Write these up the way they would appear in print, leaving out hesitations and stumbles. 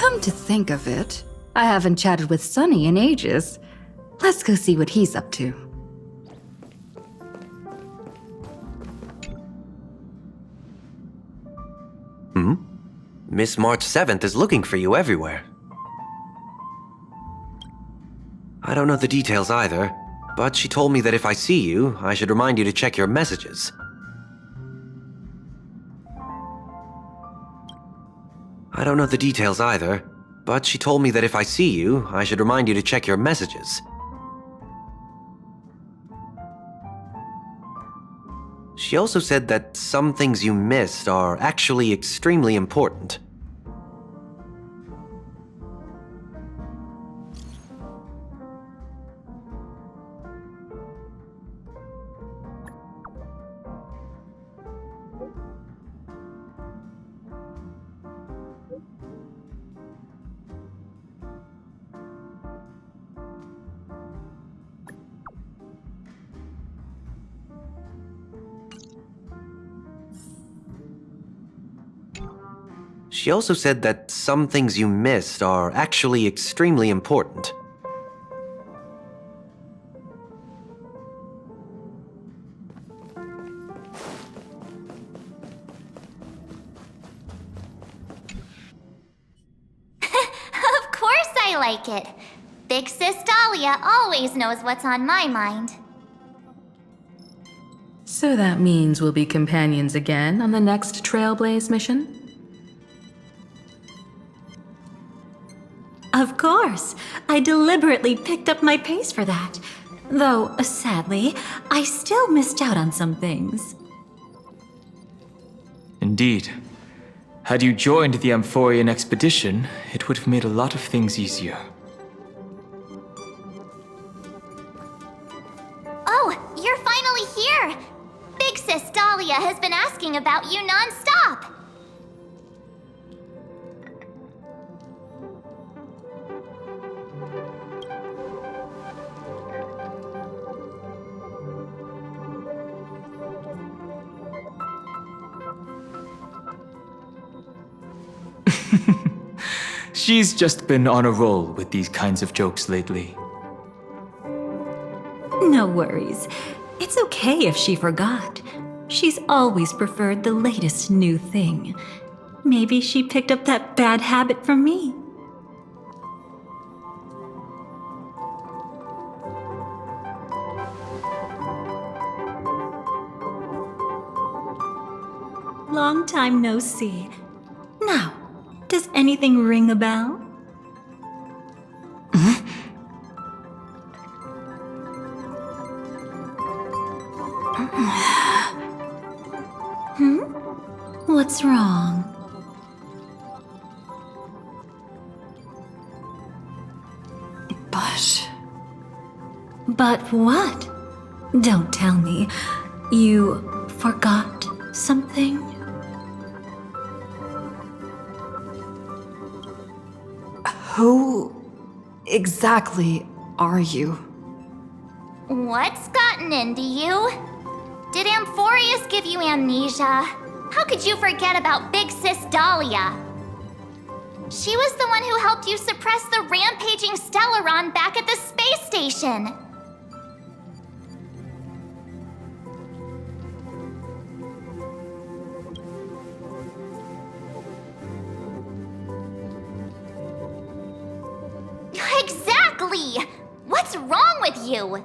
Come to think of it, I haven't chatted with Sunny in ages. Let's go see what he's up to. Miss March 7th is looking for you everywhere. I don't know the details either, but she told me that if I see you, I should remind you to check your messages. I don't know the details either, but she told me that if I see you, I should remind you to check your messages. She also said that some things you missed are actually extremely important. She also said that some things you missed are actually extremely important. Of course I like it. Big Sis Dahlia always knows what's on my mind. So that means we'll be companions again on the next Trailblaze mission? Of course. I deliberately picked up my pace for that. Though, sadly, I still missed out on some things. Indeed. Had you joined the Amphorian expedition, it would have made a lot of things easier. Oh, you're finally here! Big Sis Dahlia has been asking about you non-stop! She's just been on a roll with these kinds of jokes lately. No worries. It's okay if she forgot. She's always preferred the latest new thing. Maybe she picked up that bad habit from me. Long time no see. Now, does anything ring a bell? What's wrong? But what? Don't tell me. You forgot something? Who exactly are you? What's gotten into you? Did Amphorius give you amnesia? How could you forget about Big Sis Dahlia? She was the one who helped you suppress the rampaging Stellaron back at the space station. Exactly! What's wrong with you?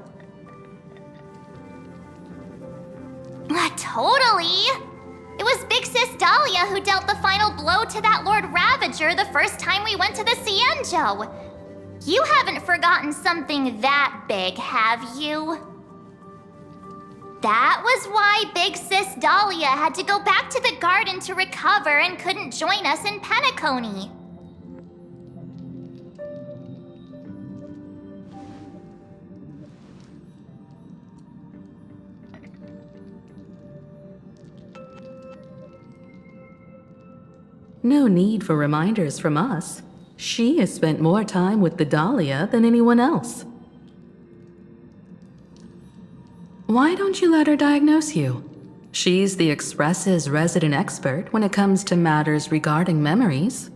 Totally! It was Big Sis Dahlia who dealt the final blow to that Lord Ravager the first time we went to the Cienjo. You haven't forgotten something that big, have you? That was why Big Sis Dahlia had to go back to the garden to recover and couldn't join us in Penacony. No need for reminders from us. She has spent more time with the Dahlia than anyone else. Why don't you let her diagnose you? She's the Express's resident expert when it comes to matters regarding memories.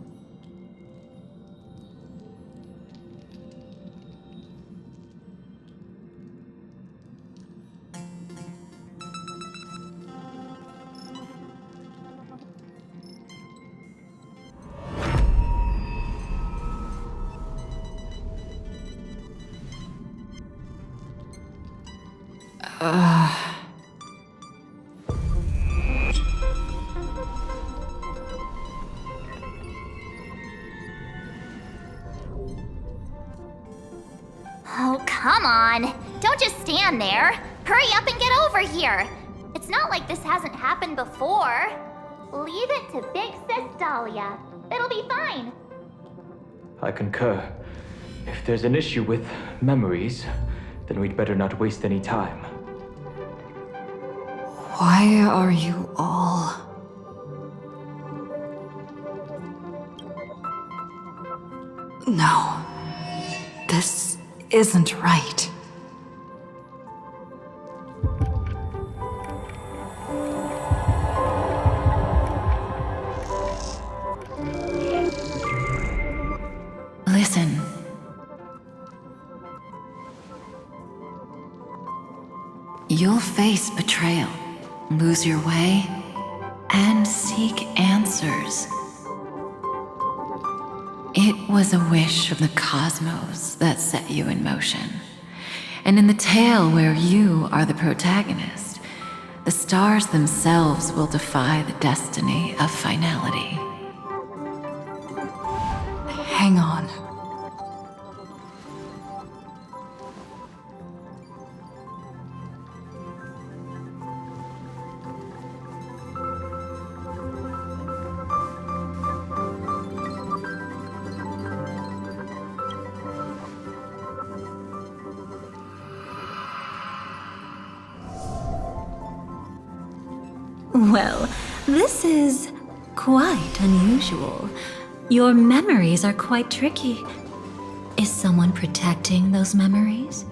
Oh, come on. Don't just stand there. Hurry up and get over here. It's not like this hasn't happened before. Leave it to Big Sis Dahlia. It'll be fine. I concur. If there's an issue with memories, then we'd better not waste any time. Why are you all... No. This isn't right. Listen. You'll face betrayal, lose your way, and seek answers. It was a wish of the cosmos that set you in motion. And in the tale where you are the protagonist, the stars themselves will defy the destiny of finality. Hang on. Well, this is quite unusual. Your memories are quite tricky. Is someone protecting those memories?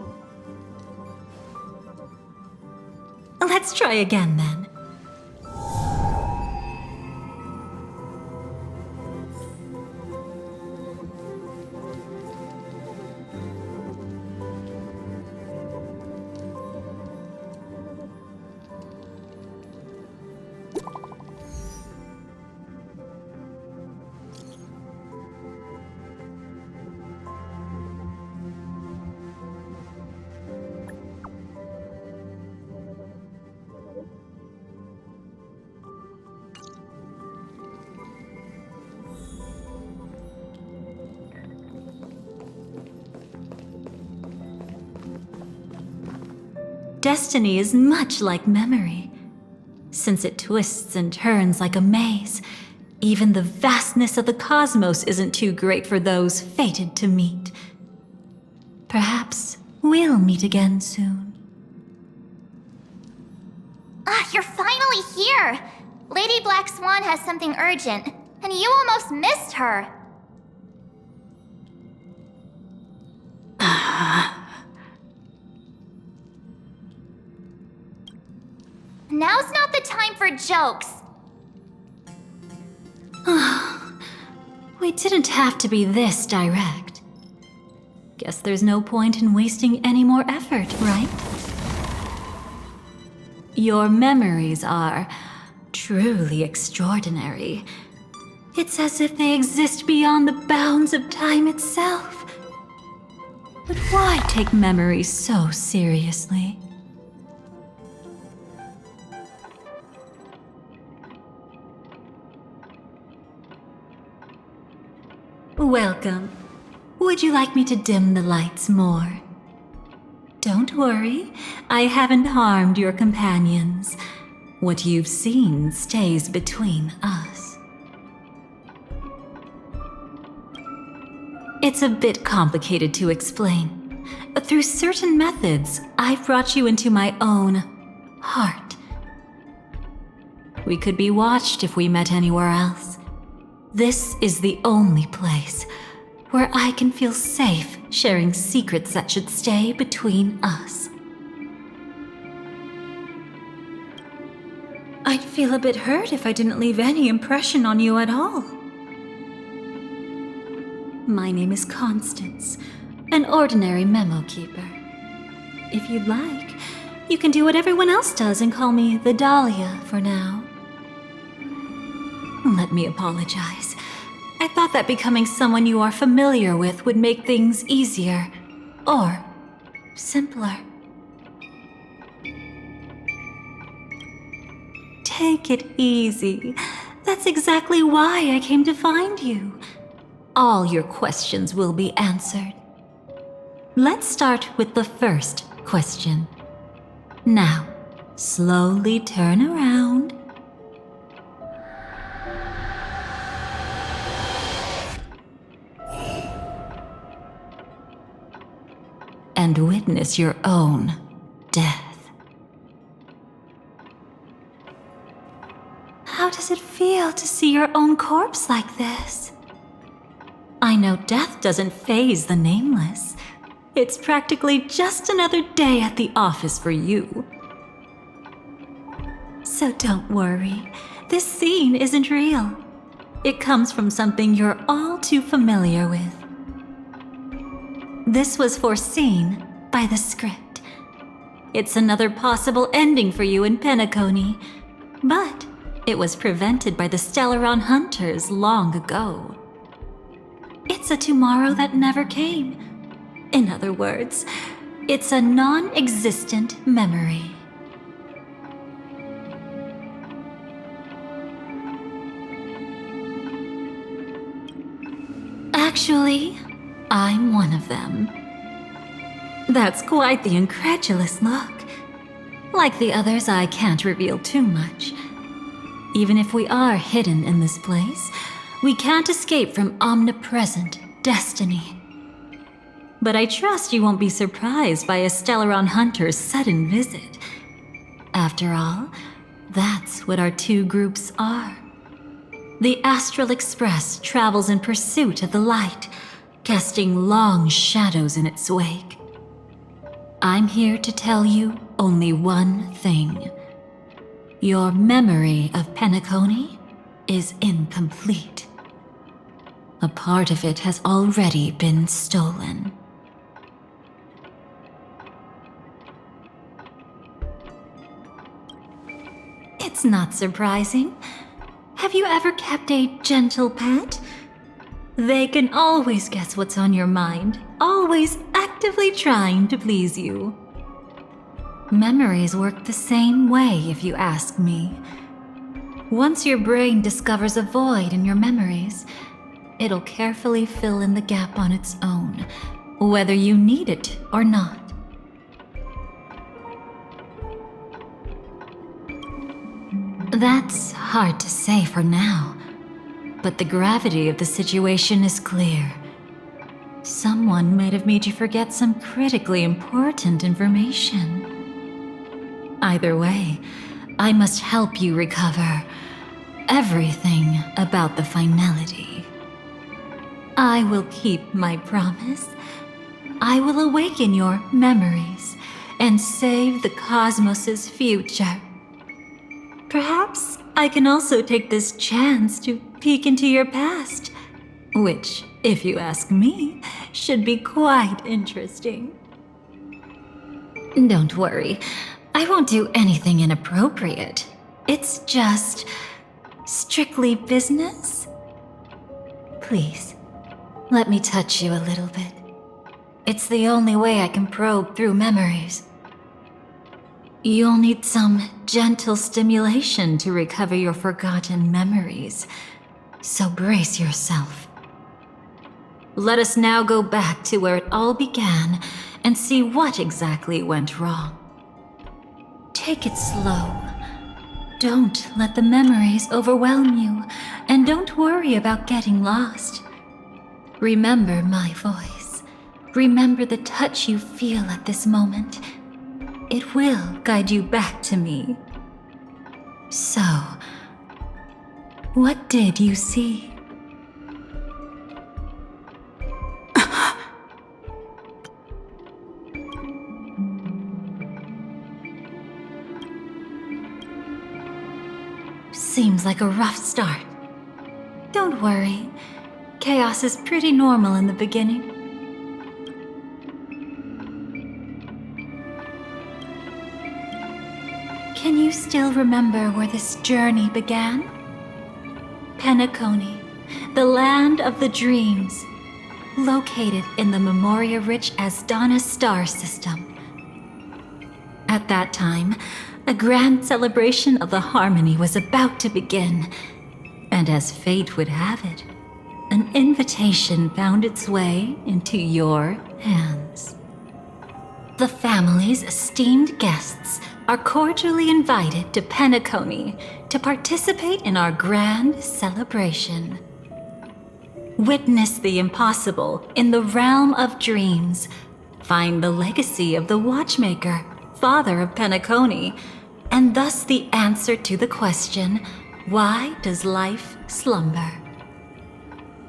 Let's try again then. Destiny is much like memory. Since it twists and turns like a maze, even the vastness of the cosmos isn't too great for those fated to meet. Perhaps we'll meet again soon. Ah, you're finally here! Lady Black Swan has something urgent, and you almost missed her. Now's not the time for jokes. We didn't have to be this direct. Guess there's no point in wasting any more effort, right? Your memories are truly extraordinary. It's as if they exist beyond the bounds of time itself. But why take memories so seriously? Welcome. Would you like me to dim the lights more? Don't worry, I haven't harmed your companions. What you've seen stays between us. It's a bit complicated to explain. Through certain methods, I've brought you into my own heart. We could be watched if we met anywhere else. This is the only place where I can feel safe sharing secrets that should stay between us. I'd feel a bit hurt if I didn't leave any impression on you at all. My name is Constance, an ordinary memo keeper. If you'd like, you can do what everyone else does and call me the Dahlia for now. Let me apologize. I thought that becoming someone you are familiar with would make things easier, or simpler. take it easy. That's exactly why I came to find you. All your questions will be answered. Let's start with the first question. Now, slowly turn around. And witness your own death. How does it feel to see your own corpse like this? I know death doesn't faze the nameless. It's practically just another day at the office for you. So don't worry, this scene isn't real. It comes from something you're all too familiar with. This was foreseen by the script. It's another possible ending for you in Penacony, but it was prevented by the Stellaron Hunters long ago. It's a tomorrow that never came. In other words, it's a non-existent memory. Actually, I'm one of them. That's quite the incredulous look. Like the others, I can't reveal too much. Even if we are hidden in this place, we can't escape from omnipresent destiny. But I trust you won't be surprised by a Stellaron Hunter's sudden visit. After all, that's what our two groups are. The Astral Express travels in pursuit of the light, casting long shadows in its wake. I'm here to tell you only one thing. Your memory of Penacony is incomplete. A part of it has already been stolen. It's not surprising. Have you ever kept a gentle pet? They can always guess what's on your mind, always actively trying to please you. Memories work the same way, if you ask me. Once your brain discovers a void in your memories, it'll carefully fill in the gap on its own, whether you need it or not. That's hard to say for now, but the gravity of the situation is clear. Someone might have made you forget some critically important information. Either way, I must help you recover everything about the finality. I will keep my promise. I will awaken your memories and save the cosmos's future. Perhaps I can also take this chance to peek into your past, which, if you ask me, should be quite interesting. Don't worry, I won't do anything inappropriate. It's just strictly business. Please, let me touch you a little bit. It's the only way I can probe through memories. You'll need some gentle stimulation to recover your forgotten memories, so brace yourself. Let us now go back to where it all began and see what exactly went wrong. Take it slow. Don't let the memories overwhelm you, and don't worry about getting lost. Remember my voice. Remember the touch you feel at this moment. It will guide you back to me. So, what did you see? Seems like a rough start. Don't worry. Chaos is pretty normal in the beginning. Can you still remember where this journey began? Penacony, the land of the dreams, located in the Memoria-rich Asdana star system. At that time, A grand celebration of the harmony was about to begin, and as fate would have it, an invitation found its way into your hands. The family's esteemed guests are cordially invited to Penacony to participate in our grand celebration. Witness the impossible in the realm of dreams. Find the legacy of the watchmaker, father of Penacony, and thus the answer to the question, why does life slumber?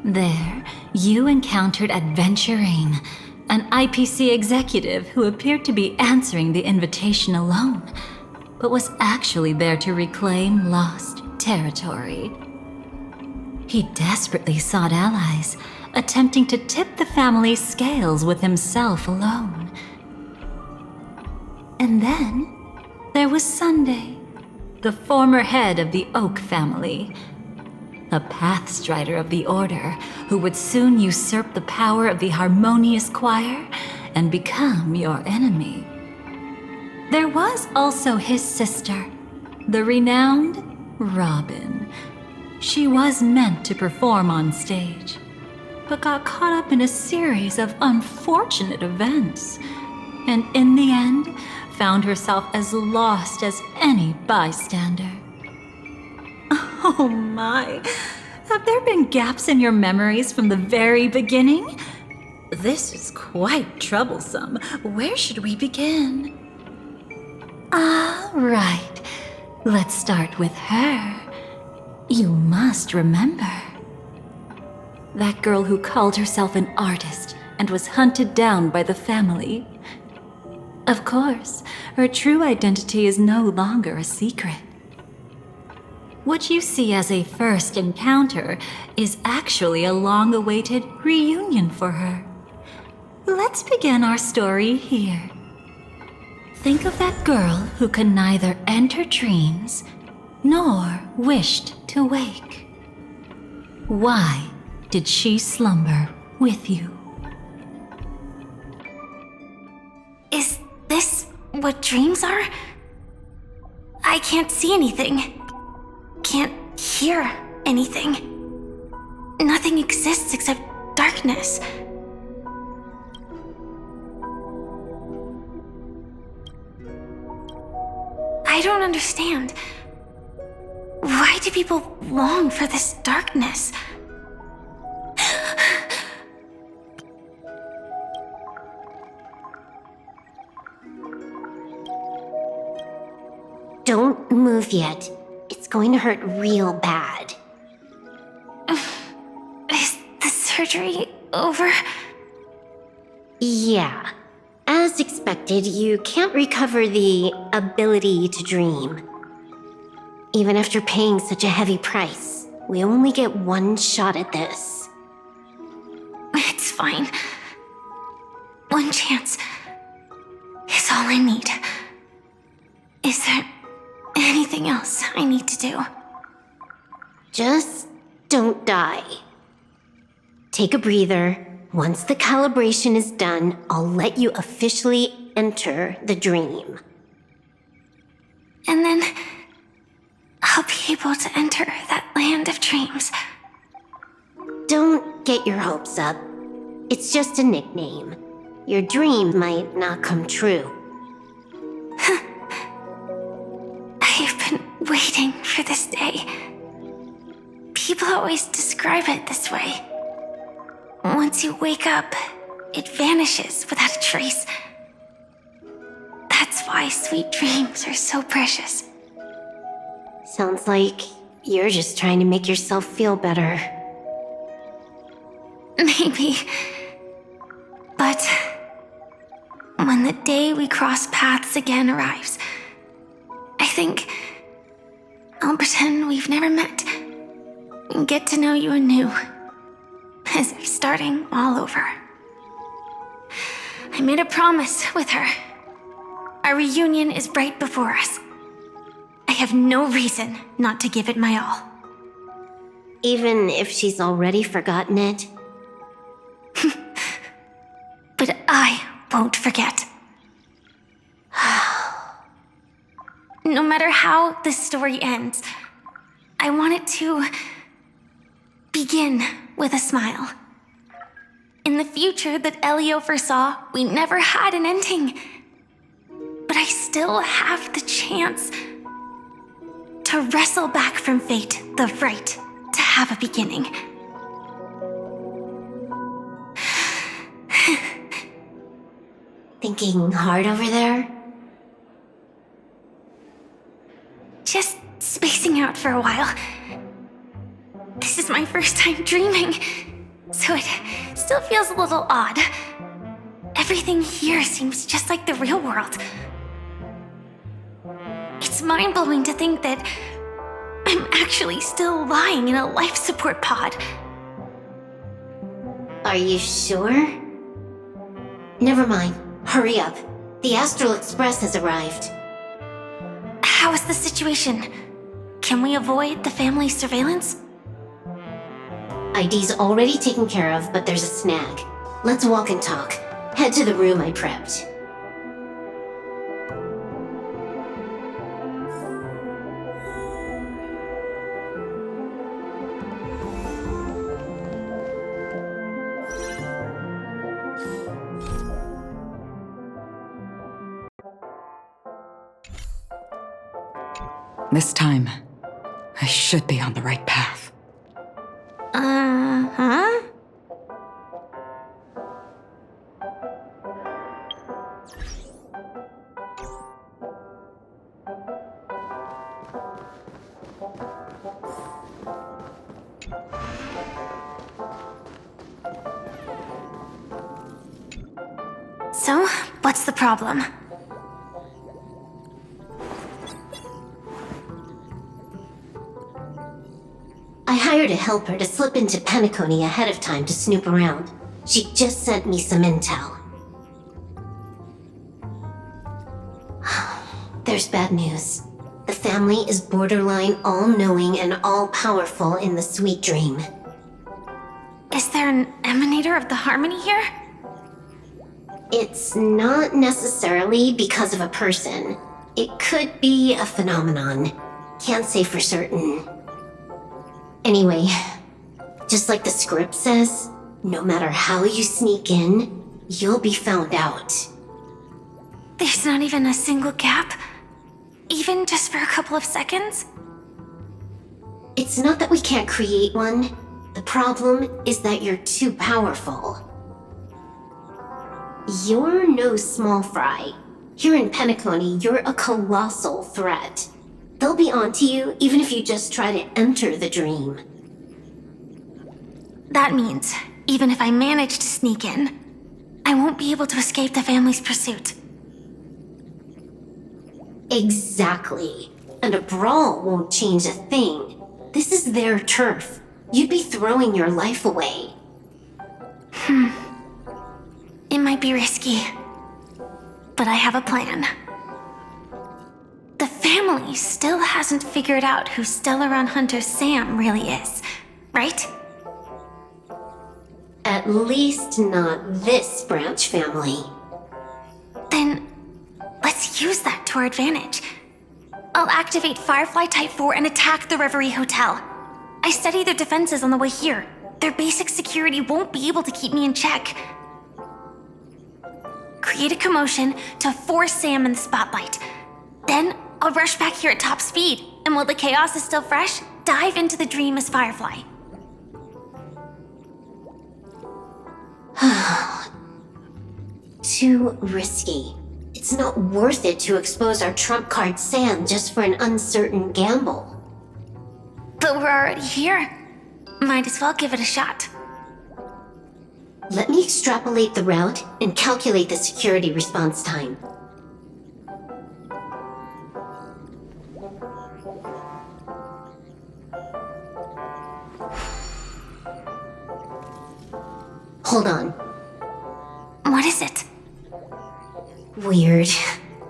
There, you encountered Adventurine, an IPC executive who appeared to be answering the invitation alone, but was actually there to reclaim lost territory. He desperately sought allies, attempting to tip the family's scales with himself alone. And then there was Sunday, the former head of the Oak family, a pathstrider of the Order who would soon usurp the power of the Harmonious Choir and become your enemy. There was also his sister, the renowned Robin. She was meant to perform on stage, but got caught up in a series of unfortunate events, and in the end, found herself as lost as any bystander. Oh my, have there been gaps in your memories from the very beginning? This is quite troublesome. Where should we begin? All right, let's start with her. You must remember. That girl who called herself an artist and was hunted down by the family. Of course, her true identity is no longer a secret. What you see as a first encounter is actually a long-awaited reunion for her. Let's begin our story here. Think of that girl who could neither enter dreams nor wished to wake. Why did she slumber with you? Is this what dreams are? I can't see anything. Can't hear anything. Nothing exists except darkness. I don't understand. Why do people long for this darkness? Don't move yet. It's going to hurt real bad. Is the surgery over? Yeah. As expected, you can't recover the ability to dream. Even after paying such a heavy price, we only get one shot at this. It's fine. One chance is all I need. Is there anything else I need to do? Just don't die. Take a breather. Once the calibration is done, I'll let you officially enter the dream. And then I'll be able to enter that land of dreams. Don't get your hopes up. It's just a nickname. Your dream might not come true. I've been waiting for this day. People always describe it this way. Once you wake up, it vanishes without a trace. That's why sweet dreams are so precious. Sounds like you're just trying to make yourself feel better. Maybe. But when the day we cross paths again arrives, I think I'll pretend we've never met and get to know you anew, as if starting all over. I made a promise with her. Our reunion is right before us. I have no reason not to give it my all. Even if she's already forgotten it? But I won't forget. no matter how this story ends, I want it to begin with a smile. In the future that Elio foresaw, we never had an ending. But I still have the chance to wrestle back from fate the right to have a beginning. Thinking hard over there? Just spacing out for a while. This is my first time dreaming, so it still feels a little odd. Everything here seems just like the real world. It's mind-blowing to think that I'm actually still lying in a life support pod. Are you sure? Never mind. Hurry up. The Astral Express has arrived. How is the situation? Can we avoid the family's surveillance? ID's already taken care of, but there's a snag. Let's walk and talk. Head to the room I prepped. This time, I should be on the right path. Uh-huh. So, what's the problem? I hired a helper to slip into Penacony ahead of time to snoop around. She just sent me some intel. There's bad news. The family is borderline all-knowing and all-powerful in the Sweet Dream. Is there an emanator of the harmony here? It's not necessarily because of a person. It could be a phenomenon. Can't say for certain. Anyway, just like the script says, no matter how you sneak in, you'll be found out. There's not even a single gap? Even just for a couple of seconds? It's not that we can't create one. The problem is that you're too powerful. You're no small fry. Here in Penacony, you're a colossal threat. They'll be onto you even if you just try to enter the dream. That means, even if I manage to sneak in, I won't be able to escape the family's pursuit. Exactly. And a brawl won't change a thing. This is their turf. You'd be throwing your life away. It might be risky, but I have a plan. The family still hasn't figured out who Stellaron Hunter Sam really is, right? At least not this branch family. Then, let's use that to our advantage. I'll activate Firefly Type 4 and attack the Reverie Hotel. I studied their defenses on the way here. Their basic security won't be able to keep me in check. Create a commotion to force Sam in the spotlight. Then, I'll rush back here at top speed, and while the chaos is still fresh, dive into the dream as Firefly. Too risky. It's not worth it to expose our trump card Sam just for an uncertain gamble. But we're already here. Might as well give it a shot. Let me extrapolate the route and calculate the security response time. Hold on. What is it? Weird.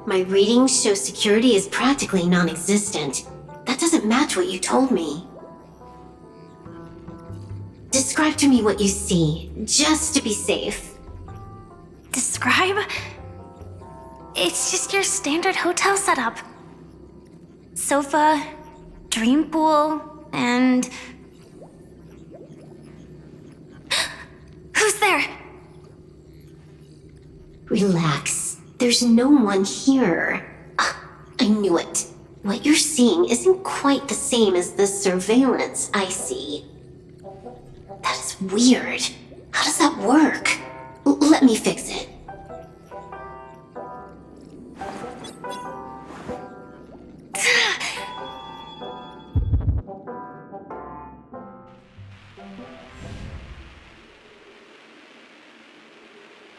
My readings show security is practically non-existent. That doesn't match what you told me. Describe to me what you see, just to be safe. Describe? It's just your standard hotel setup. sofa, dream pool, and... Who's there? Relax. There's no one here. I knew it. What you're seeing isn't quite the same as the surveillance I see. That is weird. How does that work? Let me fix it.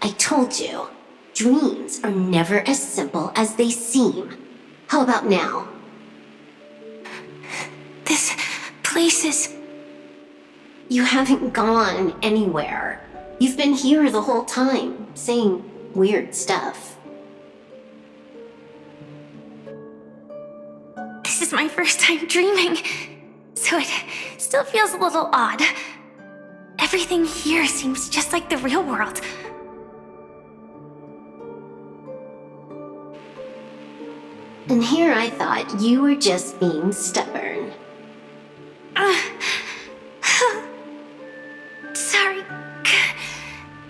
I told you, dreams are never as simple as they seem. How about now? This place is... You haven't gone anywhere. You've been here the whole time, saying weird stuff. This is my first time dreaming, so it still feels a little odd. Everything here seems just like the real world. And here I thought you were just being stubborn. Sorry.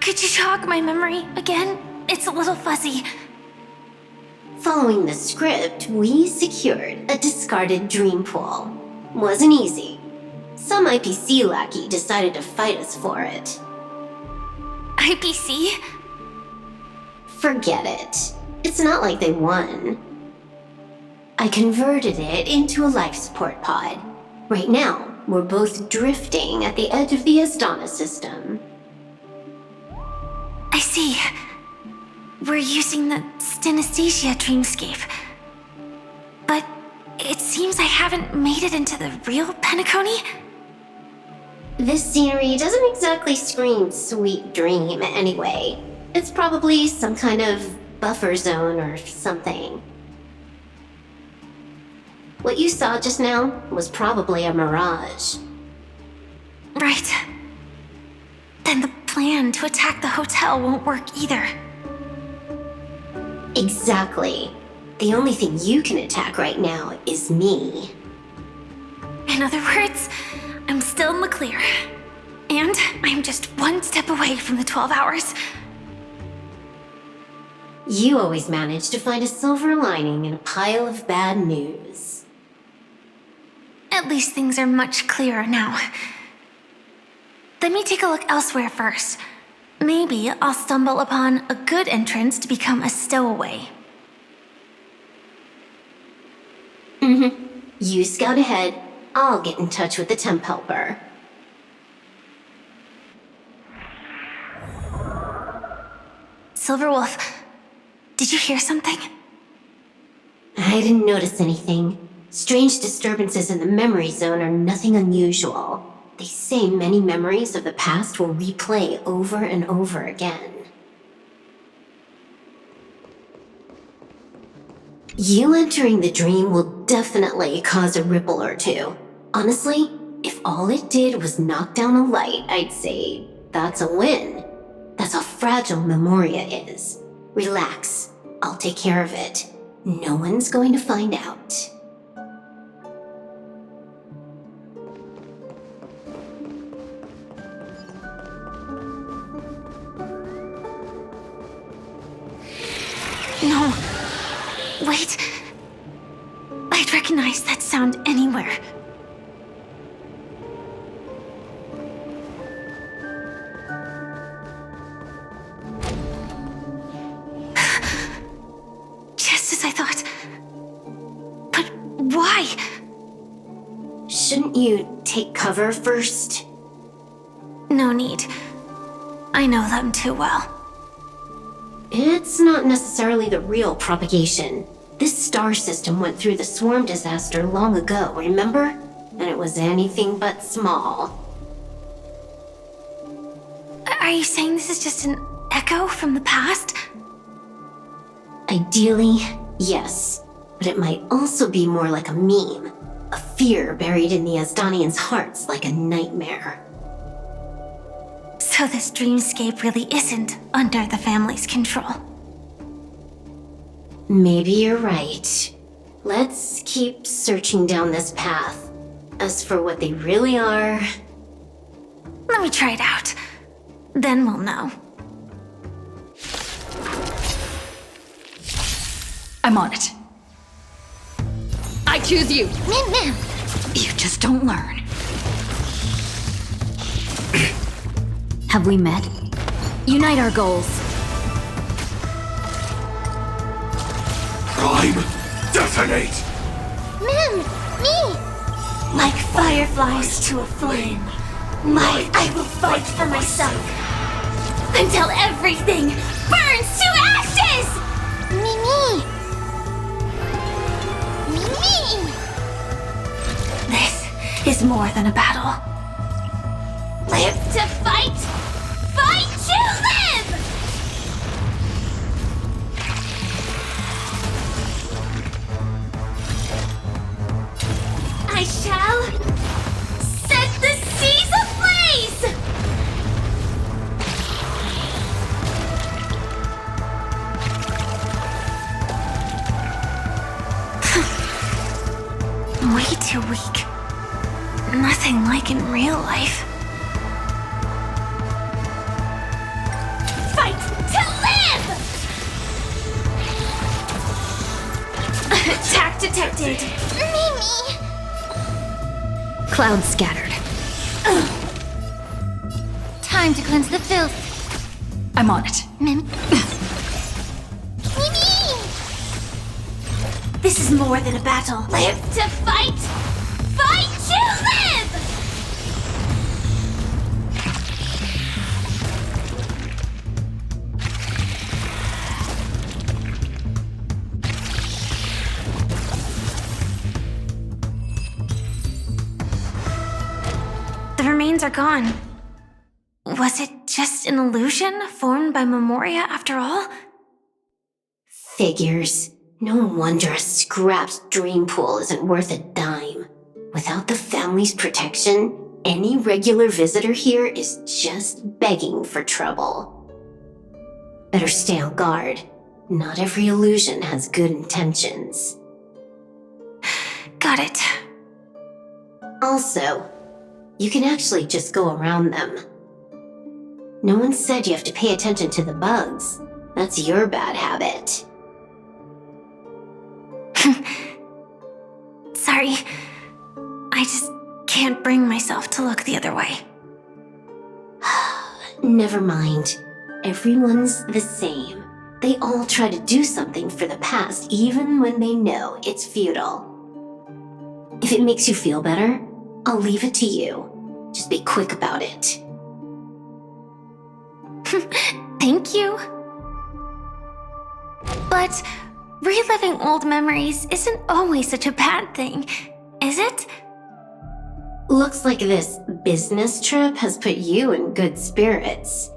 Could you jog my memory again? It's a little fuzzy. Following the script, we secured a discarded dream pool. Wasn't easy. Some IPC lackey decided to fight us for it. IPC? Forget it. It's not like they won. I converted it into a life support pod. Right now, we're both drifting at the edge of the Astana system. I see. We're using the synesthesia dreamscape. But it seems I haven't made it into the real Penacony? This scenery doesn't exactly scream sweet dream anyway. It's probably some kind of buffer zone or something. What you saw just now was probably a mirage. Right. Then the plan to attack the hotel won't work either. Exactly. The only thing you can attack right now is me. In other words, I'm still in the clear. And I'm just one step away from the 12 hours. You always manage to find a silver lining in a pile of bad news. At least things are much clearer now. Let me take a look elsewhere first. Maybe I'll stumble upon a good entrance to become a stowaway. You scout ahead. I'll get in touch with the temp helper. Silverwolf, did you hear something? I didn't notice anything. Strange disturbances in the memory zone are nothing unusual. They say many memories of the past will replay over and over again. You entering the dream will definitely cause a ripple or two. Honestly, if all it did was knock down a light, I'd say that's a win. That's how fragile Memoria is. Relax, I'll take care of it. No one's going to find out. No. Wait. I'd recognize that sound anywhere. Just as I thought. But why? Shouldn't you take cover first? No need. I know them too well. It's not necessarily the real propagation. This star system went through the swarm disaster long ago, remember? And it was anything but small. Are you saying this is just an echo from the past? Ideally, yes. But it might also be more like a meme. A fear buried in the Asdanians' hearts like a nightmare. So this dreamscape really isn't under the family's control. Maybe you're right. Let's keep searching down this path. As for what they really are... Let me try it out. Then we'll know. I'm on it. I choose you. Min. You just don't learn. Have we met? Unite our goals. Prime, detonate! Min, me. Like fireflies to a flame, I will fight for myself until everything burns to ashes! Me. This is more than a battle. Live to fight! Fight to live! I shall set the seas ablaze! Way too weak. Nothing like in real life. Fight to live! Attack detected. Me. Clouds scattered. Time to cleanse the filth. I'm on it. Me. This is more than a battle. Live to fight! Fight to live! The remains are gone. Was it just an illusion formed by Memoria after all? Figures. No wonder a scrapped dream pool isn't worth a dime. Without the family's protection, any regular visitor here is just begging for trouble. Better stay on guard. Not every illusion has good intentions. Got it. Also, you can actually just go around them. No one said you have to pay attention to the bugs. That's your bad habit. Sorry. I just can't bring myself to look the other way. Never mind. Everyone's the same. They all try to do something for the past, even when they know it's futile. If it makes you feel better, I'll leave it to you. Just be quick about it. Thank you. But reliving old memories isn't always such a bad thing, is it? Looks like this business trip has put you in good spirits.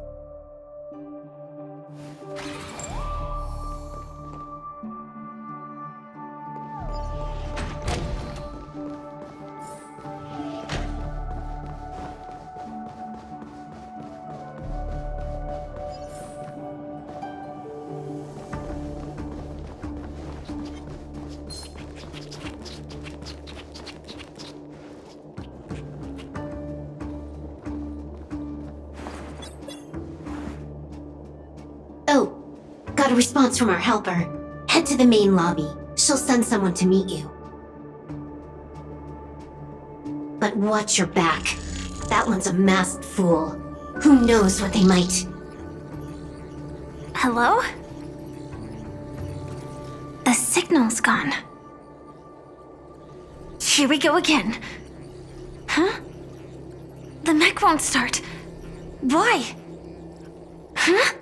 Oh, got a response from our helper. Head to the main lobby. She'll send someone to meet you. But watch your back. That one's a masked fool. Who knows what they might... Hello? The signal's gone. Here we go again. Huh? The mech won't start. Why? Huh?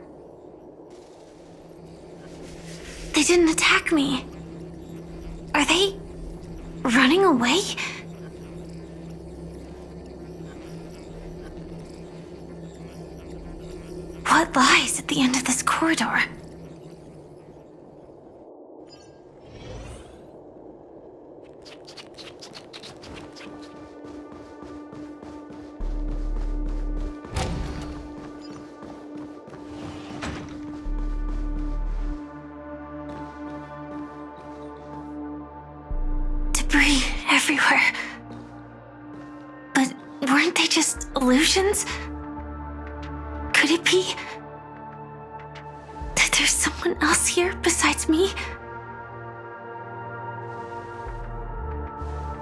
They didn't attack me. Are they running away? What lies at the end of this corridor? everywhere. But weren't they just illusions? Could it be that there's someone else here besides me?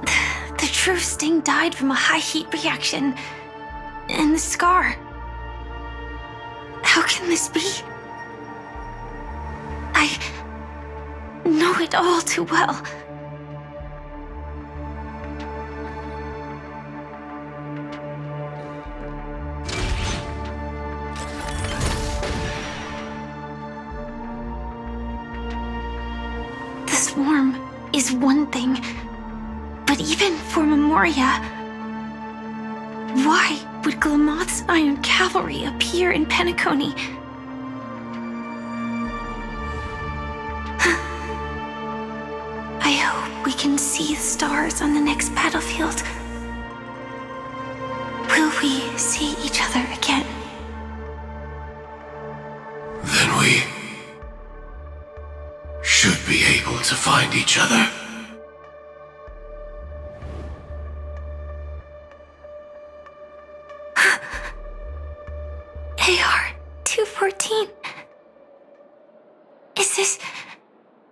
The true Sting died from a high heat reaction, and the scar. How can this be? I know it all too well. The swarm is one thing, but even for Memoria, why would Glamoth's Iron Cavalry appear in Penacony? I hope we can see the stars on the next battlefield. Will we see each other again? Then we should be able to find each other. AR-214. Is this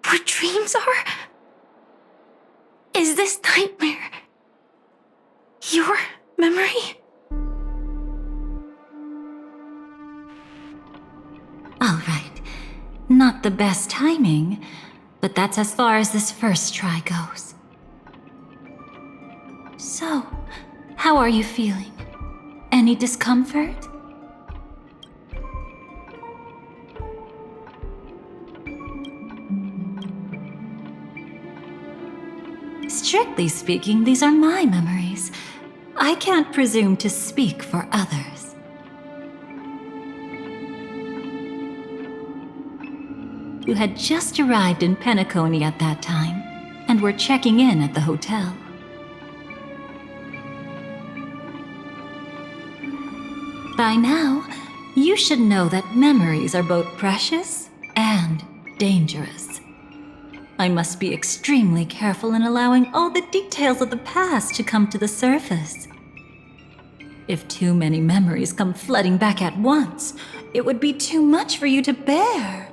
what dreams are? Is this nightmare your memory? All right. Not the best timing, but that's as far as this first try goes. So, how are you feeling? Any discomfort? Strictly speaking, these are my memories. I can't presume to speak for others. You had just arrived in Penacony at that time, and were checking in at the hotel. By now, you should know that memories are both precious and dangerous. I must be extremely careful in allowing all the details of the past to come to the surface. If too many memories come flooding back at once, it would be too much for you to bear.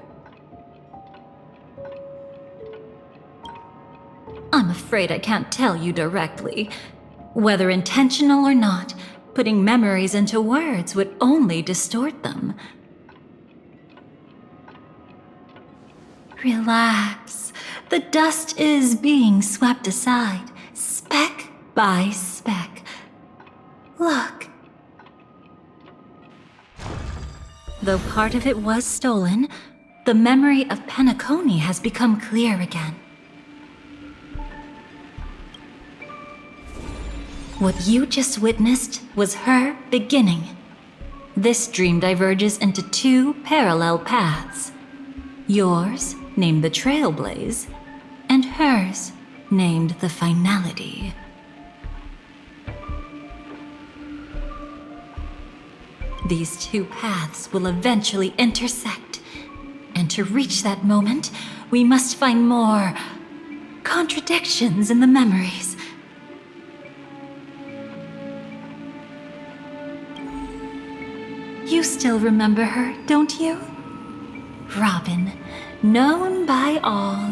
I'm afraid I can't tell you directly. Whether intentional or not, putting memories into words would only distort them. Relax. The dust is being swept aside, speck by speck. Look. Though part of it was stolen, the memory of Penacony has become clear again. What you just witnessed was her beginning. This dream diverges into two parallel paths. Yours, named the Trailblaze, and hers, named the Finality. These two paths will eventually intersect, and to reach that moment, we must find more contradictions in the memories. You still remember her, don't you? Robin, known by all.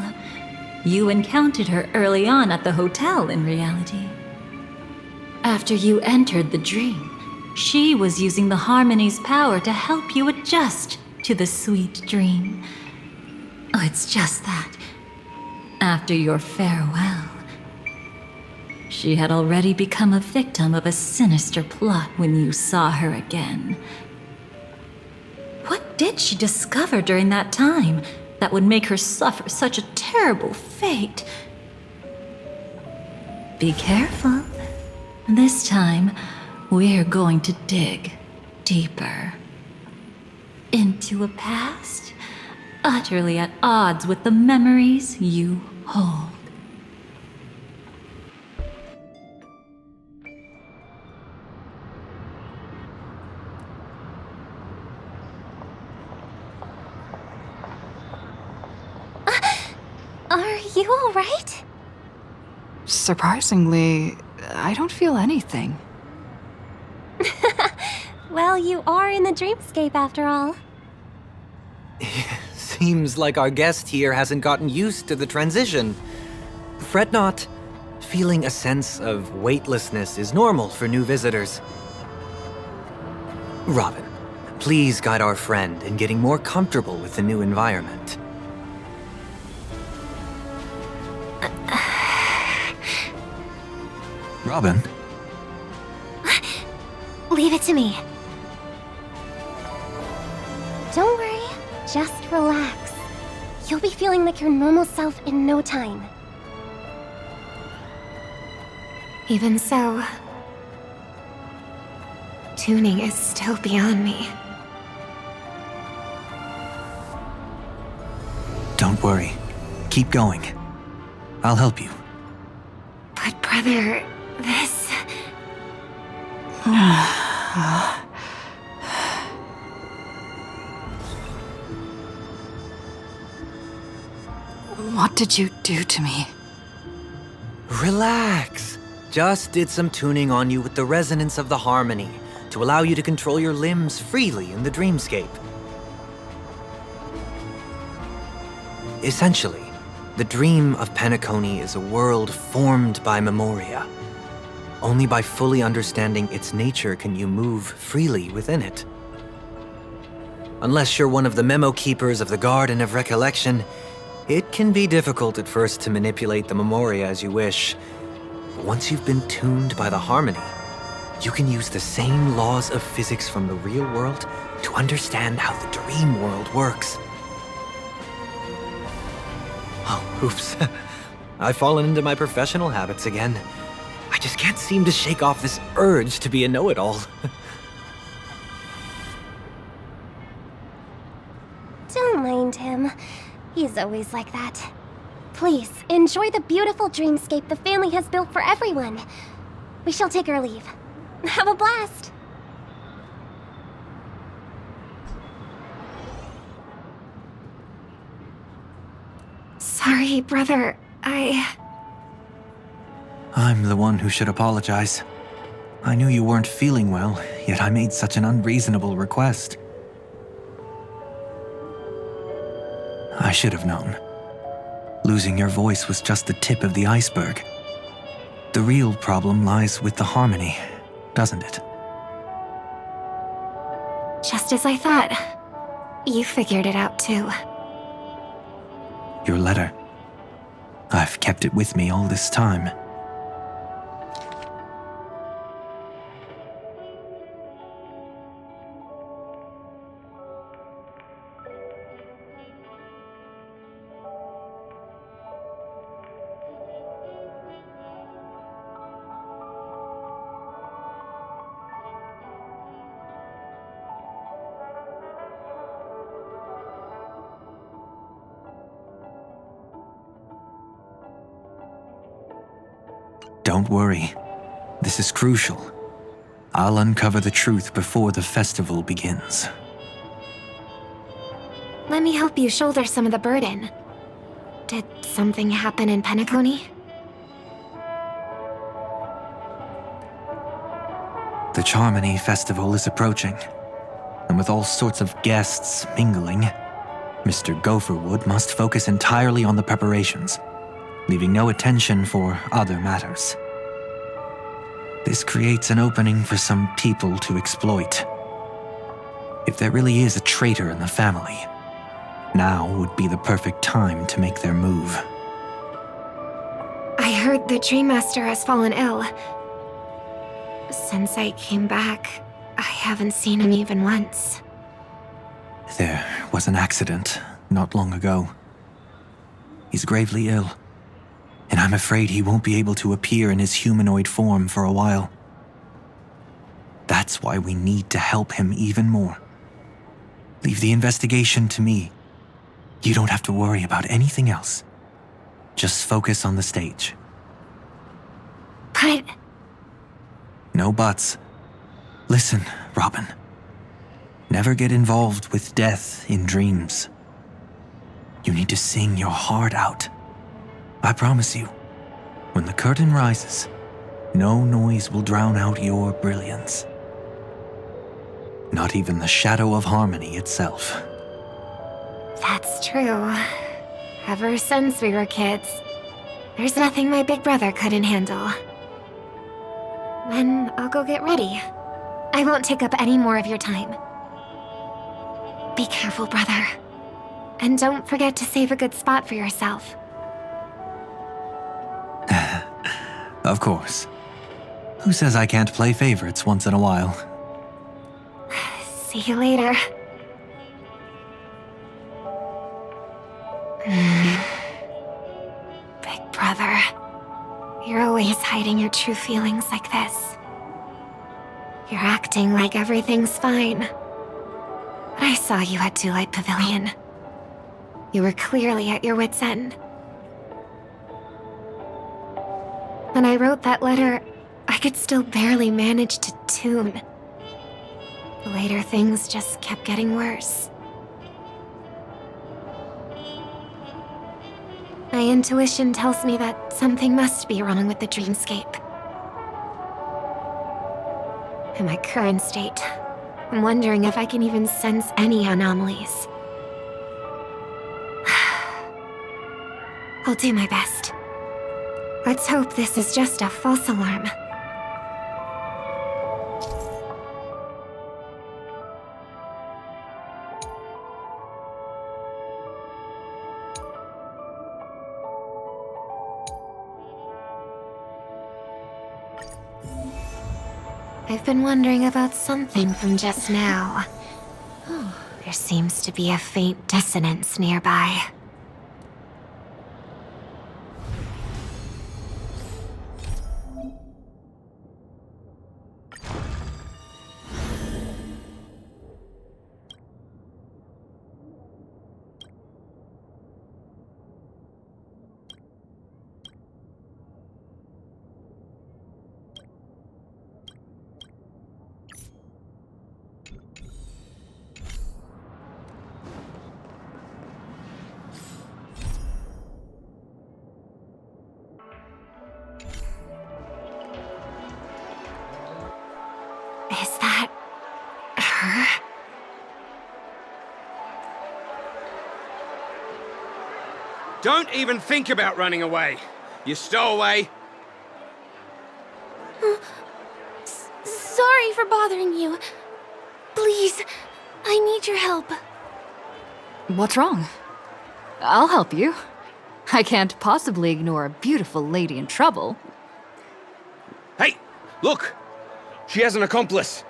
You encountered her early on at the hotel in reality. After you entered the dream, she was using the Harmony's power to help you adjust to the sweet dream. Oh, it's just that. After your farewell, she had already become a victim of a sinister plot when you saw her again. What did she discover during that time that would make her suffer such a terrible fate? Be careful. This time, we're going to dig deeper into a past utterly at odds with the memories you hold. Are you all right? Surprisingly, I don't feel anything. Well, you are in the dreamscape after all. Seems like our guest here hasn't gotten used to the transition. Fret not. Feeling a sense of weightlessness is normal for new visitors. Robin, please guide our friend in getting more comfortable with the new environment. Robin? Leave it to me. Don't worry, just relax. You'll be feeling like your normal self in no time. Even so, tuning is still beyond me. Don't worry. Keep going. I'll help you. But brother, this... What did you do to me? Relax. Just did some tuning on you with the resonance of the harmony to allow you to control your limbs freely in the dreamscape. Essentially, the dream of Penacony is a world formed by memoria. Only by fully understanding its nature can you move freely within it. Unless you're one of the memo keepers of the Garden of Recollection, it can be difficult at first to manipulate the memoria as you wish. But once you've been tuned by the harmony, you can use the same laws of physics from the real world to understand how the dream world works. Oh, oops. I've fallen into my professional habits again. I just can't seem to shake off this urge to be a know-it-all. Don't mind him. He's always like that. Please, enjoy the beautiful dreamscape the family has built for everyone. We shall take our leave. Have a blast! Sorry, brother. I'm the one who should apologize. I knew you weren't feeling well, yet I made such an unreasonable request. I should have known. Losing your voice was just the tip of the iceberg. The real problem lies with the harmony, doesn't it? Just as I thought. You figured it out too. Your letter. I've kept it with me all this time. Don't worry. This is crucial. I'll uncover the truth before the festival begins. Let me help you shoulder some of the burden. Did something happen in Penacony? The Charmony Festival is approaching, and with all sorts of guests mingling, Mr. Gopherwood must focus entirely on the preparations, leaving no attention for other matters. This creates an opening for some people to exploit. If there really is a traitor in the family, now would be the perfect time to make their move. I heard the Dream Master has fallen ill. Since I came back, I haven't seen him even once. There was an accident not long ago. He's gravely ill, and I'm afraid he won't be able to appear in his humanoid form for a while. That's why we need to help him even more. Leave the investigation to me. You don't have to worry about anything else. Just focus on the stage. But... No buts. Listen, Robin. Never get involved with death in dreams. You need to sing your heart out. I promise you, When the curtain rises, no noise will drown out your brilliance. Not even the shadow of harmony itself. That's true. Ever since we were kids, there's nothing my big brother couldn't handle. Then I'll go get ready. I won't take up any more of your time. Be careful, brother. And don't forget to save a good spot for yourself. Of course. Who says I can't play favorites once in a while? See you later. Big brother, you're always hiding your true feelings like this. You're acting like everything's fine. But I saw you at Dewlight Pavilion. You were clearly at your wit's end. When I wrote that letter, I could still barely manage to tune. Later, things just kept getting worse. My intuition tells me that something must be wrong with the dreamscape. In my current state, I'm wondering if I can even sense any anomalies. I'll do my best. Let's hope this is just a false alarm. I've been wondering about something from just now. There seems to be a faint dissonance nearby. Is that her? Don't even think about running away. You stowaway. Sorry for bothering you. Please, I need your help. What's wrong? I'll help you. I can't possibly ignore a beautiful lady in trouble. Hey, look! She has an accomplice.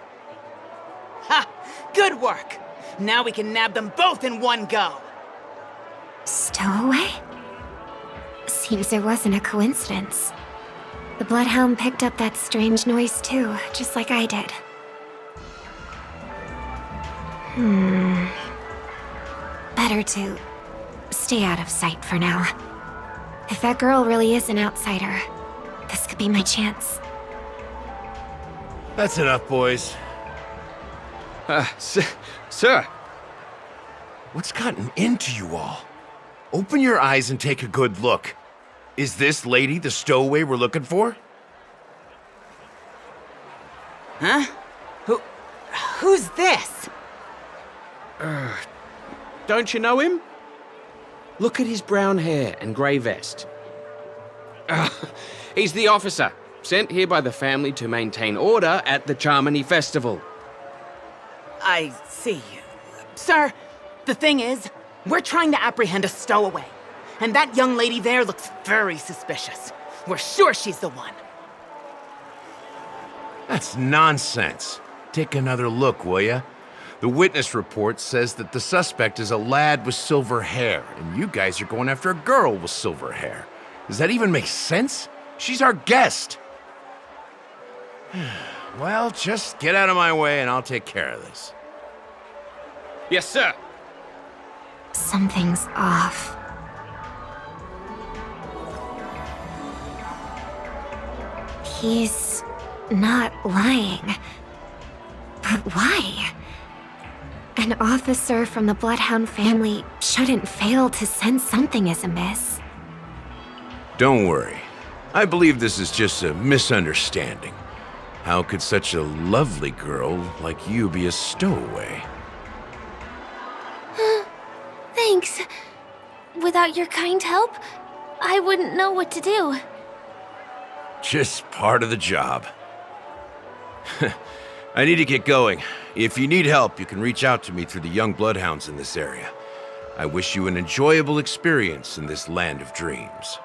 Ha! Good work! Now we can nab them both in one go. Stowaway? Seems it wasn't a coincidence. The Bloodhound picked up that strange noise too, just like I did. Better to stay out of sight for now. If that girl really is an outsider, this could be my chance. That's enough, boys. Sir. What's gotten into you all? Open your eyes and take a good look. Is this lady the stowaway we're looking for? Huh? Who's this? Don't you know him? Look at his brown hair and grey vest. He's the officer, sent here by the family to maintain order at the Charmony Festival. I see. Sir, the thing is, we're trying to apprehend a stowaway. And that young lady there looks very suspicious. We're sure she's the one. That's nonsense. Take another look, will ya? The witness report says that the suspect is a lad with silver hair, and you guys are going after a girl with silver hair. Does that even make sense? She's our guest. Well, just get out of my way and I'll take care of this. Yes, sir. Something's off. He's not lying. But why? An officer from the Bloodhound family shouldn't fail to sense something is amiss. Don't worry. I believe this is just a misunderstanding. How could such a lovely girl like you be a stowaway? Thanks. Without your kind help, I wouldn't know what to do. Just part of the job. I need to get going. If you need help, you can reach out to me through the young bloodhounds in this area. I wish you an enjoyable experience in this land of dreams.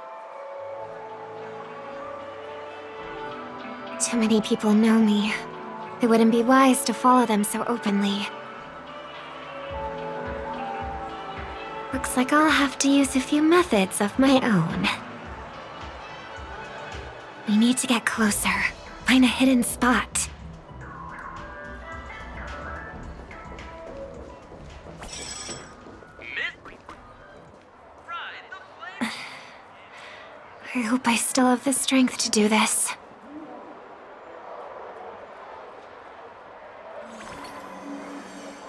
Too many people know me. It wouldn't be wise to follow them so openly. Looks like I'll have to use a few methods of my own. We need to get closer. Find a hidden spot. I hope I still have the strength to do this.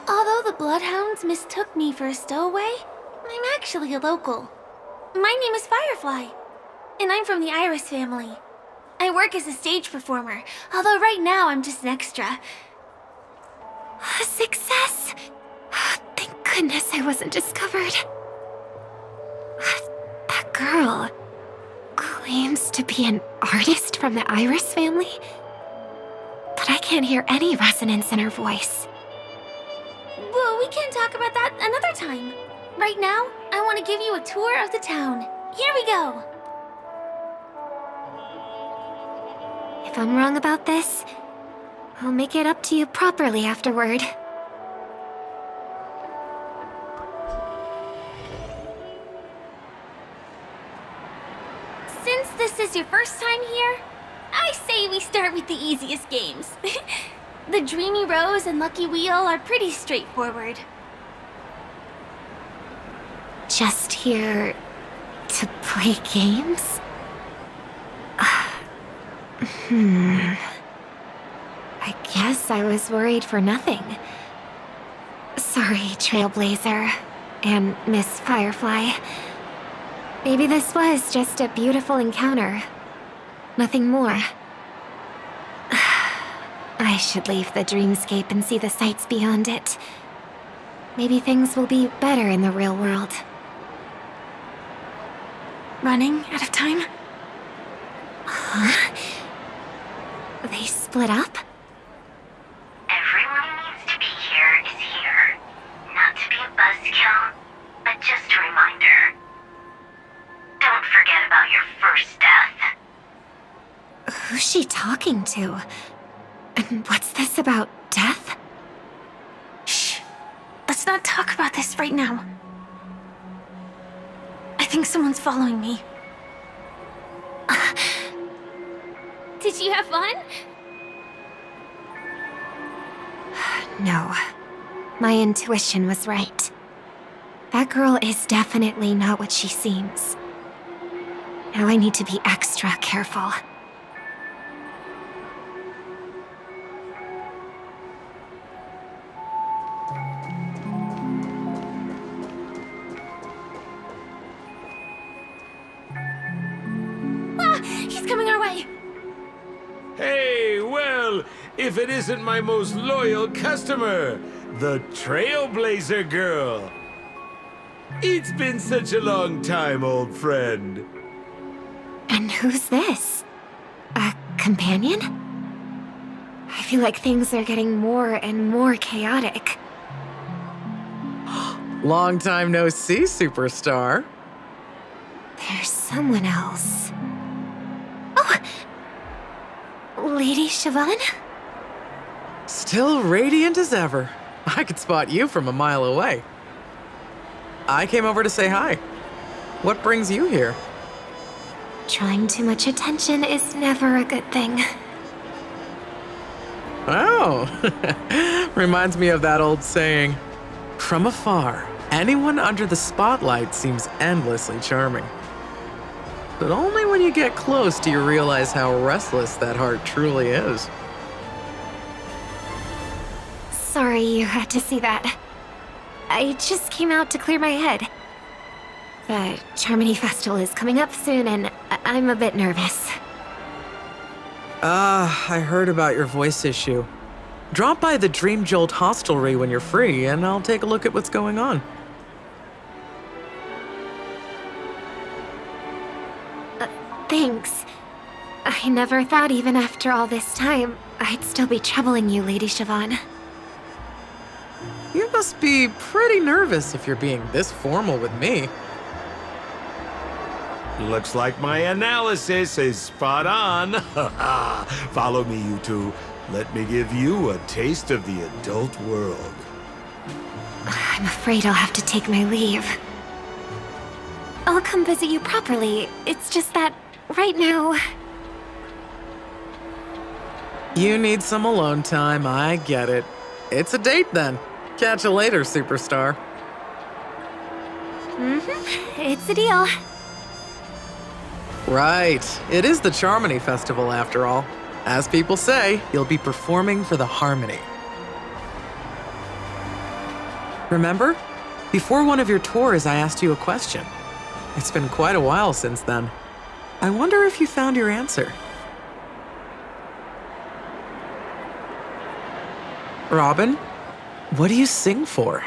Although the Bloodhounds mistook me for a stowaway, I'm actually a local. My name is Firefly, and I'm from the Iris family. I work as a stage performer, although right now I'm just an extra. A success! Thank goodness I wasn't discovered. That girl claims to be an artist from the Iris family, but I can't hear any resonance in her voice. Well, we can talk about that another time. Right now, I want to give you a tour of the town. Here we go. If I'm wrong about this, I'll make it up to you properly afterward. Since this is your first time here, I say we start with the easiest games. The Dreamy Rose and Lucky Wheel are pretty straightforward. Just here to play games? I guess I was worried for nothing. Sorry, Trailblazer and Miss Firefly. Maybe this was just a beautiful encounter. Nothing more. I should leave the dreamscape and see the sights beyond it. Maybe things will be better in the real world. Running out of time? Huh? They split up? Everyone who needs to be here is here. Not to be a buzzkill, but just a reminder. Don't forget about your first death. Who's she talking to? And what's this about death? Shh. Let's not talk about this right now. I think someone's following me. Did you have fun? No. My intuition was right. That girl is definitely not what she seems. Now I need to be extra careful. He's coming our way! Hey, well, if it isn't my most loyal customer, the Trailblazer girl. It's been such a long time, old friend. And who's this? A companion? I feel like things are getting more and more chaotic. Long time no see, superstar. There's someone else. Oh! Lady Siobhan? Still radiant as ever. I could spot you from a mile away. I came over to say hi. What brings you here? Drawing too much attention is never a good thing. Oh, reminds me of that old saying. From afar, anyone under the spotlight seems endlessly charming. But only when you get close do you realize how restless that heart truly is. Sorry you had to see that. I just came out to clear my head. The Charmony Festival is coming up soon, and I'm a bit nervous. I heard about your voice issue. Drop by the Dream Jolt hostelry when you're free, and I'll take a look at what's going on. Thanks. I never thought even after all this time, I'd still be troubling you, Lady Siobhan. You must be pretty nervous if you're being this formal with me. Looks like my analysis is spot on. Follow me, you two. Let me give you a taste of the adult world. I'm afraid I'll have to take my leave. I'll come visit you properly. It's just that, right now... You need some alone time, I get it. It's a date then. Catch you later, superstar. It's a deal. Right. It is the Charmony Festival after all. As people say, you'll be performing for the Harmony. Remember? Before one of your tours, I asked you a question. It's been quite a while since then. I wonder if you found your answer. Robin, what do you sing for?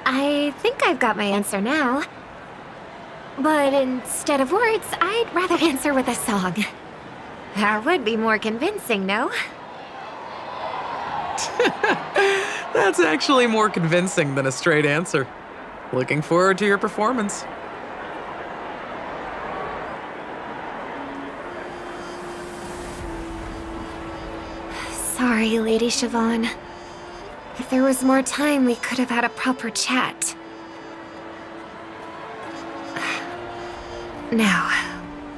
I think I've got my answer now. But instead of words, I'd rather answer with a song. That would be more convincing, no? That's actually more convincing than a straight answer. Looking forward to your performance. Sorry, Lady Siobhan. If there was more time, we could have had a proper chat. Now,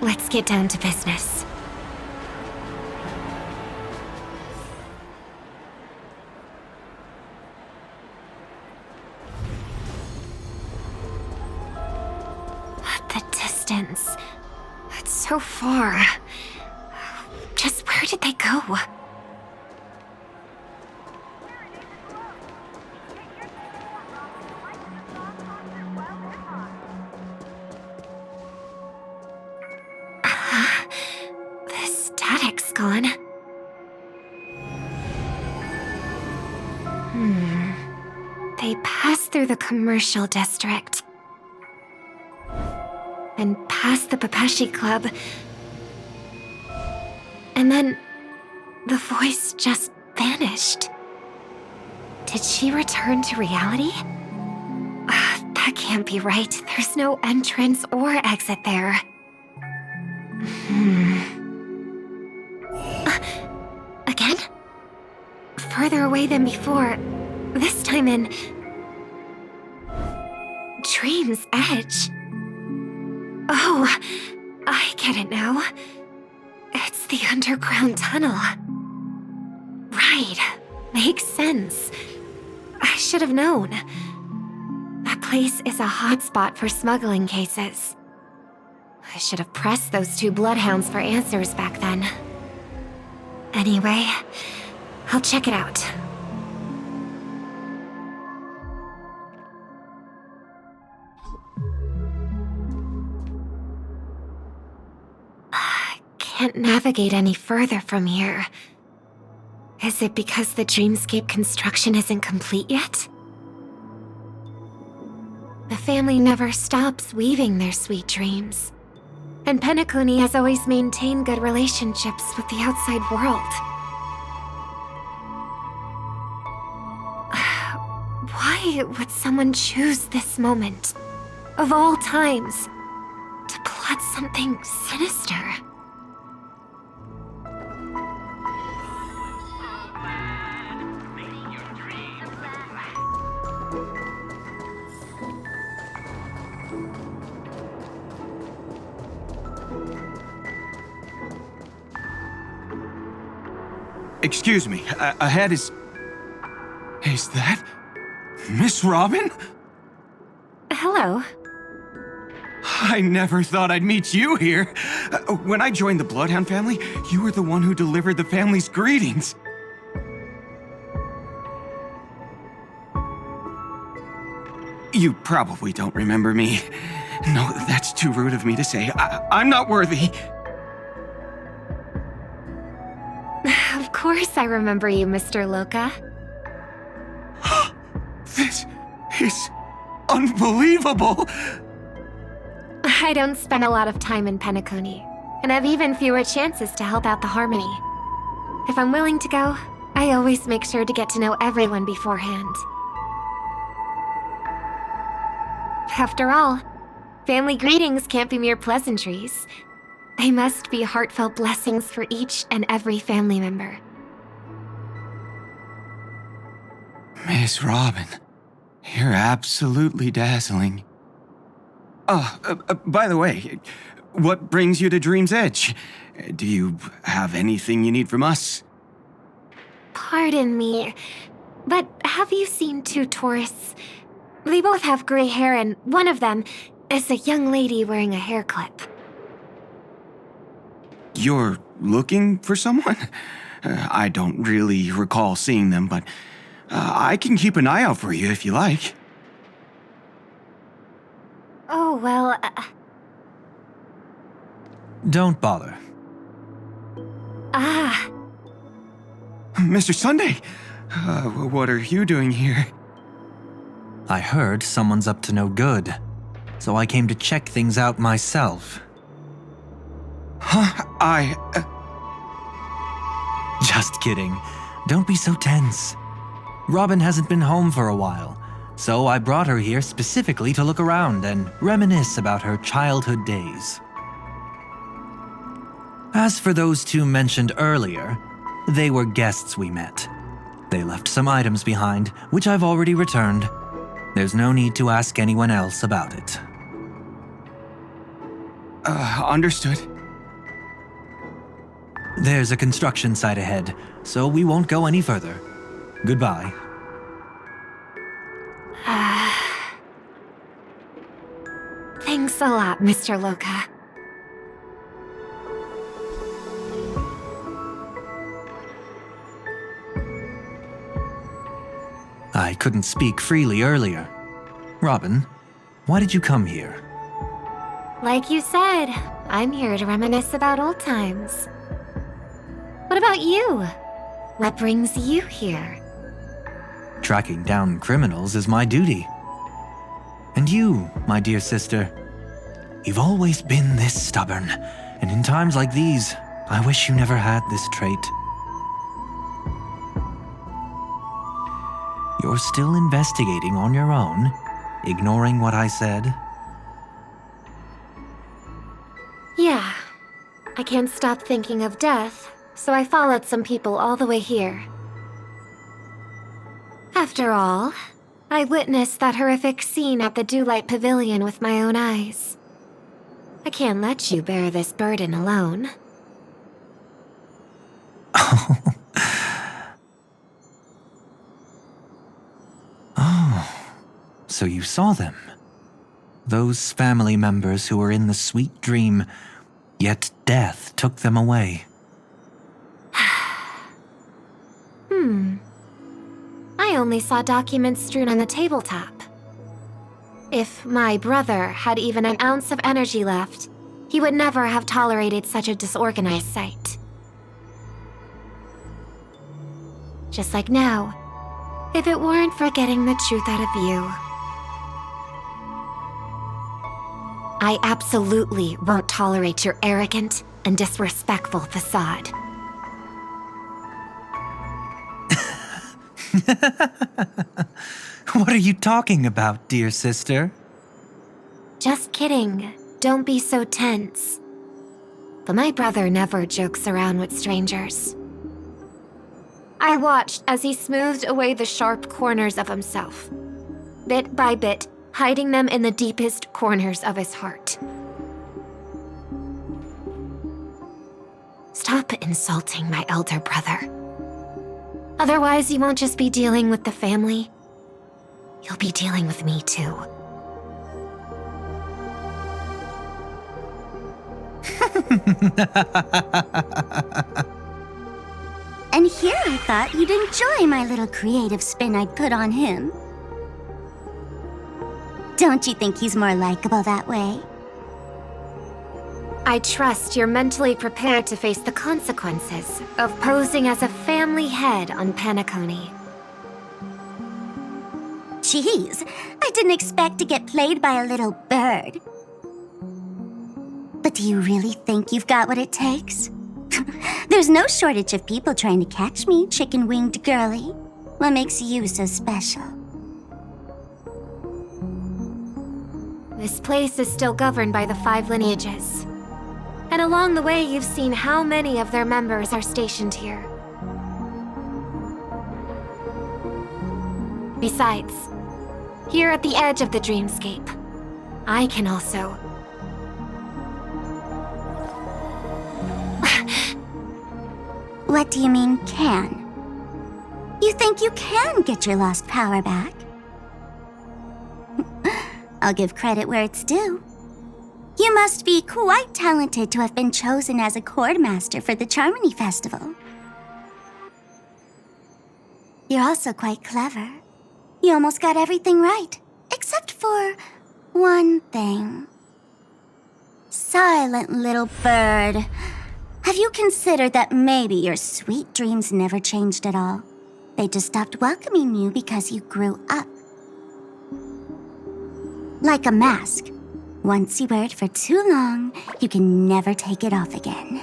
let's get down to business. The distance. It's so far. Just where did they go? The static's gone. They passed through the commercial district. And past the Papashi Club. And then the voice just vanished. Did she return to reality? That can't be right. There's no entrance or exit there. Again? Further away than before. This time in... Dream's Edge. Oh, I get it now. It's the underground tunnel. Right. Makes sense. I should have known. That place is a hotspot for smuggling cases. I should have pressed those two bloodhounds for answers back then. Anyway, I'll check it out. Can't navigate any further from here. Is it because the dreamscape construction isn't complete yet? The family never stops weaving their sweet dreams. And Penacony has always maintained good relationships with the outside world. Why would someone choose this moment, of all times, to plot something sinister? Excuse me, ahead is... Is that... Miss Robin? Hello. I never thought I'd meet you here. When I joined the Bloodhound family, you were the one who delivered the family's greetings. You probably don't remember me. No, that's too rude of me to say. I'm not worthy. Of course I remember you, Mr. Loka. This is unbelievable. I don't spend a lot of time in Penacony, and have even fewer chances to help out the Harmony. If I'm willing to go, I always make sure to get to know everyone beforehand. After all, family greetings can't be mere pleasantries. They must be heartfelt blessings for each and every family member. Miss Robin, you're absolutely dazzling. By the way, what brings you to Dream's Edge? Do you have anything you need from us? Pardon me, but have you seen two tourists? They both have gray hair, and one of them is a young lady wearing a hair clip. You're looking for someone? I don't really recall seeing them, but I can keep an eye out for you if you like. Oh, well, Don't bother. Mr. Sunday, what are you doing here? I heard someone's up to no good, so I came to check things out myself. Huh? Just kidding. Don't be so tense. Robin hasn't been home for a while, so I brought her here specifically to look around and reminisce about her childhood days. As for those two mentioned earlier, they were guests we met. They left some items behind, which I've already returned. There's no need to ask anyone else about it. Understood. There's a construction site ahead, so we won't go any further. Goodbye. Thanks a lot, Mr. Loka. I couldn't speak freely earlier. Robin, why did you come here? Like you said, I'm here to reminisce about old times. What about you? What brings you here? Tracking down criminals is my duty. And you, my dear sister, you've always been this stubborn, and in times like these, I wish you never had this trait. You're still investigating on your own, ignoring what I said? Yeah. I can't stop thinking of death, so I followed some people all the way here. After all, I witnessed that horrific scene at the Dewlight Pavilion with my own eyes. I can't let you bear this burden alone. So you saw them. Those family members who were in the sweet dream, yet death took them away. I only saw documents strewn on the tabletop. If my brother had even an ounce of energy left, he would never have tolerated such a disorganized sight. Just like now, if it weren't for getting the truth out of you. I absolutely won't tolerate your arrogant and disrespectful facade. What are you talking about, dear sister? Just kidding. Don't be so tense. But my brother never jokes around with strangers. I watched as he smoothed away the sharp corners of himself, bit by bit, hiding them in the deepest corners of his heart. Stop insulting my elder brother. Otherwise, you won't just be dealing with the family. You'll be dealing with me too. And here I thought you'd enjoy my little creative spin I'd put on him. Don't you think he's more likable that way? I trust you're mentally prepared to face the consequences of posing as a family head on Penacony. Jeez, I didn't expect to get played by a little bird. But do you really think you've got what it takes? There's no shortage of people trying to catch me, chicken-winged girlie. What makes you so special? This place is still governed by the 5 lineages. And along the way, you've seen how many of their members are stationed here. Besides, here at the edge of the dreamscape, I can also... What do you mean, can? You think you can get your lost power back? I'll give credit where it's due. You must be quite talented to have been chosen as a chord master for the Charmony Festival. You're also quite clever. You almost got everything right, except for one thing. Silent little bird. Have you considered that maybe your sweet dreams never changed at all? They just stopped welcoming you because you grew up. Like a mask. Once you wear it for too long, you can never take it off again.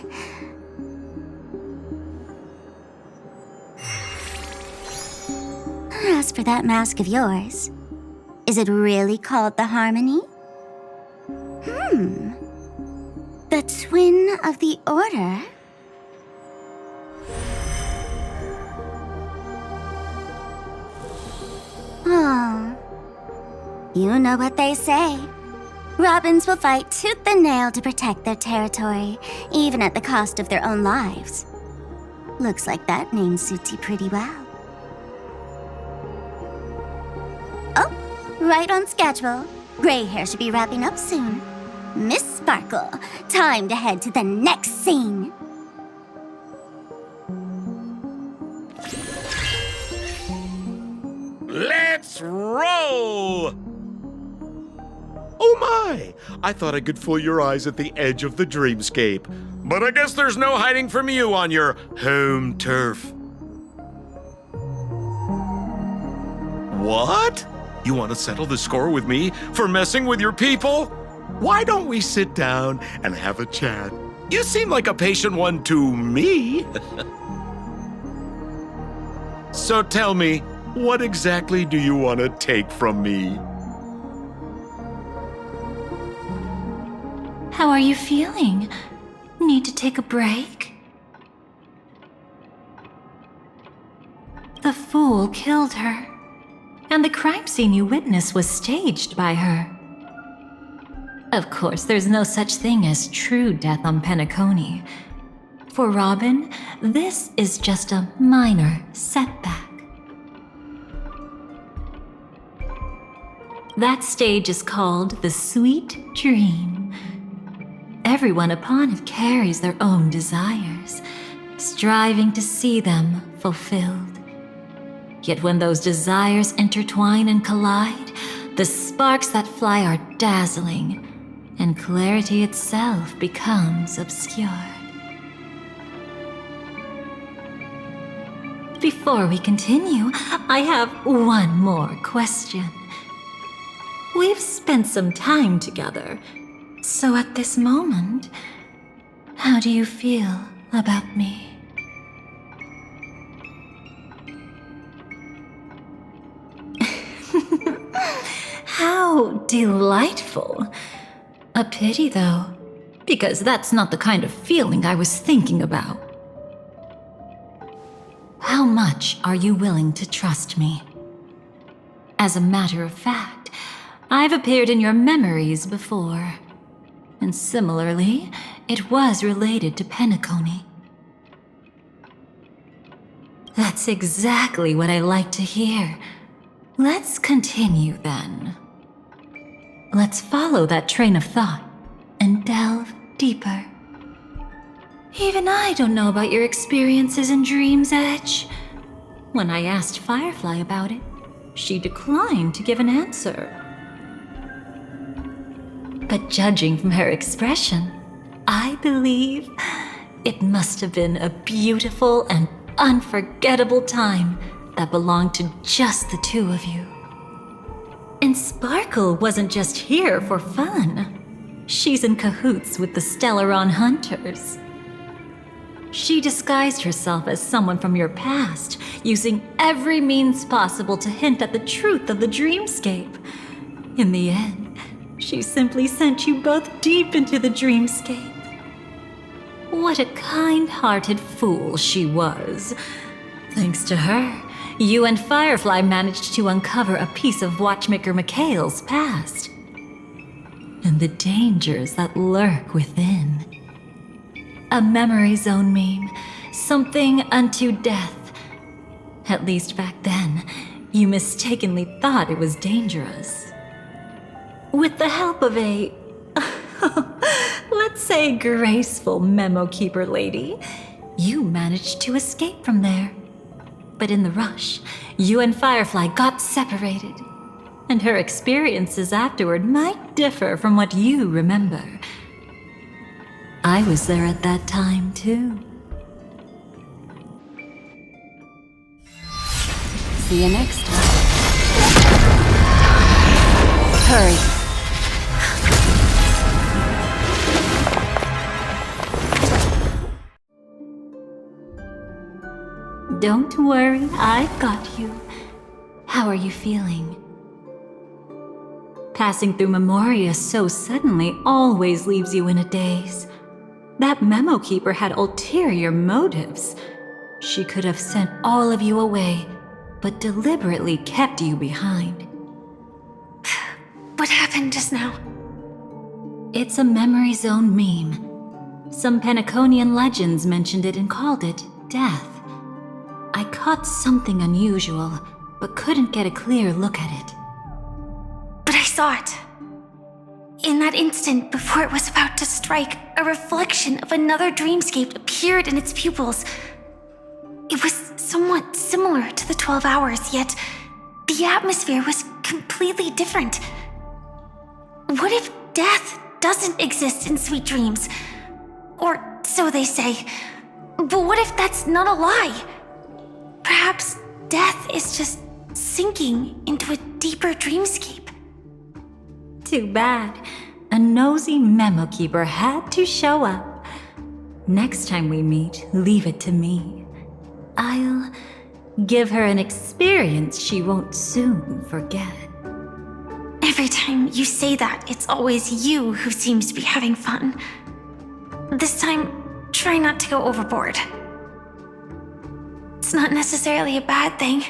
As for that mask of yours, is it really called the Harmony? The Twin of the Order? Oh, you know what they say. Robins will fight tooth and nail to protect their territory, even at the cost of their own lives. Looks like that name suits you pretty well. Oh, right on schedule. Gray hair should be wrapping up soon. Miss Sparkle, time to head to the next scene. Let's roll! Oh my! I thought I could fool your eyes at the edge of the dreamscape. But I guess there's no hiding from you on your home turf. What? You want to settle the score with me for messing with your people? Why don't we sit down and have a chat? You seem like a patient one to me. So tell me, what exactly do you want to take from me? How are you feeling? Need to take a break? The fool killed her, and the crime scene you witnessed was staged by her. Of course, there's no such thing as true death on Penacony. For Robin, this is just a minor setback. That stage is called the Sweet Dream. Everyone upon it carries their own desires, striving to see them fulfilled. Yet when those desires intertwine and collide, the sparks that fly are dazzling, and clarity itself becomes obscured. Before we continue, I have one more question. We've spent some time together, so at this moment, how do you feel about me? How delightful. A pity, though, because that's not the kind of feeling I was thinking about. How much are you willing to trust me? As a matter of fact, I've appeared in your memories before. And similarly, it was related to Penacony. That's exactly what I like to hear. Let's continue then. Let's follow that train of thought and delve deeper. Even I don't know about your experiences in Dream's Edge. When I asked Firefly about it, she declined to give an answer. But judging from her expression, I believe it must have been a beautiful and unforgettable time that belonged to just the two of you. And Sparkle wasn't just here for fun. She's in cahoots with the Stellaron Hunters. She disguised herself as someone from your past, using every means possible to hint at the truth of the dreamscape. In the end, she simply sent you both deep into the dreamscape. What a kind-hearted fool she was. Thanks to her, you and Firefly managed to uncover a piece of Watchmaker Mikhail's past. And the dangers that lurk within. A memory zone meme, something unto death. At least back then, you mistakenly thought it was dangerous. With the help of a, let's say, graceful memo keeper lady, you managed to escape from there. But in the rush, you and Firefly got separated, and her experiences afterward might differ from what you remember. I was there at that time, too. See you next time. Hurry. Don't worry, I've got you. How are you feeling? Passing through Memoria so suddenly always leaves you in a daze. That memo keeper had ulterior motives. She could have sent all of you away, but deliberately kept you behind. What happened just now? It's a memory zone meme. Some Penaconian legends mentioned it and called it death. I caught something unusual, but couldn't get a clear look at it. But I saw it. In that instant, before it was about to strike, a reflection of another dreamscape appeared in its pupils. It was somewhat similar to the 12 Hours, yet the atmosphere was completely different. What if death doesn't exist in sweet dreams? Or so they say. But what if that's not a lie? Perhaps death is just sinking into a deeper dreamscape. Too bad. A nosy memo keeper had to show up. Next time we meet, leave it to me. I'll give her an experience she won't soon forget. Every time you say that, it's always you who seems to be having fun. This time, try not to go overboard. It's not necessarily a bad thing.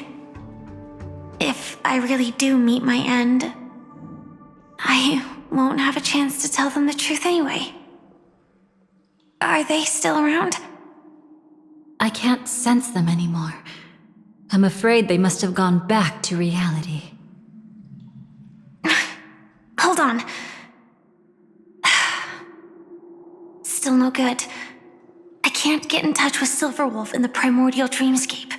If I really do meet my end, I won't have a chance to tell them the truth anyway. Are they still around? I can't sense them anymore. I'm afraid they must have gone back to reality. Hold on. Still no good. I can't get in touch with Silverwolf in the primordial dreamscape.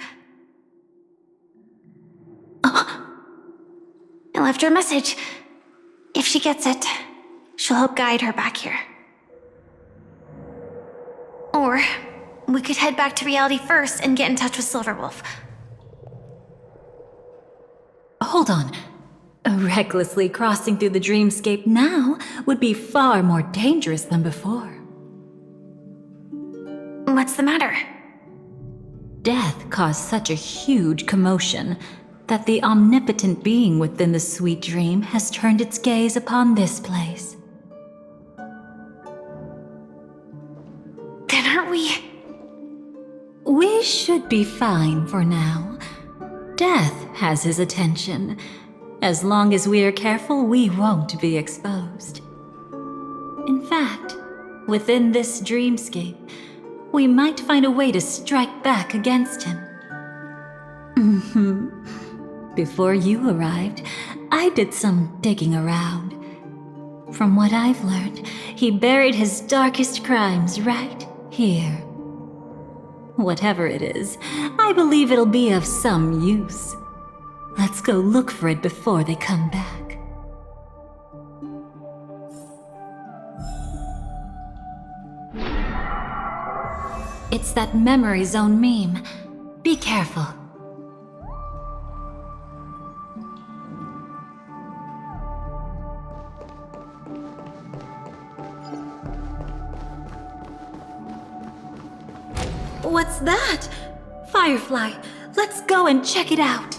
I left her a message. If she gets it, she'll help guide her back here. Or we could head back to reality first and get in touch with Silverwolf. Hold on. Recklessly crossing through the dreamscape now would be far more dangerous than before. What's the matter? Death caused such a huge commotion that the omnipotent being within the sweet dream has turned its gaze upon this place. Then aren't we? We should be fine for now. Death has his attention. As long as we are careful, we won't be exposed. In fact, within this dreamscape, we might find a way to strike back against him. Before you arrived, I did some digging around. From what I've learned, he buried his darkest crimes right here. Whatever it is, I believe it'll be of some use. Let's go look for it before they come back. It's that memory zone meme. Be careful. What's that? Firefly, let's go and check it out.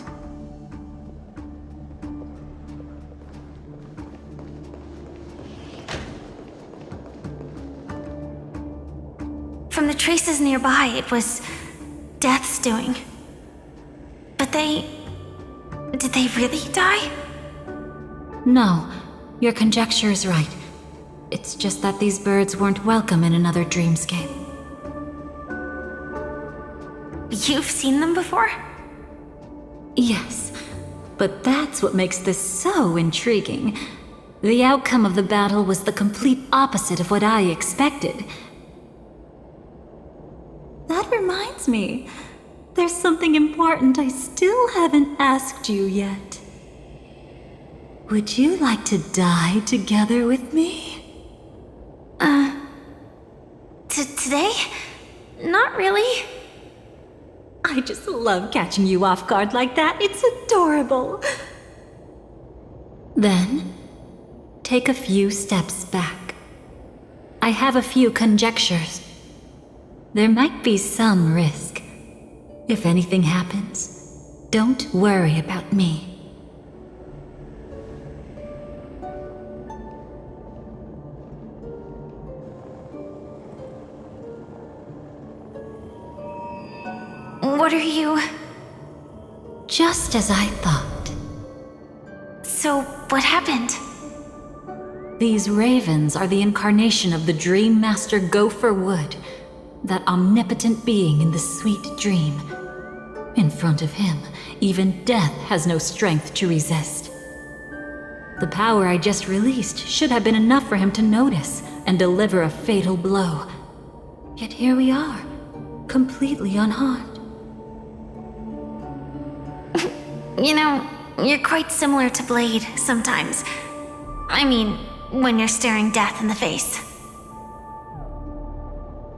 From the traces nearby, it was Death's doing. But did they really die? No, your conjecture is right. It's just that these birds weren't welcome in another dreamscape. You've seen them before? Yes, but that's what makes this so intriguing. The outcome of the battle was the complete opposite of what I expected. That reminds me, there's something important I still haven't asked you yet. Would you like to die together with me? Today? Not really. I just love catching you off guard like that. It's adorable. Then, take a few steps back. I have a few conjectures. There might be some risk. If anything happens, don't worry about me. What are you... Just as I thought. So, what happened? These ravens are the incarnation of the Dream Master Gopher Wood, that omnipotent being in the sweet dream. In front of him, even death has no strength to resist. The power I just released should have been enough for him to notice and deliver a fatal blow. Yet here we are, completely unharmed. You know, you're quite similar to Blade sometimes. I mean, when you're staring death in the face.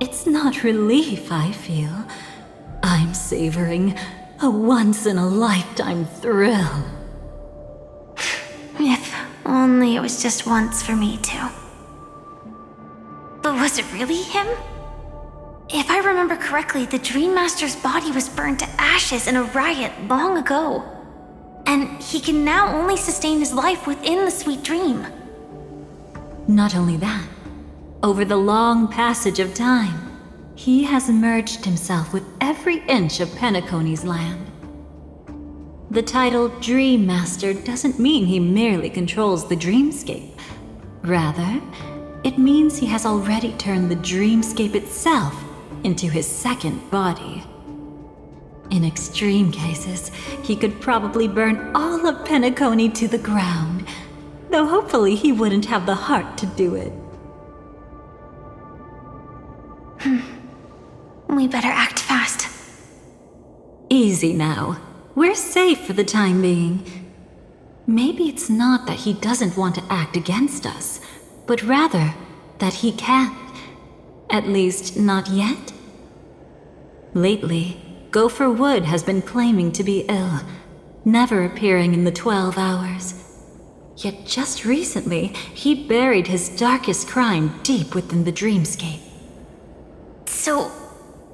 It's not relief I feel. I'm savoring a once-in-a-lifetime thrill. If only it was just once for me too. But was it really him? If I remember correctly, the Dream Master's body was burned to ashes in a riot long ago. And he can now only sustain his life within the sweet dream. Not only that, over the long passage of time, he has merged himself with every inch of Penacony's land. The title Dream Master doesn't mean he merely controls the dreamscape. Rather, it means he has already turned the dreamscape itself into his second body. In extreme cases, he could probably burn all of Penacony to the ground, though hopefully he wouldn't have the heart to do it. We better act fast. Easy now. We're safe for the time being. Maybe it's not that he doesn't want to act against us, but rather that he can't. At least, not yet. Lately, Gopher Wood has been claiming to be ill, never appearing in the 12 hours. Yet just recently, he buried his darkest crime deep within the dreamscape. So,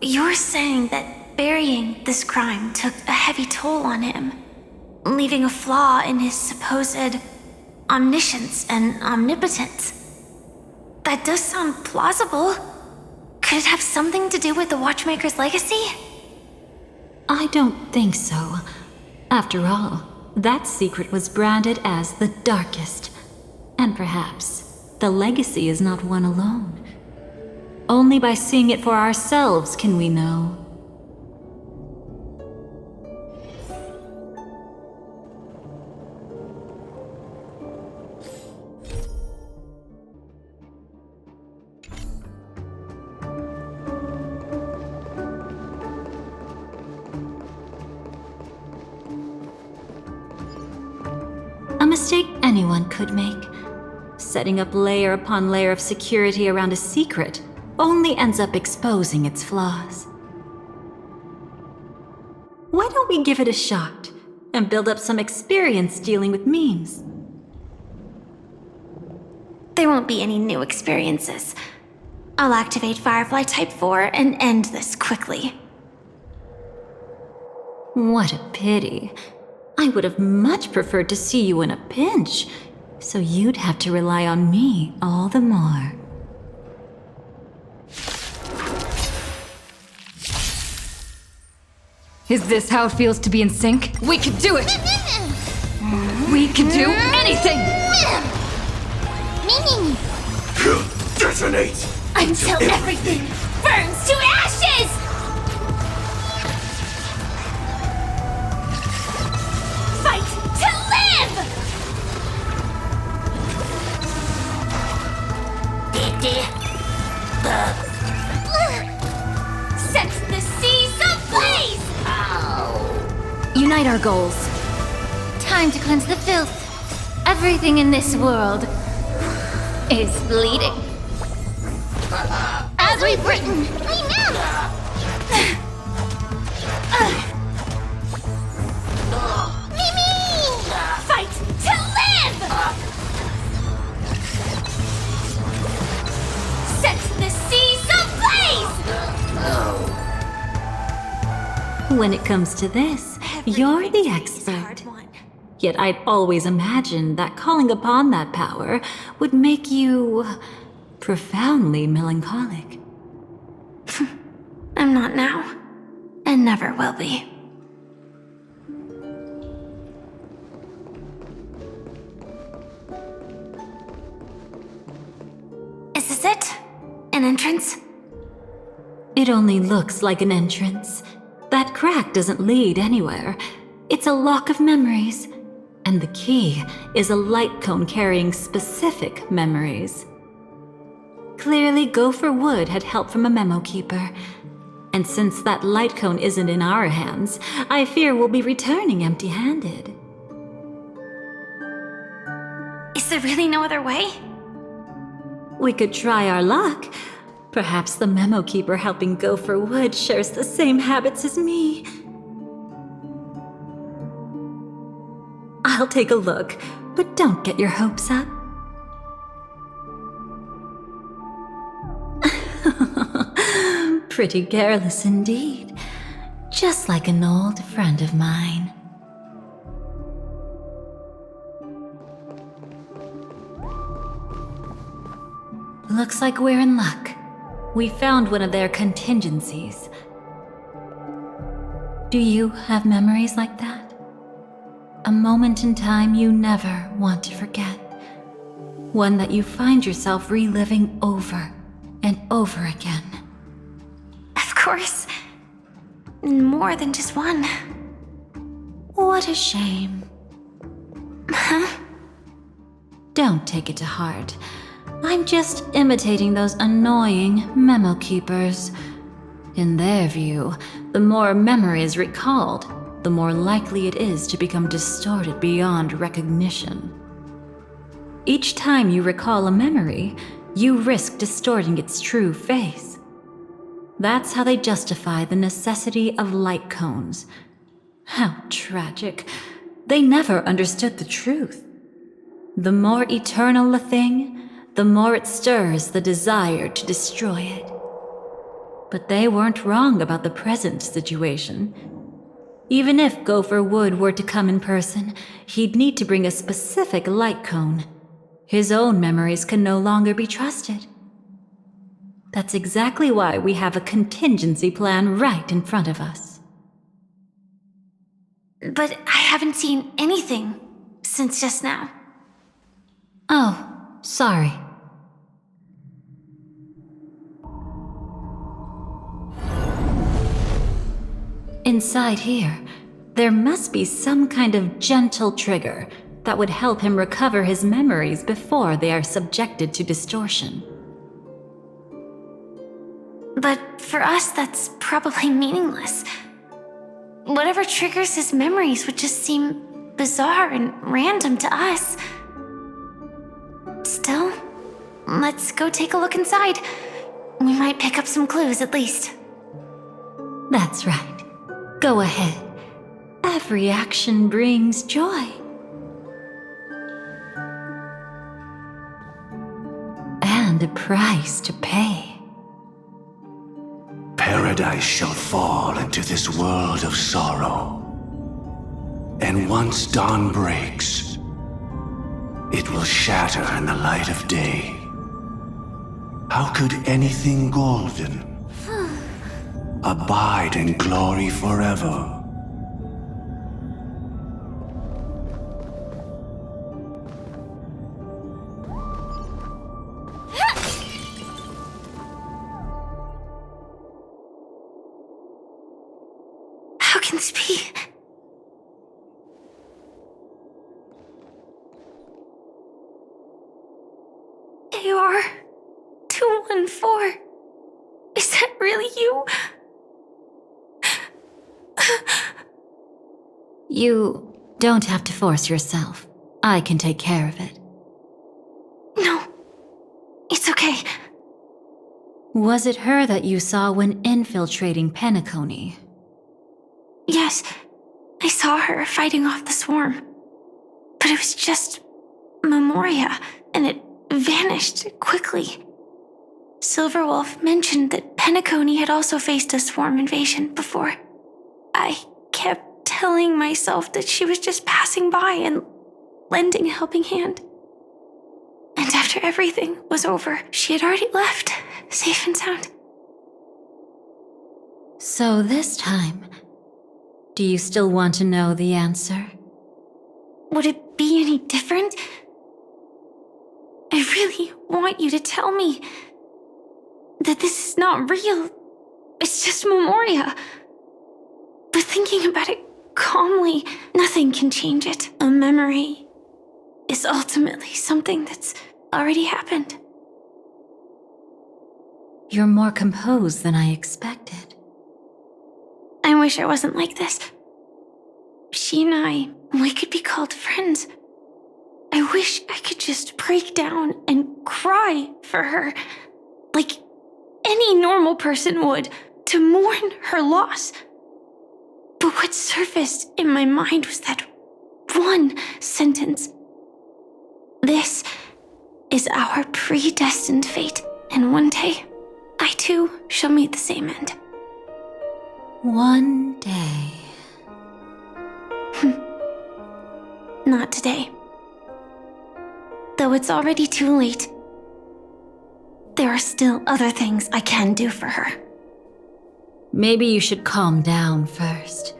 you're saying that burying this crime took a heavy toll on him, leaving a flaw in his supposed omniscience and omnipotence? That does sound plausible. Could it have something to do with the Watchmaker's legacy? I don't think so. After all, that secret was branded as the darkest. And perhaps the legacy is not one alone. Only by seeing it for ourselves can we know. A mistake anyone could make. Setting up layer upon layer of security around a secret, only ends up exposing its flaws. Why don't we give it a shot and build up some experience dealing with memes? There won't be any new experiences. I'll activate Firefly Type 4 and end this quickly. What a pity. I would have much preferred to see you in a pinch, so you'd have to rely on me all the more. Is this how it feels to be in sync? We can do it! We can do anything! Detonate! Until everything burns to ashes! Fight to live! Set the seas ablaze! Unite our goals. Time to cleanse the filth. Everything in this world is bleeding. As we've written, Mimi! Fight to live! Set the seas ablaze! When it comes to this, you're the expert. Yet I'd always imagined that calling upon that power would make you profoundly melancholic. I'm not now, and never will be. Is this it? An entrance? It only looks like an entrance. That crack doesn't lead anywhere. It's a lock of memories. And the key is a light cone carrying specific memories. Clearly, Gopher Wood had help from a memo keeper. And since that light cone isn't in our hands, I fear we'll be returning empty-handed. Is there really no other way? We could try our luck. Perhaps the memo keeper helping Gopher Wood shares the same habits as me. I'll take a look, but don't get your hopes up. Pretty careless indeed. Just like an old friend of mine. Looks like we're in luck. We found one of their contingencies. Do you have memories like that? A moment in time you never want to forget. One that you find yourself reliving over and over again. Of course. More than just one. What a shame. Huh? Don't take it to heart. I'm just imitating those annoying memo keepers. In their view, the more memory is recalled, the more likely it is to become distorted beyond recognition. Each time you recall a memory, you risk distorting its true face. That's how they justify the necessity of light cones. How tragic. They never understood the truth. The more eternal a thing, the more it stirs the desire to destroy it. But they weren't wrong about the present situation. Even if Gopher Wood were to come in person, he'd need to bring a specific light cone. His own memories can no longer be trusted. That's exactly why we have a contingency plan right in front of us. But I haven't seen anything since just now. Oh, sorry. Inside here, there must be some kind of gentle trigger that would help him recover his memories before they are subjected to distortion. But for us, that's probably meaningless. Whatever triggers his memories would just seem bizarre and random to us. Still, let's go take a look inside. We might pick up some clues at least. That's right. Go ahead. Every action brings joy. And a price to pay. Paradise shall fall into this world of sorrow. And once dawn breaks, it will shatter in the light of day. How could anything golden abide in glory forever? How can this be? AR 214. Is that really you? You don't have to force yourself. I can take care of it. No, it's okay. Was it her that you saw when infiltrating Penacony? Yes, I saw her fighting off the swarm. But it was just Memoria, and it vanished quickly. Silverwolf mentioned that Penacony had also faced a swarm invasion before. I kept telling myself that she was just passing by and lending a helping hand. And after everything was over, she had already left, safe and sound. So this time, do you still want to know the answer? Would it be any different? I really want you to tell me that this is not real. It's just Memoria. But thinking about it calmly, nothing can change it. A memory is ultimately something that's already happened. You're more composed than I expected. I wish I wasn't like this. She and I, we could be called friends. I wish I could just break down and cry for her, like any normal person would, to mourn her loss. But what surfaced in my mind was that one sentence. This is our predestined fate, and one day, I too shall meet the same end. One day. Not today. Though it's already too late, there are still other things I can do for her. Maybe you should calm down first.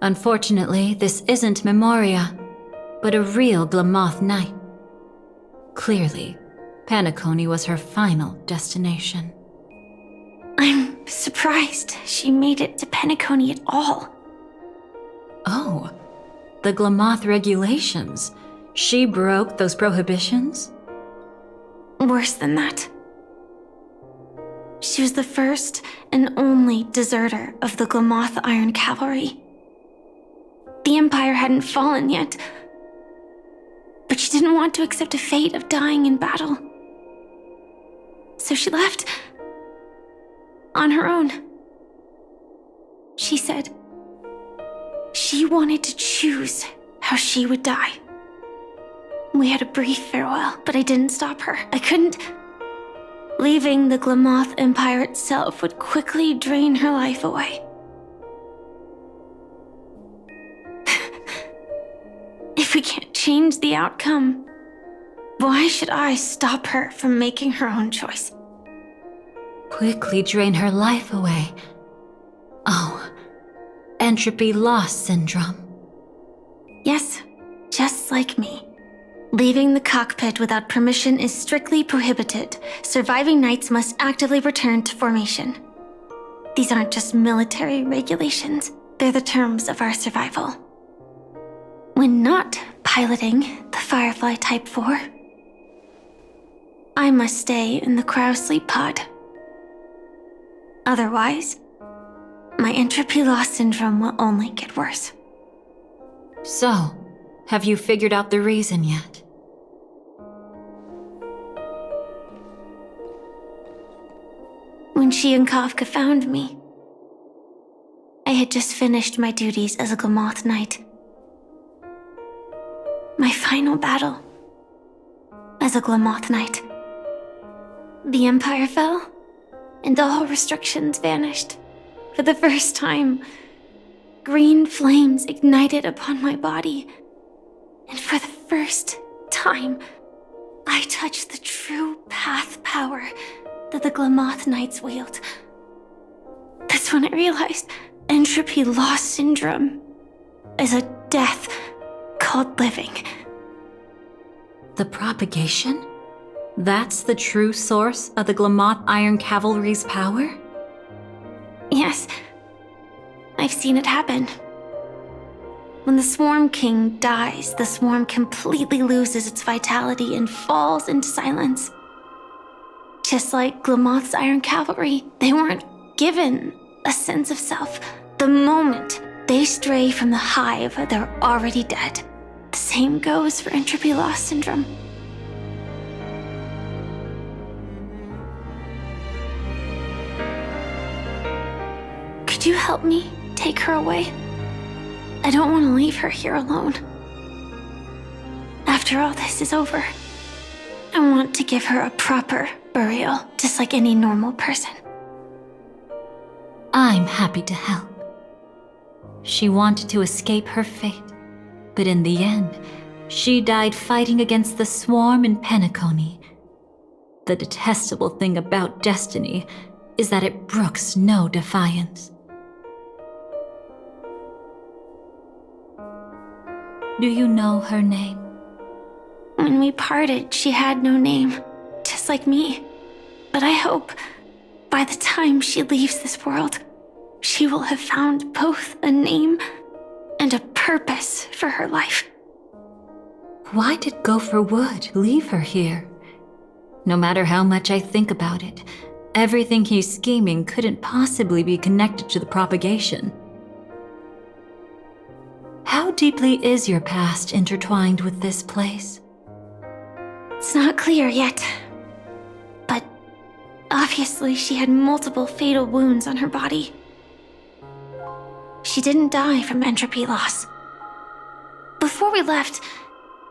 Unfortunately, this isn't Memoria, but a real Glamoth Knight. Clearly, Penacony was her final destination. I'm surprised she made it to Penacony at all. Oh, the Glamoth regulations. She broke those prohibitions? Worse than that. She was the first and only deserter of the Glamoth Iron Cavalry. The Empire hadn't fallen yet, but she didn't want to accept a fate of dying in battle. So she left on her own. She said she wanted to choose how she would die. We had a brief farewell, but I didn't stop her. I couldn't. Leaving the Glamoth Empire itself would quickly drain her life away. If we can't change the outcome, why should I stop her from making her own choice? Quickly drain her life away. Oh, entropy loss syndrome. Yes, just like me. Leaving the cockpit without permission is strictly prohibited. Surviving knights must actively return to formation. These aren't just military regulations, they're the terms of our survival. When not piloting the Firefly Type 4, I must stay in the cryo sleep pod. Otherwise, my entropy loss syndrome will only get worse. So, have you figured out the reason yet? when she and Kafka found me. I had just finished my duties as a Glamoth Knight. My final battle as a Glamoth Knight. The Empire fell, and all restrictions vanished. For the first time, green flames ignited upon my body, and for the first time, I touched the true path power that the Glamoth Knights wield. That's when I realized entropy loss syndrome is a death called living. The propagation? That's the true source of the Glamoth Iron Cavalry's power? Yes, I've seen it happen. When the Swarm King dies, the Swarm completely loses its vitality and falls into silence. Just like Glamoth's Iron Cavalry, they weren't given a sense of self. The moment they stray from the hive, they're already dead. The same goes for entropy loss syndrome. Could you help me take her away? I don't want to leave her here alone. After all this is over, I want to give her a proper burial, just like any normal person. I'm happy to help. She wanted to escape her fate, but in the end, she died fighting against the Swarm in Penacony. The detestable thing about Destiny is that it brooks no defiance. Do you know her name? When we parted, she had no name, just like me. But I hope, by the time she leaves this world, she will have found both a name and a purpose for her life. Why did Gopher Wood leave her here? No matter how much I think about it, everything he's scheming couldn't possibly be connected to the propagation. How deeply is your past intertwined with this place? It's not clear yet, but obviously she had multiple fatal wounds on her body. She didn't die from entropy loss. Before we left,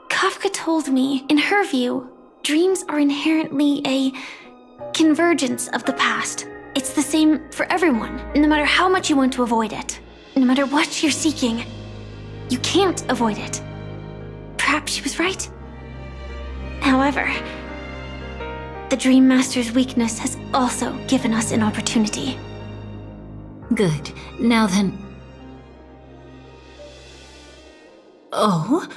Kafka told me, in her view, dreams are inherently a convergence of the past. It's the same for everyone, no matter how much you want to avoid it. No matter what you're seeking, you can't avoid it. Perhaps she was right. However, the Dream Master's weakness has also given us an opportunity. Good. Now then... Oh?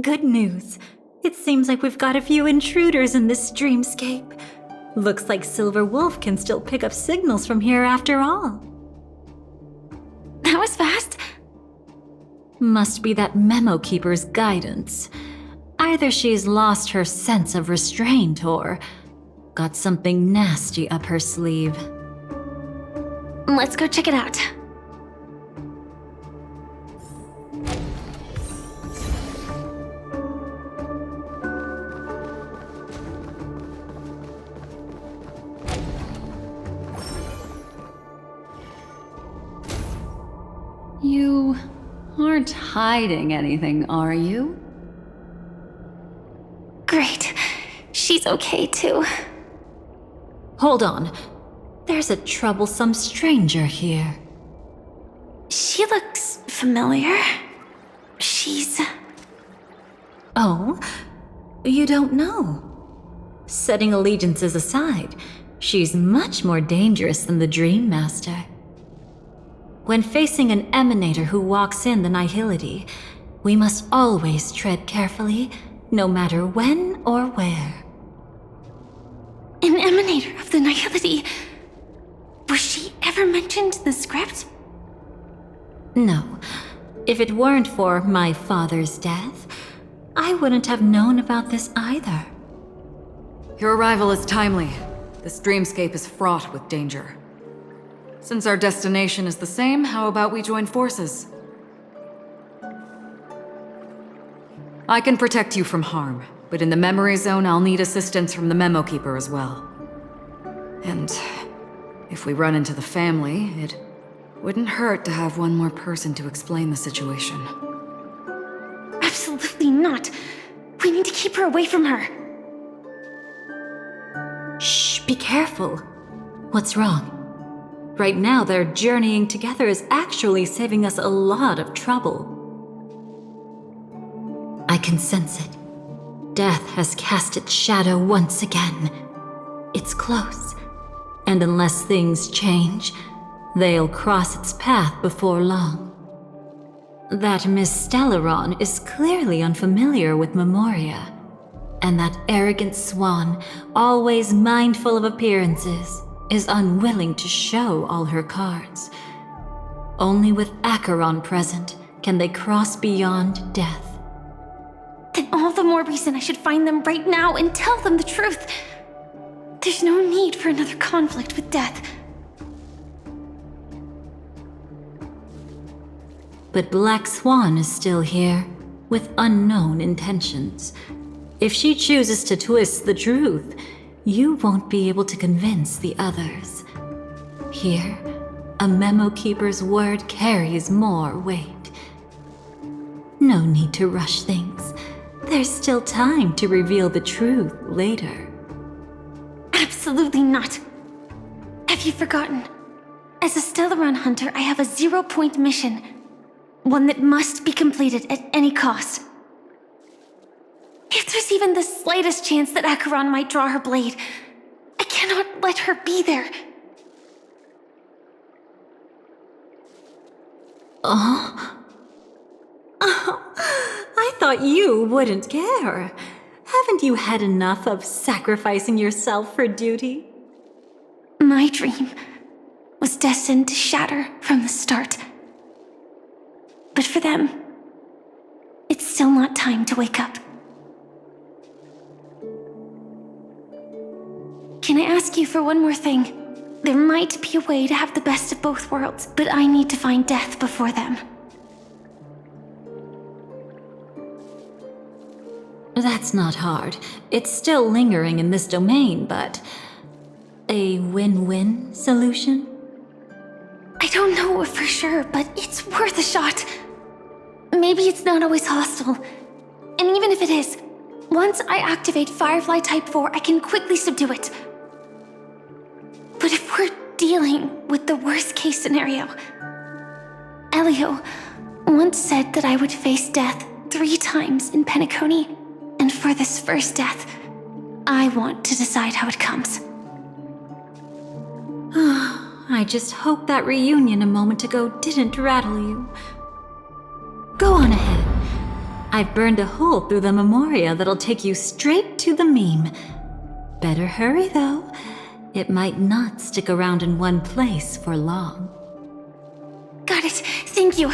Good news. It seems like we've got a few intruders in this dreamscape. Looks like Silver Wolf can still pick up signals from here after all. That was fast. Must be that Memo Keeper's guidance. Either she's lost her sense of restraint or got something nasty up her sleeve. Let's go check it out. You aren't hiding anything, are you? Great. She's okay too. Hold on. There's a troublesome stranger here. She looks familiar. She's... Oh? You don't know? Setting allegiances aside, she's much more dangerous than the Dream Master. When facing an emanator who walks in the nihility, we must always tread carefully, no matter when or where. An emanator of the nihility. Was she ever mentioned in the script? No. If it weren't for my father's death, I wouldn't have known about this either. Your arrival is timely. This dreamscape is fraught with danger. Since our destination is the same, how about we join forces? I can protect you from harm, but in the memory zone, I'll need assistance from the Memo Keeper as well. And If we run into the family, it wouldn't hurt to have one more person to explain the situation. Absolutely not. We need to keep her away from her. Shh, be careful. What's wrong? Right now, their journeying together is actually saving us a lot of trouble. I can sense it. Death has cast its shadow once again. It's close. And unless things change, they'll cross its path before long. That Miss Stellaron is clearly unfamiliar with Memoria. And that arrogant swan, always mindful of appearances, is unwilling to show all her cards. Only with Acheron present can they cross beyond death. Then all the more reason I should find them right now and tell them the truth. There's no need for another conflict with death. But Black Swan is still here, with unknown intentions. If she chooses to twist the truth, you won't be able to convince the others. Here, a memo keeper's word carries more weight. No need to rush things. There's still time to reveal the truth later. Absolutely not. Have you forgotten? As a Stellaron hunter, I have a 0-point mission. One that must be completed at any cost. If there's even the slightest chance that Acheron might draw her blade, I cannot let her be there. I thought you wouldn't care. Haven't you had enough of sacrificing yourself for duty? My dream was destined to shatter from the start. But for them, it's still not time to wake up. Can I ask you for one more thing? There might be a way to have the best of both worlds, but I need to find death before them. That's not hard. It's still lingering in this domain, but... a win-win solution? I don't know for sure, but it's worth a shot. Maybe it's not always hostile. And even if it is, once I activate Firefly Type 4, I can quickly subdue it. But if we're dealing with the worst-case scenario, Elio once said that I would face death 3 times in Penacony, and for this first death, I want to decide how it comes. I just hope that reunion a moment ago didn't rattle you. Go on ahead. I've burned a hole through the Memoria that'll take you straight to the meme. Better hurry, though. It might not stick around in one place for long. Got it. Thank you.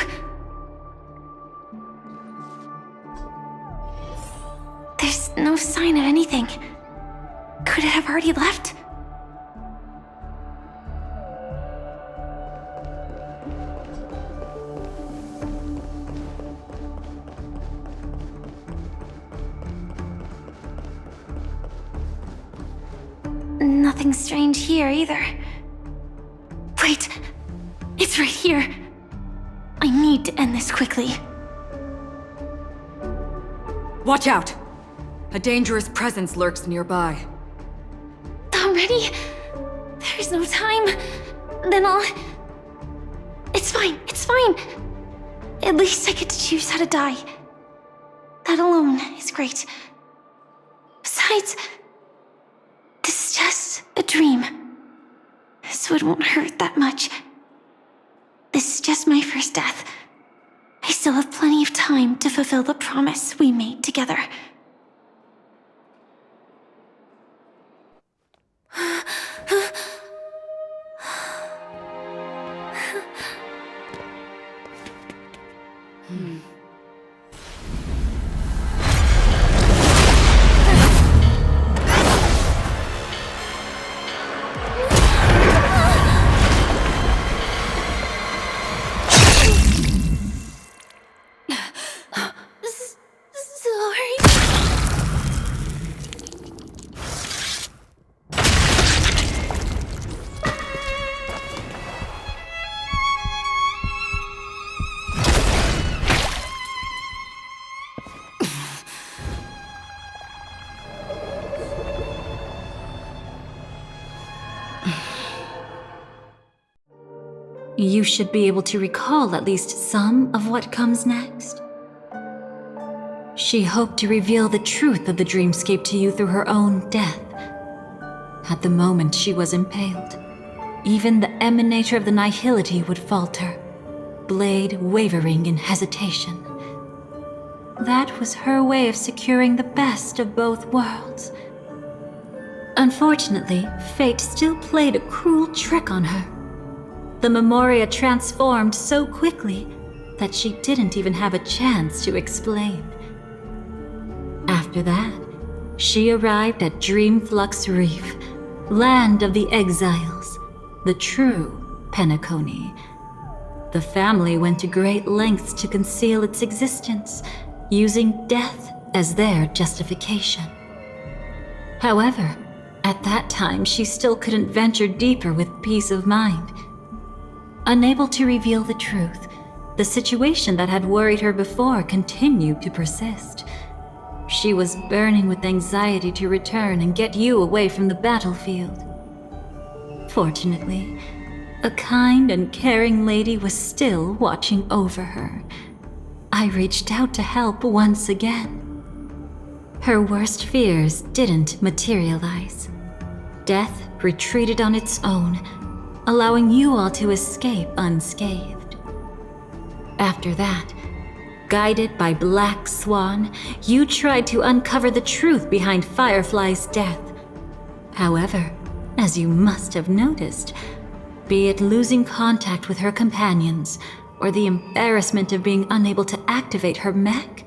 There's no sign of anything. Could it have already left? Nothing strange here either. Wait, it's right here. I need to end this quickly. Watch out! A dangerous presence lurks nearby. Already? There's no time. Then I'll... It's fine, it's fine. At least I get to choose how to die. That alone is great. Besides, this is just a dream. So it won't hurt that much. This is just my first death. I still have plenty of time to fulfill the promise we made together. you should be able to recall at least some of what comes next. She hoped to reveal the truth of the dreamscape to you through her own death. At the moment she was impaled, even the emanator of the nihility would falter, blade wavering in hesitation. That was her way of securing the best of both worlds. Unfortunately, fate still played a cruel trick on her. The Memoria transformed so quickly that she didn't even have a chance to explain. After that, she arrived at Dreamflux Reef, land of the exiles, the true Penacony. The family went to great lengths to conceal its existence, using death as their justification. However, at that time she still couldn't venture deeper with peace of mind. Unable to reveal the truth, the situation that had worried her before continued to persist. She was burning with anxiety to return and get you away from the battlefield. Fortunately, a kind and caring lady was still watching over her. I reached out to help once again. Her worst fears didn't materialize. Death retreated on its own, allowing you all to escape unscathed. After that, guided by Black Swan, you tried to uncover the truth behind Firefly's death. However, as you must have noticed, be it losing contact with her companions, or the embarrassment of being unable to activate her mech,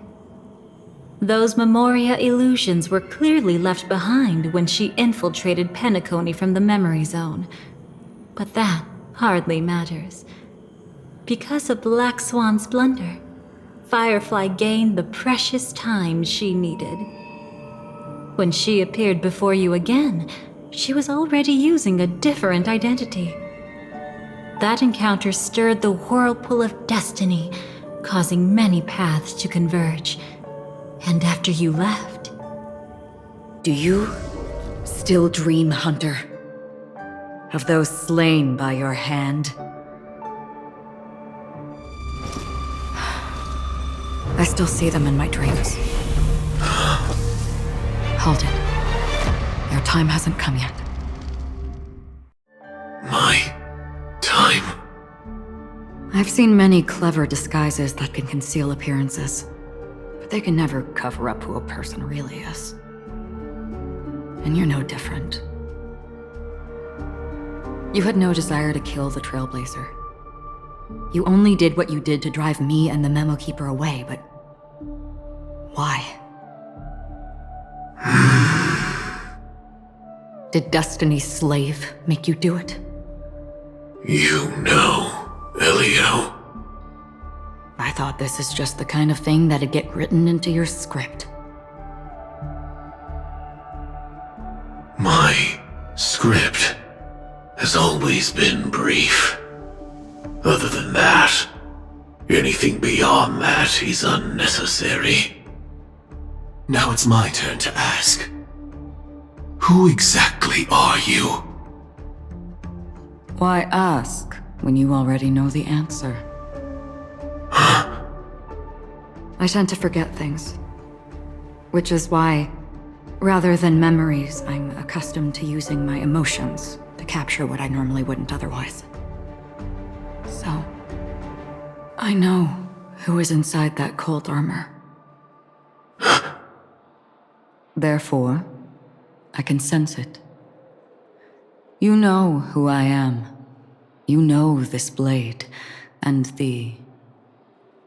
those Memoria illusions were clearly left behind when she infiltrated Penacony from the memory zone. But that hardly matters. Because of Black Swan's blunder, Firefly gained the precious time she needed. When she appeared before you again, she was already using a different identity. That encounter stirred the whirlpool of destiny, causing many paths to converge. And after you left... Do you still dream, Hunter? Of those slain by your hand? I still see them in my dreams. Hold it. Your time hasn't come yet. My time? I've seen many clever disguises that can conceal appearances, but they can never cover up who a person really is. And you're no different. You had no desire to kill the Trailblazer. You only did what you did to drive me and the Memo Keeper away, but... why? Did Destiny's slave make you do it? You know, Elio. I thought this is just the kind of thing that'd get written into your script. My script has always been brief. Other than that, anything beyond that is unnecessary. Now it's my turn to ask. Who exactly are you? Why ask when you already know the answer? I tend to forget things. Which is why, rather than memories, I'm accustomed to using my emotions to capture what I normally wouldn't otherwise. So, I know who is inside that cold armor. Therefore, I can sense it. You know who I am. You know this blade, and the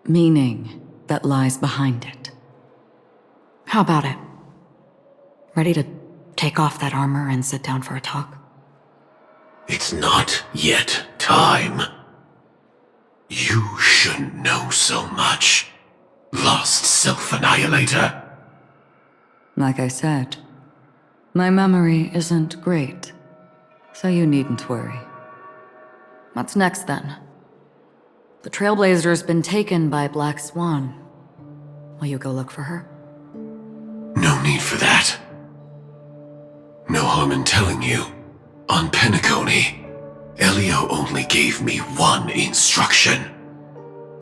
meaning that lies behind it. How about it? Ready to take off that armor and sit down for a talk? It's not yet time. You shouldn't know so much, lost self-annihilator. Like I said, my memory isn't great, so you needn't worry. What's next, then? The Trailblazer's been taken by Black Swan. Will you go look for her? No need for that. No harm in telling you. On Penacony, Elio only gave me one instruction.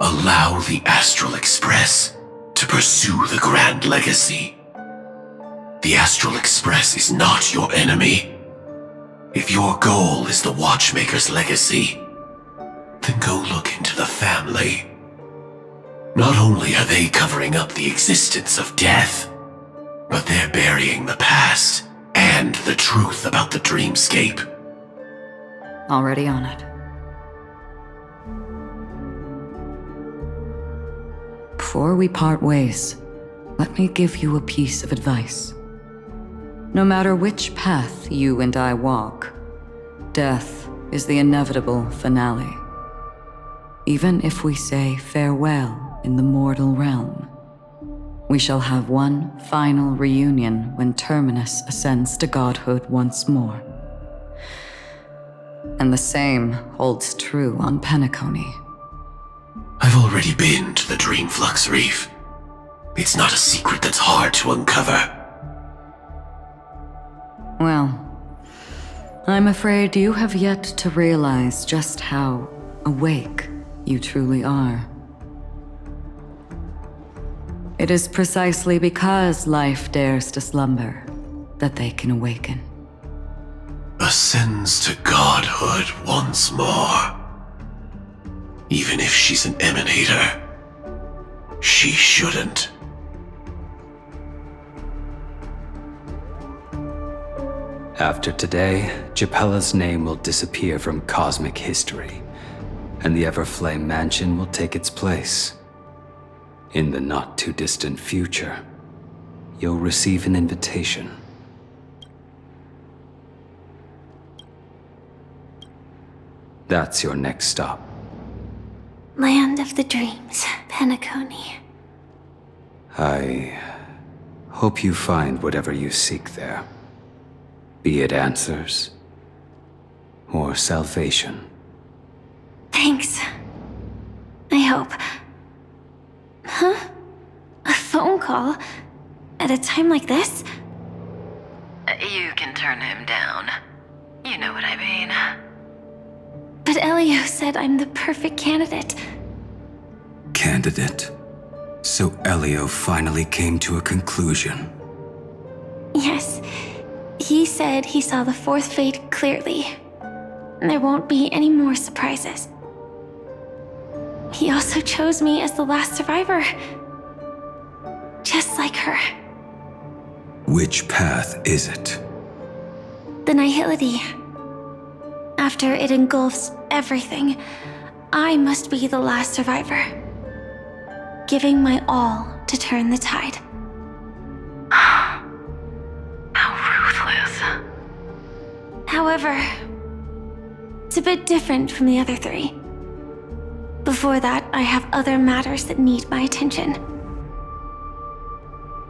Allow the Astral Express to pursue the Grand Legacy. The Astral Express is not your enemy. If your goal is the Watchmaker's legacy, then go look into the family. Not only are they covering up the existence of death, but they're burying the past and the truth about the dreamscape. Already on it. Before we part ways, let me give you a piece of advice. No matter which path you and I walk, death is the inevitable finale. Even if we say farewell in the mortal realm, we shall have one final reunion when Terminus ascends to godhood once more. And the same holds true on Penacony. I've already been to the Dreamflux Reef. It's not a secret that's hard to uncover. Well, I'm afraid you have yet to realize just how awake you truly are. It is precisely because life dares to slumber that they can awaken. Ascends to godhood once more. Even if she's an emanator, she shouldn't. After today, Japella's name will disappear from cosmic history, and the Everflame Mansion will take its place. In the not-too-distant future, you'll receive an invitation. That's your next stop. Land of the Dreams, Penacony. I hope you find whatever you seek there. Be it answers or salvation. Thanks. I hope. Huh? A phone call? At a time like this? You can turn him down. You know what I mean. But Elio said I'm the perfect candidate. Candidate? So Elio finally came to a conclusion. Yes. He said he saw the fourth fate clearly. There won't be any more surprises. He also chose me as the last survivor. Just like her. Which path is it? The Nihility. After it engulfs everything, I must be the last survivor. Giving my all to turn the tide. However, it's a bit different from the other three. Before that, I have other matters that need my attention.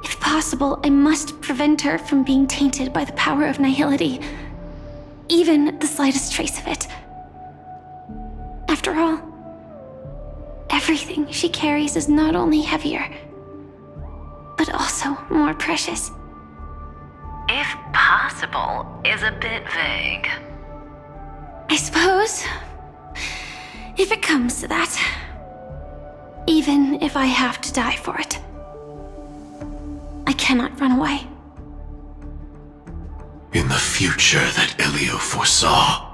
If possible, I must prevent her from being tainted by the power of Nihility, even the slightest trace of it. After all, everything she carries is not only heavier, but also more precious. If possible is a bit vague. I suppose, if it comes to that, even if I have to die for it, I cannot run away. In the future that Elio foresaw,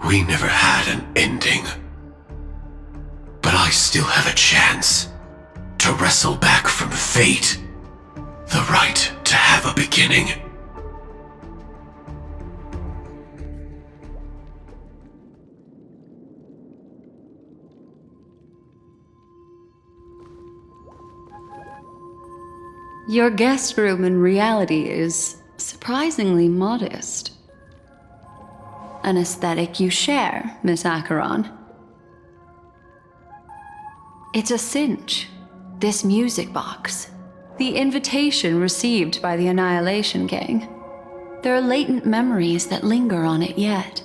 we never had an ending. But I still have a chance to wrestle back from fate the right to have a beginning. Your guest room in reality is surprisingly modest. An aesthetic you share, Miss Acheron. It's a cinch. This music box. The invitation received by the Annihilation Gang. There are latent memories that linger on it yet.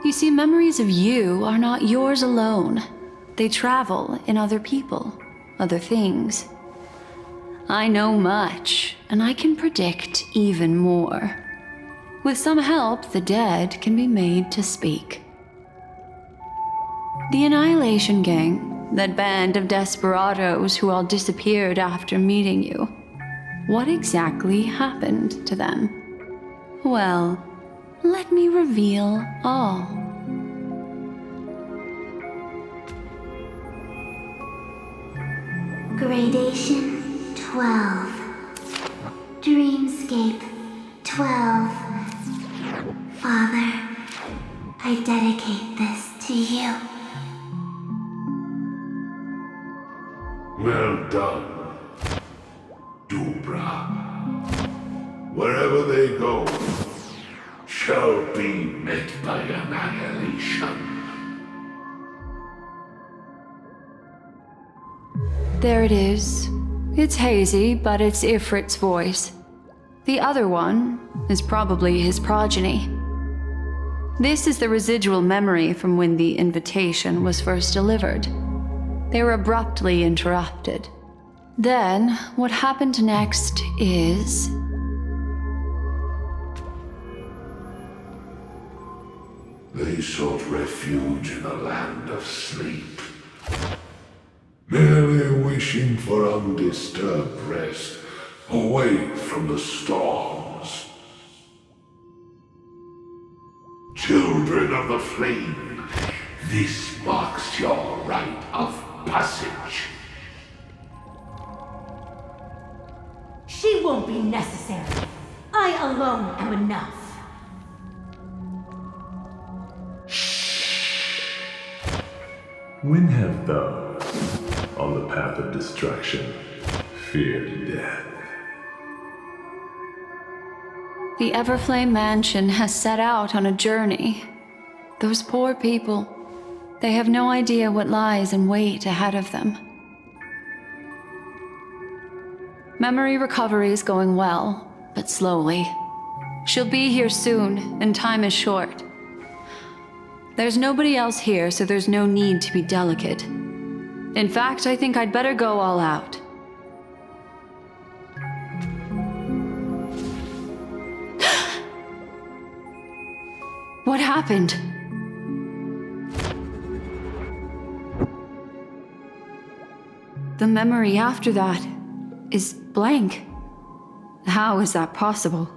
You see, memories of you are not yours alone. They travel in other people, other things. I know much, and I can predict even more. With some help, the dead can be made to speak. The Annihilation Gang, that band of desperados who all disappeared after meeting you, what exactly happened to them? Well, let me reveal all. Gradation 12. Dreamscape 12. Father, I dedicate this to you. Well done, Dubra. Wherever they go, shall be met by annihilation. There it is. It's hazy, but it's Ifrit's voice. The other one is probably his progeny. This is the residual memory from when the invitation was first delivered. They were abruptly interrupted. Then, what happened next is... They sought refuge in a land of sleep, merely wishing for undisturbed rest away from the storms. Children of the Flame, this marks your rite of passage. She won't be necessary. I alone am enough. When have those on the path of destruction feared death? The Everflame Mansion has set out on a journey. Those poor people, they have no idea what lies in wait ahead of them. Memory recovery is going well, but slowly. She'll be here soon, and time is short. There's nobody else here, so there's no need to be delicate. In fact, I think I'd better go all out. What happened? The memory after that is blank. How is that possible?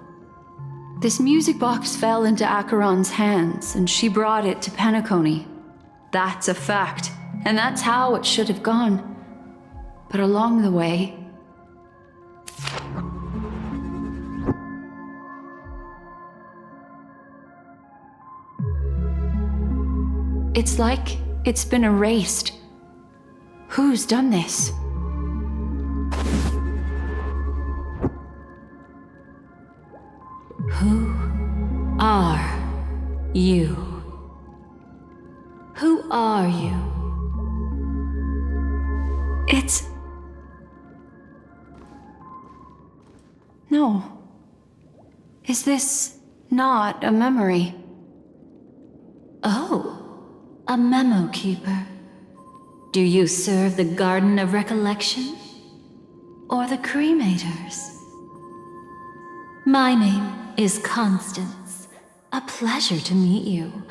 This music box fell into Acheron's hands, and she brought it to Penacony. That's a fact, and that's how it should have gone. But along the way... It's like it's been erased. Who's done this? Who are you? Who are you? It's... No. Is this not a memory? Oh, a memo keeper. Do you serve the Garden of Recollection? Or the Cremators? My name is Constance. A pleasure to meet you.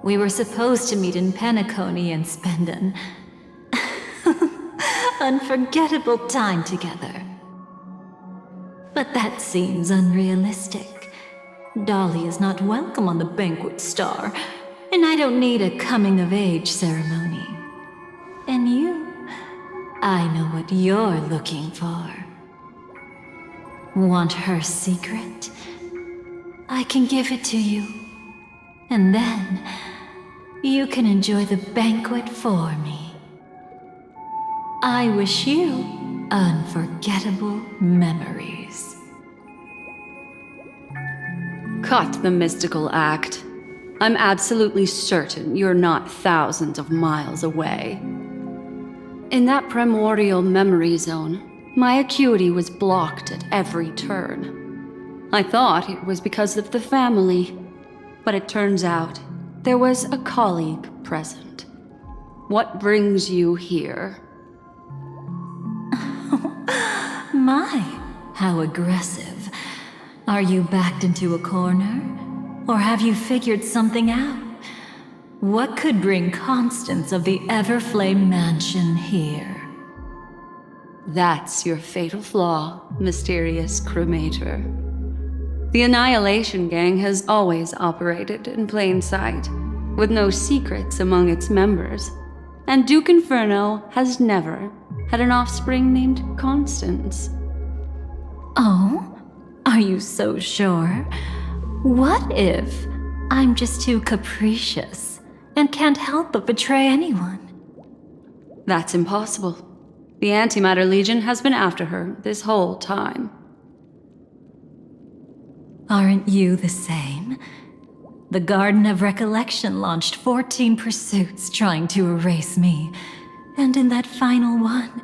We were supposed to meet in Penacony and spend an unforgettable time together. But that seems unrealistic. Dolly is not welcome on the banquet star, and I don't need a coming-of-age ceremony. And you, I know what you're looking for. Want her secret? I can give it to you. And then, you can enjoy the banquet for me. I wish you unforgettable memories. Cut the mystical act. I'm absolutely certain you're not thousands of miles away. In that primordial memory zone, my acuity was blocked at every turn. I thought it was because of the family, but it turns out there was a colleague present. What brings you here? My, how aggressive. Are you backed into a corner? Or have you figured something out? What could bring Constance of the Everflame Mansion here? That's your fatal flaw, mysterious cremator. The Annihilation Gang has always operated in plain sight, with no secrets among its members. And Duke Inferno has never had an offspring named Constance. Oh? Are you so sure? What if I'm just too capricious and can't help but betray anyone? That's impossible. The Antimatter Legion has been after her this whole time. Aren't you the same? The Garden of Recollection launched 14 pursuits trying to erase me. And in that final one,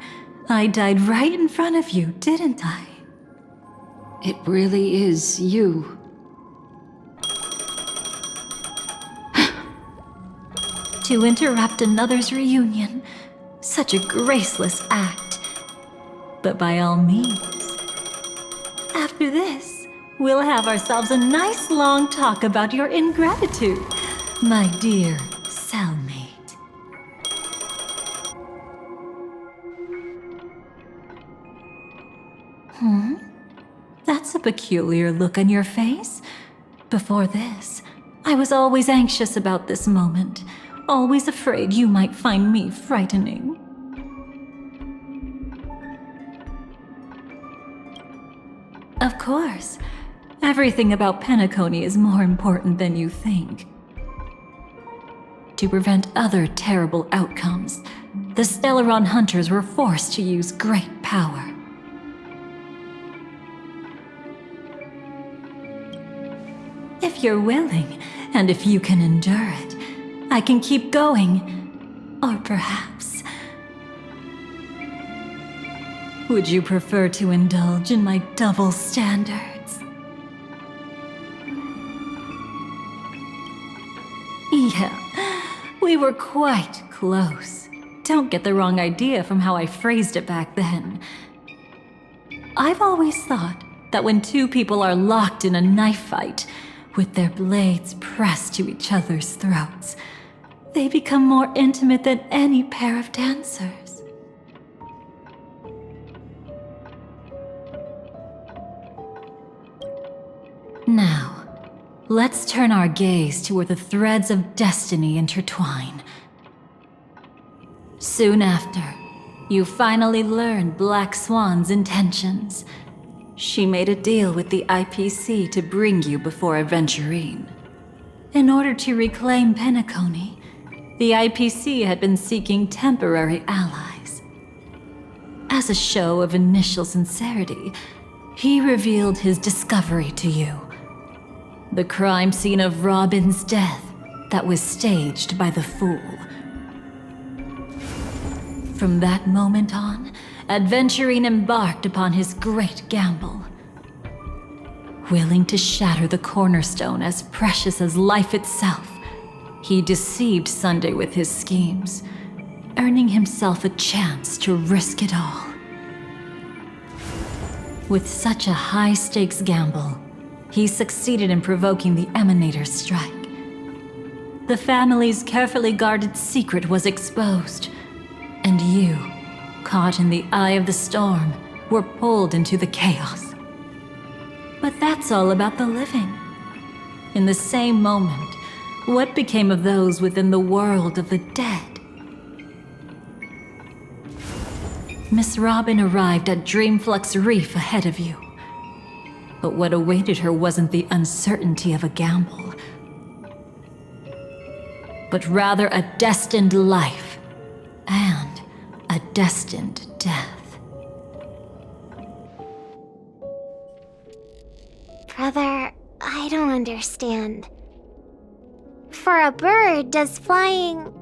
I died right in front of you, didn't I? It really is you. To interrupt another's reunion, such a graceless act. But by all means. After this, we'll have ourselves a nice long talk about your ingratitude, my dear cellmate. That's a peculiar look on your face. Before this, I was always anxious about this moment, always afraid you might find me frightening. Of course, everything about Penacony is more important than you think. To prevent other terrible outcomes, the Stellaron hunters were forced to use great power. If you're willing, and if you can endure it, I can keep going. Or perhaps... would you prefer to indulge in my double standards? Yeah, we were quite close. Don't get the wrong idea from how I phrased it back then. I've always thought that when two people are locked in a knife fight, with their blades pressed to each other's throats, they become more intimate than any pair of dancers. Now, let's turn our gaze to where the threads of destiny intertwine. Soon after, you finally learn Black Swan's intentions. She made a deal with the IPC to bring you before Aventurine. In order to reclaim Penacony, the IPC had been seeking temporary allies. As a show of initial sincerity, he revealed his discovery to you. The crime scene of Robin's death that was staged by the Fool. From that moment on, Aventurine embarked upon his great gamble. Willing to shatter the cornerstone as precious as life itself, he deceived Sunday with his schemes, earning himself a chance to risk it all. With such a high-stakes gamble, he succeeded in provoking the Emanator's strike. The family's carefully guarded secret was exposed, and you, caught in the eye of the storm, were pulled into the chaos. But that's all about the living. In the same moment, what became of those within the world of the dead? Miss Robin arrived at Dreamflux Reef ahead of you. But what awaited her wasn't the uncertainty of a gamble, but rather a destined life and a destined death. Brother, I don't understand. For a bird, does flying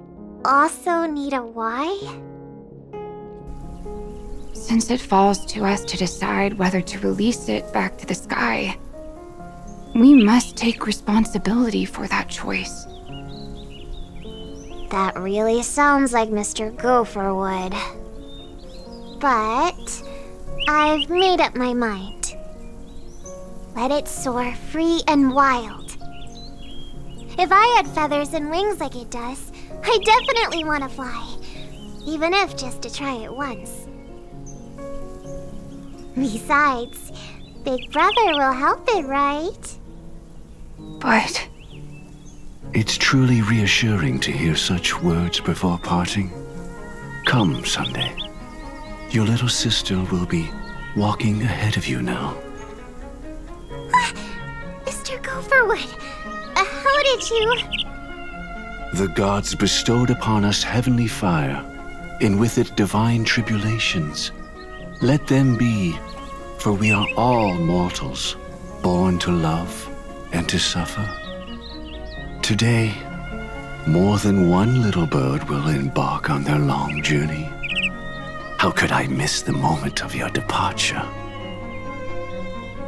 also need a why? Since it falls to us to decide whether to release it back to the sky, we must take responsibility for that choice. That really sounds like Mr. Gopher would. But I've made up my mind. Let it soar free and wild. If I had feathers and wings like it does, I definitely want to fly. Even if just to try it once. Besides, Big Brother will help it, right? But It's truly reassuring to hear such words before parting. Come, Sunday. Your little sister will be walking ahead of you now. Mr. Gopherwood, how did you... The gods bestowed upon us heavenly fire, and with it divine tribulations. Let them be, for we are all mortals, born to love and to suffer. Today, more than one little bird will embark on their long journey. How could I miss the moment of your departure?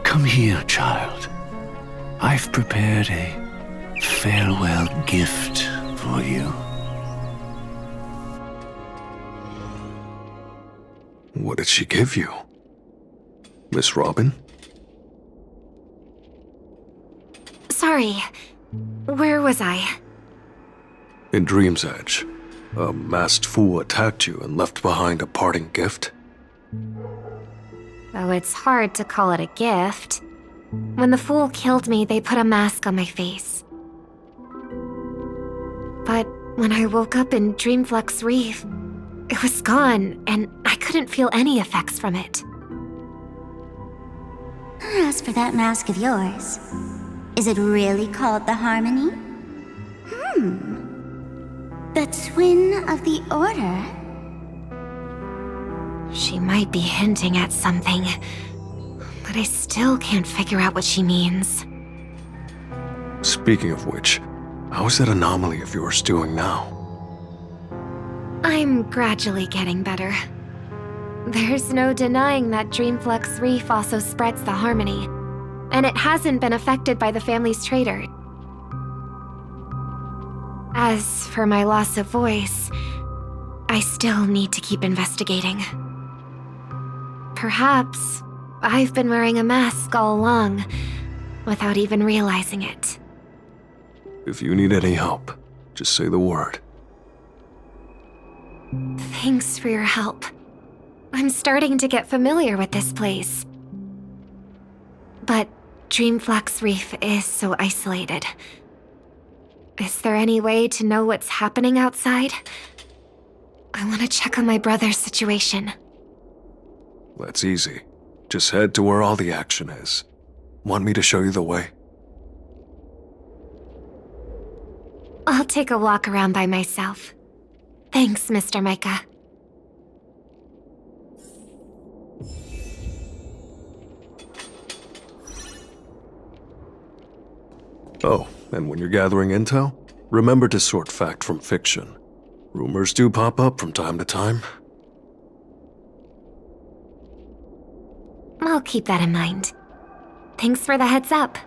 Come here, child. I've prepared a farewell gift for you. What did she give you? Miss Robin? Sorry. Where was I? In Dream's Edge, a masked fool attacked you and left behind a parting gift. Oh, it's hard to call it a gift. When the fool killed me, they put a mask on my face. But when I woke up in Dreamflux Reef, it was gone, and I couldn't feel any effects from it. As for that mask of yours, is it really called the Harmony? The Twin of the Order? She might be hinting at something, but I still can't figure out what she means. Speaking of which, how is that anomaly of yours doing now? I'm gradually getting better. There's no denying that Dreamflux Reef also spreads the Harmony, and it hasn't been affected by the family's traitor. As for my loss of voice, I still need to keep investigating. Perhaps I've been wearing a mask all along, without even realizing it. If you need any help, just say the word. Thanks for your help. I'm starting to get familiar with this place. But Dreamflux Reef is so isolated. Is there any way to know what's happening outside? I want to check on my brother's situation. That's easy. Just head to where all the action is. Want me to show you the way? I'll take a walk around by myself. Thanks, Mr. Micah. Oh, and when you're gathering intel, remember to sort fact from fiction. Rumors do pop up from time to time. I'll keep that in mind. Thanks for the heads up.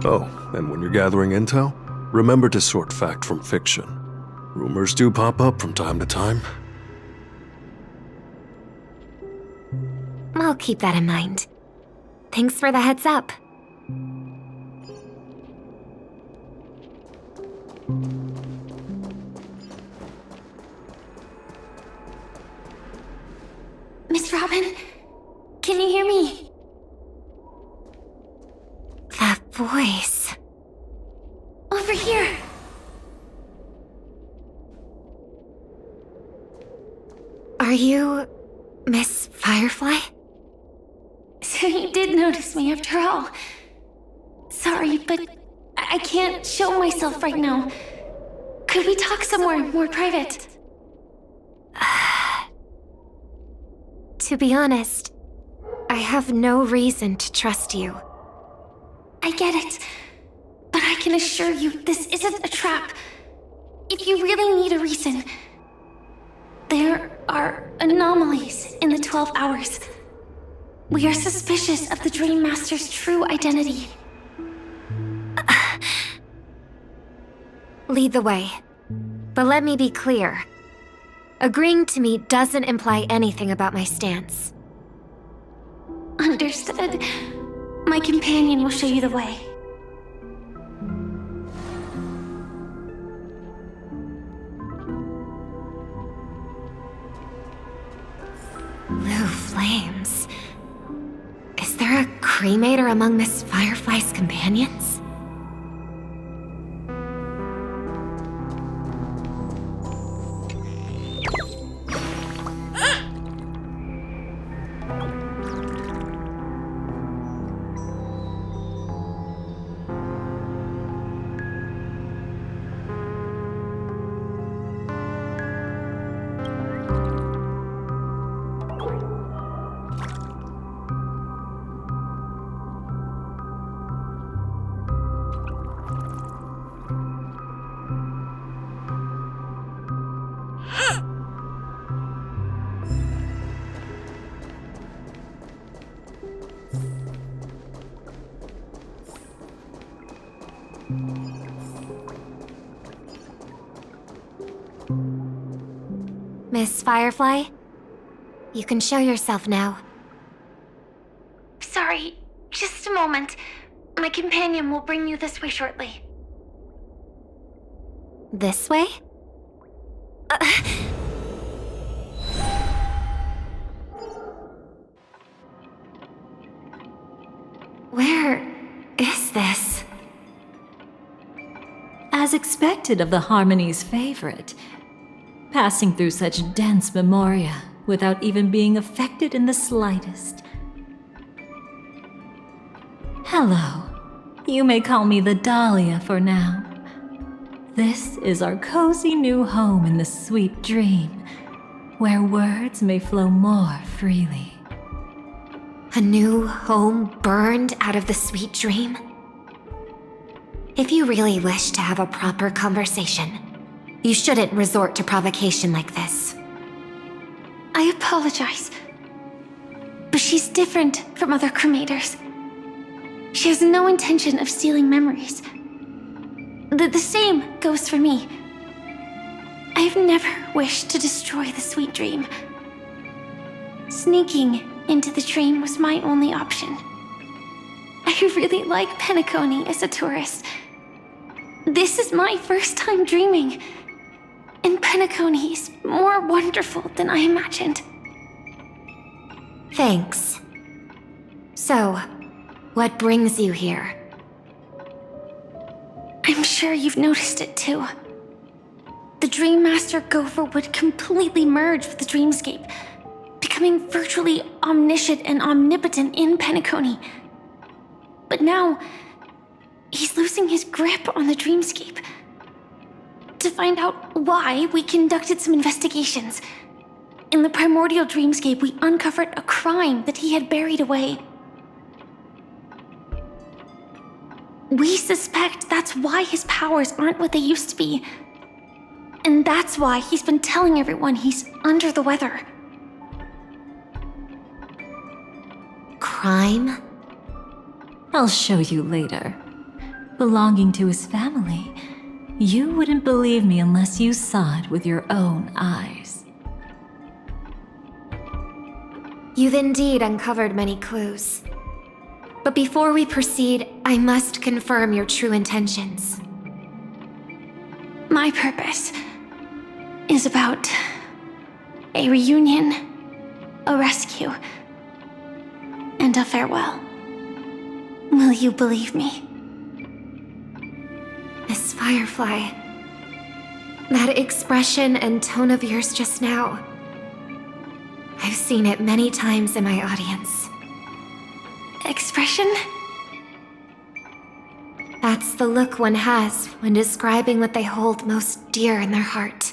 Oh, and when you're gathering intel, remember to sort fact from fiction. Rumors do pop up from time to time. I'll keep that in mind. Thanks for the heads up. Robin? Can you hear me? That voice. Over here. Are you Miss Firefly? So you did notice me after all. Sorry, but I can't show myself right now. Could we talk somewhere more private? To be honest, I have no reason to trust you. I get it, but I can assure you this isn't a trap. If you really need a reason, there are anomalies in the 12 hours. We are suspicious of the Dream Master's true identity. Lead the way. But let me be clear. Agreeing to meet doesn't imply anything about my stance. Understood. My companion will show you the way. Blue flames. Is there a cremator among Miss Firefly's companions? Miss Firefly, you can show yourself now. Sorry, just a moment. My companion will bring you this way shortly. This way? Where is this? As expected of the Harmony's favorite, passing through such dense memoria without even being affected in the slightest. Hello. You may call me the Dahlia for now. This is our cozy new home in the sweet dream, where words may flow more freely. A new home burned out of the sweet dream? If you really wish to have a proper conversation, you shouldn't resort to provocation like this. I apologize, but she's different from other cremators. She has no intention of stealing memories. The same goes for me. I have never wished to destroy the sweet dream. Sneaking into the dream was my only option. I really like Penacony as a tourist. This is my first time dreaming, and Penacony is more wonderful than I imagined. Thanks. So, what brings you here? I'm sure you've noticed it too. The Dream Master Gopher would completely merge with the dreamscape, becoming virtually omniscient and omnipotent in Penacony. But now, he's losing his grip on the dreamscape. To find out why, we conducted some investigations. In the primordial dreamscape, we uncovered a crime that he had buried away. We suspect that's why his powers aren't what they used to be. And that's why he's been telling everyone he's under the weather. Crime? I'll show you later. Belonging to his family, you wouldn't believe me unless you saw it with your own eyes. You've indeed uncovered many clues. But before we proceed, I must confirm your true intentions. My purpose is about a reunion a rescue, and a farewell. Will you believe me? Miss Firefly, that expression and tone of yours just now, I've seen it many times in my audience. Expression? That's the look one has when describing what they hold most dear in their heart.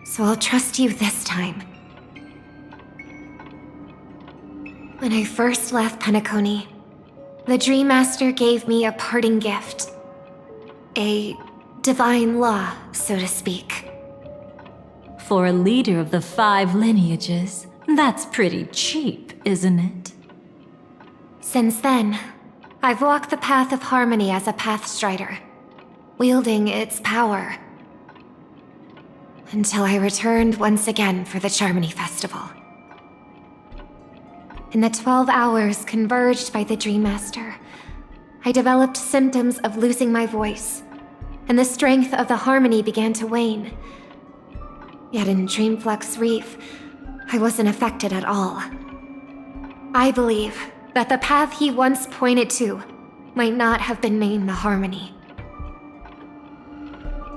So I'll trust you this time. When I first left Penacony, the Dream Master gave me a parting gift. A divine law, so to speak. For a leader of the 5 lineages, that's pretty cheap, isn't it? Since then, I've walked the path of harmony as a Pathstrider, wielding its power. Until I returned once again for the Charmony Festival. In the 12 hours converged by the Dream Master, I developed symptoms of losing my voice, and the strength of the harmony began to wane. Yet in Dreamflux Reef, I wasn't affected at all. I believe that the path he once pointed to might not have been named the Harmony.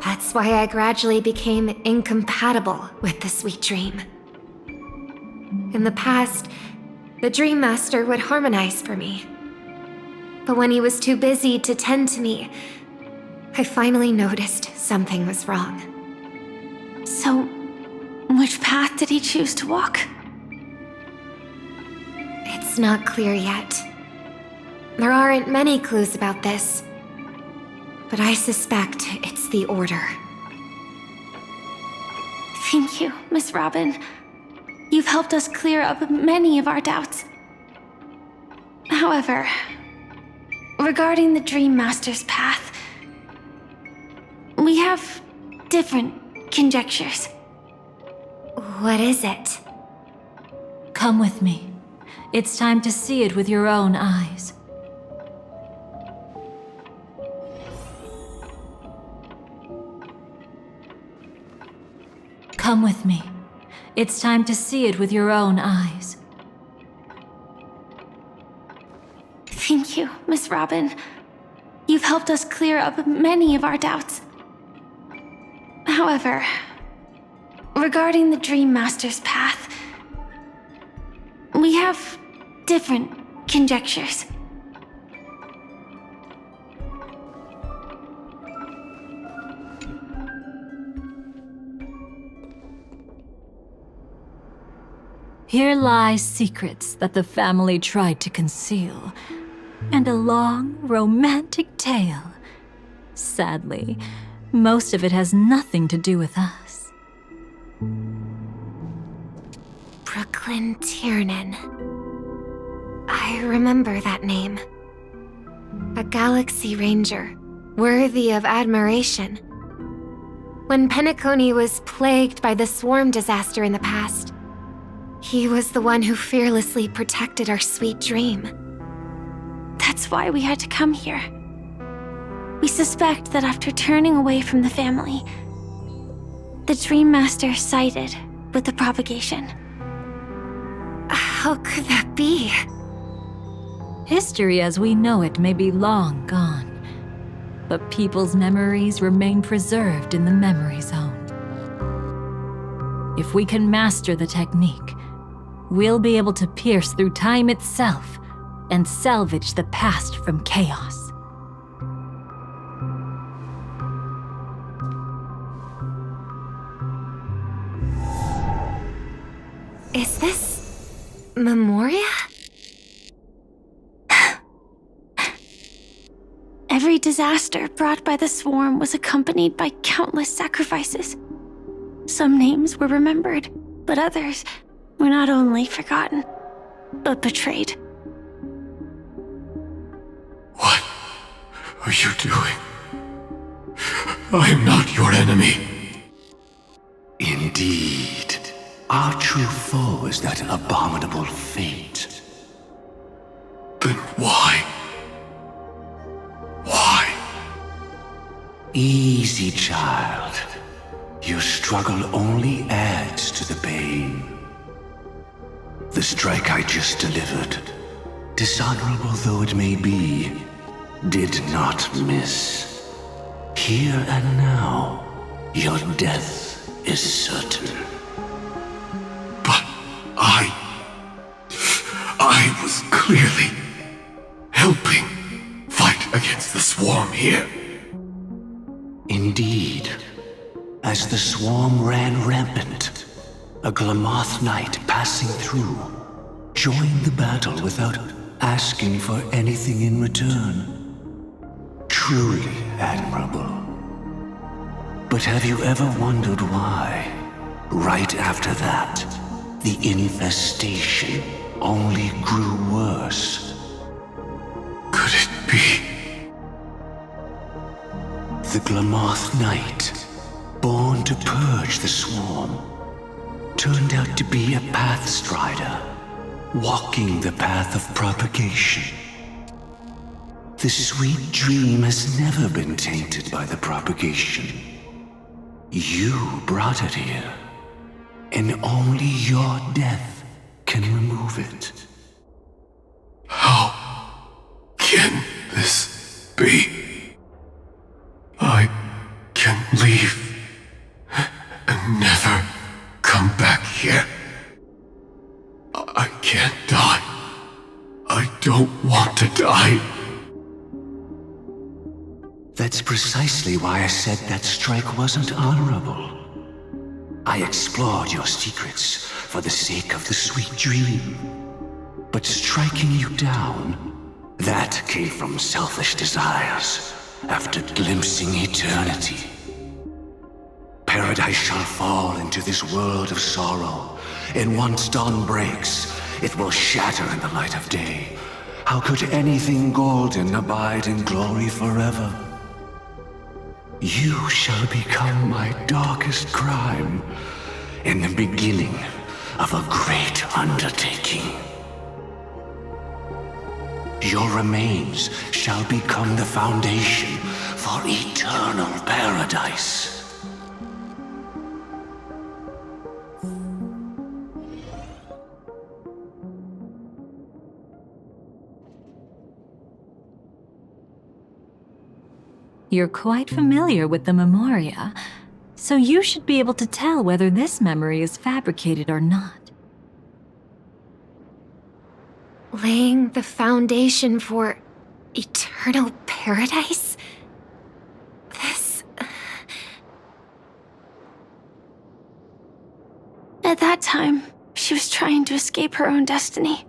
That's why I gradually became incompatible with the sweet dream. In the past, the Dream Master would harmonize for me. But when he was too busy to tend to me, I finally noticed something was wrong. So, which path did he choose to walk? It's not clear yet. There aren't many clues about this, but I suspect it's the Order. Thank you, Miss Robin. You've helped us clear up many of our doubts. However, regarding the Dream Master's path, we have different conjectures. What is it? Come with me. It's time to see it with your own eyes. Come with me. It's time to see it with your own eyes. Thank you, Miss Robin. You've helped us clear up many of our doubts. However, regarding the Dream Master's path, we have different conjectures. Here lie secrets that the family tried to conceal, and a long, romantic tale. Sadly, most of it has nothing to do with us. Brooklyn Tiernan. I remember that name. A Galaxy Ranger, worthy of admiration. When Penacony was plagued by the swarm disaster in the past, he was the one who fearlessly protected our sweet dream. That's why we had to come here. We suspect that after turning away from the family, the Dream Master sided with the propagation. How could that be? History as we know it may be long gone, but people's memories remain preserved in the memory zone. If we can master the technique, we'll be able to pierce through time itself and salvage the past from chaos. Is this Memoria? Every disaster brought by the swarm was accompanied by countless sacrifices. Some names were remembered, but others were not only forgotten, but betrayed. What are you doing? I am not your enemy. Indeed. Our true foe is that abominable fate. Then why? Why? Easy, child. Your struggle only adds to the pain. The strike I just delivered, dishonorable though it may be, did not miss. Here and now, your death is certain. But I was clearly helping fight against the swarm here. Indeed. As the swarm ran rampant, a Glamoth knight passing through joined the battle without asking for anything in return. Truly admirable. But have you ever wondered why, right after that, the infestation only grew worse? Could it be? The Glamoth knight, born to purge the swarm, turned out to be a pathstrider, walking the path of propagation. The sweet dream has never been tainted by the propagation. You brought it here, and only your death can remove it. How can this be? I can leave and never come back here. I can't die. I don't want to die. That's precisely why I said that strike wasn't honorable. I explored your secrets for the sake of the sweet dream. But striking you down, that came from selfish desires after glimpsing eternity. Paradise shall fall into this world of sorrow, and once dawn breaks, it will shatter in the light of day. How could anything golden abide in glory forever? You shall become my darkest crime, and the beginning of a great undertaking. Your remains shall become the foundation for eternal paradise. You're quite familiar with the Memoria, so you should be able to tell whether this memory is fabricated or not. Laying the foundation for eternal paradise? This... At that time, she was trying to escape her own destiny.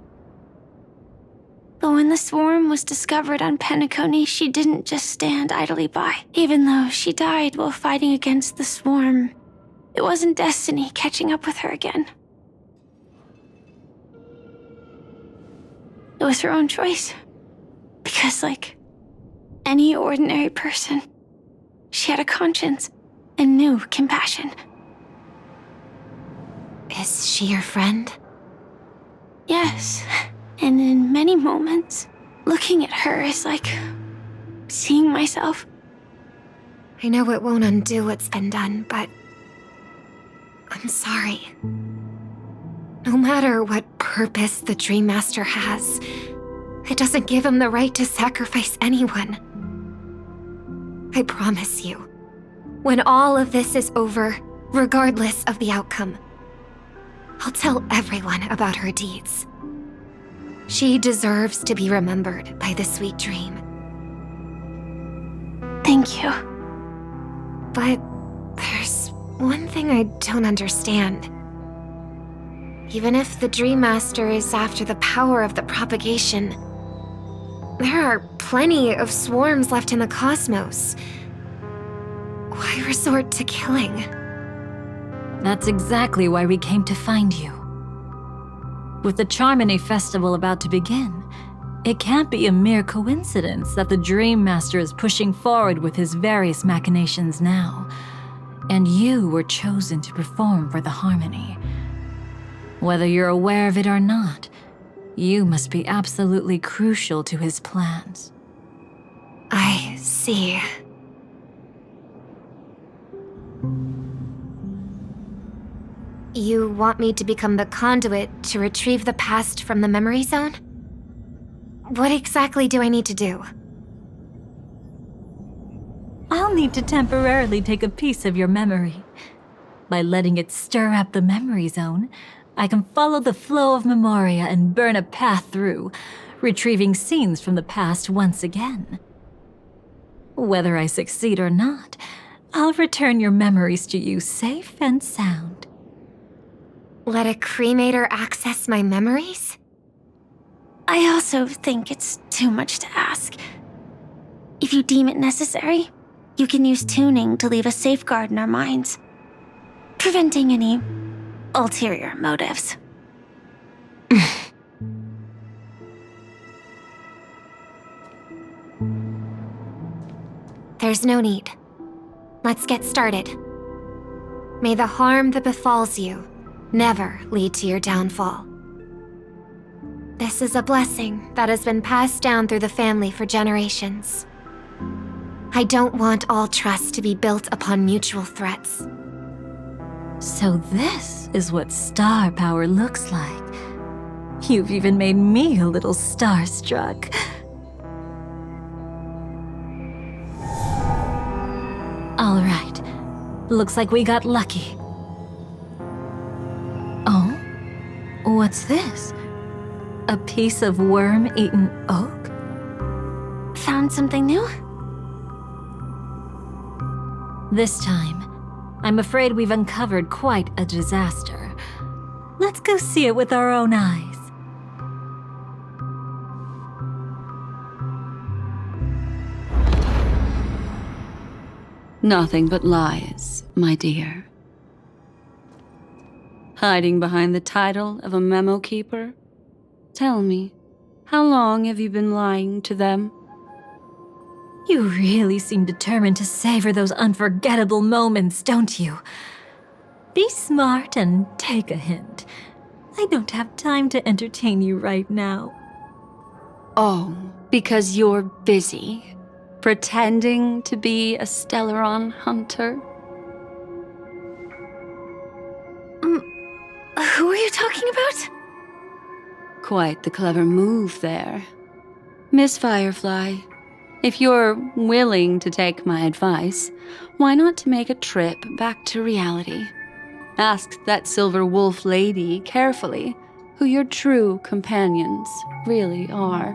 But when the swarm was discovered on Penacony, she didn't just stand idly by. Even though she died while fighting against the swarm, it wasn't destiny catching up with her again. It was her own choice. Because, like any ordinary person, she had a conscience and knew compassion. Is she your friend? Yes. And in many moments, looking at her is like seeing myself. I know it won't undo what's been done, but I'm sorry. No matter what purpose the Dream Master has, it doesn't give him the right to sacrifice anyone. I promise you, when all of this is over, regardless of the outcome, I'll tell everyone about her deeds. She deserves to be remembered by the sweet dream. Thank you. But there's one thing I don't understand. Even if the Dream Master is after the power of the propagation, there are plenty of swarms left in the cosmos. Why resort to killing? That's exactly why we came to find you. With the Charmony Festival about to begin, it can't be a mere coincidence that the Dream Master is pushing forward with his various machinations now, and you were chosen to perform for the Harmony. Whether you're aware of it or not, you must be absolutely crucial to his plans. I see. You want me to become the conduit to retrieve the past from the memory zone? What exactly do I need to do? I'll need to temporarily take a piece of your memory. By letting it stir up the memory zone, I can follow the flow of memoria and burn a path through, retrieving scenes from the past once again. Whether I succeed or not, I'll return your memories to you safe and sound. Let a cremator access my memories? I also think it's too much to ask. If you deem it necessary, you can use tuning to leave a safeguard in our minds, preventing any ulterior motives. There's no need. Let's get started. May the harm that befalls you never lead to your downfall. This is a blessing that has been passed down through the family for generations. I don't want all trust to be built upon mutual threats. So this is what star power looks like. You've even made me a little starstruck. All right. Looks like we got lucky. Oh? What's this? A piece of worm-eaten oak? Found something new? This time, I'm afraid we've uncovered quite a disaster. Let's go see it with our own eyes. Nothing but lies, my dear. Hiding behind the title of a memo keeper? Tell me, how long have you been lying to them? You really seem determined to savor those unforgettable moments, don't you? Be smart and take a hint. I don't have time to entertain you right now. Oh, because you're busy, pretending to be a Stellaron hunter? Who are you talking about? Quite the clever move there. Miss Firefly, if you're willing to take my advice, why not make a trip back to reality? Ask that Silver Wolf lady carefully who your true companions really are.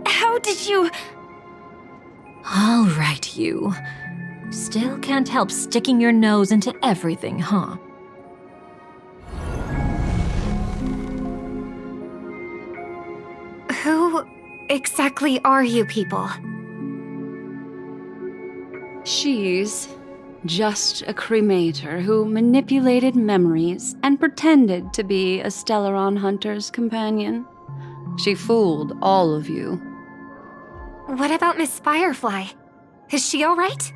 How did you... All right, you. Still can't help sticking your nose into everything, huh? Who exactly are you people? She's just a cremator who manipulated memories and pretended to be a Stellaron hunter's companion. She fooled all of you. What about Miss Firefly? Is she alright?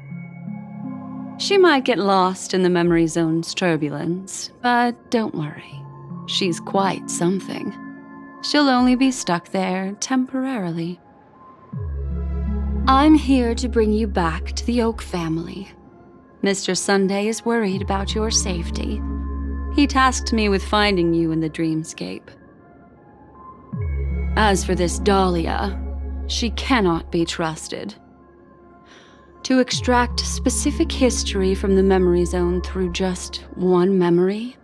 She might get lost in the memory zone's turbulence, but don't worry. She's quite something. She'll only be stuck there temporarily. I'm here to bring you back to the Oak family. Mr. Sunday is worried about your safety. He tasked me with finding you in the dreamscape. As for this Dahlia, she cannot be trusted. To extract specific history from the memory zone through just one memory?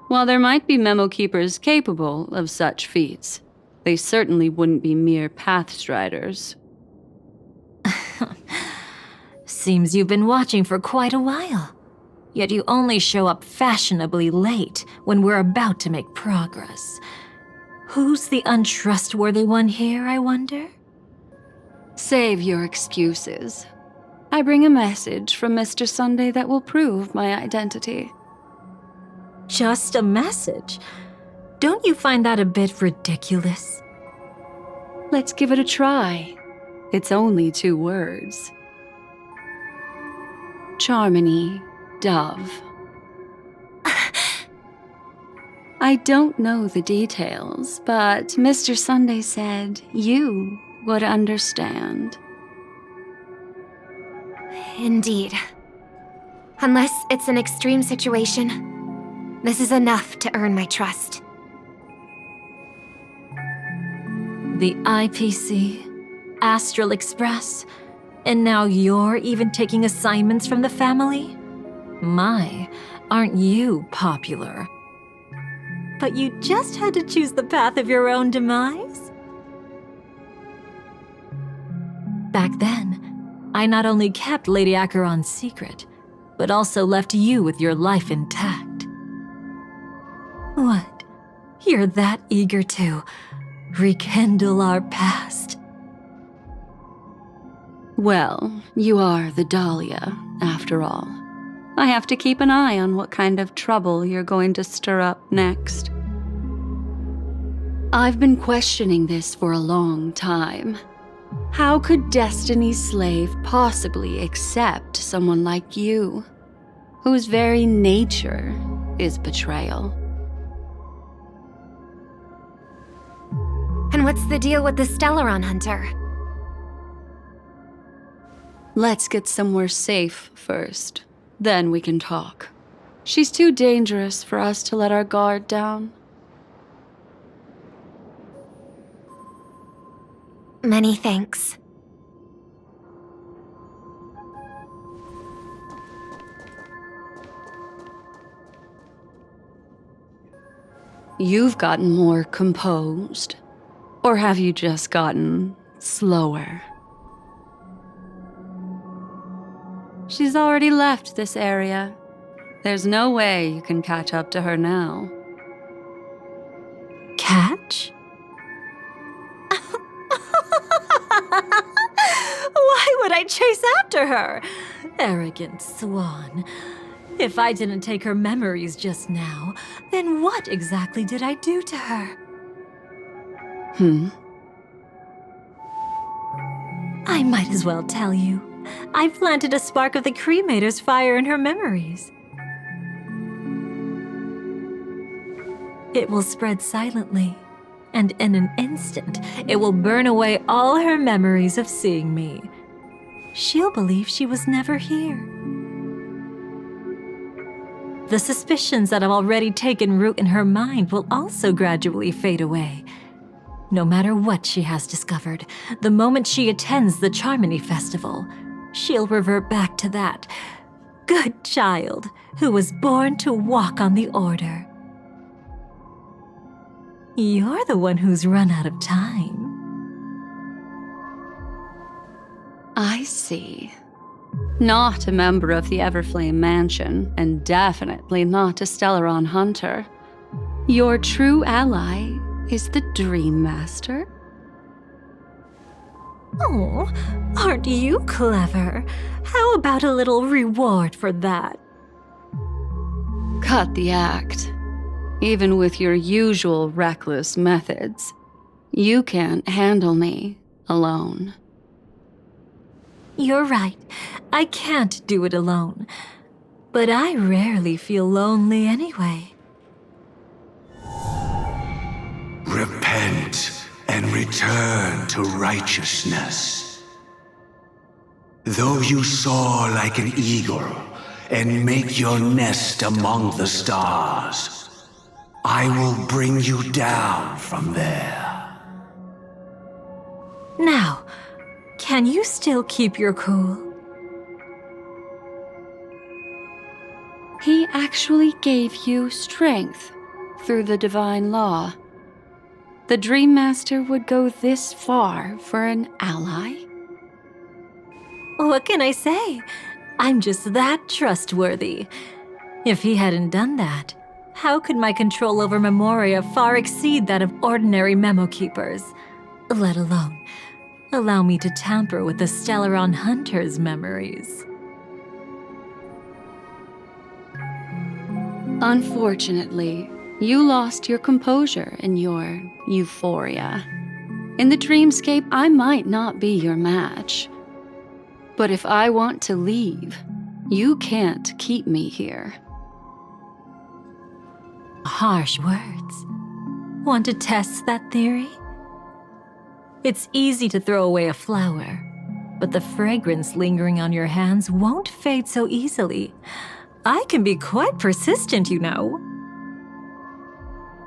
While there might be memo keepers capable of such feats, they certainly wouldn't be mere pathstriders. Seems you've been watching for quite a while. Yet you only show up fashionably late when we're about to make progress. Who's the untrustworthy one here, I wonder? Save your excuses. I bring a message from Mr. Sunday that will prove my identity. Just a message? Don't you find that a bit ridiculous? Let's give it a try. It's only 2 words. Charmony, Dove. I don't know the details, but Mr. Sunday said you would understand. Indeed. Unless it's an extreme situation, This is enough to earn my trust. The IPC, Astral Express, and now you're even taking assignments from the family? My, aren't you popular? But you just had to choose the path of your own demise? Back then, I not only kept Lady Acheron's secret, but also left you with your life intact. What? You're that eager to rekindle our past? Well, you are the Dahlia, after all. I have to keep an eye on what kind of trouble you're going to stir up next. I've been questioning this for a long time. How could Destiny's slave possibly accept someone like you, whose very nature is betrayal? And what's the deal with the Stellaron Hunter? Let's get somewhere safe first. Then we can talk. She's too dangerous for us to let our guard down. Many thanks. You've gotten more composed. Or have you just gotten slower? She's already left this area. There's no way you can catch up to her now. Catch? Why would I chase after her? Arrogant swan. If I didn't take her memories just now, then what exactly did I do to her? I might as well tell you. I planted a spark of the cremator's fire in her memories. It will spread silently, and in an instant, it will burn away all her memories of seeing me. She'll believe she was never here. The suspicions that have already taken root in her mind will also gradually fade away. No matter what she has discovered, the moment she attends the Charmony Festival, she'll revert back to that good child who was born to walk on the Order. You're the one who's run out of time. I see. Not a member of the Everflame Mansion, and definitely not a Stellaron Hunter. Your true ally is the Dream Master? Oh, aren't you clever? How about a little reward for that? Cut the act. Even with your usual reckless methods, you can't handle me alone. You're right. I can't do it alone. But I rarely feel lonely anyway. Repent and return to righteousness. Though you soar like an eagle and make your nest among the stars, I will bring you down from there. Now, can you still keep your cool? He actually gave you strength through the divine law. The Dream Master would go this far for an ally? What can I say? I'm just that trustworthy. If he hadn't done that, how could my control over Memoria far exceed that of ordinary memo keepers? Let alone allow me to tamper with the Stellaron Hunter's memories. Unfortunately, you lost your composure in your euphoria. In the dreamscape, I might not be your match. But if I want to leave, you can't keep me here. Harsh words. Want to test that theory? It's easy to throw away a flower, but the fragrance lingering on your hands won't fade so easily. I can be quite persistent, you know.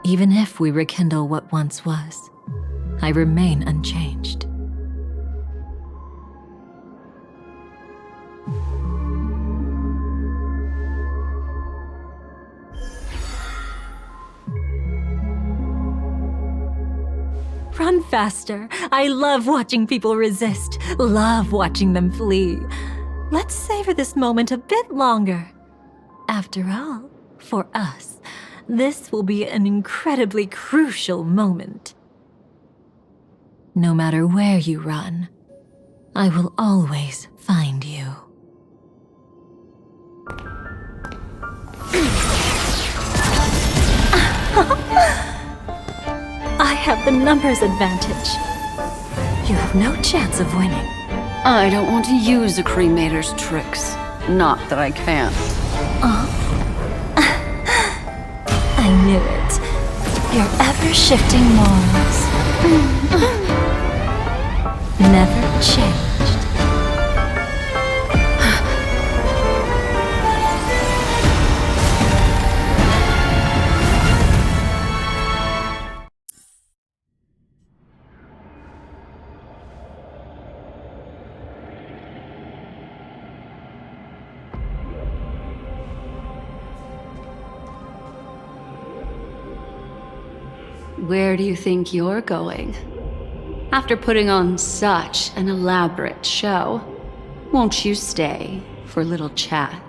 Even if we rekindle what once was, I remain unchanged. Run faster. I love watching people resist, love watching them flee. Let's savor this moment a bit longer. After all, for us, this will be an incredibly crucial moment. No matter where you run, I will always find you. I have the numbers advantage. You have no chance of winning. I don't want to use a cremator's tricks. Not that I can't. I knew it. Your ever-shifting morals. Never changed. Where do you think you're going? After putting on such an elaborate show, won't you stay for a little chat?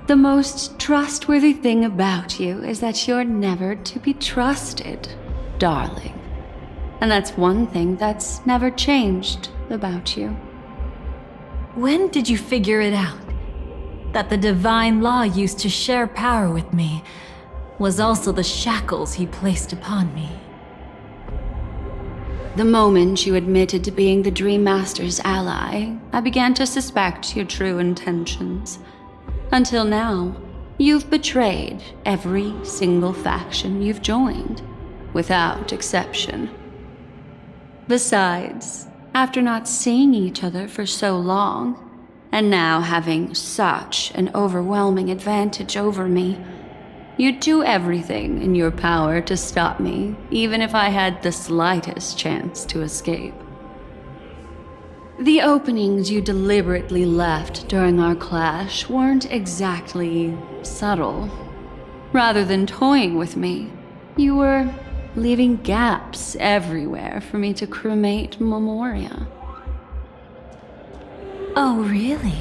The most trustworthy thing about you is that you're never to be trusted, darling. And that's one thing that's never changed about you. When did you figure it out? That the divine law used to share power with me was also the shackles he placed upon me. The moment you admitted to being the Dream Master's ally, I began to suspect your true intentions. Until now, you've betrayed every single faction you've joined, without exception. Besides, after not seeing each other for so long, and now having such an overwhelming advantage over me, you'd do everything in your power to stop me, even if I had the slightest chance to escape. The openings you deliberately left during our clash weren't exactly subtle. Rather than toying with me, you were leaving gaps everywhere for me to cremate Memoria. Oh, really?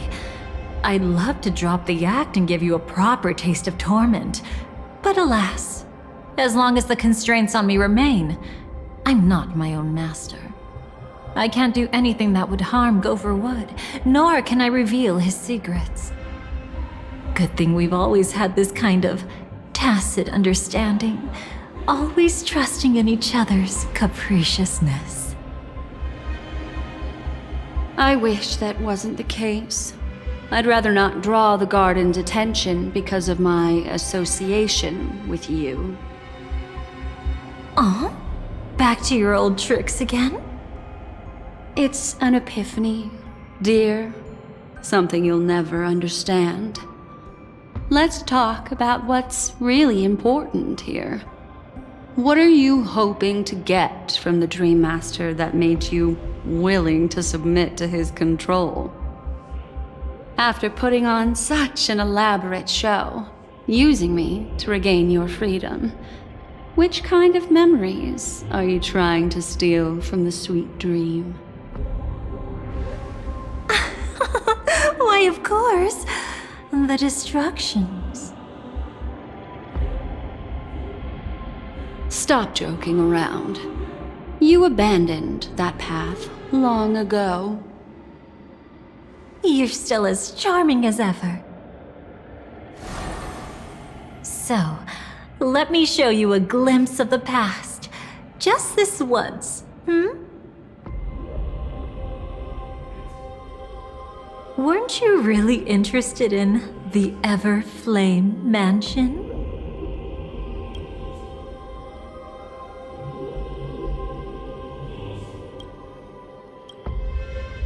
I'd love to drop the act and give you a proper taste of torment. But alas, as long as the constraints on me remain, I'm not my own master. I can't do anything that would harm Gopher Wood, nor can I reveal his secrets. Good thing we've always had this kind of tacit understanding, always trusting in each other's capriciousness. I wish that wasn't the case. I'd rather not draw the Garden's attention because of my association with you. Oh? Back to your old tricks again? It's an epiphany, dear. Something you'll never understand. Let's talk about what's really important here. What are you hoping to get from the Dream Master that made you willing to submit to his control? After putting on such an elaborate show, using me to regain your freedom, which kind of memories are you trying to steal from the sweet dream? Why, of course. The destructions. Stop joking around. You abandoned that path long ago. You're still as charming as ever. So, Let me show you a glimpse of the past. Just this once, Weren't you really interested in the Everflame Mansion?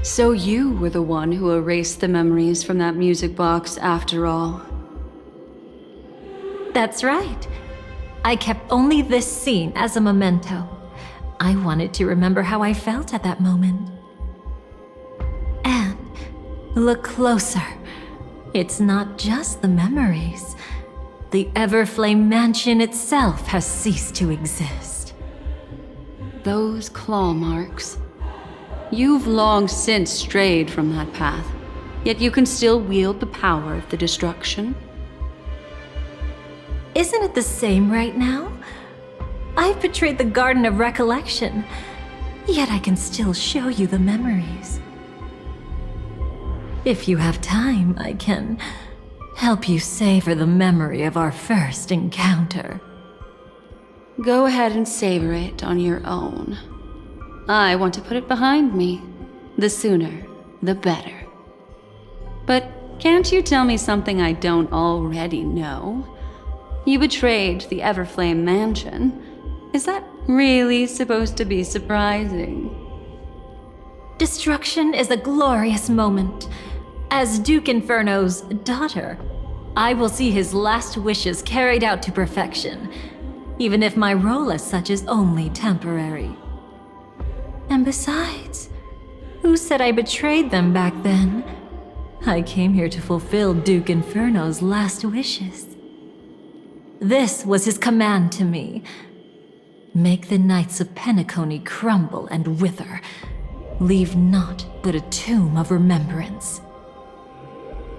So you were the one who erased the memories from that music box after all. That's right. I kept only this scene as a memento. I wanted to remember how I felt at that moment. And look closer. It's not just the memories. The Everflame Mansion itself has ceased to exist. Those claw marks. You've long since strayed from that path, yet you can still wield the power of the destruction. Isn't it the same right now? I've betrayed the Garden of Recollection, yet I can still show you the memories. If you have time, I can help you savor the memory of our first encounter. Go ahead and savor it on your own. I want to put it behind me. The sooner, the better. But can't you tell me something I don't already know? You betrayed the Everflame Mansion. Is that really supposed to be surprising? Destruction is a glorious moment. As Duke Inferno's daughter, I will see his last wishes carried out to perfection, even if my role as such is only temporary. And besides, who said I betrayed them back then? I came here to fulfill Duke Inferno's last wishes. This was his command to me. Make the Knights of Penacony crumble and wither. Leave naught but a tomb of remembrance.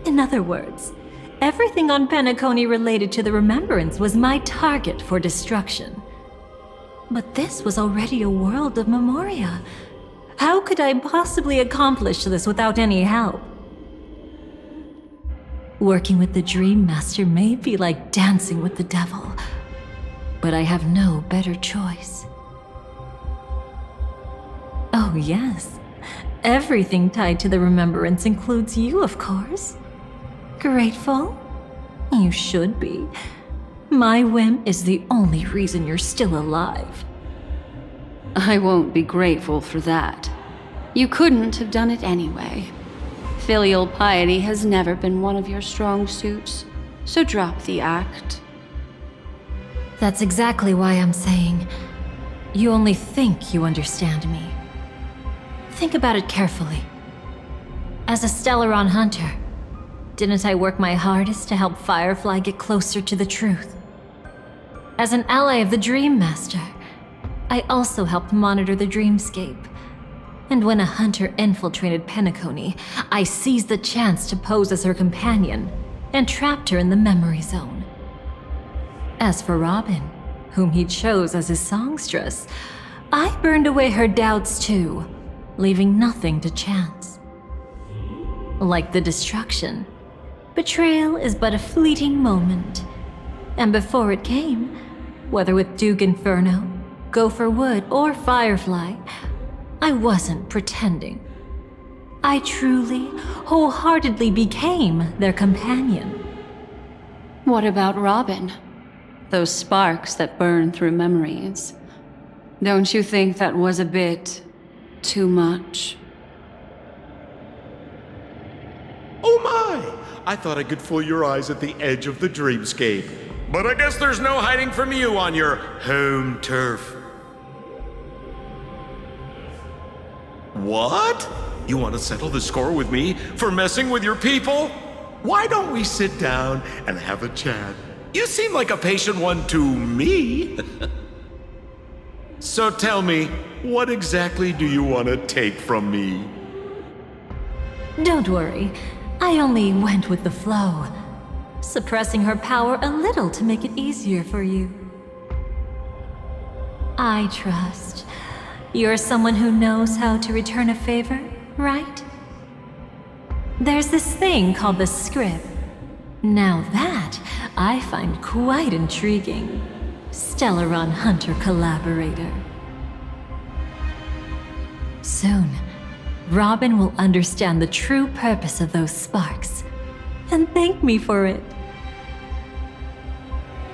In other words, everything on Penacony related to the remembrance was my target for destruction. But this was already a world of memoria. How could I possibly accomplish this without any help? Working with the Dream Master may be like dancing with the devil, but I have no better choice. Oh yes, everything tied to the remembrance includes you, of course. Grateful? You should be. My whim is the only reason you're still alive. I won't be grateful for that. You couldn't have done it anyway. Filial piety has never been one of your strong suits, so drop the act. That's exactly why I'm saying, you only think you understand me. Think about it carefully. As a Stellaron hunter, didn't I work my hardest to help Firefly get closer to the truth? As an ally of the Dream Master, I also helped monitor the dreamscape. And when a hunter infiltrated Penacony, I seized the chance to pose as her companion and trapped her in the memory zone. As for Robin, whom he chose as his songstress, I burned away her doubts too, leaving nothing to chance. Like the destruction, betrayal is but a fleeting moment. And before it came, whether with Duke Inferno, Gopher Wood, or Firefly, I wasn't pretending. I truly, wholeheartedly became their companion. What about Robin? Those sparks that burn through memories. Don't you think that was a bit too much? Oh my! I thought I could fool your eyes at the edge of the dreamscape. But I guess there's no hiding from you on your home turf. What? You want to settle the score with me for messing with your people? Why don't we sit down and have a chat? You seem like a patient one to me. So tell me, what exactly do you want to take from me? Don't worry, I only went with the flow, suppressing her power a little to make it easier for you. I trust. You're someone who knows how to return a favor, right? There's this thing called the script. Now that, I find quite intriguing. Stellaron Hunter collaborator. Soon, Robin will understand the true purpose of those sparks and thank me for it.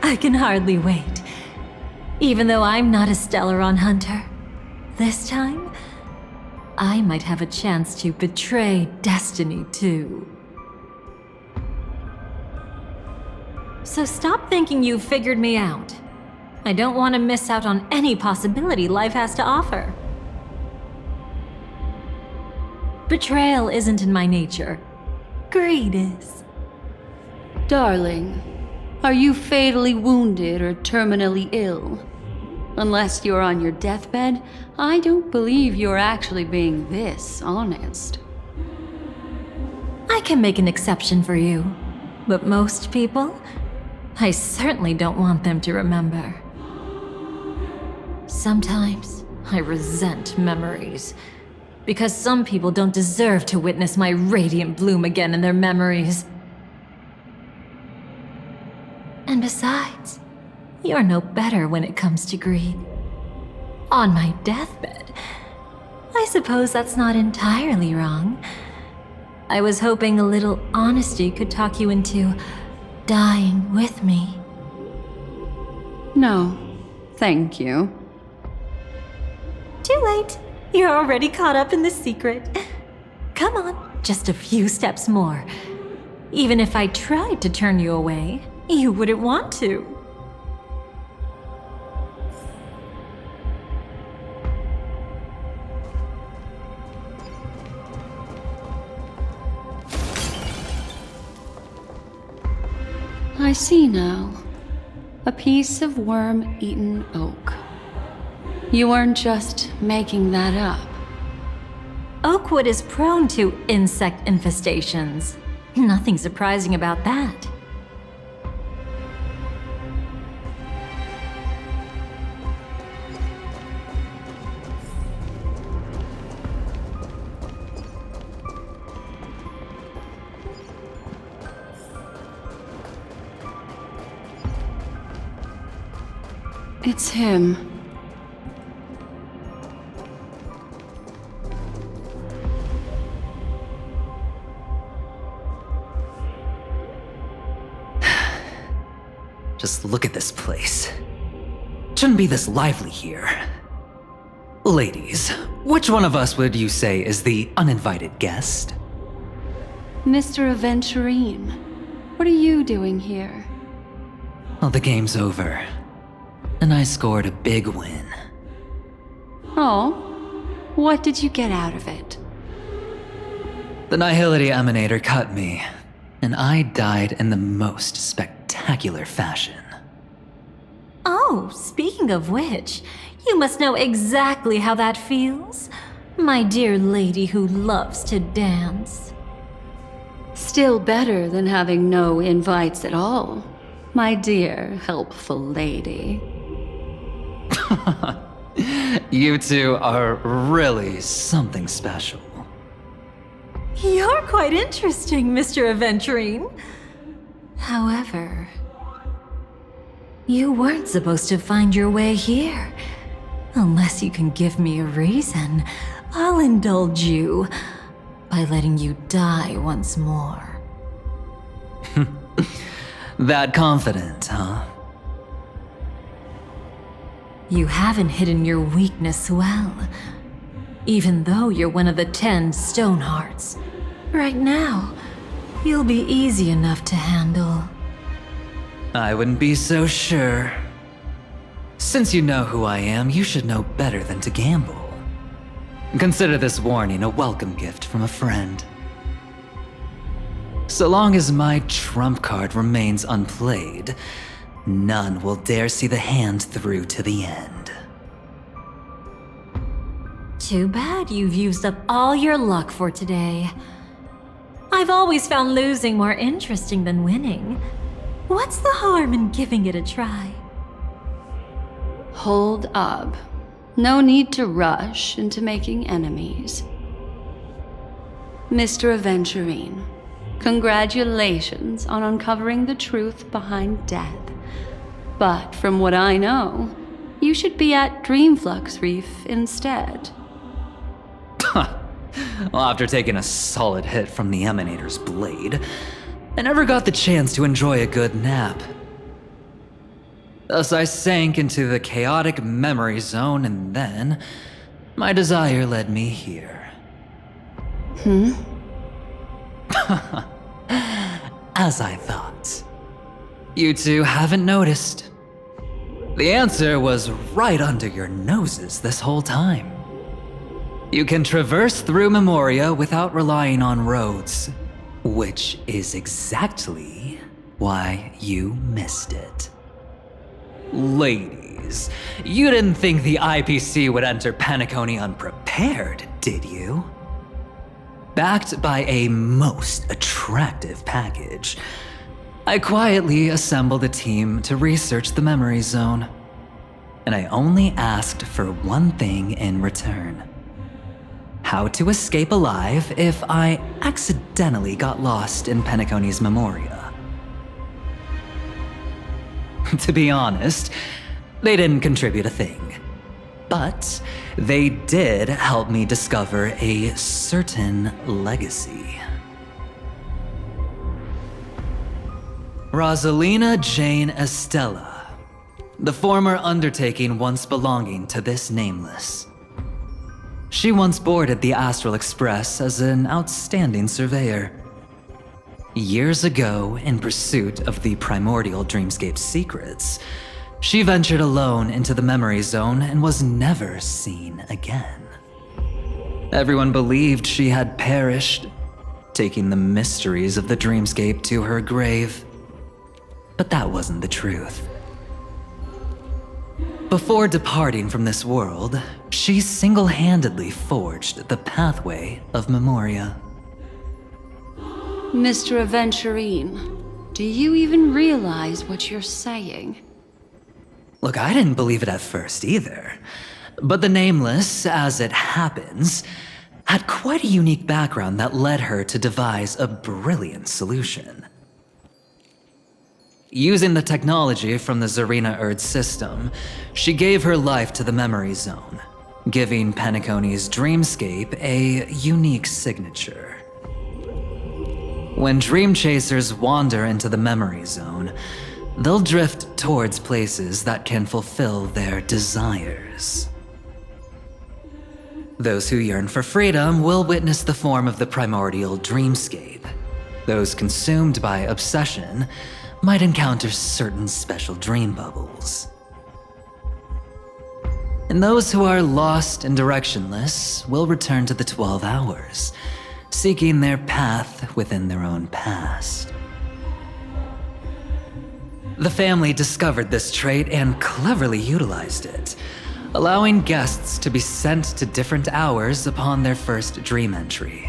I can hardly wait. Even though I'm not a Stellaron Hunter, this time, I might have a chance to betray Destiny too. So stop thinking you've figured me out. I don't want to miss out on any possibility life has to offer. Betrayal isn't in my nature. Greed is. Darling, are you fatally wounded or terminally ill? Unless you're on your deathbed, I don't believe you're actually being this honest. I can make an exception for you, but most people, I certainly don't want them to remember. Sometimes I resent memories, because some people don't deserve to witness my radiant bloom again in their memories. And besides, you're no better when it comes to greed. On my deathbed, I suppose that's not entirely wrong. I was hoping a little honesty could talk you into dying with me. No, thank you. Too late. You're already caught up in the secret. Come on, just a few steps more. Even if I tried to turn you away, you wouldn't want to. I see now. A piece of worm-eaten oak. You weren't just making that up. Oakwood is prone to insect infestations. Nothing surprising about that. It's him. Just look at this place. Shouldn't be this lively here. Ladies, which one of us would you say is the uninvited guest? Mr. Aventurine, what are you doing here? Well, the game's over. And I scored a big win. Oh, what did you get out of it? The Nihility Emanator cut me, and I died in the most spectacular fashion. Oh, speaking of which, you must know exactly how that feels. My dear lady who loves to dance. Still better than having no invites at all, my dear helpful lady. You two are really something special. You're quite interesting, Mr. Aventurine. However, you weren't supposed to find your way here. Unless you can give me a reason, I'll indulge you by letting you die once more. That confident, huh? You haven't hidden your weakness well, even though you're one of the 10 Stonehearts. Right now, you'll be easy enough to handle. I wouldn't be so sure. Since you know who I am, you should know better than to gamble. Consider this warning a welcome gift from a friend. So long as my trump card remains unplayed, none will dare see the hand through to the end. Too bad you've used up all your luck for today. I've always found losing more interesting than winning. What's the harm in giving it a try? Hold up. No need to rush into making enemies. Mr. Aventurine, Congratulations on uncovering the truth behind death. But from what I know, you should be at Dreamflux Reef instead. Well, after taking a solid hit from the Emanator's blade, I never got the chance to enjoy a good nap. Thus I sank into the chaotic memory zone, and then my desire led me here. As I thought. You two haven't noticed. The answer was right under your noses this whole time. You can traverse through Memoria without relying on roads, which is exactly why you missed it. Ladies, you didn't think the IPC would enter Penacony unprepared, did you? Backed by a most attractive package, I quietly assembled a team to research the memory zone. And I only asked for one thing in return. How to escape alive if I accidentally got lost in Penacony's Memoria. To be honest, they didn't contribute a thing. But they did help me discover a certain legacy. Rosalina Jane Estella, the former undertaking once belonging to this nameless. She once boarded the Astral Express as an outstanding surveyor. Years ago, in pursuit of the primordial dreamscape secrets, she ventured alone into the memory zone and was never seen again. Everyone believed she had perished, taking the mysteries of the dreamscape to her grave. But that wasn't the truth. Before departing from this world, she single-handedly forged the pathway of Memoria. Mr. Aventurine, do you even realize what you're saying? Look, I didn't believe it at first either. But the Nameless, as it happens, had quite a unique background that led her to devise a brilliant solution. Using the technology from the Zarina Erd system, she gave her life to the memory zone, giving Penacony's dreamscape a unique signature. When dream chasers wander into the memory zone, they'll drift towards places that can fulfill their desires. Those who yearn for freedom will witness the form of the primordial dreamscape. Those consumed by obsession might encounter certain special dream bubbles. And those who are lost and directionless will return to the 12 hours, seeking their path within their own past. The family discovered this trait and cleverly utilized it, allowing guests to be sent to different hours upon their first dream entry.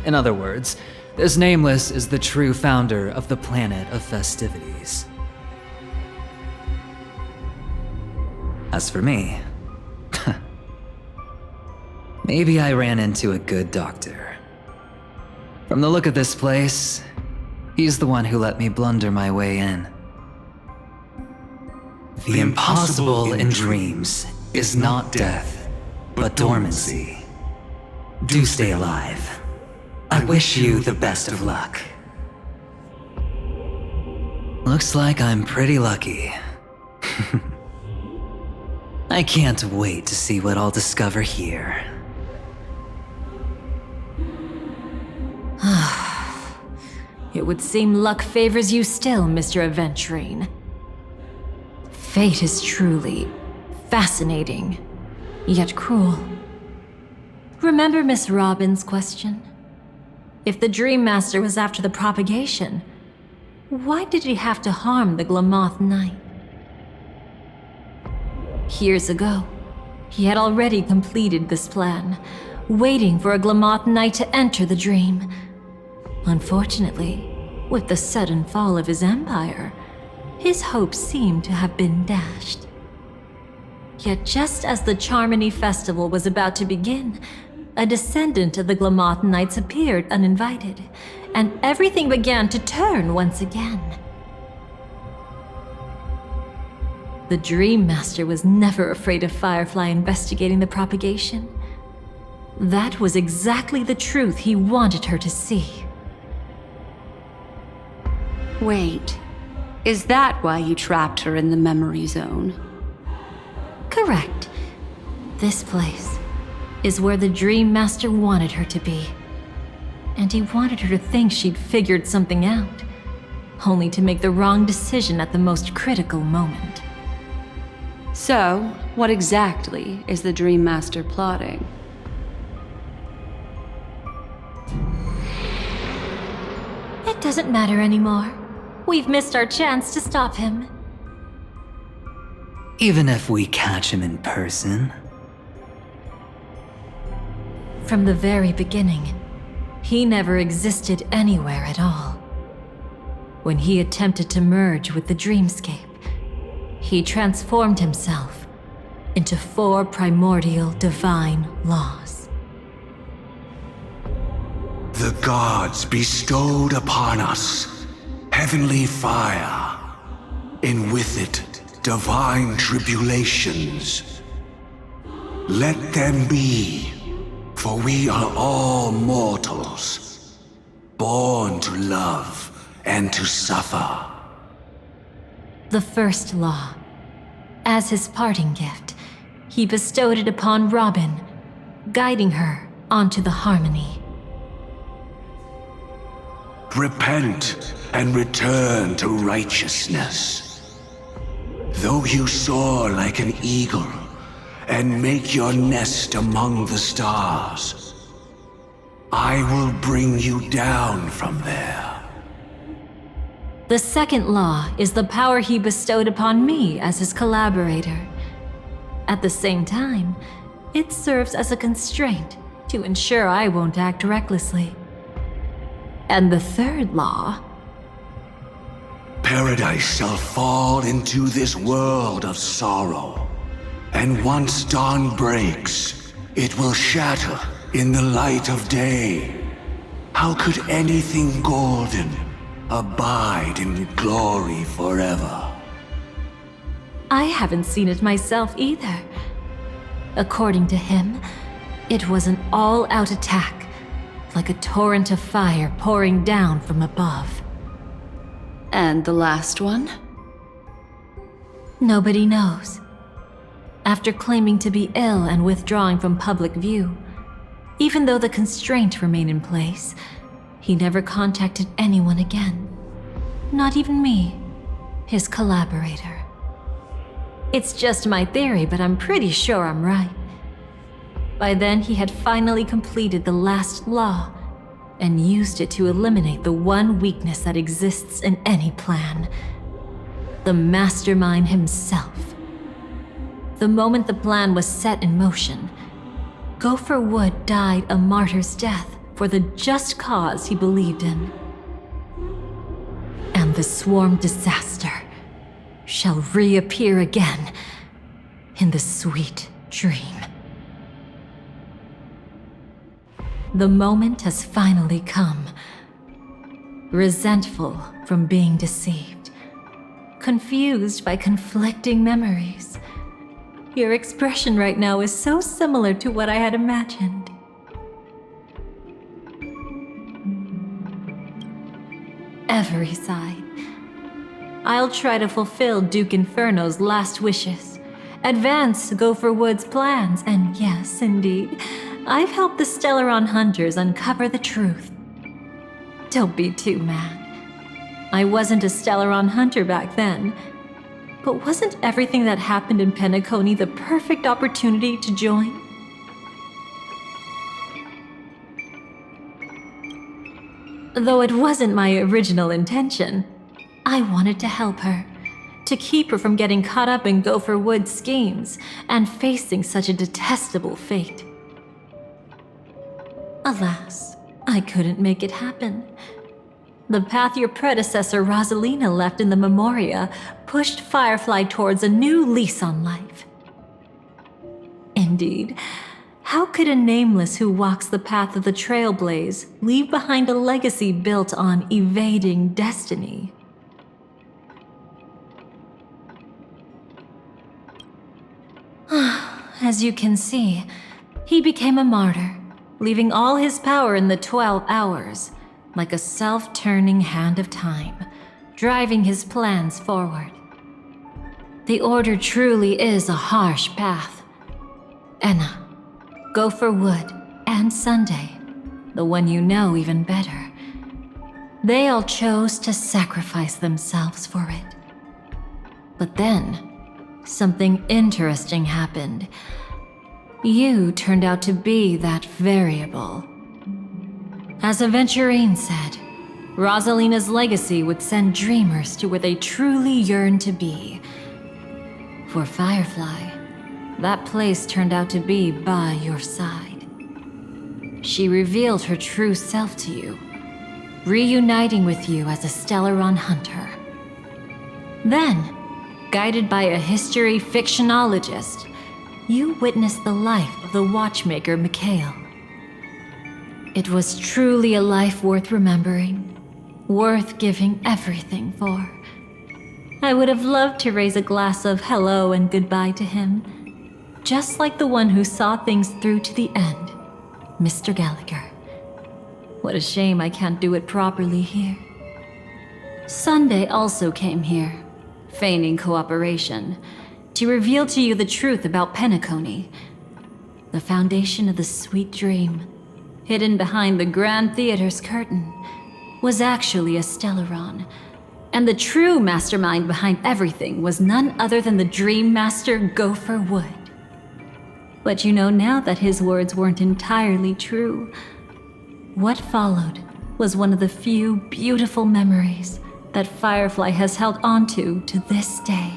In other words, this Nameless is the true founder of the planet of festivities. As for me, maybe I ran into a good doctor. From the look of this place, he's the one who let me blunder my way in. The impossible in dreams is not death, but dormancy. Do stay alive. I wish you the best of luck. Looks like I'm pretty lucky. I can't wait to see what I'll discover here. It would seem luck favors you still, Mr. Aventurine. Fate is truly fascinating, yet cruel. Remember Miss Robin's question? If the Dream Master was after the propagation, why did he have to harm the Glamoth Knight? Years ago, he had already completed this plan, waiting for a Glamoth Knight to enter the dream. Unfortunately, with the sudden fall of his empire, his hopes seemed to have been dashed. Yet just as the Charmony Festival was about to begin, a descendant of the Glamoth Knights appeared uninvited, and everything began to turn once again. The Dream Master was never afraid of Firefly investigating the propagation. That was exactly the truth he wanted her to see. Wait, is that why you trapped her in the memory zone? Correct. This place is where the Dream Master wanted her to be. And he wanted her to think she'd figured something out, only to make the wrong decision at the most critical moment. So, what exactly is the Dream Master plotting? It doesn't matter anymore. We've missed our chance to stop him. Even if we catch him in person? From the very beginning, he never existed anywhere at all. When he attempted to merge with the dreamscape, he transformed himself into 4 primordial divine laws. The gods bestowed upon us heavenly fire, and with it divine tribulations. Let them be, for we are all mortals, born to love and to suffer. The first law. As his parting gift, he bestowed it upon Robin, guiding her onto the harmony. Repent and return to righteousness. Though you soar like an eagle and make your nest among the stars, I will bring you down from there. The second law is the power he bestowed upon me as his collaborator. At the same time, it serves as a constraint to ensure I won't act recklessly. And the third law... Paradise shall fall into this world of sorrow, and once dawn breaks, it will shatter in the light of day. How could anything golden abide in glory forever? I haven't seen it myself either. According to him, it was an all-out attack, like a torrent of fire pouring down from above. And the last one? Nobody knows. After claiming to be ill and withdrawing from public view, even though the constraint remained in place, he never contacted anyone again. Not even me, his collaborator. It's just my theory, but I'm pretty sure I'm right. By then, he had finally completed the last law and used it to eliminate the one weakness that exists in any plan. The mastermind himself. The moment the plan was set in motion, Gopher Wood died a martyr's death for the just cause he believed in. And the swarm disaster shall reappear again in the sweet dream. The moment has finally come. Resentful from being deceived. Confused by conflicting memories. Your expression right now is so similar to what I had imagined. Every side. I'll try to fulfill Duke Inferno's last wishes. Advance Gopher Wood's plans, and yes, indeed, I've helped the Stellaron hunters uncover the truth. Don't be too mad. I wasn't a Stellaron hunter back then, but wasn't everything that happened in Penacony the perfect opportunity to join? Though it wasn't my original intention, I wanted to help her, to keep her from getting caught up in Gopher Wood's schemes and facing such a detestable fate. Alas, I couldn't make it happen. The path your predecessor Rosalina left in the Memoria pushed Firefly towards a new lease on life. Indeed, How could a nameless who walks the path of the Trailblaze leave behind a legacy built on evading destiny? As you can see, he became a martyr, leaving all his power in the 12 hours, like a self-turning hand of time, driving his plans forward. The Order truly is a harsh path. Enna, Gopher Wood, and Sunday, the one you know even better, they all chose to sacrifice themselves for it. But then, something interesting happened. You turned out to be that variable. As Aventurine said, Rosalina's legacy would send dreamers to where they truly yearn to be. For Firefly, that place turned out to be by your side. She revealed her true self to you, reuniting with you as a Stellaron hunter. Then, guided by a history fictionologist, you witnessed the life of the watchmaker Mikhail. It was truly a life worth remembering, worth giving everything for. I would have loved to raise a glass of hello and goodbye to him, just like the one who saw things through to the end, Mr. Gallagher. What a shame I can't do it properly here. Sunday also came here, feigning cooperation, to reveal to you the truth about Penacony, the foundation of the sweet dream, hidden behind the Grand Theater's curtain, was actually a Stellaron, and the true mastermind behind everything was none other than the Dream Master Gopher Wood. But you know now that his words weren't entirely true. What followed was one of the few beautiful memories that Firefly has held onto to this day.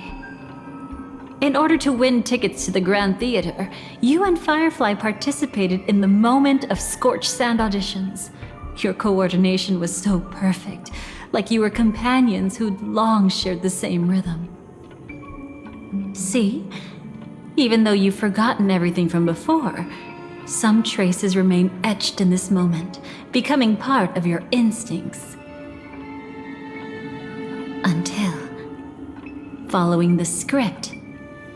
In order to win tickets to the Grand Theater, you and Firefly participated in the moment of scorched sand auditions. Your coordination was so perfect, like you were companions who'd long shared the same rhythm. See? Even though you've forgotten everything from before, some traces remain etched in this moment, becoming part of your instincts. Until, following the script,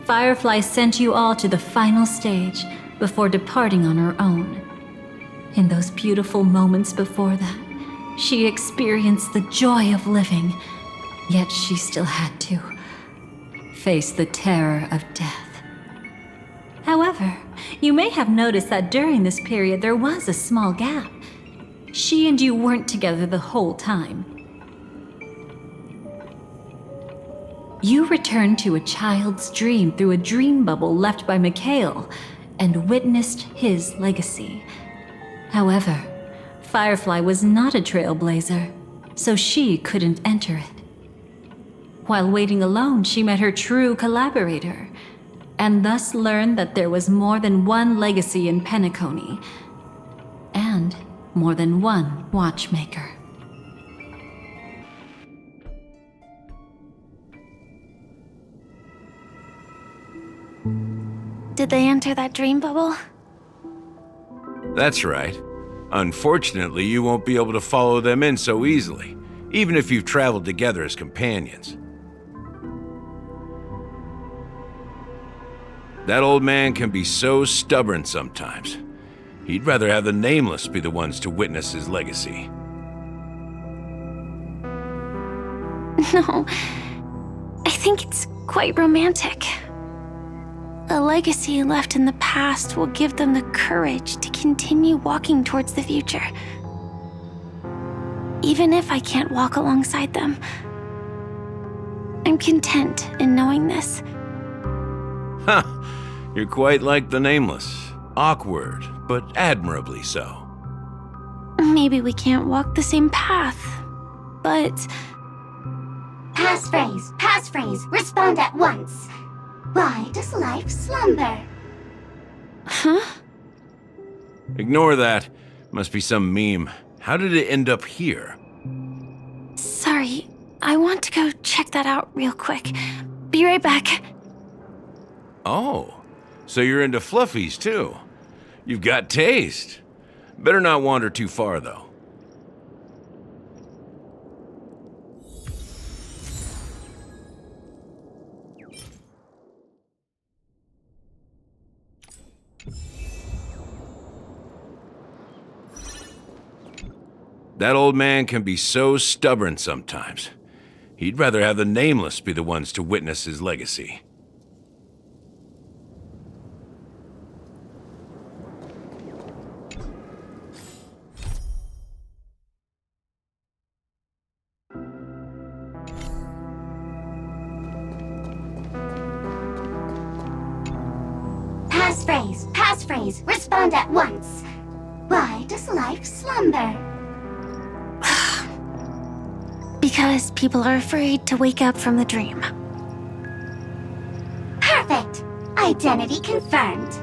Firefly sent you all to the final stage before departing on her own. In those beautiful moments before that, she experienced the joy of living, yet she still had to face the terror of death. However, you may have noticed that during this period there was a small gap. She and you weren't together the whole time. You returned to a child's dream through a dream bubble left by Mikhail and witnessed his legacy. However, Firefly was not a trailblazer, so she couldn't enter it. While waiting alone, she met her true collaborator, and thus learned that there was more than one legacy in Penacony, and more than one watchmaker. Did they enter that dream bubble? That's right. Unfortunately, you won't be able to follow them in so easily, even if you've traveled together as companions. That old man can be so stubborn sometimes. He'd rather have the Nameless be the ones to witness his legacy. No, I think it's quite romantic. A legacy left in the past will give them the courage to continue walking towards the future. Even if I can't walk alongside them, I'm content in knowing this. Huh. You're quite like the Nameless. Awkward, but admirably so. Maybe we can't walk the same path, but... Passphrase, respond at once. Why does life slumber? Huh? Ignore that. Must be some meme. How did it end up here? Sorry, I want to go check that out real quick. Be right back. Oh, so you're into fluffies too. You've got taste. Better not wander too far, though. That old man can be so stubborn sometimes. He'd rather have the Nameless be the ones to witness his legacy. Passphrase, respond at once. Why does life slumber? Because people are afraid to wake up from the dream. Perfect! Identity confirmed.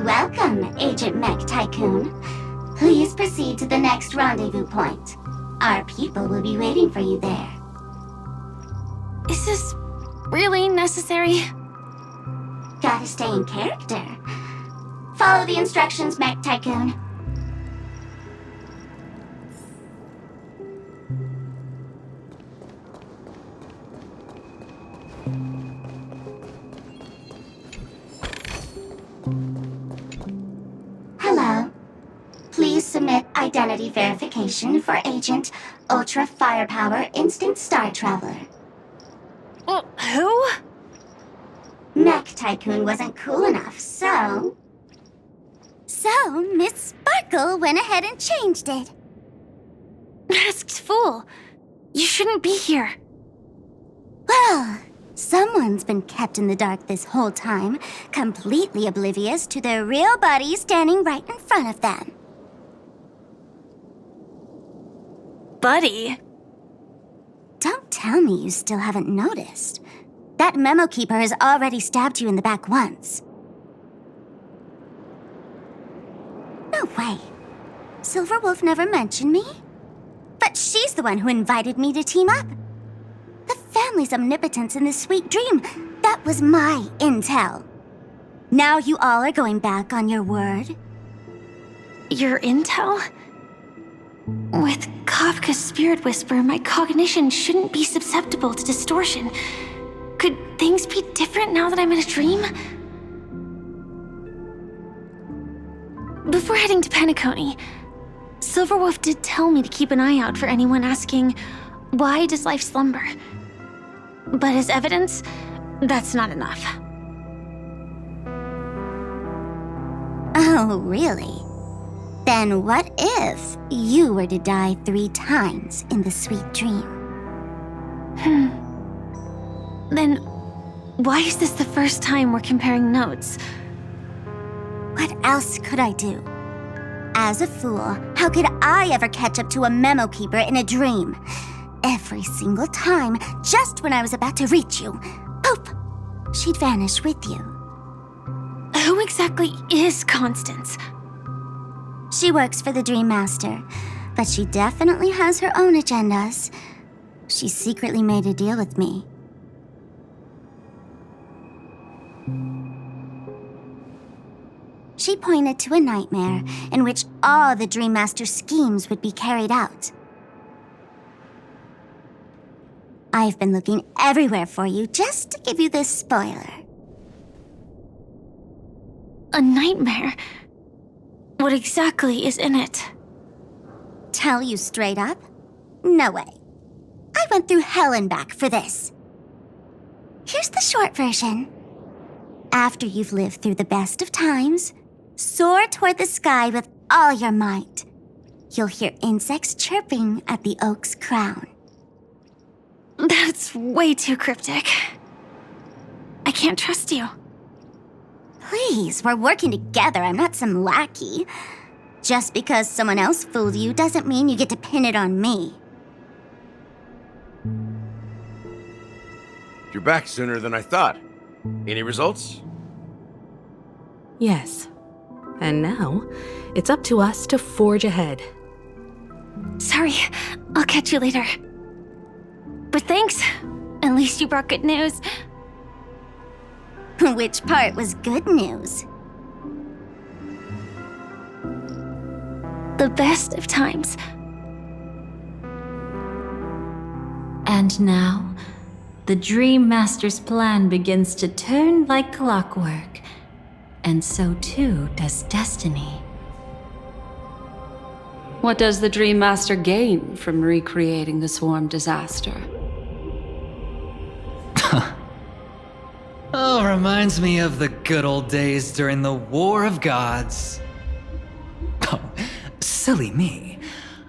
Welcome, Agent Mech Tycoon. Please proceed to the next rendezvous point. Our people will be waiting for you there. Is this really necessary? Gotta stay in character. Follow the instructions, Mech Tycoon. Hello. Please submit identity verification for Agent Ultra Firepower Instant Star Traveler. Who? Mech Tycoon wasn't cool enough, so... So, Miss Sparkle went ahead and changed it. Masked fool. You shouldn't be here. Well, someone's been kept in the dark this whole time, completely oblivious to their real body standing right in front of them. Buddy? Don't tell me you still haven't noticed. That memo keeper has already stabbed you in the back once. No way. Silverwolf never mentioned me? But she's the one who invited me to team up. The family's omnipotence in this sweet dream, that was my intel. Now you all are going back on your word? Your intel? With Kafka's spirit whisper, my cognition shouldn't be susceptible to distortion. Could things be different now that I'm in a dream? Before heading to Penacony, Silverwolf did tell me to keep an eye out for anyone asking, why does life slumber? But as evidence, that's not enough. Oh, really? Then what if you were to die 3 times in the sweet dream? Then why is this the first time we're comparing notes? What else could I do? As a fool, how could I ever catch up to a memo keeper in a dream? Every single time, just when I was about to reach you, poof, she'd vanish with you. Who exactly is Constance? She works for the Dream Master, but she definitely has her own agendas. She secretly made a deal with me. She pointed to a nightmare in which all the Dream Master's schemes would be carried out. I've been looking everywhere for you just to give you this spoiler. A nightmare? What exactly is in it? Tell you straight up? No way. I went through hell and back for this. Here's the short version. After you've lived through the best of times, soar toward the sky with all your might. You'll hear insects chirping at the oak's crown. That's way too cryptic. I can't trust you. Please, we're working together. I'm not some lackey. Just because someone else fooled you doesn't mean you get to pin it on me. You're back sooner than I thought. Any results? Yes. And now, it's up to us to forge ahead. Sorry, I'll catch you later. But thanks. At least you brought good news. Which part was good news? the best of times. And now, the Dream Master's plan begins to turn like clockwork, and so too does Destiny. What does the Dream Master gain from recreating the swarm disaster? Oh, reminds me of the good old days during the War of Gods. Oh, silly me.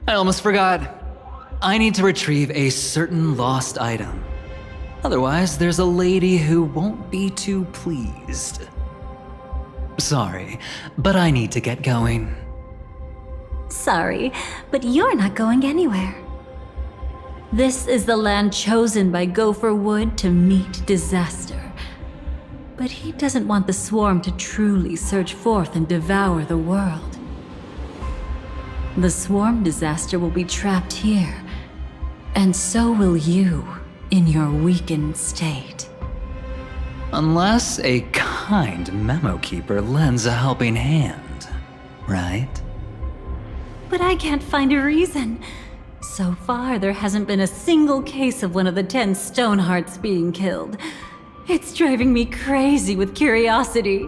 I almost forgot. I need to retrieve a certain lost item. Otherwise, there's a lady who won't be too pleased. Sorry, but I need to get going. Sorry, but you're not going anywhere. This is the land chosen by Gopher Wood to meet disaster. But he doesn't want the swarm to truly surge forth and devour the world. The swarm disaster will be trapped here, and so will you in your weakened state. Unless a kind memo keeper lends a helping hand, right? But I can't find a reason. So far, there hasn't been a single case of one of the 10 Stonehearts being killed. It's driving me crazy with curiosity.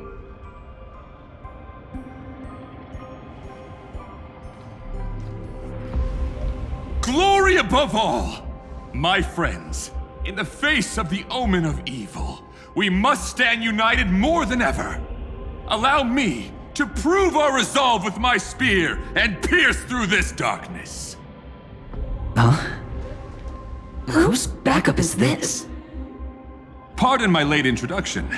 Glory above all! My friends, in the face of the omen of evil, we must stand united more than ever. Allow me to prove our resolve with my spear and pierce through this darkness. Huh? Whose backup is this? Pardon my late introduction.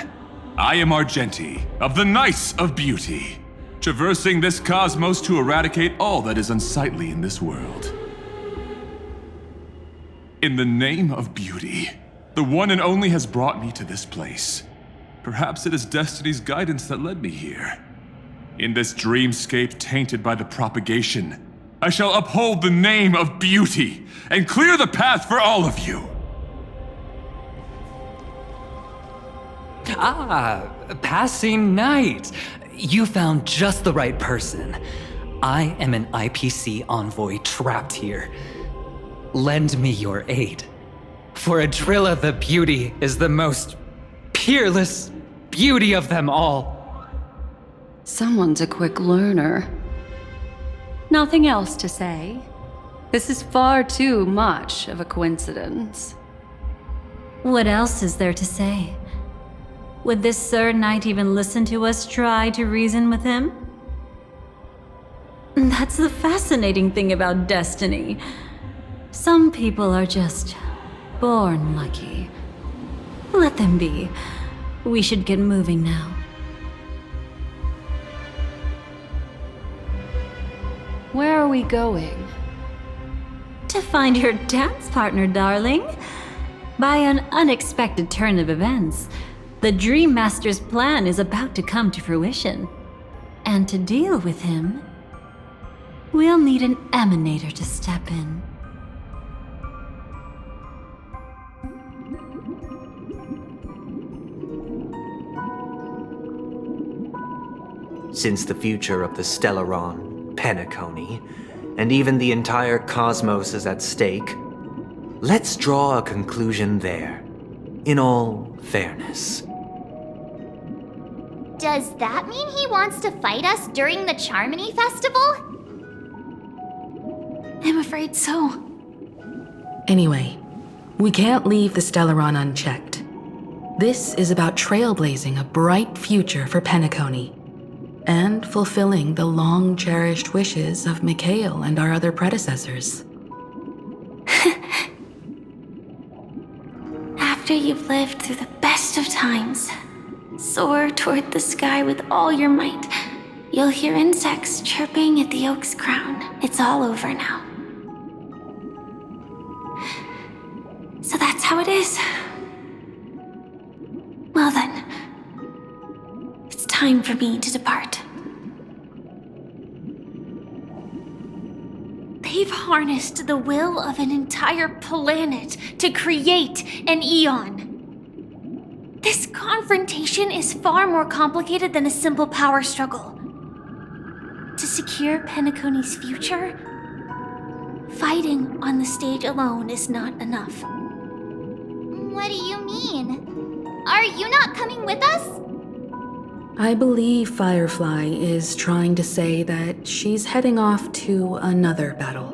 I am Argenti, of the Nice of Beauty, traversing this cosmos to eradicate all that is unsightly in this world. In the name of beauty, the one and only has brought me to this place. Perhaps it is Destiny's guidance that led me here. In this dreamscape tainted by the propagation, I shall uphold the name of beauty and clear the path for all of you. Ah, passing knight. You found just the right person. I am an IPC envoy trapped here. Lend me your aid. For Adrilla the Beauty is the most peerless beauty of them all. Someone's a quick learner. Nothing else to say. This is far too much of a coincidence. What else is there to say? Would this Sir Knight even listen to us try to reason with him? That's the fascinating thing about Destiny. Some people are just born lucky. Let them be. We should get moving now. Where are we going? To find your dance partner, darling. By an unexpected turn of events, the Dream Master's plan is about to come to fruition. And to deal with him, we'll need an emanator to step in. Since the future of the Stellaron, Penacony, and even the entire cosmos is at stake, let's draw a conclusion there, in all fairness. Does that mean he wants to fight us during the Charmony Festival? I'm afraid so. Anyway, we can't leave the Stellaron unchecked. This is about trailblazing a bright future for Penacony, and fulfilling the long-cherished wishes of Mikhail and our other predecessors. After you've lived through the best of times, soar toward the sky with all your might. You'll hear insects chirping at the oak's crown. It's all over now. So that's how it is. Well then, it's time for me to depart. They've harnessed the will of an entire planet to create an eon. This confrontation is far more complicated than a simple power struggle. to secure Penacony's future, fighting on the stage alone is not enough. What do you mean? Are you not coming with us? I believe Firefly is trying to say that she's heading off to another battle.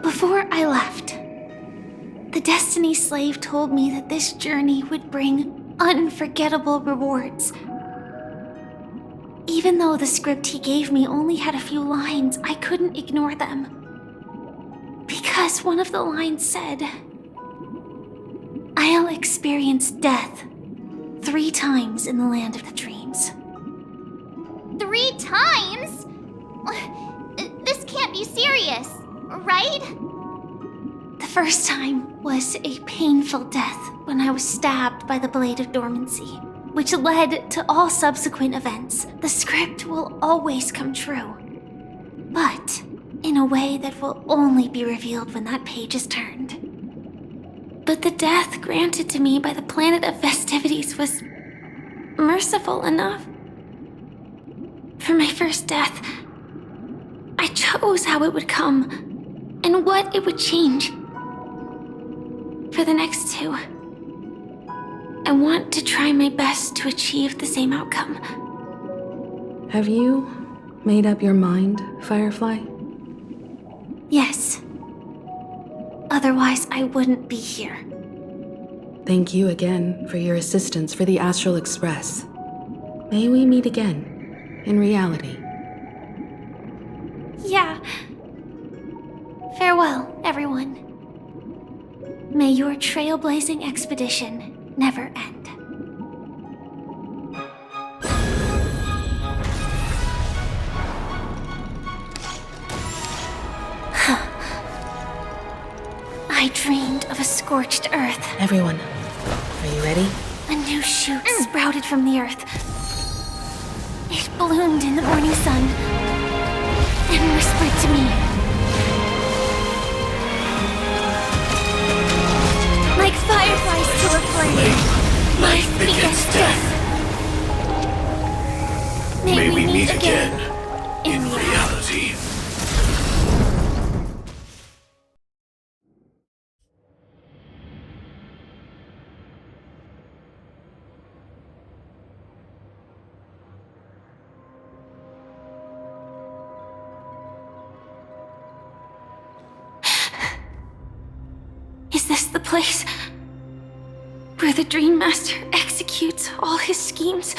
Before I left, the Destiny slave told me that this journey would bring unforgettable rewards. Even though the script he gave me only had a few lines, I couldn't ignore them. Because one of the lines said, "I'll experience death 3 times in the land of the dreams." 3 times? This can't be serious, right? The first time was a painful death when I was stabbed by the Blade of Dormancy, which led to all subsequent events. The script will always come true, but in a way that will only be revealed when that page is turned. But the death granted to me by the planet of festivities was merciful enough. For my first death, I chose how it would come and what it would change. For the next 2, I want to try my best to achieve the same outcome. Have you made up your mind, Firefly? Yes. Otherwise, I wouldn't be here. Thank you again for your assistance for the Astral Express. May we meet again, in reality. Yeah. Farewell, everyone. May your trailblazing expedition never end. I dreamed of a scorched earth. Everyone, are you ready? A new shoot sprouted from the earth. It bloomed in the morning sun and whispered to me. Like fireflies to a flame, life begets death. May we meet again in reality. Is this the place where the Dream Master executes all his schemes?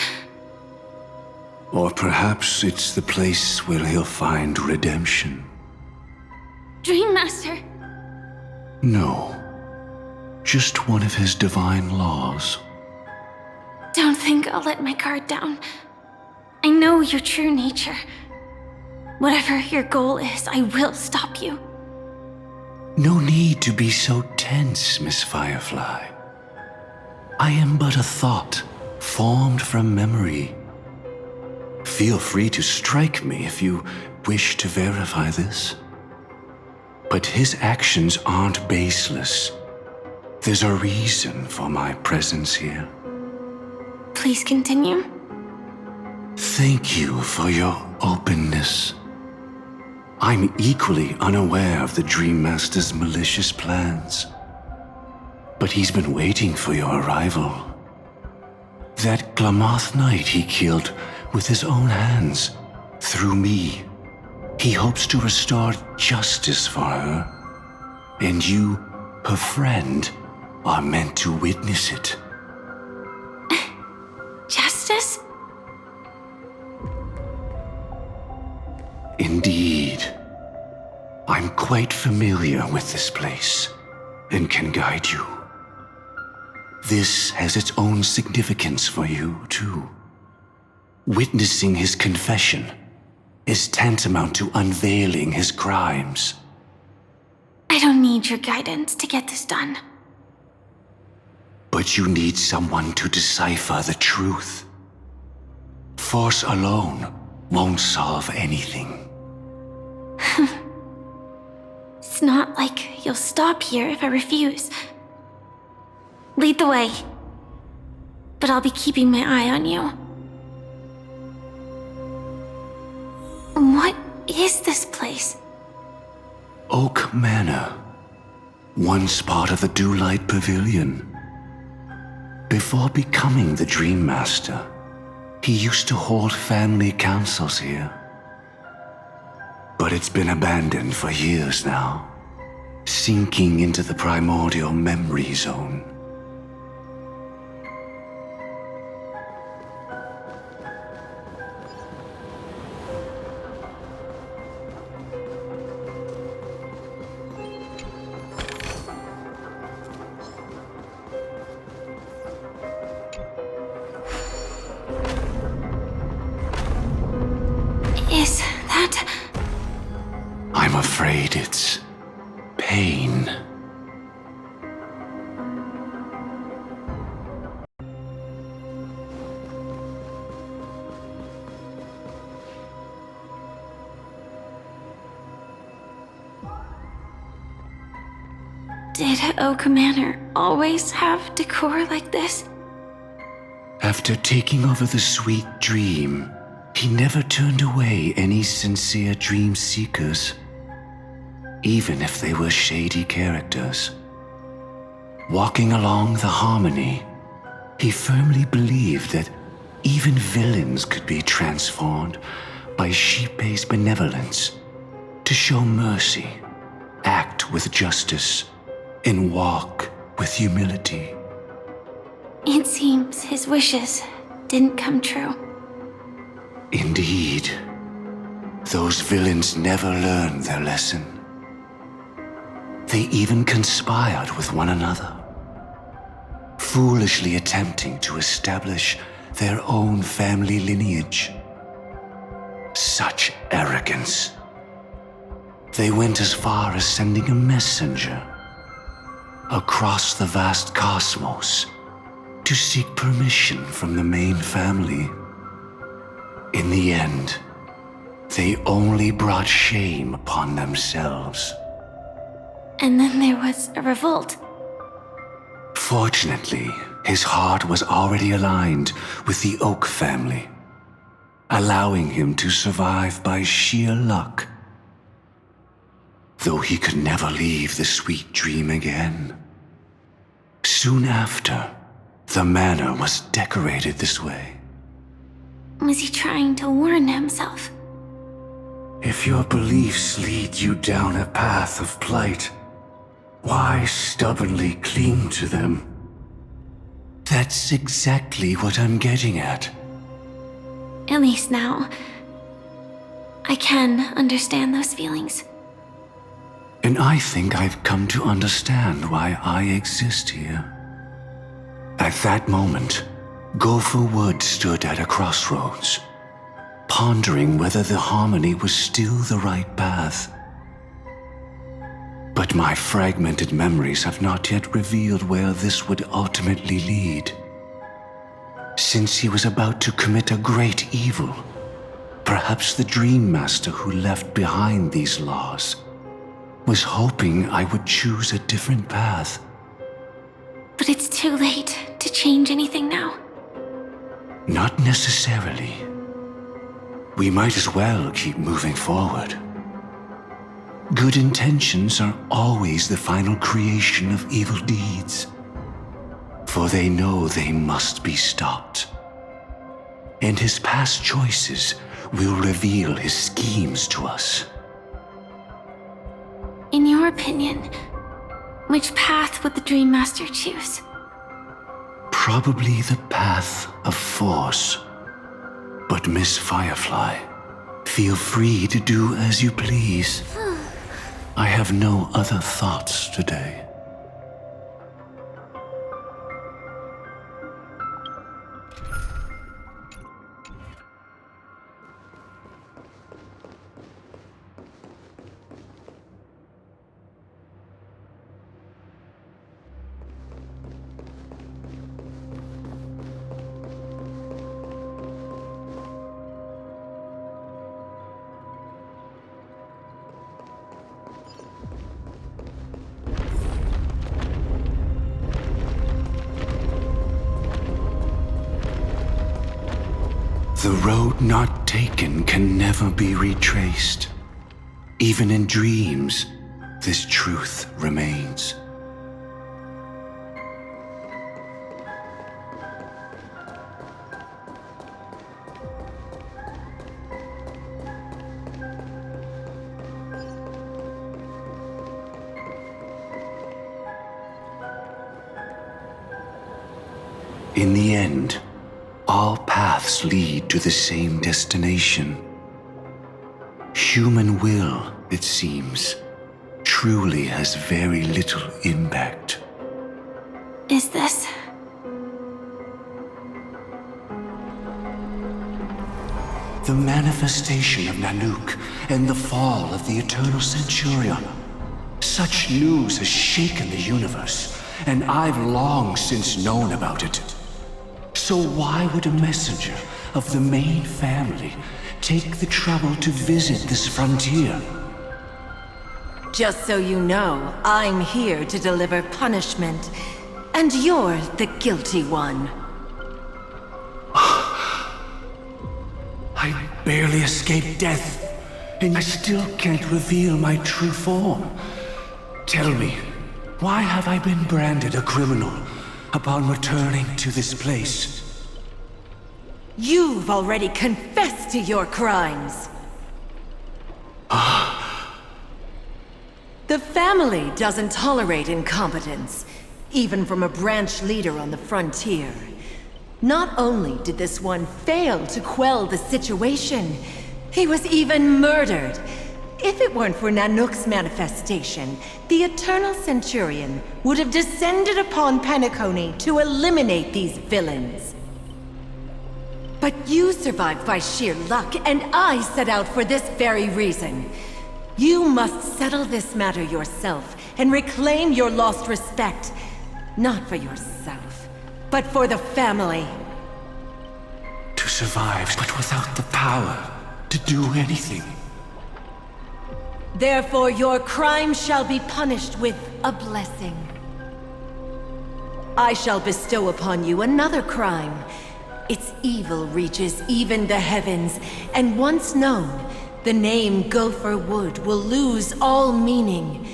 Or perhaps it's the place where he'll find redemption. Dream Master? No. Just one of his divine laws. Don't think I'll let my guard down. I know your true nature. Whatever your goal is, I will stop you. No need to be so tense, Miss Firefly. I am but a thought, formed from memory. Feel free to strike me if you wish to verify this. But his actions aren't baseless. There's a reason for my presence here. Please continue. Thank you for your openness. I'm equally unaware of the Dream Master's malicious plans. But he's been waiting for your arrival. That Glamoth Knight he killed with his own hands, through me. He hopes to restore justice for her. And you, her friend, are meant to witness it. Justice? Indeed. I'm quite familiar with this place and can guide you. This has its own significance for you, too. Witnessing his confession is tantamount to unveiling his crimes. I don't need your guidance to get this done. But you need someone to decipher the truth. Force alone won't solve anything. It's not like you'll stop here if I refuse. Lead the way. but I'll be keeping my eye on you. What is this place? Oak Manor. Once part of the Dewlight Pavilion. Before becoming the Dream Master, he used to hold family councils here. But it's been abandoned for years now, sinking into the primordial memory zone. Is that... I'm afraid it's pain. Did Oak Manor always have decor like this? After taking over the Sweet Dream, he never turned away any sincere dream seekers, even if they were shady characters. Walking along the harmony, he firmly believed that even villains could be transformed by Shipei's benevolence to show mercy, act with justice, and walk with humility. It seems his wishes didn't come true. Indeed, those villains never learned their lesson. They even conspired with one another, foolishly attempting to establish their own family lineage. Such arrogance. They went as far as sending a messenger across the vast cosmos to seek permission from the main family. In the end, they only brought shame upon themselves. And then there was a revolt. Fortunately, his heart was already aligned with the Oak family, allowing him to survive by sheer luck. Though he could never leave the Sweet Dream again. Soon after, the manor was decorated this way. Was he trying to warn himself? If your beliefs lead you down a path of plight, why stubbornly cling to them? That's exactly what I'm getting at. At least now, I can understand those feelings. And I think I've come to understand why I exist here. At that moment, Gopher Wood stood at a crossroads, pondering whether the harmony was still the right path. But my fragmented memories have not yet revealed where this would ultimately lead. Since he was about to commit a great evil, perhaps the Dream Master who left behind these laws was hoping I would choose a different path. But it's too late to change anything now. Not necessarily. We might as well keep moving forward. Good intentions are always the final creation of evil deeds, for they know they must be stopped. And his past choices will reveal his schemes to us. In your opinion, which path would the Dream Master choose? Probably the path of force. But Miss Firefly, feel free to do as you please. I have no other thoughts today. The road not taken can never be retraced. Even in dreams, this truth remains. In the end, all paths lead to the same destination. Human will, it seems, truly has very little impact. Is this... The manifestation of Nanook and the fall of the Eternal Centurion. Such news has shaken the universe, and I've long since known about it. So why would a messenger of the main family take the trouble to visit this frontier? Just so you know, I'm here to deliver punishment, and you're the guilty one. I barely escaped death, and I still can't reveal my true form. Tell me, why have I been branded a criminal upon returning to this place? You've already confessed to your crimes. The family doesn't tolerate incompetence, even from a branch leader on the frontier. Not only did this one fail to quell the situation, he was even murdered. If it weren't for Nanook's manifestation, the Eternal Centurion would have descended upon Penacony to eliminate these villains. But you survived by sheer luck, and I set out for this very reason. You must settle this matter yourself and reclaim your lost respect. Not for yourself, but for the family. To survive, but without the power to do anything. Therefore, your crime shall be punished with a blessing. I shall bestow upon you another crime. Its evil reaches even the heavens, and once known, the name Gopher Wood will lose all meaning.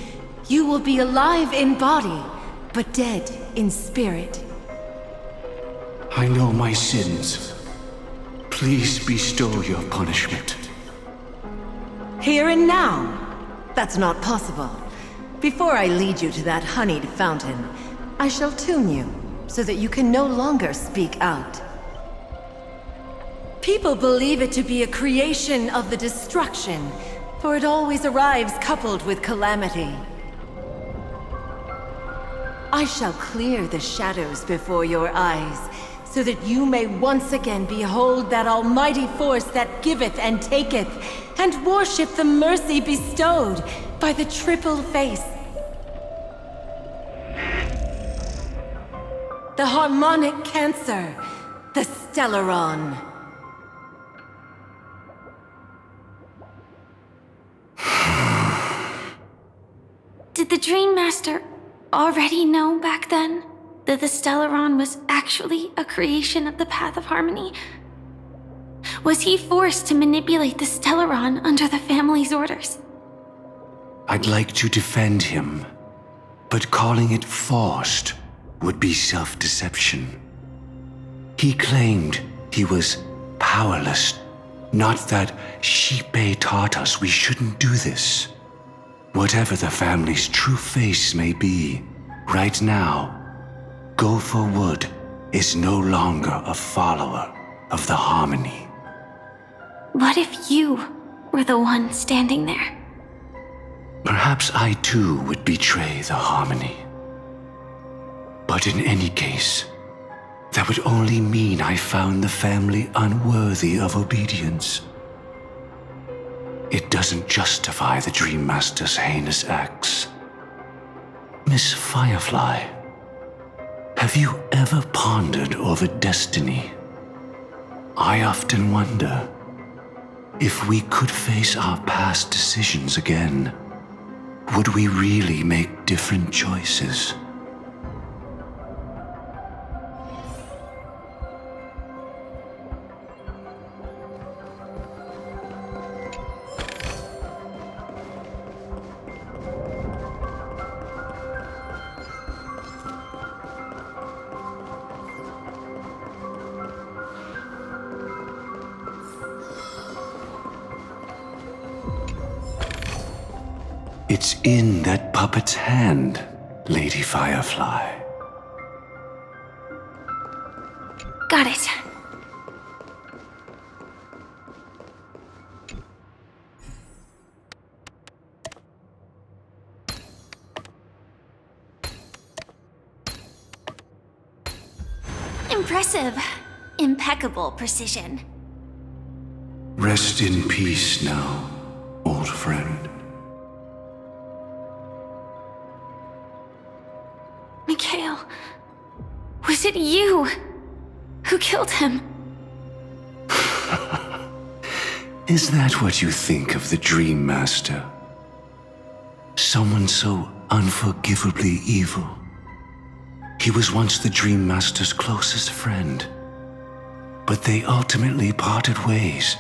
You will be alive in body, but dead in spirit. I know my sins. Please bestow your punishment. Here and now? That's not possible. Before I lead you to that honeyed fountain, I shall tune you, so that you can no longer speak out. People believe it to be a creation of the destruction, for it always arrives coupled with calamity. I shall clear the shadows before your eyes, so that you may once again behold that almighty force that giveth and taketh, and worship the mercy bestowed by the triple face. The harmonic cancer, the Stellaron. Did the Dream Master already know back then that the Stellaron was actually a creation of the Path of Harmony? Was he forced to manipulate the Stellaron under the family's orders? I'd like to defend him, but calling it forced would be self-deception. He claimed he was powerless, not that Shipe taught us we shouldn't do this. Whatever the family's true face may be, right now, Gopher Wood is no longer a follower of the Harmony. What if you were the one standing there? Perhaps I too would betray the Harmony. But in any case, that would only mean I found the family unworthy of obedience. It doesn't justify the Dream Master's heinous acts. Miss Firefly, have you ever pondered over destiny? I often wonder if we could face our past decisions again, would we really make different choices? It's in that puppet's hand, Lady Firefly. Got it. Impressive. Impeccable precision. Rest in peace now, old friend. Mikhail, was it you who killed him? Is that what you think of the Dream Master? Someone so unforgivably evil. He was once the Dream Master's closest friend, but they ultimately parted ways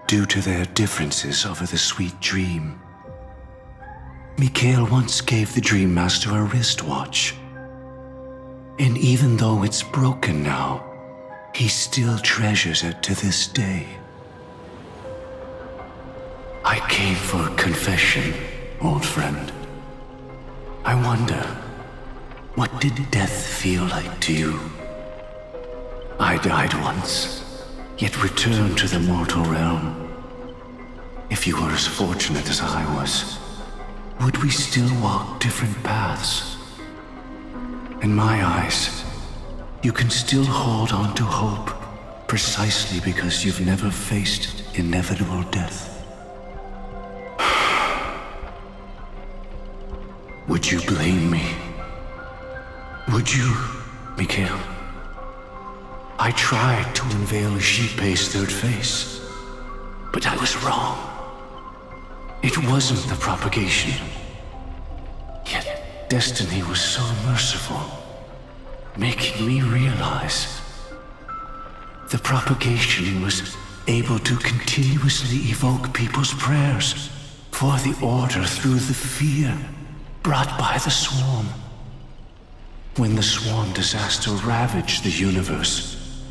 due to their differences over the sweet dream. Mikhail once gave the Dream Master a wristwatch, and even though it's broken now, he still treasures it to this day. I came for confession, old friend. I wonder, what did death feel like to you? I died once, yet returned to the mortal realm. If you were as fortunate as I was, would we still walk different paths? In my eyes, you can still hold on to hope precisely because you've never faced inevitable death. Would you blame me? Would you, Mikhail? I tried to unveil Xipe's third face, but I was wrong. It wasn't the propagation. Yet Destiny was so merciful, making me realize the propagation was able to continuously evoke people's prayers for the Order through the fear brought by the Swarm. When the Swarm disaster ravaged the universe,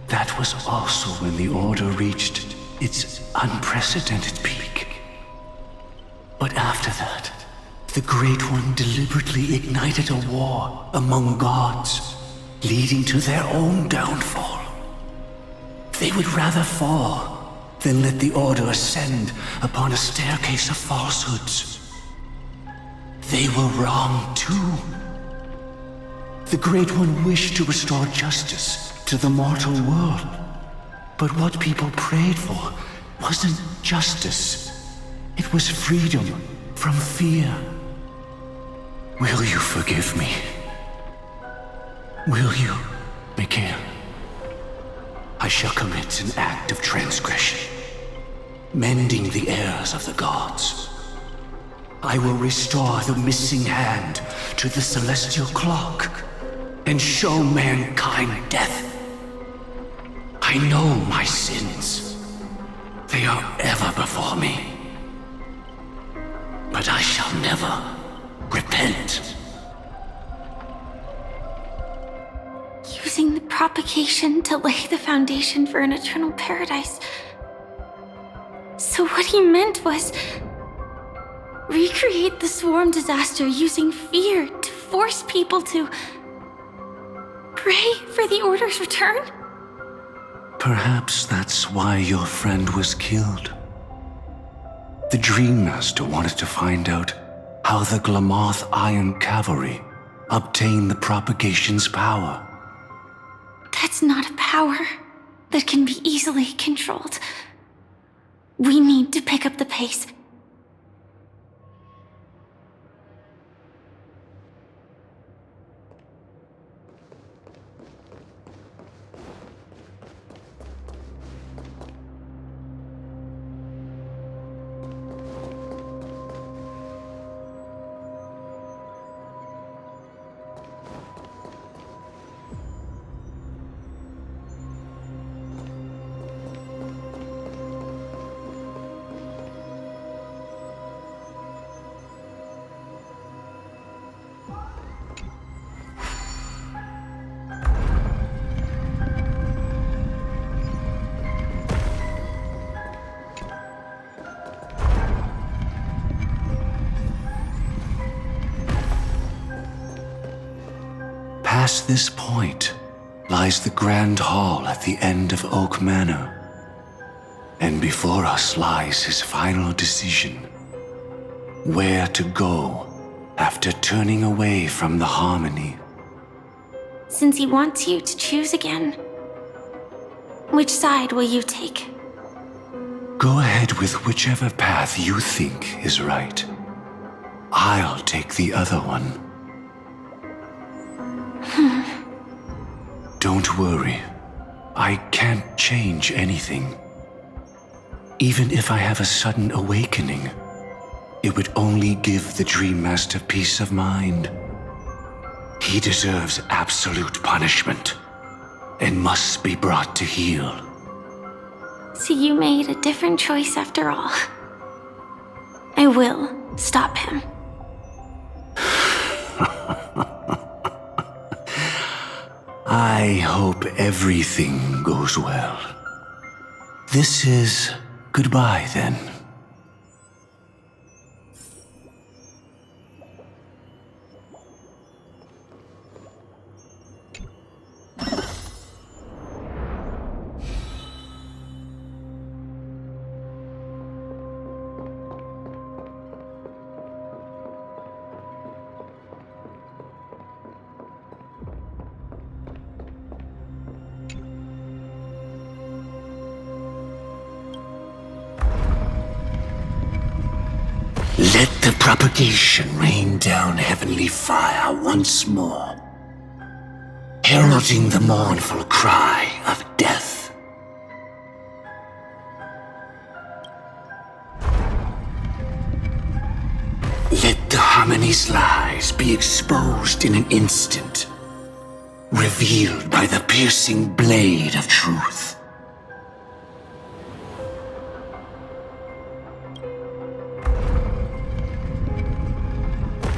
that was also when the Order reached its unprecedented peak. But after that, the Great One deliberately ignited a war among gods, leading to their own downfall. They would rather fall than let the Order ascend upon a staircase of falsehoods. They were wrong too. The Great One wished to restore justice to the mortal world. But what people prayed for wasn't justice. It was freedom from fear. Will you forgive me? Will you, Mikhail? I shall commit an act of transgression, mending the errors of the gods. I will restore the missing hand to the celestial clock and show mankind death. I know my sins. They are ever before me. But I shall never repent. Using the propagation to lay the foundation for an eternal paradise. So what he meant was recreate the Swarm disaster using fear to force people to pray for the Order's return? Perhaps that's why your friend was killed. The Dream Master wanted to find out how the Glamoth Iron Cavalry obtained the propagation's power. That's not a power that can be easily controlled. We need to pick up the pace. Past this point lies the Grand Hall at the end of Oak Manor. And before us lies his final decision. Where to go after turning away from the Harmony. Since he wants you to choose again, which side will you take? Go ahead with whichever path you think is right. I'll take the other one. Don't worry. I can't change anything. Even if I have a sudden awakening, it would only give the Dream Master peace of mind. He deserves absolute punishment and must be brought to heel. So you made a different choice after all. I will stop him. I hope everything goes well. This is goodbye, then. Let the propagation rain down heavenly fire once more, heralding the mournful cry of death. Let the Harmony's lies be exposed in an instant, revealed by the piercing blade of truth.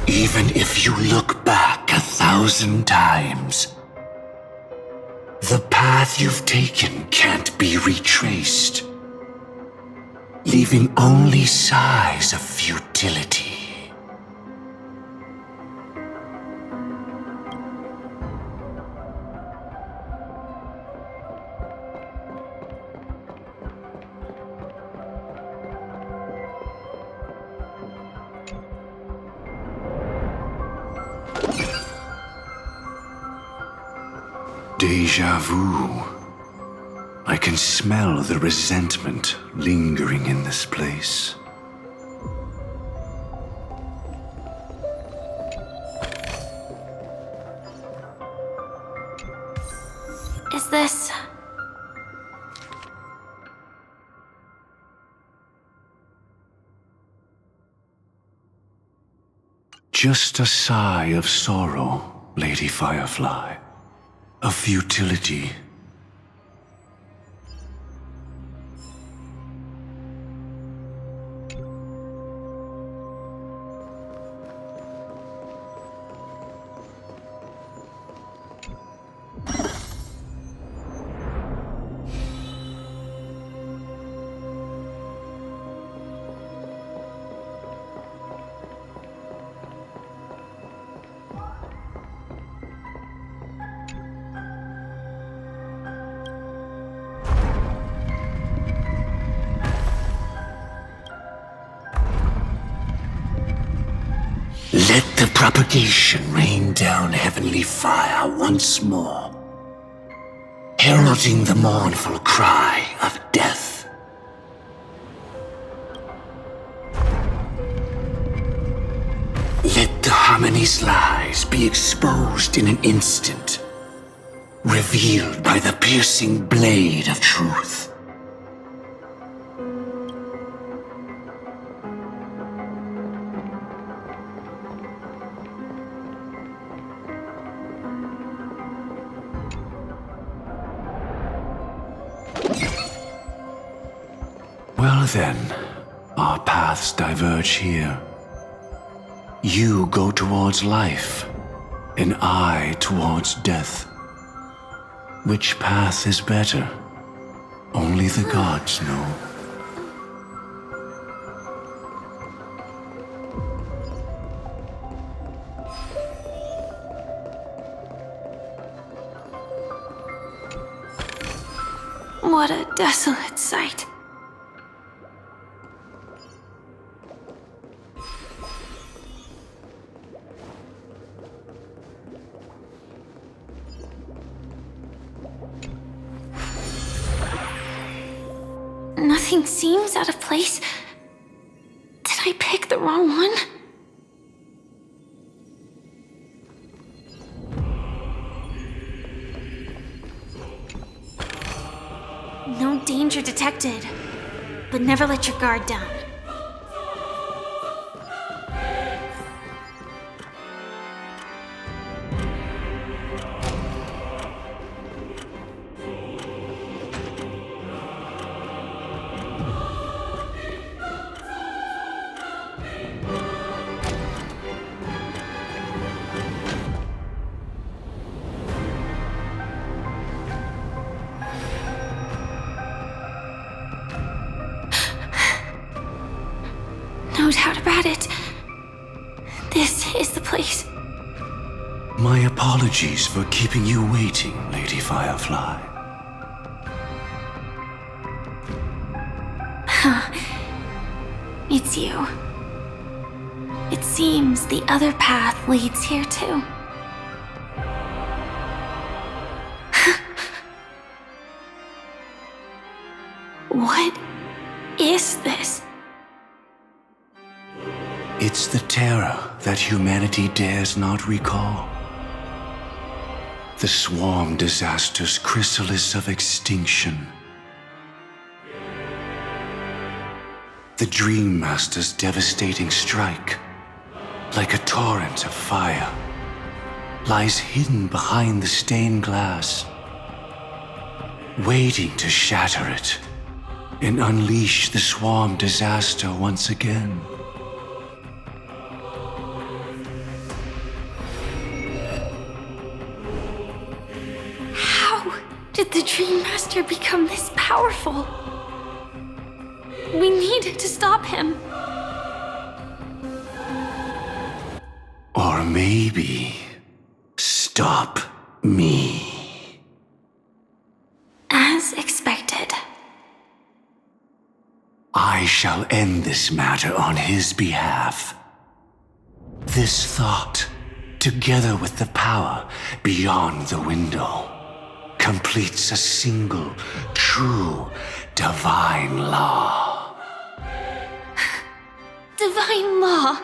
Even if you look back 1,000 times, the path you've taken can't be retraced, leaving only sighs of futility. Deja vu. I can smell the resentment lingering in this place. Is this... Just a sigh of sorrow, Lady Firefly. Of futility. Let the propagation rain down heavenly fire once more, heralding the mournful cry of death. Let the Harmony's lies be exposed in an instant, revealed by the piercing blade of truth. Well then, our paths diverge here. You go towards life, and I towards death. Which path is better? Only the gods know. What a desolate sight. Nothing seems out of place. Did I pick the wrong one? No danger detected, but never let your guard down. No doubt about it. This is the place. My apologies for keeping you waiting, Lady Firefly. It's you. It seems the other path leads here too. What is this? It's the terror that humanity dares not recall. The swarm disaster's chrysalis of extinction. The Dream Master's devastating strike, like a torrent of fire, lies hidden behind the stained glass, waiting to shatter it and unleash the swarm disaster once again. How did the Dream Master become this powerful? We need to stop him. Or maybe stop me. As expected. I shall end this matter on his behalf. This thought, together with the power beyond the window, completes a single, true, divine law. Divine law.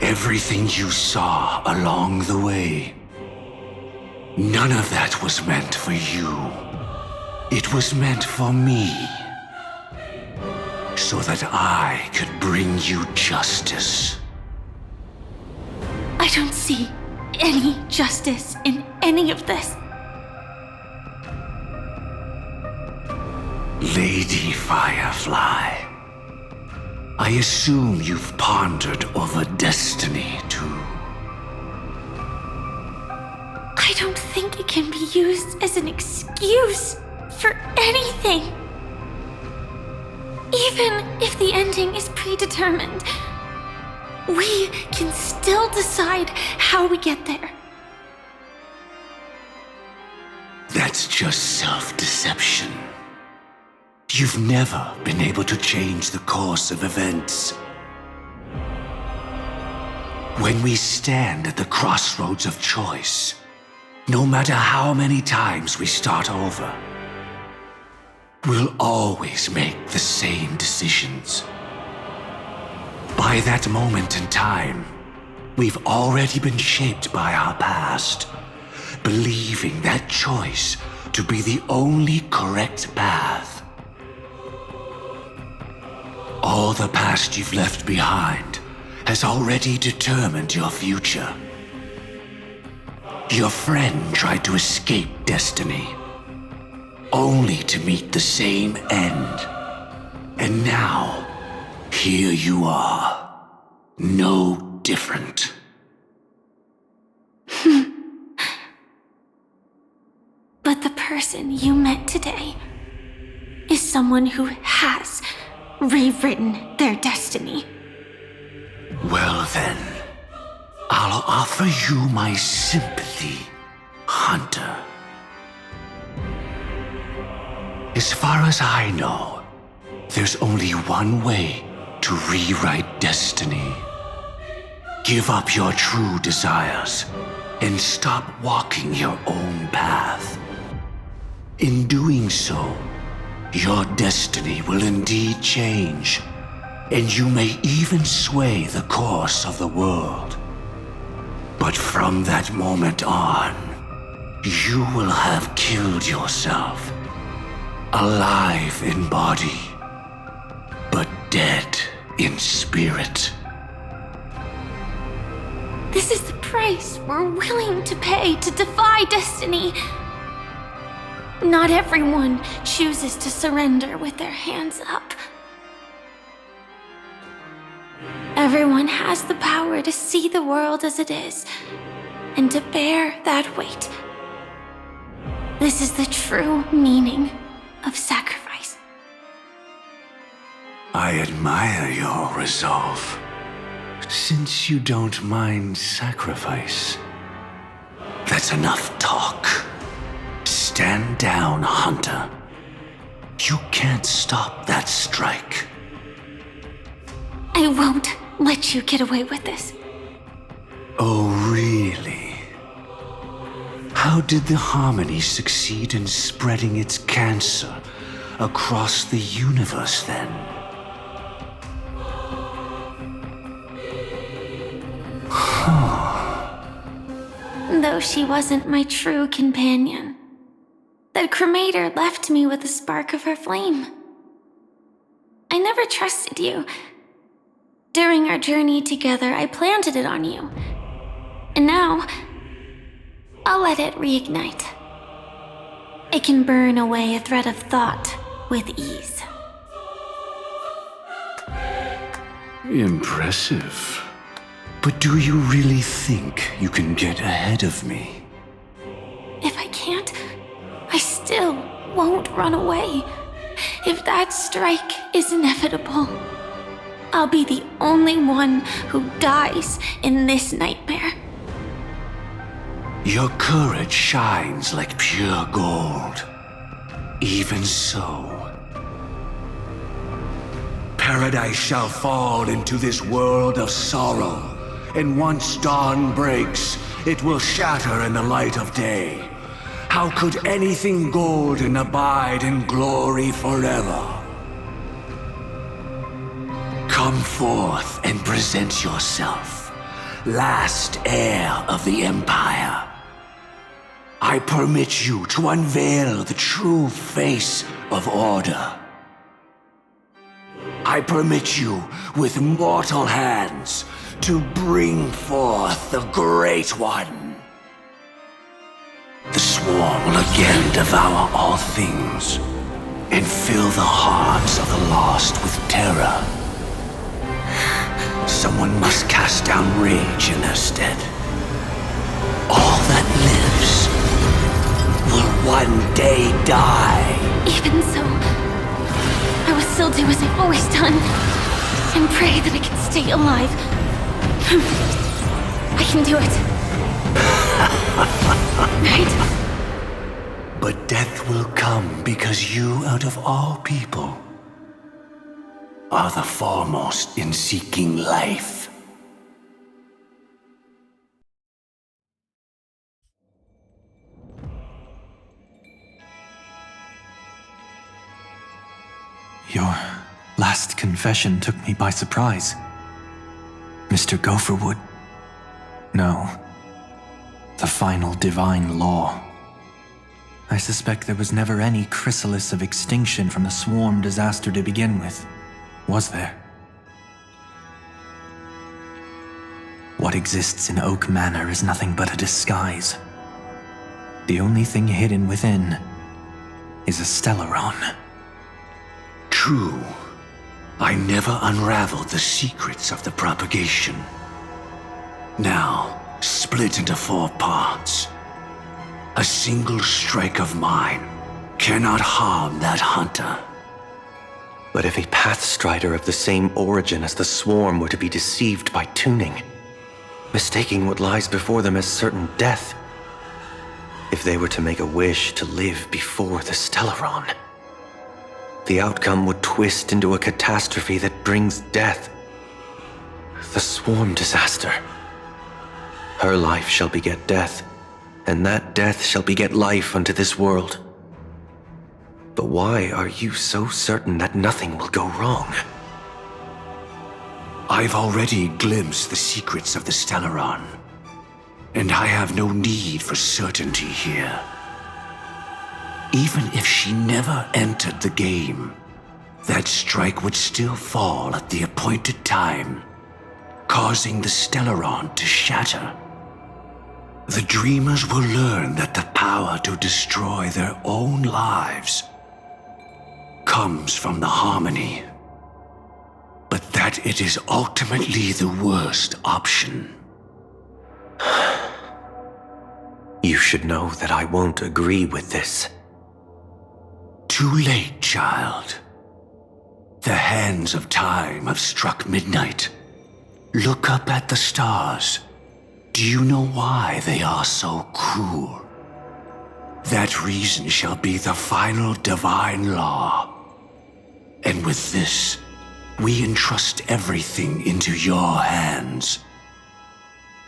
Everything you saw along the way, none of that was meant for you. It was meant for me. So that I could bring you justice. I don't see any justice in any of this. Lady Firefly, I assume you've pondered over destiny too. I don't think it can be used as an excuse for anything. Even if the ending is predetermined, we can still decide how we get there. That's just self-deception. You've never been able to change the course of events. When we stand at the crossroads of choice, no matter how many times we start over, we'll always make the same decisions. By that moment in time, we've already been shaped by our past, believing that choice to be the only correct path. All the past you've left behind has already determined your future. Your friend tried to escape destiny, only to meet the same end. And now, here you are, no different. But the person you met today is someone who has rewritten their destiny. Well then, I'll offer you my sympathy, Hunter. As far as I know, there's only one way to rewrite destiny. Give up your true desires and stop walking your own path. In doing so, your destiny will indeed change, and you may even sway the course of the world. But from that moment on, you will have killed yourself, alive in body, but dead in spirit. This is the price we're willing to pay to defy destiny. Not everyone chooses to surrender with their hands up. Everyone has the power to see the world as it is, and to bear that weight. This is the true meaning of sacrifice. I admire your resolve. Since you don't mind sacrifice, that's enough talk. Stand down, Hunter. You can't stop that strike. I won't let you get away with this. Oh, really? How did the Harmony succeed in spreading its cancer across the universe then? Though she wasn't my true companion, that cremator left me with a spark of her flame. I never trusted you. During our journey together, I planted it on you. And now, I'll let it reignite. It can burn away a thread of thought with ease. Impressive. But do you really think you can get ahead of me? If I can't, I still won't run away. If that strike is inevitable, I'll be the only one who dies in this nightmare. Your courage shines like pure gold. Even so, paradise shall fall into this world of sorrow, and once dawn breaks, it will shatter in the light of day. How could anything golden abide in glory forever? Come forth and present yourself, last heir of the Empire. I permit you to unveil the true face of order. I permit you, with mortal hands, to bring forth the Great One. The Swarm will again devour all things, and fill the hearts of the lost with terror. Someone must cast down rage in their stead. All that lives will one day die. Even so, I will still do as I've always done, and pray that I can stay alive. I can do it. Right? But death will come because you, out of all people, are the foremost in seeking life. Your last confession took me by surprise. Mr. Gopherwood. No. The final divine law. I suspect there was never any chrysalis of extinction from the Swarm disaster to begin with, was there? What exists in Oak Manor is nothing but a disguise. The only thing hidden within is a Stellaron. True. I never unraveled the secrets of the propagation. Now, split into 4 parts. A single strike of mine cannot harm that hunter. But if a Pathstrider of the same origin as the Swarm were to be deceived by tuning, mistaking what lies before them as certain death, if they were to make a wish to live before the Stellaron, the outcome would twist into a catastrophe that brings death. The swarm disaster. Her life shall beget death, and that death shall beget life unto this world. But why are you so certain that nothing will go wrong? I've already glimpsed the secrets of the Stellaron, and I have no need for certainty here. Even if she never entered the game, that strike would still fall at the appointed time, causing the Stellaron to shatter. The dreamers will learn that the power to destroy their own lives comes from the harmony, but that it is ultimately the worst option. You should know that I won't agree with this. Too late, child. The hands of time have struck midnight. Look up at the stars. Do you know why they are so cruel? That reason shall be the final divine law. And with this, we entrust everything into your hands.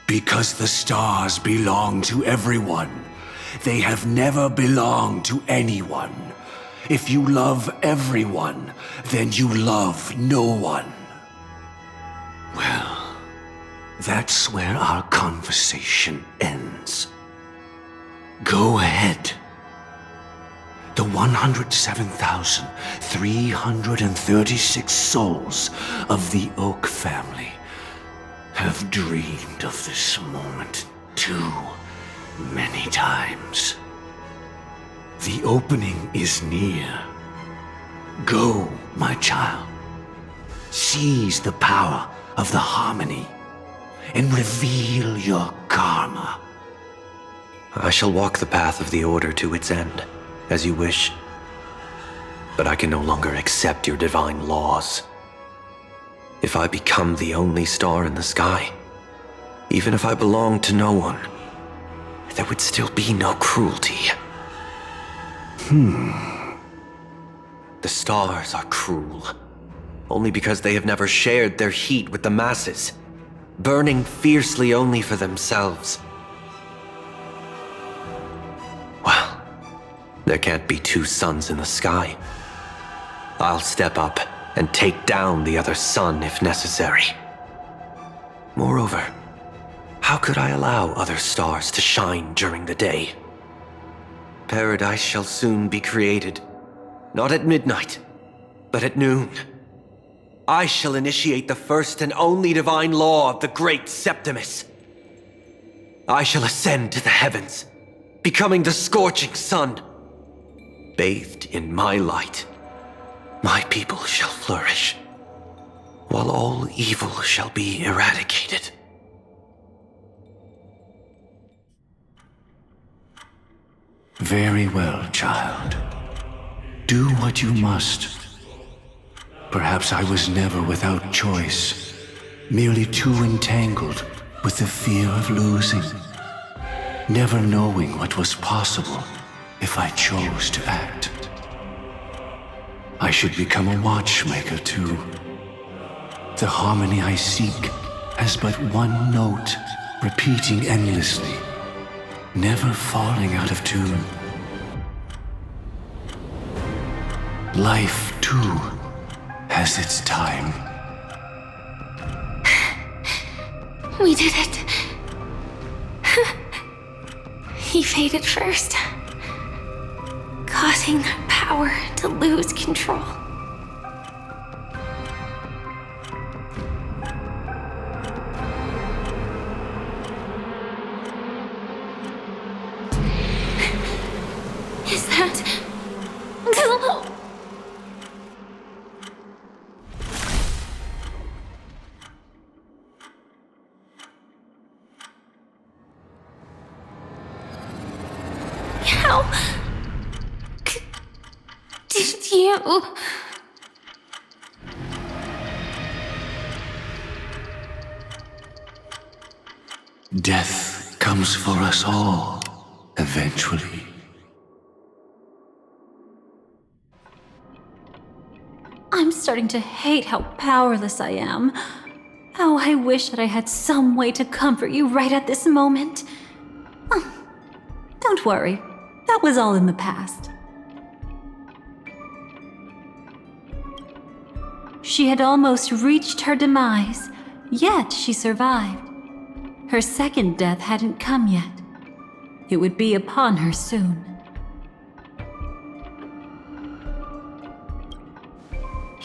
Because the stars belong to everyone. They have never belonged to anyone. If you love everyone, then you love no one. Well, that's where our conversation ends. Go ahead. The 107,336 souls of the Oak family have dreamed of this moment too many times. The opening is near. Go, my child. Seize the power of the harmony and reveal your karma. I shall walk the path of the Order to its end, as you wish. But I can no longer accept your divine laws. If I become the only star in the sky, even if I belong to no one, there would still be no cruelty. The stars are cruel, only because they have never shared their heat with the masses, burning fiercely only for themselves. Well, there can't be two suns in the sky. I'll step up and take down the other sun if necessary. Moreover, how could I allow other stars to shine during the day? Paradise shall soon be created, not at midnight, but at noon. I shall initiate the first and only divine law of the great Septimus. I shall ascend to the heavens, becoming the scorching sun. Bathed in my light, my people shall flourish, while all evil shall be eradicated. Very well, child. Do what you must. Perhaps I was never without choice, merely too entangled with the fear of losing, never knowing what was possible if I chose to act. I should become a watchmaker too. The harmony I seek has but one note, repeating endlessly, never falling out of tune. Life, too, has its time. We did it. He faded first, causing the power to lose control. Is that Gala? How did you? Death comes for us all, eventually. starting to hate how powerless I am. Oh, I wish that I had some way to comfort you right at this moment. Oh, don't worry, that was all in the past. She had almost reached her demise, yet she survived. Her second death hadn't come yet. It would be upon her soon.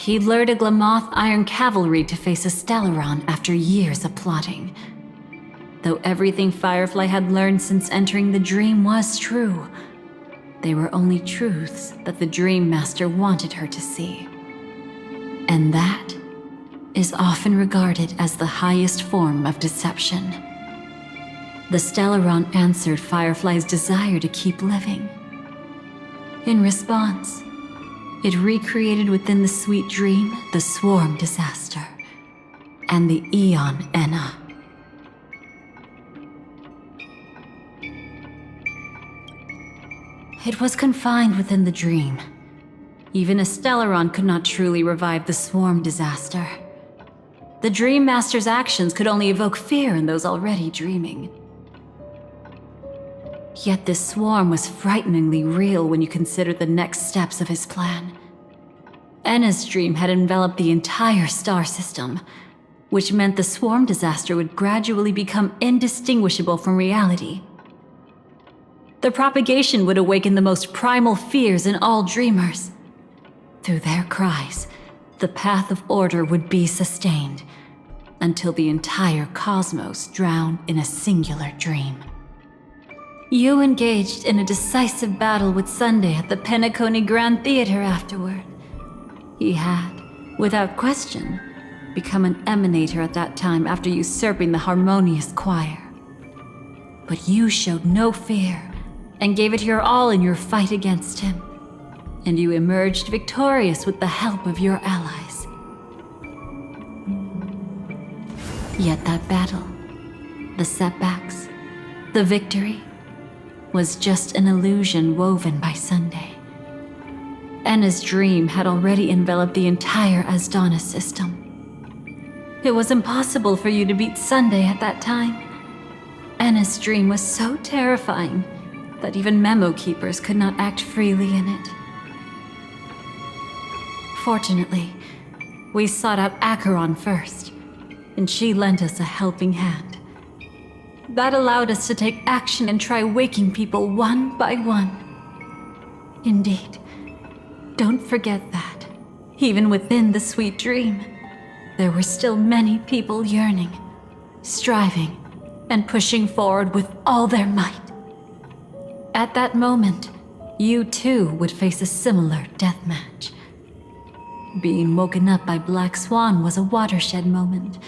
He lured a Glamoth Iron Cavalry to face a Stellaron after years of plotting. Though everything Firefly had learned since entering the dream was true, they were only truths that the Dream Master wanted her to see. And that is often regarded as the highest form of deception. The Stellaron answered Firefly's desire to keep living. In response, it recreated within the sweet dream the Swarm disaster and the Eon Enna. It was confined within the dream. Even a Stellaron could not truly revive the Swarm disaster. The Dream Master's actions could only evoke fear in those already dreaming. Yet this swarm was frighteningly real when you consider the next steps of his plan. Enna's dream had enveloped the entire star system, which meant the swarm disaster would gradually become indistinguishable from reality. The propagation would awaken the most primal fears in all dreamers. Through their cries, the path of order would be sustained, until the entire cosmos drowned in a singular dream. You engaged in a decisive battle with Sunday at the Penacony Grand Theater afterward. He had, without question, become an emanator at that time after usurping the harmonious choir. But you showed no fear and gave it your all in your fight against him, and you emerged victorious with the help of your allies. Yet that battle, the setbacks, the victory, was just an illusion woven by Sunday. Enna's dream had already enveloped the entire Asdana system. It was impossible for you to beat Sunday at that time. Enna's dream was so terrifying that even memo keepers could not act freely in it. Fortunately, we sought out Acheron first, and she lent us a helping hand. That allowed us to take action and try waking people one by one. Indeed, don't forget that, even within the sweet dream, there were still many people yearning, striving, and pushing forward with all their might. At that moment, you too would face a similar deathmatch. Being woken up by Black Swan was a watershed moment.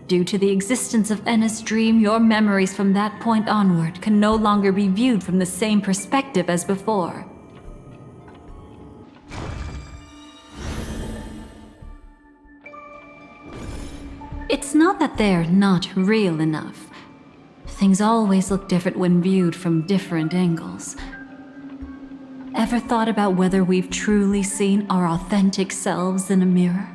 Due to the existence of Enna's dream, your memories from that point onward can no longer be viewed from the same perspective as before. It's not that they're not real enough. Things always look different when viewed from different angles. Ever thought about whether we've truly seen our authentic selves in a mirror?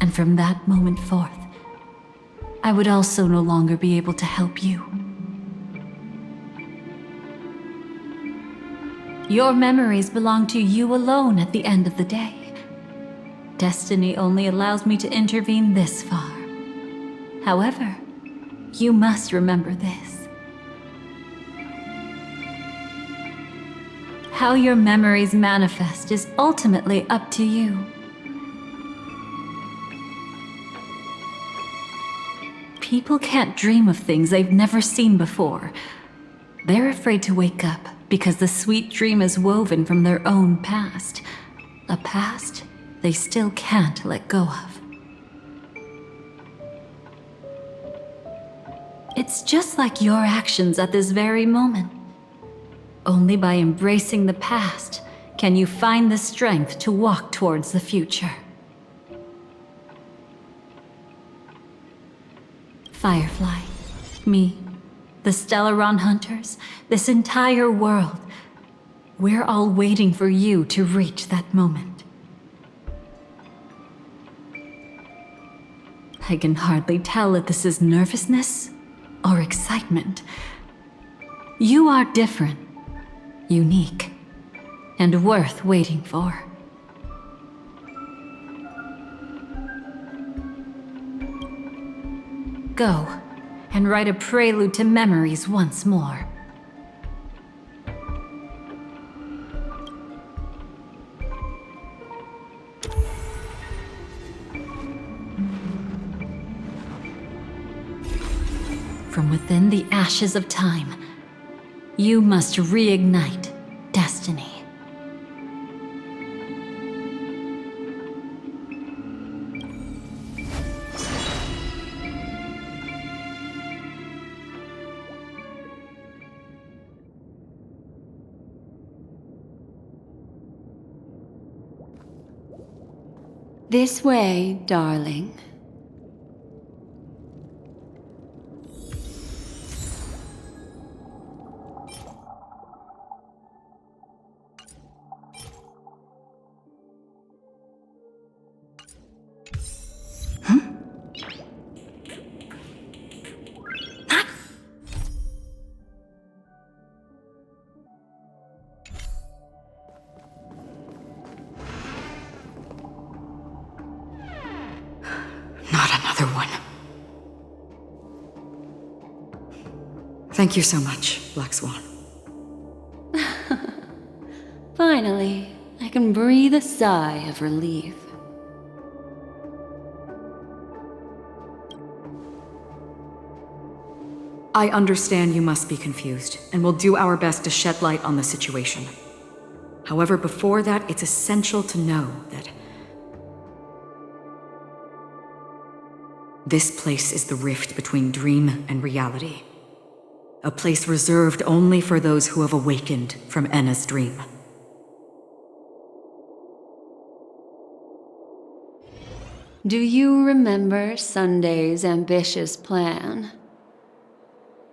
And from that moment forth, I would also no longer be able to help you. Your memories belong to you alone at the end of the day. Destiny only allows me to intervene this far. However, you must remember this. How your memories manifest is ultimately up to you. People can't dream of things they've never seen before. They're afraid to wake up because the sweet dream is woven from their own past. A past they still can't let go of. It's just like your actions at this very moment. Only by embracing the past can you find the strength to walk towards the future. Firefly, me, the Stellaron Hunters, this entire world. We're all waiting for you to reach that moment. I can hardly tell if this is nervousness or excitement. You are different, unique, and worth waiting for. Go and write a prelude to memories once more. From within the ashes of time, you must reignite destiny. This way, darling. Not another one. Thank you so much, Black Swan. Finally, I can breathe a sigh of relief. I understand you must be confused, and will do our best to shed light on the situation. However, before that, it's essential to know that this place is the rift between dream and reality. A place reserved only for those who have awakened from Enna's dream. Do you remember Sunday's ambitious plan?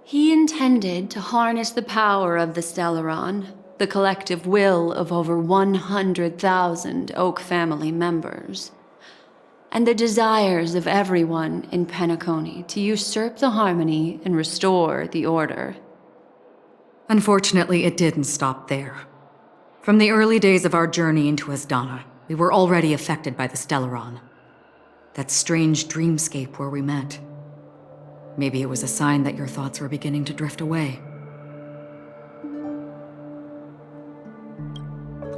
He intended to harness the power of the Stellaron, the collective will of over 100,000 Oak family members, and the desires of everyone in Penacony to usurp the harmony and restore the order. Unfortunately, it didn't stop there. From the early days of our journey into Asdana, we were already affected by the Stellaron. That strange dreamscape where we met. Maybe it was a sign that your thoughts were beginning to drift away.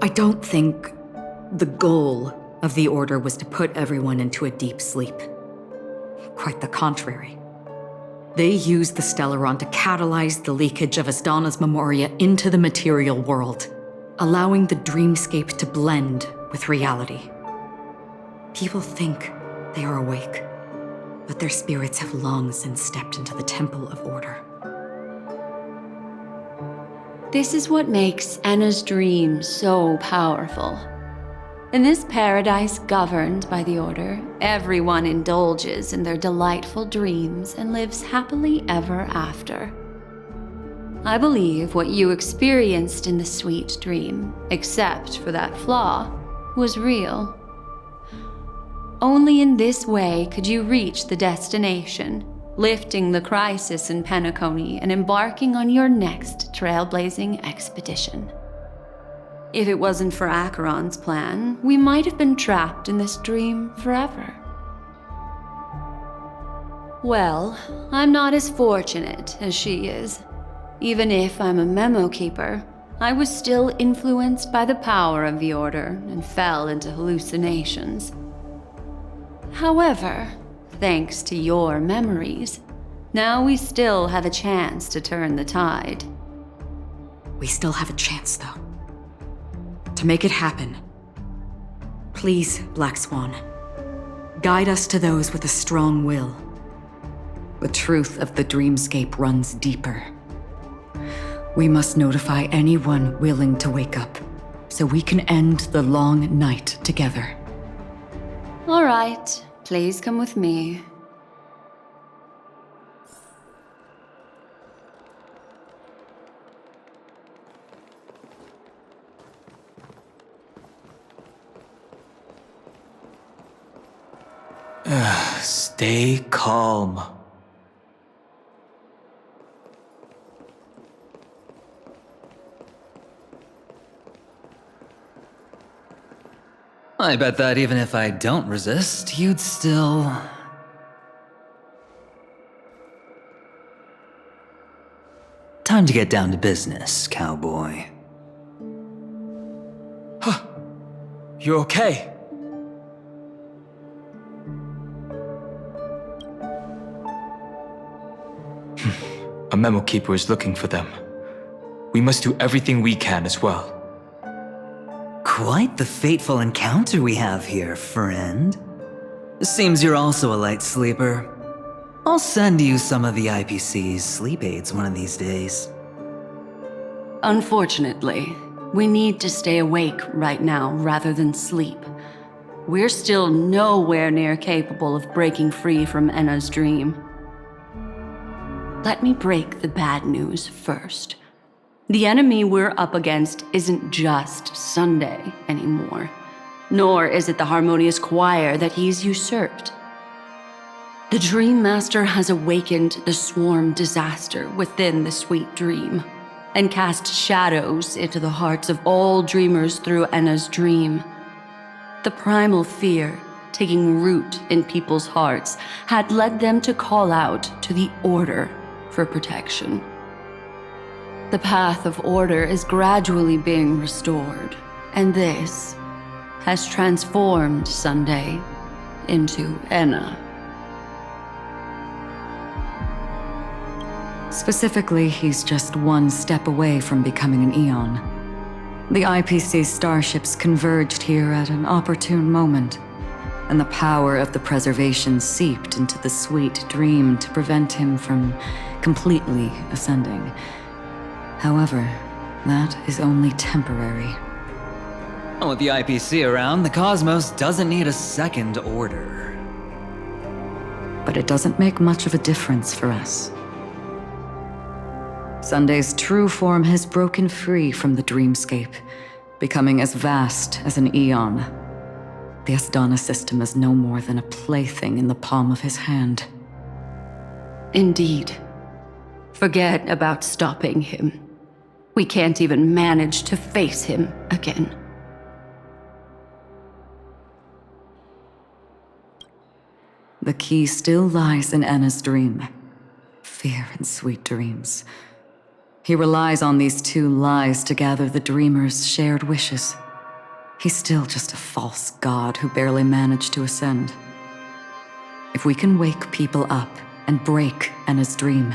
I don't think the goal of the Order was to put everyone into a deep sleep. Quite the contrary. They used the Stellaron to catalyze the leakage of Asdana's memoria into the material world, allowing the dreamscape to blend with reality. People think they are awake, but their spirits have long since stepped into the Temple of Order. This is what makes Enna's dream so powerful. In this paradise governed by the Order, everyone indulges in their delightful dreams and lives happily ever after. I believe what you experienced in the sweet dream, except for that flaw, was real. Only in this way could you reach the destination, lifting the crisis in Penacony and embarking on your next trailblazing expedition. If it wasn't for Acheron's plan, we might have been trapped in this dream forever. Well, I'm not as fortunate as she is. Even if I'm a memo keeper, I was still influenced by the power of the Order and fell into hallucinations. However, thanks to your memories, now we still have a chance to turn the tide. We still have a chance, though. To make it happen, please, Black Swan, guide us to those with a strong will. The truth of the dreamscape runs deeper. We must notify anyone willing to wake up, so we can end the long night together. All right, please come with me. Stay calm. I bet that even if I don't resist, you'd still... Time to get down to business, cowboy. You okay? A memo keeper is looking for them. We must do everything we can as well. Quite the fateful encounter we have here, friend. Seems you're also a light sleeper. I'll send you some of the IPC's sleep aids one of these days. Unfortunately, we need to stay awake right now rather than sleep. We're still nowhere near capable of breaking free from Enna's dream. Let me break the bad news first. The enemy we're up against isn't just Sunday anymore, nor is it the harmonious choir that he's usurped. The Dream Master has awakened the swarm disaster within the sweet dream, and cast shadows into the hearts of all dreamers through Enna's dream. The primal fear taking root in people's hearts had led them to call out to the Order for protection. The path of order is gradually being restored, and this has transformed Sunday into Enna. Specifically, he's just one step away from becoming an Eon. The IPC's starships converged here at an opportune moment, and the power of the preservation seeped into the sweet dream to prevent him from completely ascending. However, that is only temporary. With the IPC around, the cosmos doesn't need a second order. But it doesn't make much of a difference for us. Sunday's true form has broken free from the dreamscape, becoming as vast as an eon. The Asdana system is no more than a plaything in the palm of his hand. Indeed. Forget about stopping him. We can't even manage to face him again. The key still lies in Enna's dream. Fear and sweet dreams. He relies on these two lies to gather the dreamer's shared wishes. He's still just a false god who barely managed to ascend. If we can wake people up and break Enna's dream,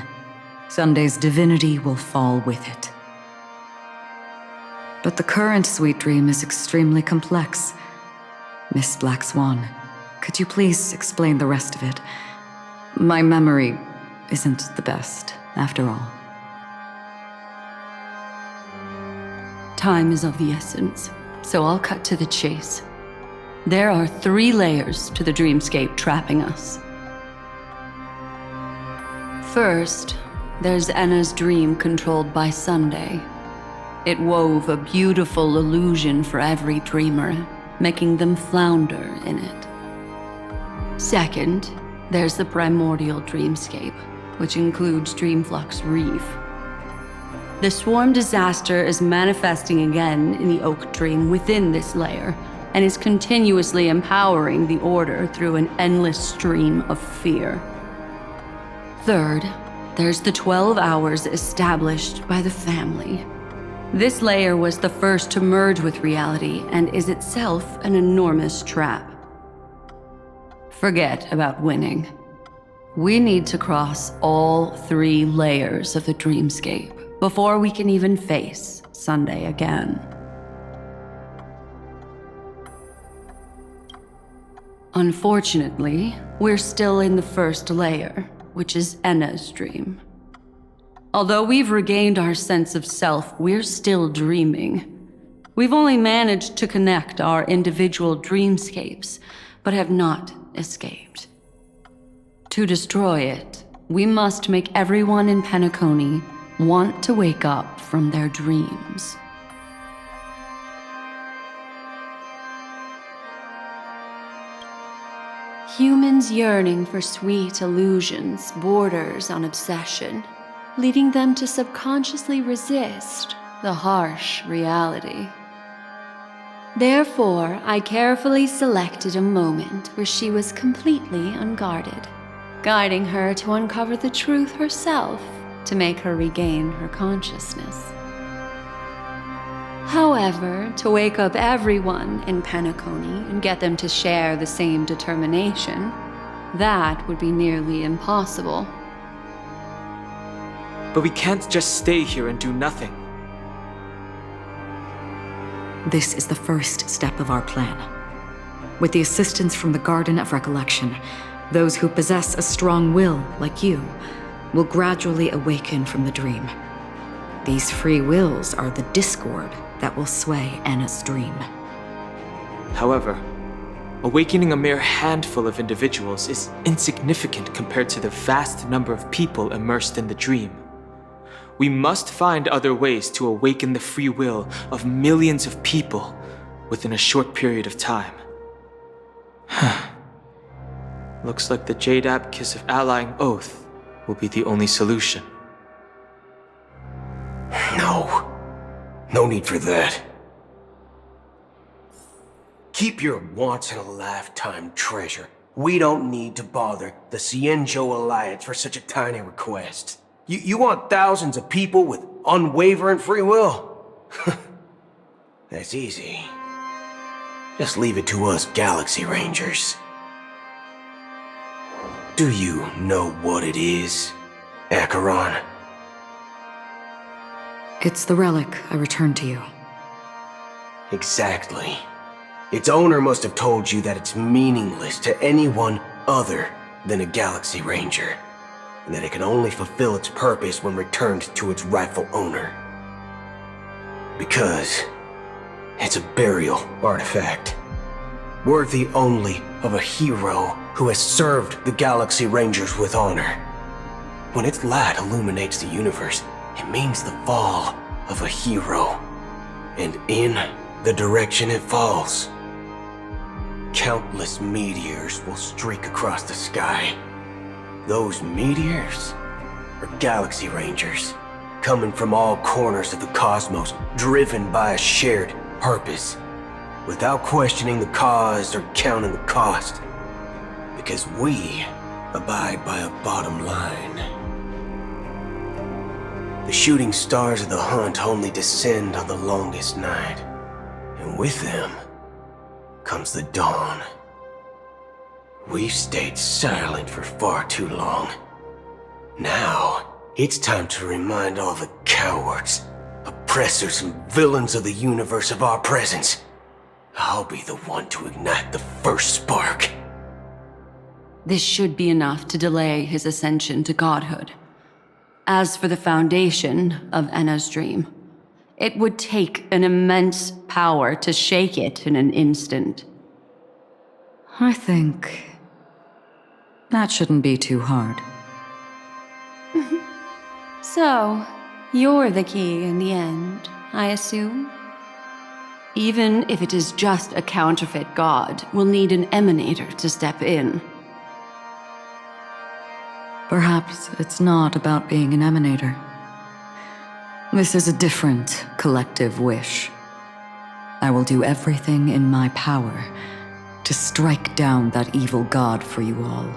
Sunday's divinity will fall with it. But the current sweet dream is extremely complex. Miss Black Swan, could you please explain the rest of it? My memory isn't the best, after all. Time is of the essence, so I'll cut to the chase. There are 3 layers to the dreamscape trapping us. First, there's Enna's dream controlled by Sunday. It wove a beautiful illusion for every dreamer, making them flounder in it. Second, there's the primordial dreamscape, which includes Dreamflux Reef. The swarm disaster is manifesting again in the Oak Dream within this layer, and is continuously empowering the Order through an endless stream of fear. Third, there's the 12 hours established by the family. This layer was the first to merge with reality and is itself an enormous trap. Forget about winning. We need to cross all 3 layers of the dreamscape before we can even face Sunday again. Unfortunately, we're still in the first layer, which is Enna's dream. Although we've regained our sense of self, we're still dreaming. We've only managed to connect our individual dreamscapes, but have not escaped. To destroy it, we must make everyone in Penacony want to wake up from their dreams. Humans yearning for sweet illusions borders on obsession, leading them to subconsciously resist the harsh reality. Therefore, I carefully selected a moment where she was completely unguarded, guiding her to uncover the truth herself to make her regain her consciousness. However, to wake up everyone in Penacony and get them to share the same determination, that would be nearly impossible. But we can't just stay here and do nothing. This is the first step of our plan. With the assistance from the Garden of Recollection, those who possess a strong will, like you, will gradually awaken from the dream. These free wills are the discord that will sway Anna's dream. However, awakening a mere handful of individuals is insignificant compared to the vast number of people immersed in the dream. We must find other ways to awaken the free will of millions of people within a short period of time. Looks like the Jade Abacus of Allying Oath will be the only solution. No need for that. Keep your once-in-a-lifetime treasure. We don't need to bother the Cienjo Alliance for such a tiny request. You want thousands of people with unwavering free will? That's easy. Just leave it to us Galaxy Rangers. Do you know what it is, Acheron? It's the relic I returned to you. Exactly. Its owner must have told you that it's meaningless to anyone other than a Galaxy Ranger, and that it can only fulfill its purpose when returned to its rightful owner. Because it's a burial artifact, worthy only of a hero who has served the Galaxy Rangers with honor. When its light illuminates the universe, it means the fall of a hero, and in the direction it falls, countless meteors will streak across the sky. Those meteors are Galaxy Rangers, coming from all corners of the cosmos, driven by a shared purpose, without questioning the cause or counting the cost, because we abide by a bottom line. The shooting stars of the hunt only descend on the longest night, and with them comes the dawn. We've stayed silent for far too long. Now, it's time to remind all the cowards, oppressors, and villains of the universe of our presence. I'll be the one to ignite the first spark. This should be enough to delay his ascension to godhood. As for the foundation of Anna's dream, it would take an immense power to shake it in an instant. I think that shouldn't be too hard. So, you're the key in the end, I assume? Even if it is just a counterfeit god, we'll need an emanator to step in. Perhaps it's not about being an emanator. This is a different collective wish. I will do everything in my power to strike down that evil god for you all.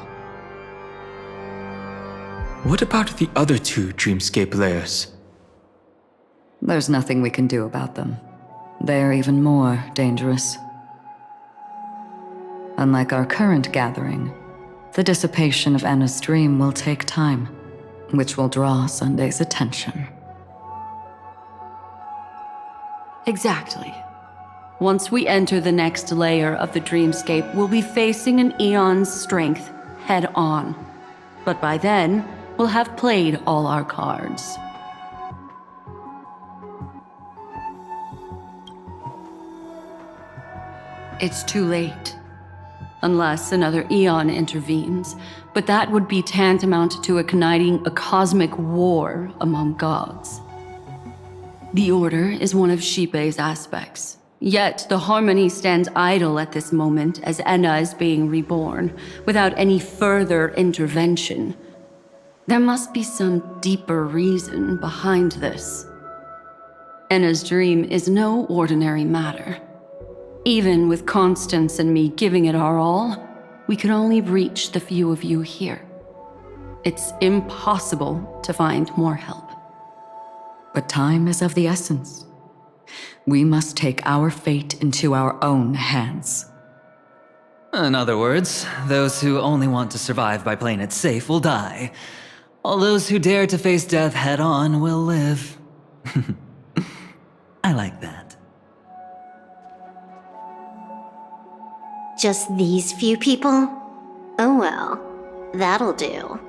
What about the other two dreamscape layers? There's nothing we can do about them. They're even more dangerous. Unlike our current gathering, the dissipation of Anna's dream will take time, which will draw Sunday's attention. Exactly. Once we enter the next layer of the dreamscape, we'll be facing an eon's strength head on. But by then, we'll have played all our cards. It's too late. Unless another eon intervenes, but that would be tantamount to igniting a cosmic war among gods. The Order is one of Shipei's aspects, Yet the Harmony stands idle at this moment as Enna is being reborn, without any further intervention. There must be some deeper reason behind this. Enna's dream is no ordinary matter. Even with Constance and me giving it our all, we could only reach the few of you here. It's impossible to find more help. But time is of the essence. We must take our fate into our own hands. In other words, those who only want to survive by playing it safe will die, while those who dare to face death head-on will live. I like that. Just these few people? Oh well, that'll do.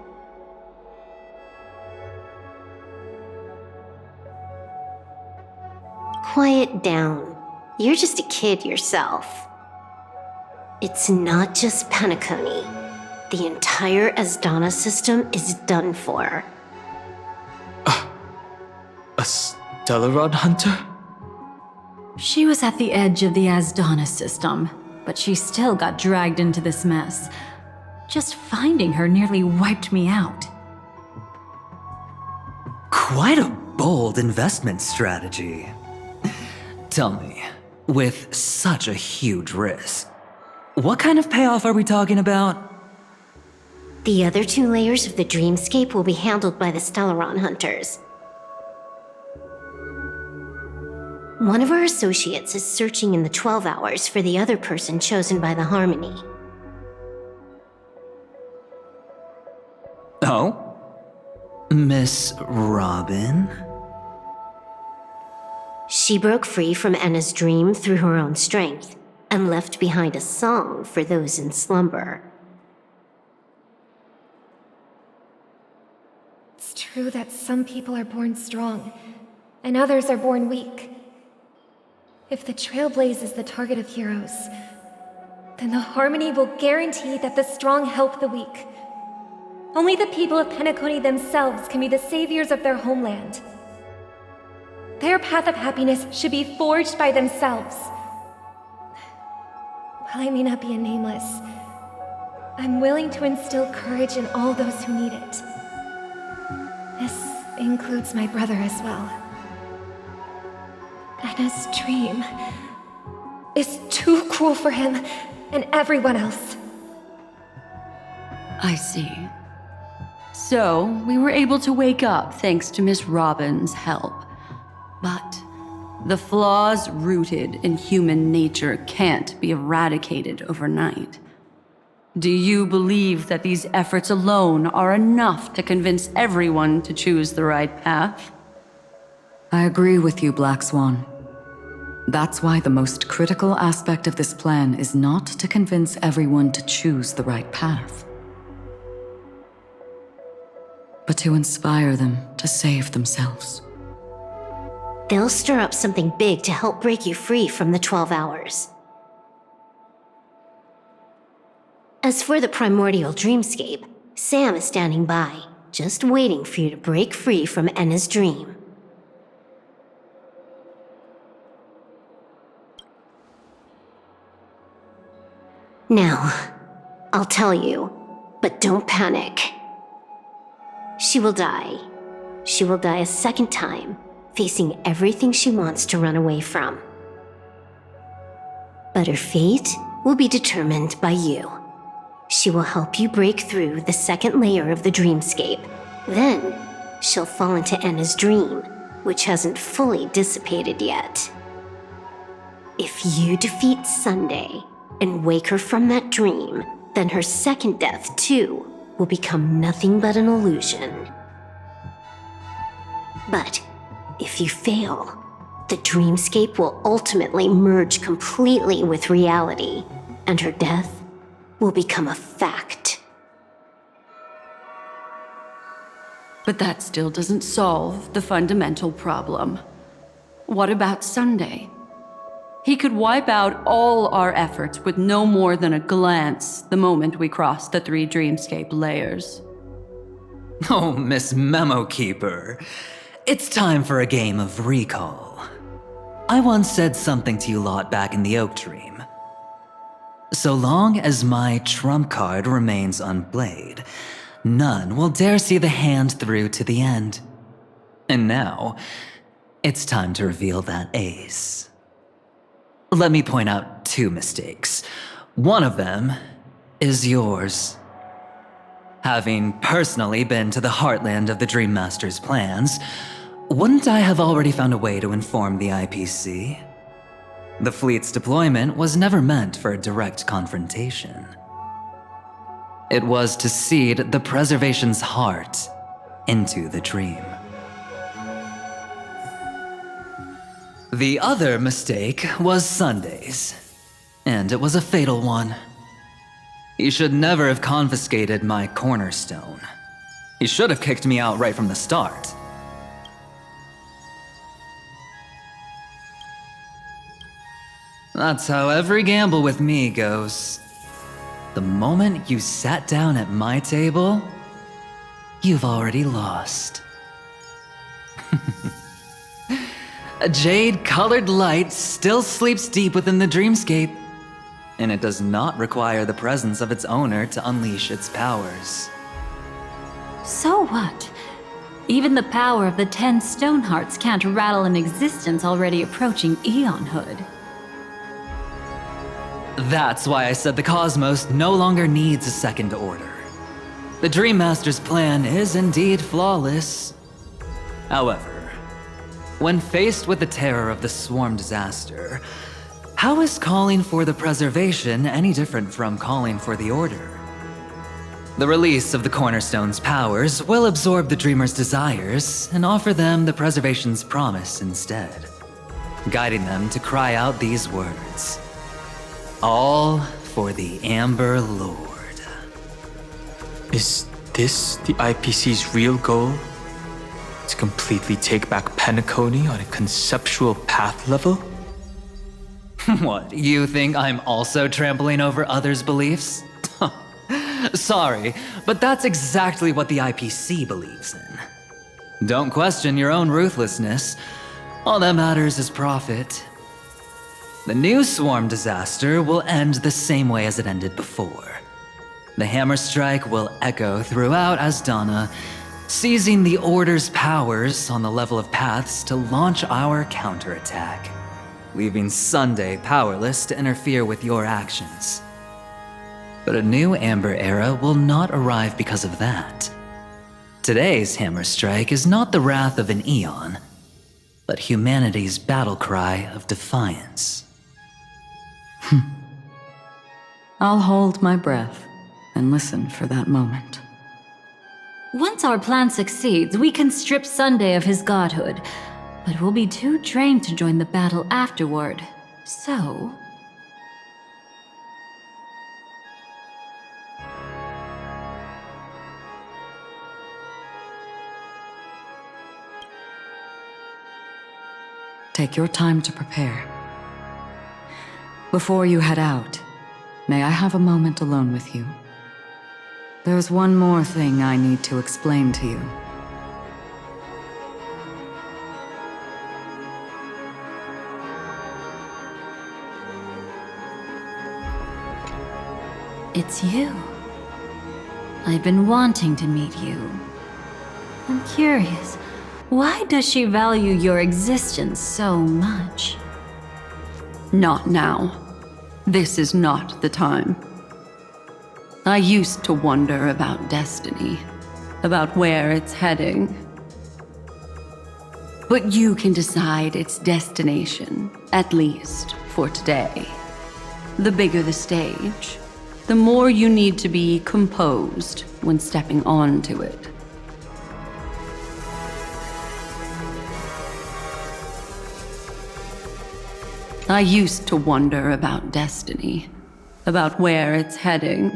Quiet down. You're just a kid yourself. It's not just Penacony. The entire Asdana system is done for. A Stellaron hunter? She was at the edge of the Asdana system, but she still got dragged into this mess. Just finding her nearly wiped me out. Quite a bold investment strategy. Tell me, with such a huge risk, what kind of payoff are we talking about? The other 2 layers of the dreamscape will be handled by the Stellaron hunters. One of our associates is searching in the 12 hours for the other person chosen by the Harmony. Oh? Miss Robin? She broke free from Enna's dream through her own strength, and left behind a song for those in slumber. It's true that some people are born strong, and others are born weak. If the Trailblaze is the target of heroes, then the Harmony will guarantee that the strong help the weak. Only the people of Penacony themselves can be the saviors of their homeland. Their path of happiness should be forged by themselves. While I may not be a nameless, I'm willing to instill courage in all those who need it. This includes my brother as well. Enna's dream is too cruel for him and everyone else. I see. So, we were able to wake up thanks to Miss Robin's help. But the flaws rooted in human nature can't be eradicated overnight. Do you believe that these efforts alone are enough to convince everyone to choose the right path? I agree with you, Black Swan. That's why the most critical aspect of this plan is not to convince everyone to choose the right path, but to inspire them to save themselves. They'll stir up something big to help break you free from the 12 hours. As for the primordial dreamscape, Sam is standing by, just waiting for you to break free from Enna's dream. Now, I'll tell you, but don't panic. She will die. She will die a second time, facing everything she wants to run away from. But her fate will be determined by you. She will help you break through the second layer of the dreamscape. Then, she'll fall into Enna's dream, which hasn't fully dissipated yet. If you defeat Sunday and wake her from that dream, then her second death, too, will become nothing but an illusion. But if you fail, the dreamscape will ultimately merge completely with reality, and her death will become a fact. But that still doesn't solve the fundamental problem. What about Sunday? He could wipe out all our efforts with no more than a glance the moment we cross the 3 dreamscape layers. Oh, Miss Memo Keeper. It's time for a game of recall. I once said something to you lot back in the Oak Dream. So long as my trump card remains unplayed, none will dare see the hand through to the end. And now, it's time to reveal that ace. Let me point out 2 mistakes. One of them is yours. Having personally been to the heartland of the Dream Master's plans, wouldn't I have already found a way to inform the IPC? The fleet's deployment was never meant for a direct confrontation. It was to seed the preservation's heart into the dream. The other mistake was Sundays, and it was a fatal one. You should never have confiscated my cornerstone. You should have kicked me out right from the start. That's how every gamble with me goes. The moment you sat down at my table, you've already lost. A jade-colored light still sleeps deep within the dreamscape, and it does not require the presence of its owner to unleash its powers. So what? Even the power of the 10 stone hearts can't rattle an existence already approaching eonhood. That's why I said the cosmos no longer needs a second order. The Dream Master's plan is indeed flawless. However, when faced with the terror of the swarm disaster, how is calling for the preservation any different from calling for the order? The release of the Cornerstone's powers will absorb the Dreamer's desires and offer them the preservation's promise instead, guiding them to cry out these words: all for the Amber Lord. Is this the IPC's real goal? To completely take back Penacony on a conceptual path level? What, you think I'm also trampling over others' beliefs? Sorry, but that's exactly what the IPC believes in. Don't question your own ruthlessness. All that matters is profit. The new swarm disaster will end the same way as it ended before. The hammer strike will echo throughout Asdana, seizing the Order's powers on the level of paths to launch our counterattack, leaving Sunday powerless to interfere with your actions. But a new Amber Era will not arrive because of that. Today's hammer strike is not the wrath of an eon, but humanity's battle cry of defiance. I'll hold my breath and listen for that moment. Once our plan succeeds, we can strip Sunday of his godhood, but we'll be too drained to join the battle afterward. So... Take your time to prepare. Before you head out, may I have a moment alone with you? There's one more thing I need to explain to you. It's you. I've been wanting to meet you. I'm curious, why does she value your existence so much? Not now. This is not the time. I used to wonder about destiny, about where it's heading. But you can decide its destination, at least for today. The bigger the stage, the more you need to be composed when stepping onto it. I used to wonder about destiny, about where it's heading.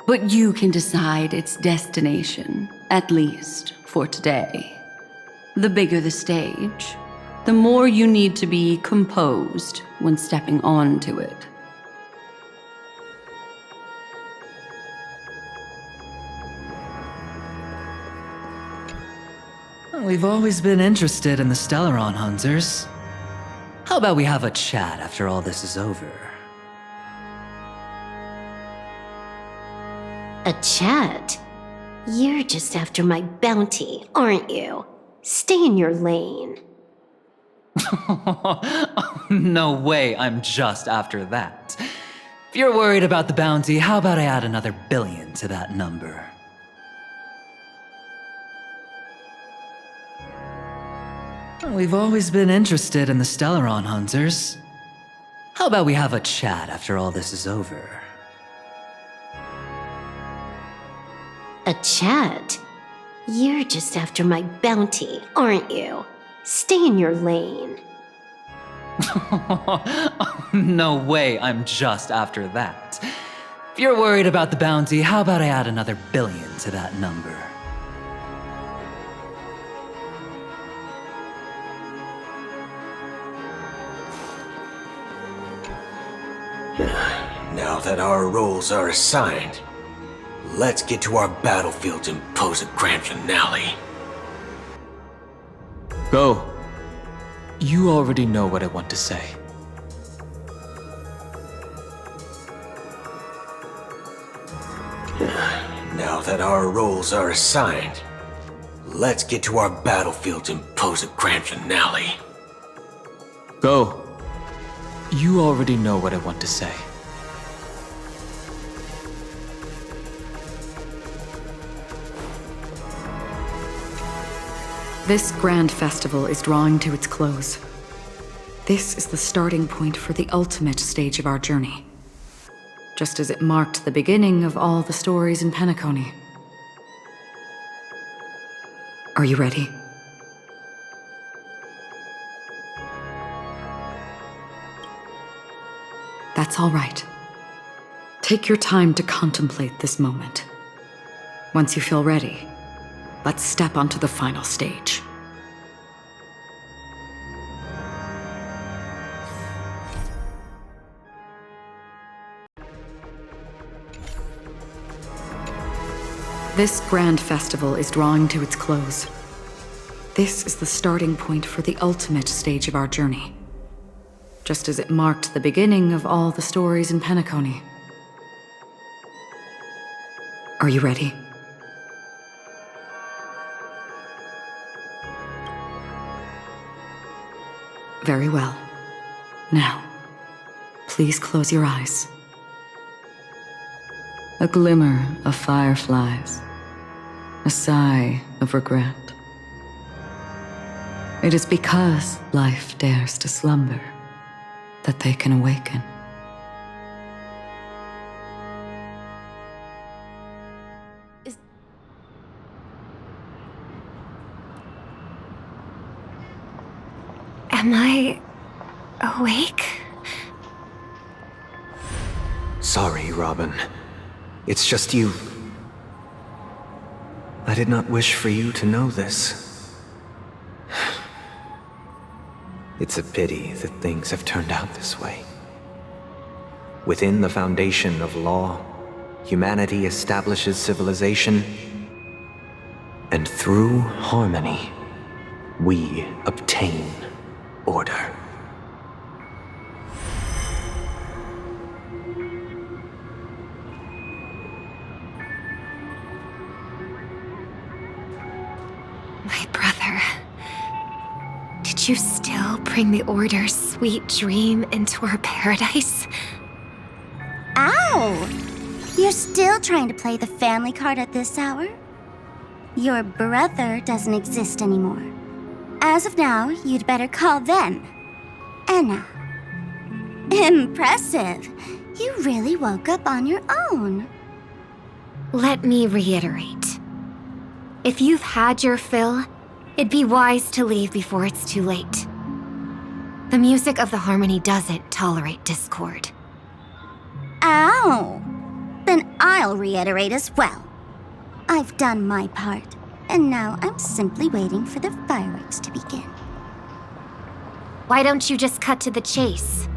But you can decide its destination, at least for today. The bigger the stage, the more you need to be composed when stepping onto it. We've always been interested in the Stellaron Hunters. How about we have a chat after all this is over? A chat? You're just after my bounty, aren't you? Stay in your lane. No way, I'm just after that. If you're worried about the bounty, how about I add another billion to that number? We've always been interested in the Stellaron Hunters. How about we have a chat after all this is over? A chat? You're just after my bounty, aren't you? Stay in your lane. No way, I'm just after that. If you're worried about the bounty, how about I add another billion to that number? Now that our roles are assigned, let's get to our battlefields and pose a grand finale. Go. You already know what I want to say. Now that our roles are assigned, let's get to our battlefields and pose a grand finale. Go. You already know what I want to say. This grand festival is drawing to its close. This is the starting point for the ultimate stage of our journey. Just as it marked the beginning of all the stories in Penacony. Are you ready? That's all right. Take your time to contemplate this moment. Once you feel ready, let's step onto the final stage. This grand festival is drawing to its close. This is the starting point for the ultimate stage of our journey. Just as it marked the beginning of all the stories in Penacony. Are you ready? Very well. Now, please close your eyes. A glimmer of fireflies. A sigh of regret. It is because life dares to slumber that they can awaken. Am I awake? Sorry, Robin. It's just you. I did not wish for you to know this. It's a pity that things have turned out this way. Within the foundation of law, humanity establishes civilization, and through harmony, we obtain order. My brother. Did you still bring the Order's sweet dream into our paradise? Ow! You're still trying to play the family card at this hour? Your brother doesn't exist anymore. As of now, you'd better call them Anna. Impressive. You really woke up on your own. Let me reiterate. If you've had your fill, it'd be wise to leave before it's too late. The music of the harmony doesn't tolerate discord. Ow! Then I'll reiterate as well. I've done my part, and now I'm simply waiting for the fireworks to begin. Why don't you just cut to the chase?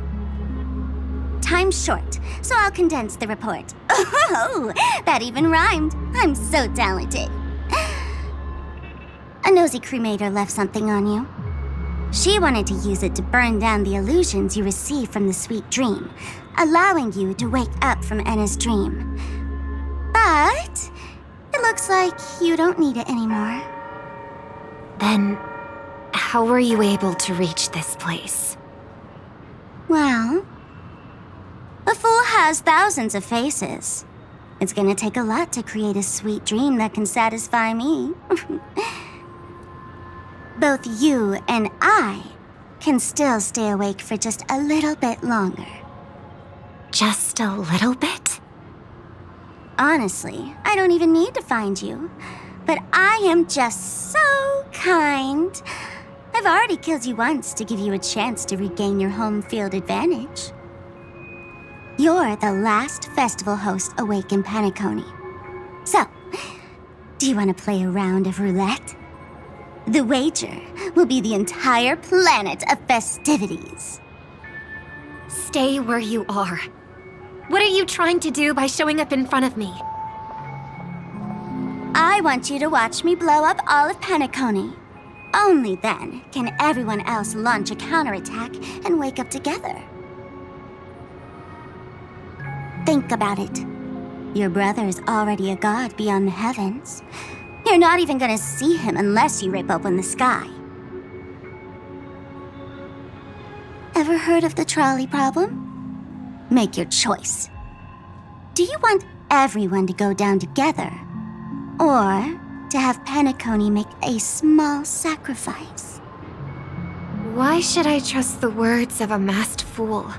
Time's short, so I'll condense the report. Oh, that even rhymed. I'm so talented. A nosy cremator left something on you. She wanted to use it to burn down the illusions you received from the sweet dream, allowing you to wake up from Enna's dream. But it looks like you don't need it anymore. Then, how were you able to reach this place? Well, a fool has thousands of faces. It's gonna take a lot to create a sweet dream that can satisfy me. Both you and I can still stay awake for just a little bit longer. Just a little bit? Honestly, I don't even need to find you. But I am just so kind. I've already killed you once to give you a chance to regain your home field advantage. You're the last festival host awake in Penacony. So, do you want to play a round of roulette? The wager will be the entire planet of festivities. Stay where you are. What are you trying to do by showing up in front of me? I want you to watch me blow up all of Penacony. Only then can everyone else launch a counterattack and wake up together. Think about it. Your brother is already a god beyond the heavens. You're not even gonna see him unless you rip open the sky. Ever heard of the trolley problem? Make your choice. Do you want everyone to go down together? Or to have Penacony make a small sacrifice? Why should I trust the words of a masked fool?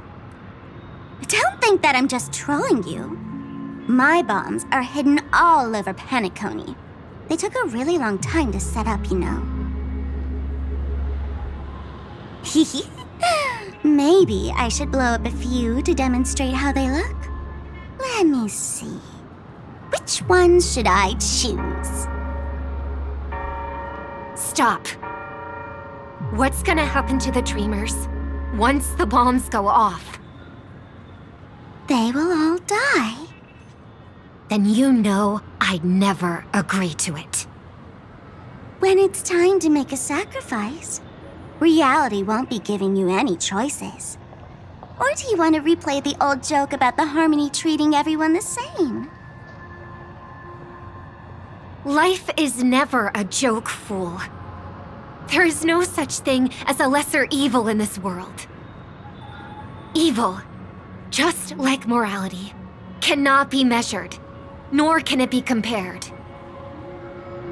Don't think that I'm just trolling you. My bombs are hidden all over Penacony. They took a really long time to set up, you know. Maybe I should blow up a few to demonstrate how they look. Let me see. Which ones should I choose? Stop. What's gonna happen to the dreamers once the bombs go off? They will all die. Then you know I'd never agree to it. When it's time to make a sacrifice, reality won't be giving you any choices. Or do you want to replay the old joke about the Harmony treating everyone the same? Life is never a joke, fool. There is no such thing as a lesser evil in this world. Evil, just like morality, cannot be measured, nor can it be compared.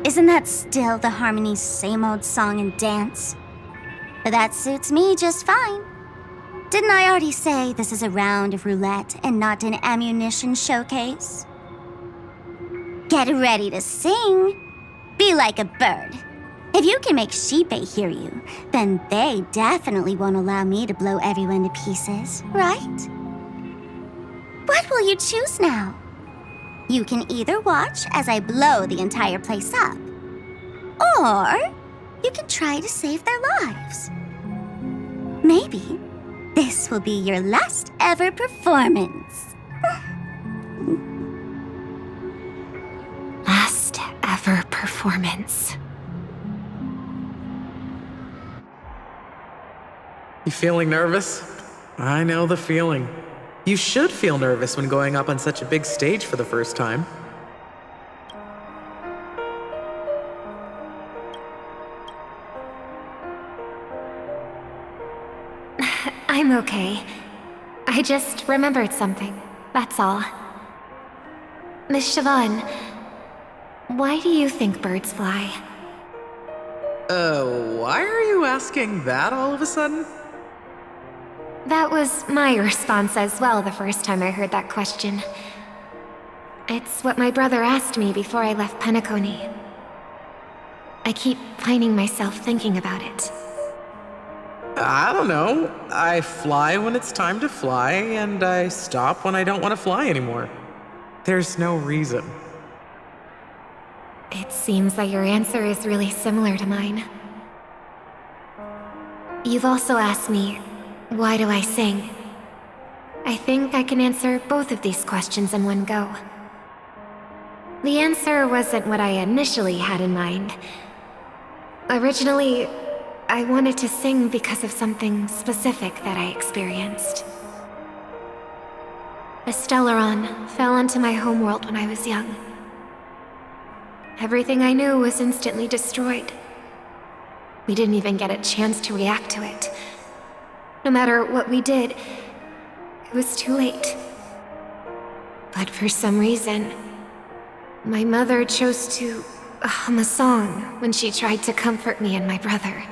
Isn't that still the Harmony's same old song and dance? But that suits me just fine. Didn't I already say this is a round of roulette and not an ammunition showcase? Get ready to sing. Be like a bird. If you can make Sheepei hear you, then they definitely won't allow me to blow everyone to pieces, right? What will you choose now? You can either watch as I blow the entire place up, or you can try to save their lives. Maybe this will be your last ever performance. Last ever performance. You feeling nervous? I know the feeling. You should feel nervous when going up on such a big stage for the first time. I'm okay. I just remembered something, that's all. Miss Siobhan, why do you think birds fly? Why are you asking that all of a sudden? That was my response as well the first time I heard that question. It's what my brother asked me before I left Penacony. I keep finding myself thinking about it. I don't know. I fly when it's time to fly, and I stop when I don't want to fly anymore. There's no reason. It seems that your answer is really similar to mine. You've also asked me, why do I sing? I think I can answer both of these questions in one go. The answer wasn't what I initially had in mind. Originally, I wanted to sing because of something specific that I experienced. A Stellaron fell onto my homeworld when I was young. Everything I knew was instantly destroyed. We didn't even get a chance to react to it. No matter what we did, it was too late. But for some reason, my mother chose to hum a song when she tried to comfort me and my brother.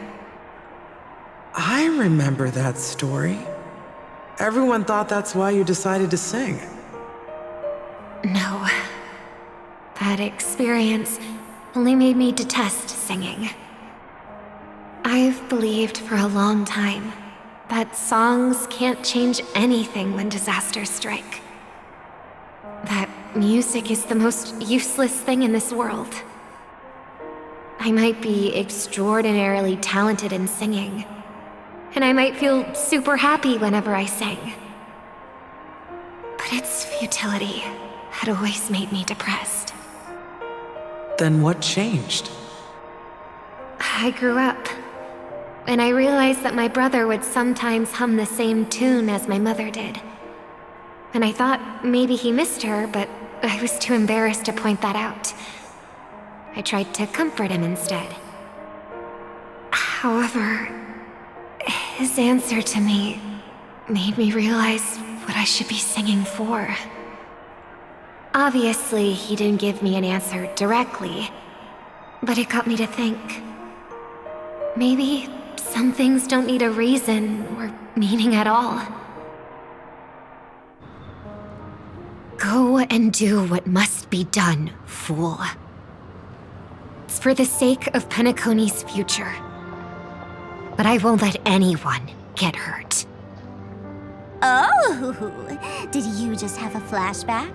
I remember that story. Everyone thought that's why you decided to sing. No. That experience only made me detest singing. I've believed for a long time that songs can't change anything when disasters strike. That music is the most useless thing in this world. I might be extraordinarily talented in singing, and I might feel super happy whenever I sang. But its futility had always made me depressed. Then what changed? I grew up, and I realized that my brother would sometimes hum the same tune as my mother did. And I thought maybe he missed her, but I was too embarrassed to point that out. I tried to comfort him instead. However, his answer to me made me realize what I should be singing for. Obviously, he didn't give me an answer directly, but it got me to think. Maybe some things don't need a reason or meaning at all. Go and do what must be done, fool. It's for the sake of Penacony's future. But I won't let anyone get hurt. Oh, did you just have a flashback?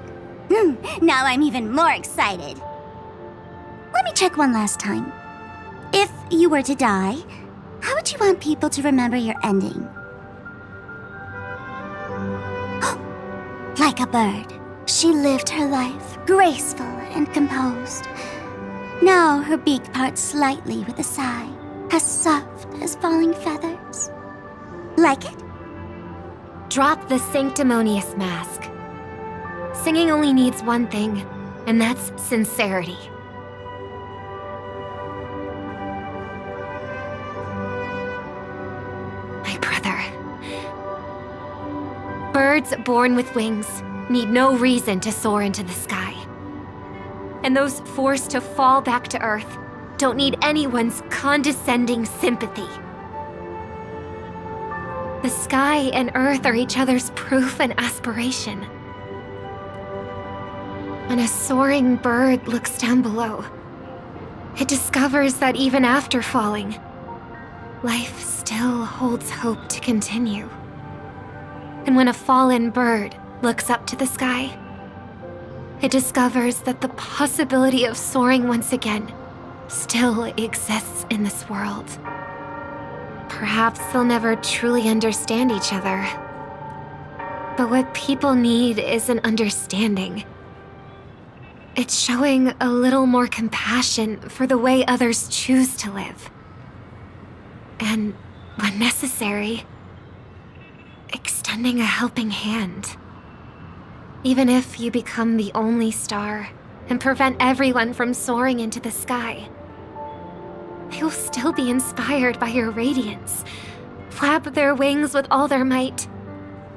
Now I'm even more excited. Let me check one last time. If you were to die, how would you want people to remember your ending? Like a bird, she lived her life, graceful and composed. Now her beak parts slightly with a sigh, as soft as falling feathers. Like it? Drop the sanctimonious mask. Singing only needs one thing, and that's sincerity. My brother. Birds born with wings need no reason to soar into the sky. And those forced to fall back to Earth don't need anyone's condescending sympathy. The sky and Earth are each other's proof and aspiration. When a soaring bird looks down below, it discovers that even after falling, life still holds hope to continue. And when a fallen bird looks up to the sky, it discovers that the possibility of soaring once again still exists in this world. Perhaps they'll never truly understand each other. But what people need is an understanding. It's showing a little more compassion for the way others choose to live. And, when necessary, extending a helping hand. Even if you become the only star and prevent everyone from soaring into the sky, they will still be inspired by your radiance, flap their wings with all their might,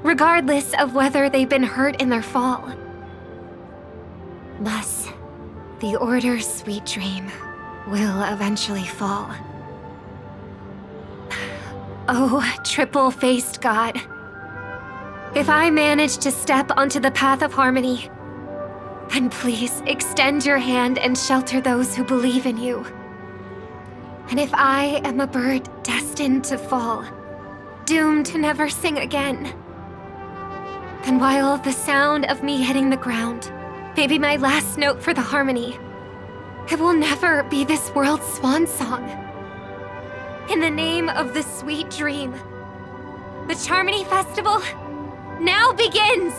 regardless of whether they've been hurt in their fall. Thus, the Order's sweet dream will eventually fall. Oh, triple-faced God. If I manage to step onto the path of harmony, then please extend your hand and shelter those who believe in you. And if I am a bird destined to fall, doomed to never sing again, then while the sound of me hitting the ground may be my last note for the harmony, it will never be this world's swan song. In the name of the sweet dream, the Charmony Festival now begins!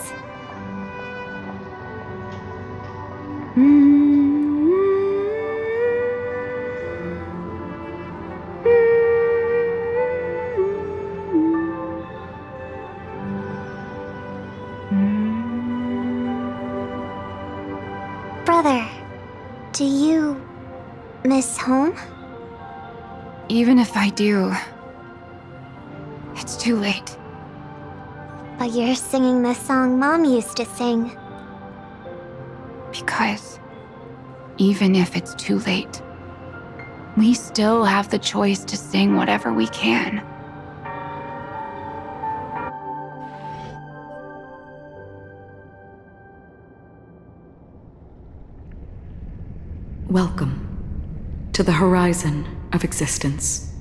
brother, do you miss home? Even if I do, it's too late. But you're singing the song Mom used to sing. Because even if it's too late, we still have the choice to sing whatever we can. Welcome to the horizon of existence.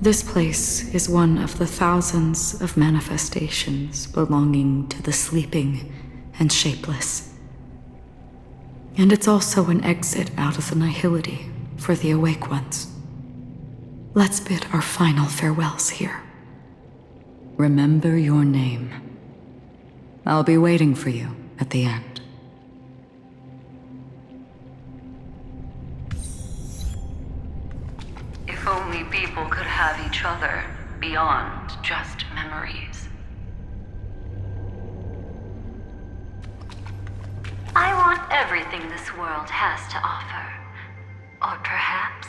This place is one of the thousands of manifestations belonging to the sleeping and shapeless. And it's also an exit out of the nihility for the awake ones. Let's bid our final farewells here. Remember your name. I'll be waiting for you at the end. If only people could have each other beyond just memories. I want everything this world has to offer. Or perhaps,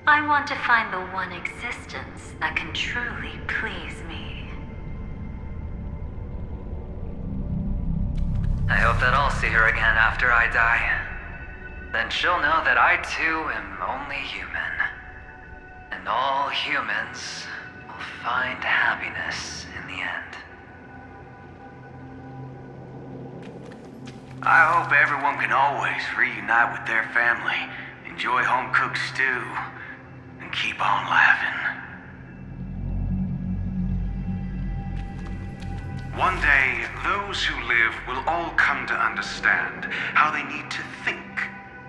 I want to find the one existence that can truly please me. I hope that I'll see her again after I die. Then she'll know that I too am only human. And all humans will find happiness in the end. I hope everyone can always reunite with their family, enjoy home-cooked stew, and keep on laughing. One day, those who live will all come to understand how they need to think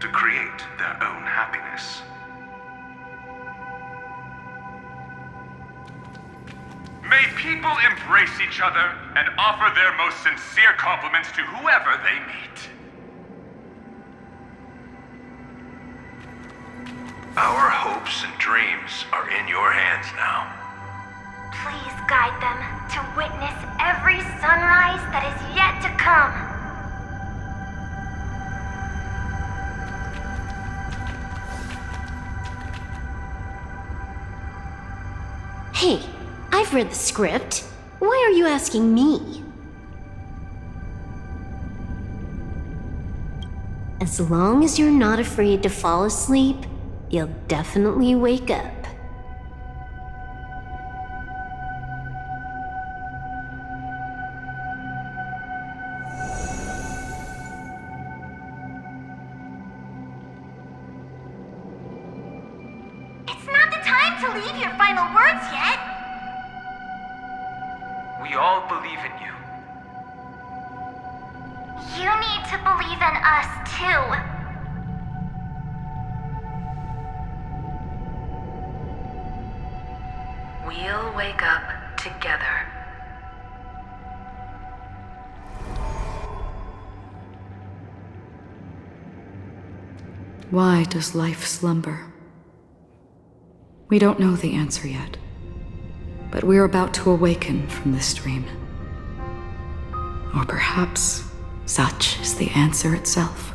to create their own happiness. May people embrace each other and offer their most sincere compliments to whoever they meet. Our hopes and dreams are in your hands now. Please guide them to witness every sunrise that is yet to come. Hey, I've read the script. Why are you asking me? As long as you're not afraid to fall asleep, you'll definitely wake up. It's not the time to leave your final words yet. We all believe in you. You need to believe in us too. We'll wake up together. Why does life slumber? We don't know the answer yet, but we're about to awaken from this dream. Or perhaps such is the answer itself.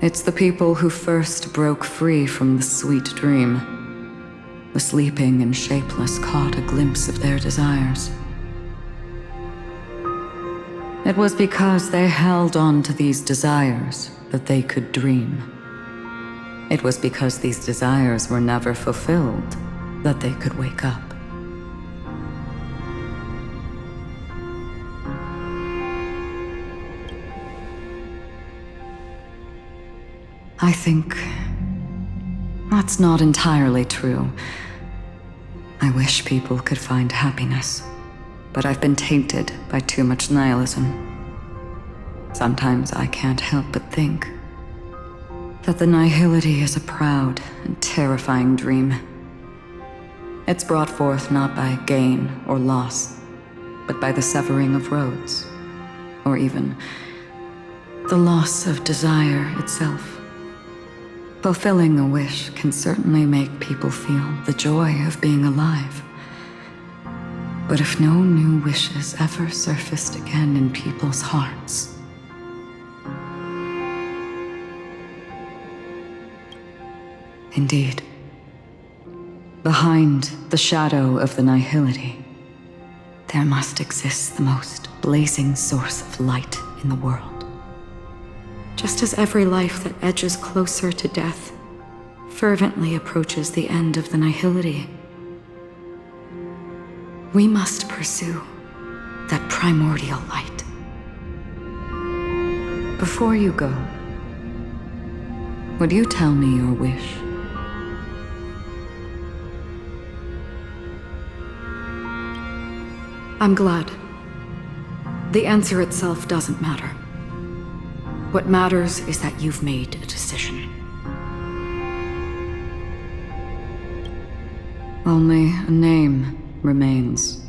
It's the people who first broke free from the sweet dream. The sleeping and shapeless caught a glimpse of their desires. It was because they held on to these desires that they could dream. It was because these desires were never fulfilled that they could wake up. I think that's not entirely true. I wish people could find happiness, but I've been tainted by too much nihilism. Sometimes I can't help but think that the nihility is a proud and terrifying dream. It's brought forth not by gain or loss, but by the severing of roads, or even the loss of desire itself. Fulfilling a wish can certainly make people feel the joy of being alive. But if no new wishes ever surfaced again in people's hearts, indeed, behind the shadow of the nihility, there must exist the most blazing source of light in the world. Just as every life that edges closer to death fervently approaches the end of the nihility, we must pursue that primordial light. Before you go, would you tell me your wish? I'm glad. The answer itself doesn't matter. What matters is that you've made a decision. Only a name remains.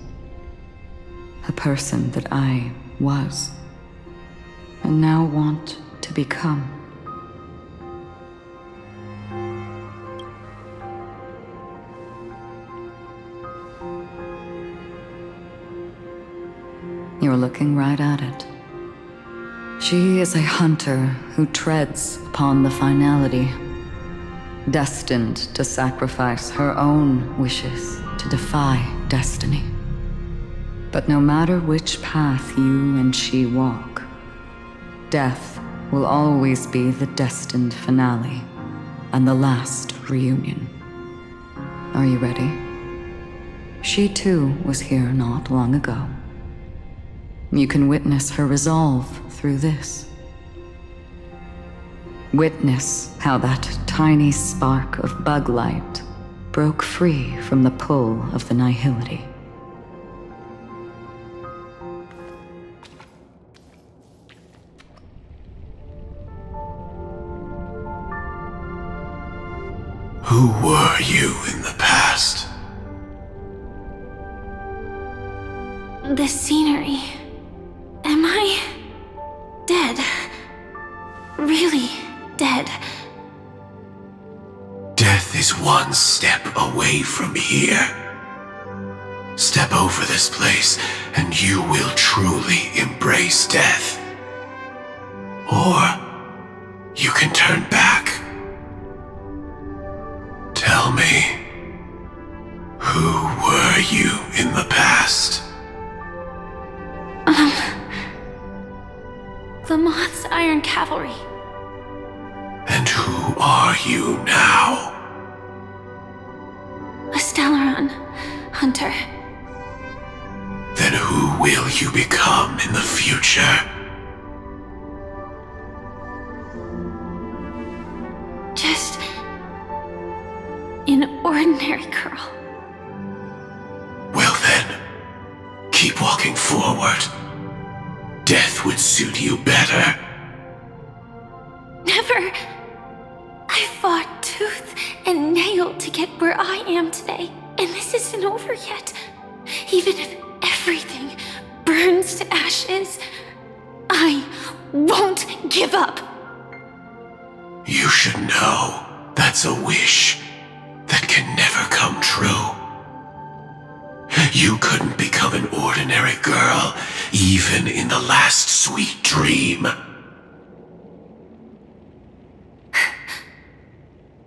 A person that I was, and now want to become. You're looking right at it. She is a hunter who treads upon the finality, destined to sacrifice her own wishes to defy destiny. But no matter which path you and she walk, death will always be the destined finale and the last reunion. Are you ready? She too was here not long ago. You can witness her resolve through this. Witness how that tiny spark of bug light broke free from the pull of the nihility. Who were you in the past? The scenery. Am I dead? Really dead? Death is one step away from here. Step over this place, and you will truly embrace death. Or you can turn back. Tell me, who were you in the past? The Moth's Iron Cavalry. And who are you now? A Stellaron hunter. Then who will you become in the future? Just an ordinary girl. Well then, keep walking forward. Death would suit you better. Never. I fought tooth and nail to get where I am today, and this isn't over yet. Even if everything burns to ashes, I won't give up. You should know that's a wish that can never come true. You couldn't become an ordinary girl, even in the last sweet dream.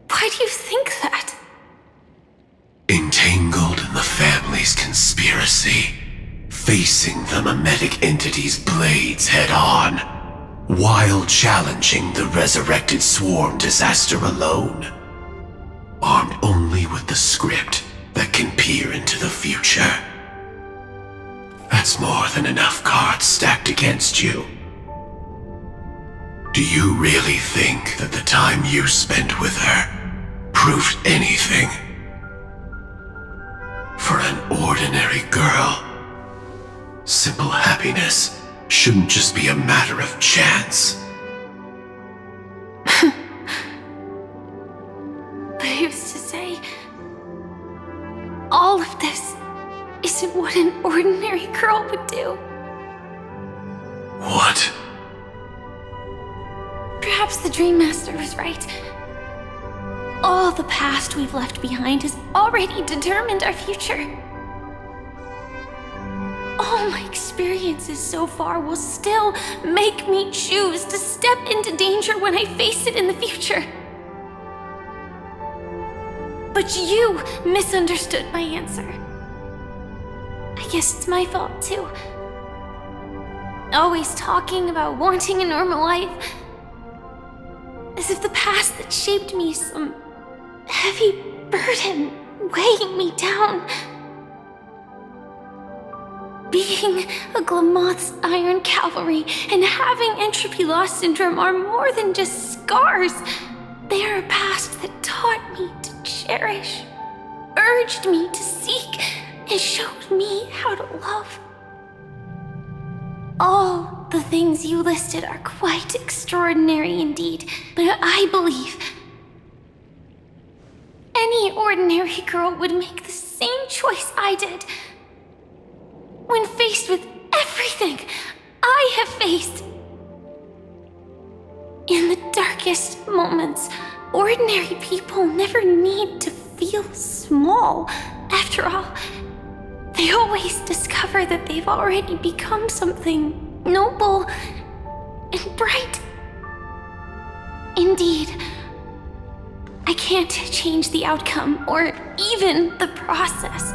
Why do you think that? Entangled in the family's conspiracy, facing the mimetic entity's blades head-on, while challenging the resurrected swarm disaster alone, armed only with the script that can peer into the future. That's more than enough cards stacked against you. Do you really think that the time you spent with her proved anything? For an ordinary girl, simple happiness shouldn't just be a matter of chance. I used to say, all of this isn't what an ordinary girl would do. What? Perhaps the Dream Master was right. All the past we've left behind has already determined our future. all my experiences so far will still make me choose to step into danger when I face it in the future. But you misunderstood my answer. I guess it's my fault too. Always talking about wanting a normal life, as if the past that shaped me is some heavy burden weighing me down. Being a Glamoth's Iron Cavalry and having entropy loss syndrome are more than just scars. They are a past that taught me to cherish, urged me to seek, and showed me how to love. All the things you listed are quite extraordinary indeed, but I believe any ordinary girl would make the same choice I did. When faced with everything I have faced. In the darkest moments, ordinary people never need to feel small. After all, they always discover that they've already become something noble and bright. Indeed, I can't change the outcome or even the process.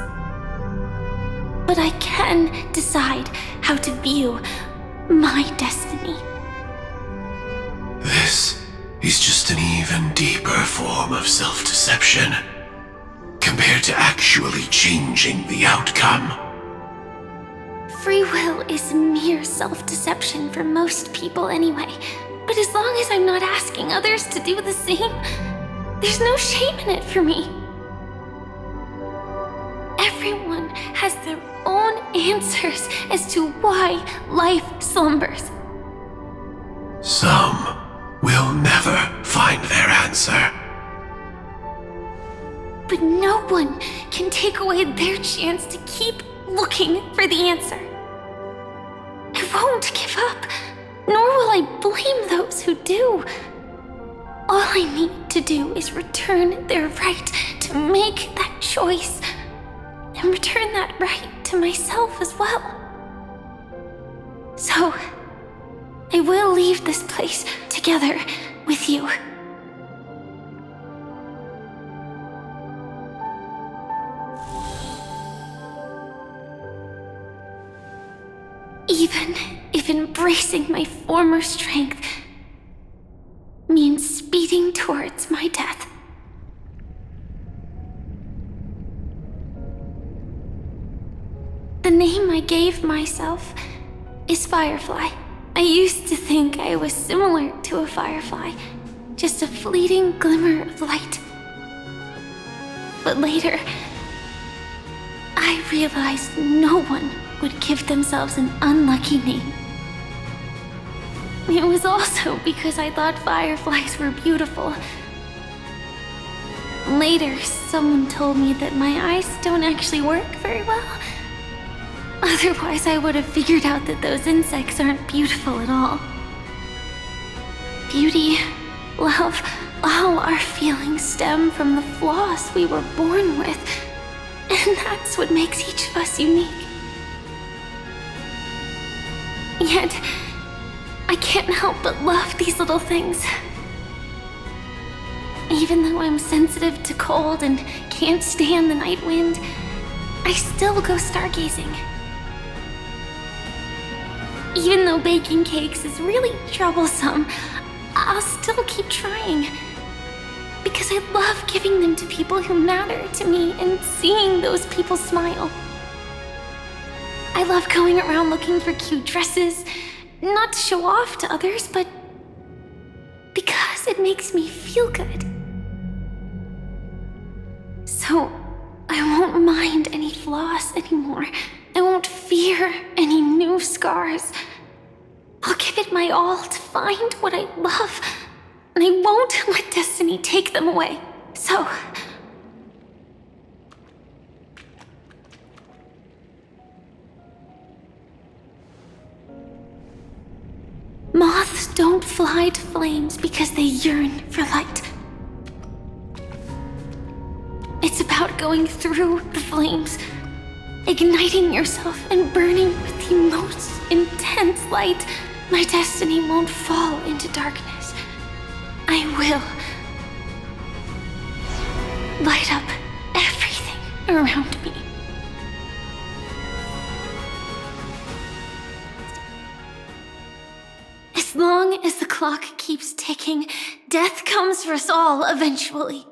But I can decide how to view my destiny. This is just an even deeper form of self-deception compared to actually changing the outcome. Free will is mere self-deception for most people anyway. But as long as I'm not asking others to do the same, there's no shame in it for me. Everyone has their own answers as to why life slumbers. Some will never find their answer. But no one can take away their chance to keep looking for the answer. I won't give up, nor will I blame those who do. All I need to do is return their right to make that choice, and return that right to myself as well. So, I will leave this place together with you. Even if embracing my former strength means speeding towards my death. The name I gave myself is Firefly. I used to think I was similar to a firefly, just a fleeting glimmer of light. But later, I realized no one would give themselves an unlucky name. It was also because I thought fireflies were beautiful. Later, someone told me that my eyes don't actually work very well. Otherwise, I would have figured out that those insects aren't beautiful at all. Beauty, love, all our feelings stem from the flaws we were born with. And that's what makes each of us unique. Yet, I can't help but love these little things. Even though I'm sensitive to cold and can't stand the night wind, I still go stargazing. Even though baking cakes is really troublesome, I'll still keep trying. Because I love giving them to people who matter to me and seeing those people smile. I love going around looking for cute dresses, not to show off to others, but because it makes me feel good. So, I won't mind any flaws anymore. I won't fear any new scars. I'll give it my all to find what I love, and I won't let destiny take them away. So, moths don't fly to flames because they yearn for light. It's about going through the flames, igniting yourself and burning with the most intense light, my destiny won't fall into darkness. I will light up everything around me. As long as the clock keeps ticking, death comes for us all eventually.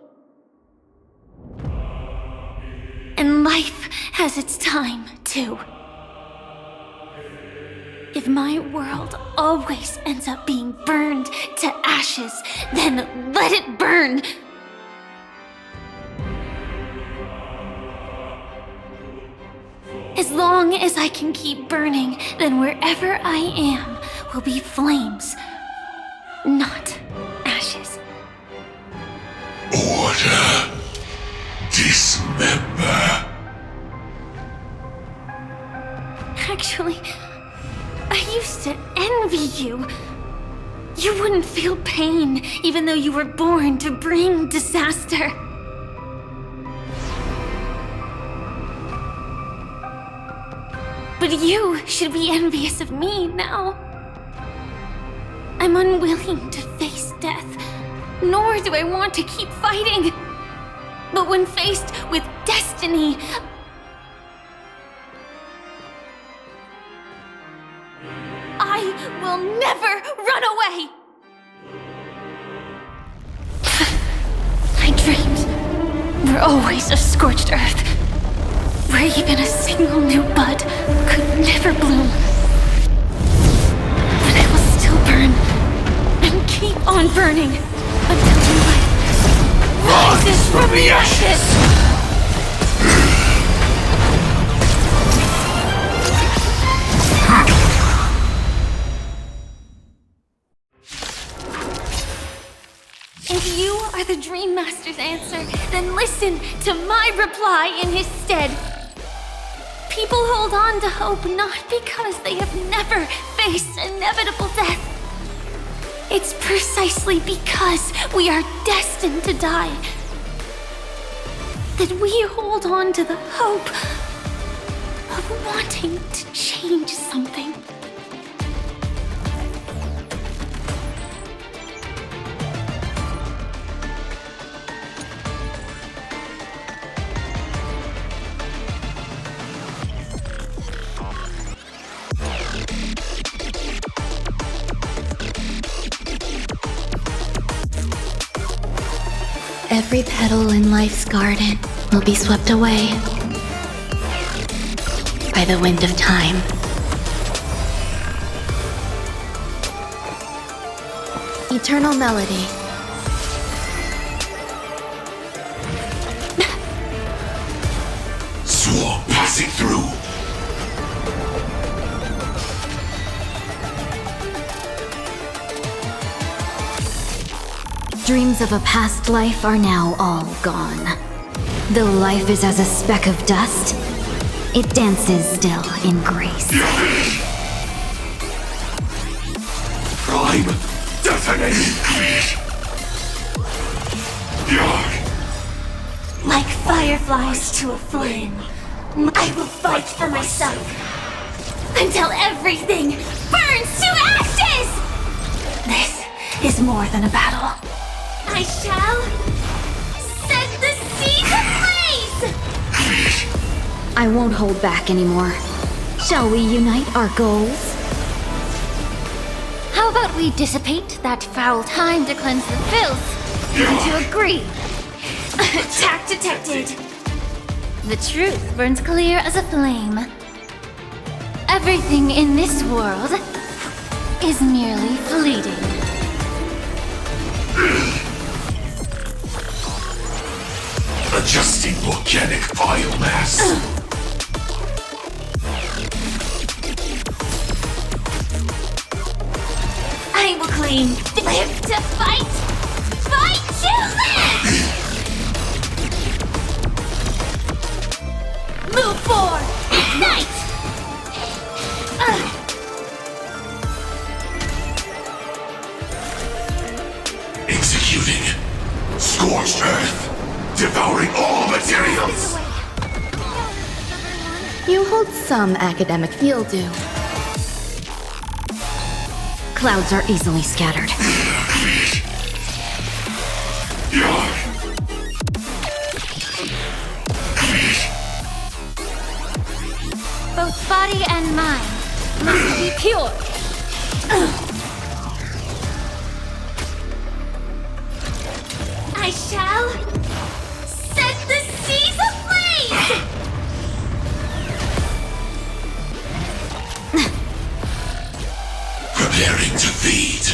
And life has its time, too. If my world always ends up being burned to ashes, then let it burn! As long as I can keep burning, then wherever I am will be flames, not ashes. Order. Dismember. Actually, I used to envy you. You wouldn't feel pain, even though you were born to bring disaster. But you should be envious of me now. I'm unwilling to face death, nor do I want to keep fighting. But when faced with destiny, I will never run away! My dreams were always a scorched earth, where even a single new bud could never bloom. But I will still burn, and keep on burning, until new life rises from the ashes! If you are the Dream Master's answer, then listen to my reply in his stead. People hold on to hope not because they have never faced inevitable death. It's precisely because we are destined to die that we hold on to the hope of wanting to change something. Every petal in life's garden will be swept away by the wind of time. Eternal melody. Swarm passing through. Dreams of a past life are now all gone. Though life is as a speck of dust, it dances still in grace. Prime detonating. Like fireflies to a flame, I will fight for myself until everything burns to ashes! This is more than a battle. I shall set the seas ablaze! I won't hold back anymore. Shall we unite our goals? How about we dissipate that foul time to cleanse the filth? Don't you agree? Attack detected. The truth burns clear as a flame. Everything in this world is merely fleeting. Adjusting organic biomass. I will claim live to fight! Fight to live! Move forward! Ignite! Executing. Scorched earth. Devouring all materials. You hold some academic field due. Clouds are easily scattered. Both body and mind must be pure. I shall set the seas ablaze! Preparing to feed.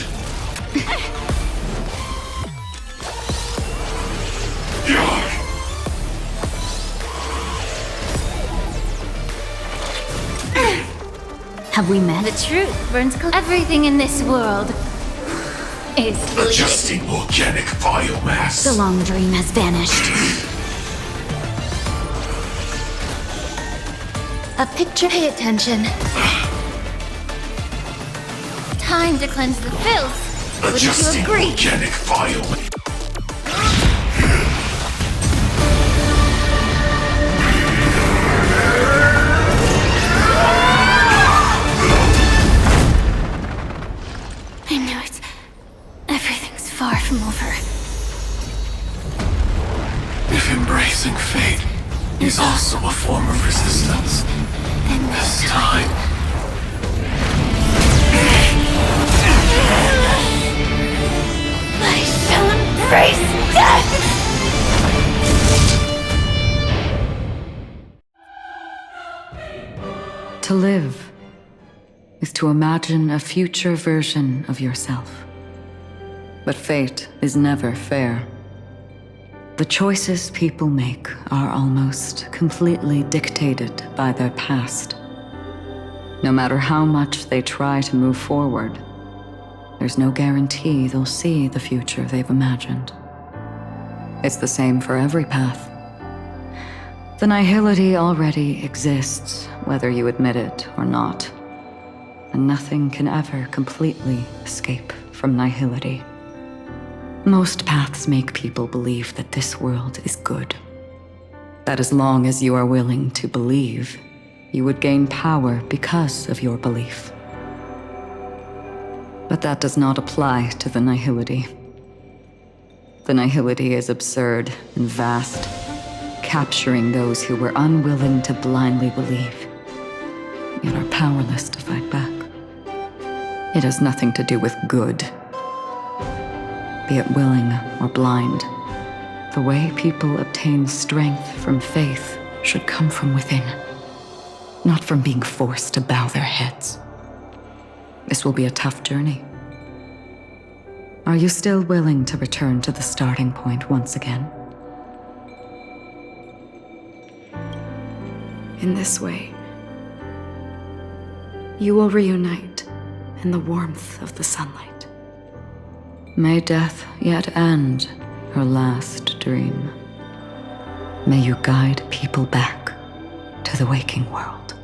Have we met? The truth burns everything in this world is Adjusting organic biomass. The long dream has vanished. A picture. Pay attention. time to cleanse the filth. Wouldn't you agree? Organic biomass. I know it. Everything's far from over. If embracing fate is also a form of resistance, then this time... I shall embrace death! To live is to imagine a future version of yourself. But fate is never fair. The choices people make are almost completely dictated by their past. No matter how much they try to move forward, there's no guarantee they'll see the future they've imagined. It's the same for every path. The nihility already exists, whether you admit it or not. And nothing can ever completely escape from nihility. Most paths make people believe that this world is good. That as long as you are willing to believe, you would gain power because of your belief. But that does not apply to the nihility. The nihility is absurd and vast, capturing those who were unwilling to blindly believe, yet are powerless to fight back. It has nothing to do with good. Be it willing or blind, the way people obtain strength from faith should come from within, not from being forced to bow their heads. This will be a tough journey. Are you still willing to return to the starting point once again? In this way, you will reunite in the warmth of the sunlight. May death yet end her last dream. May you guide people back to the waking world.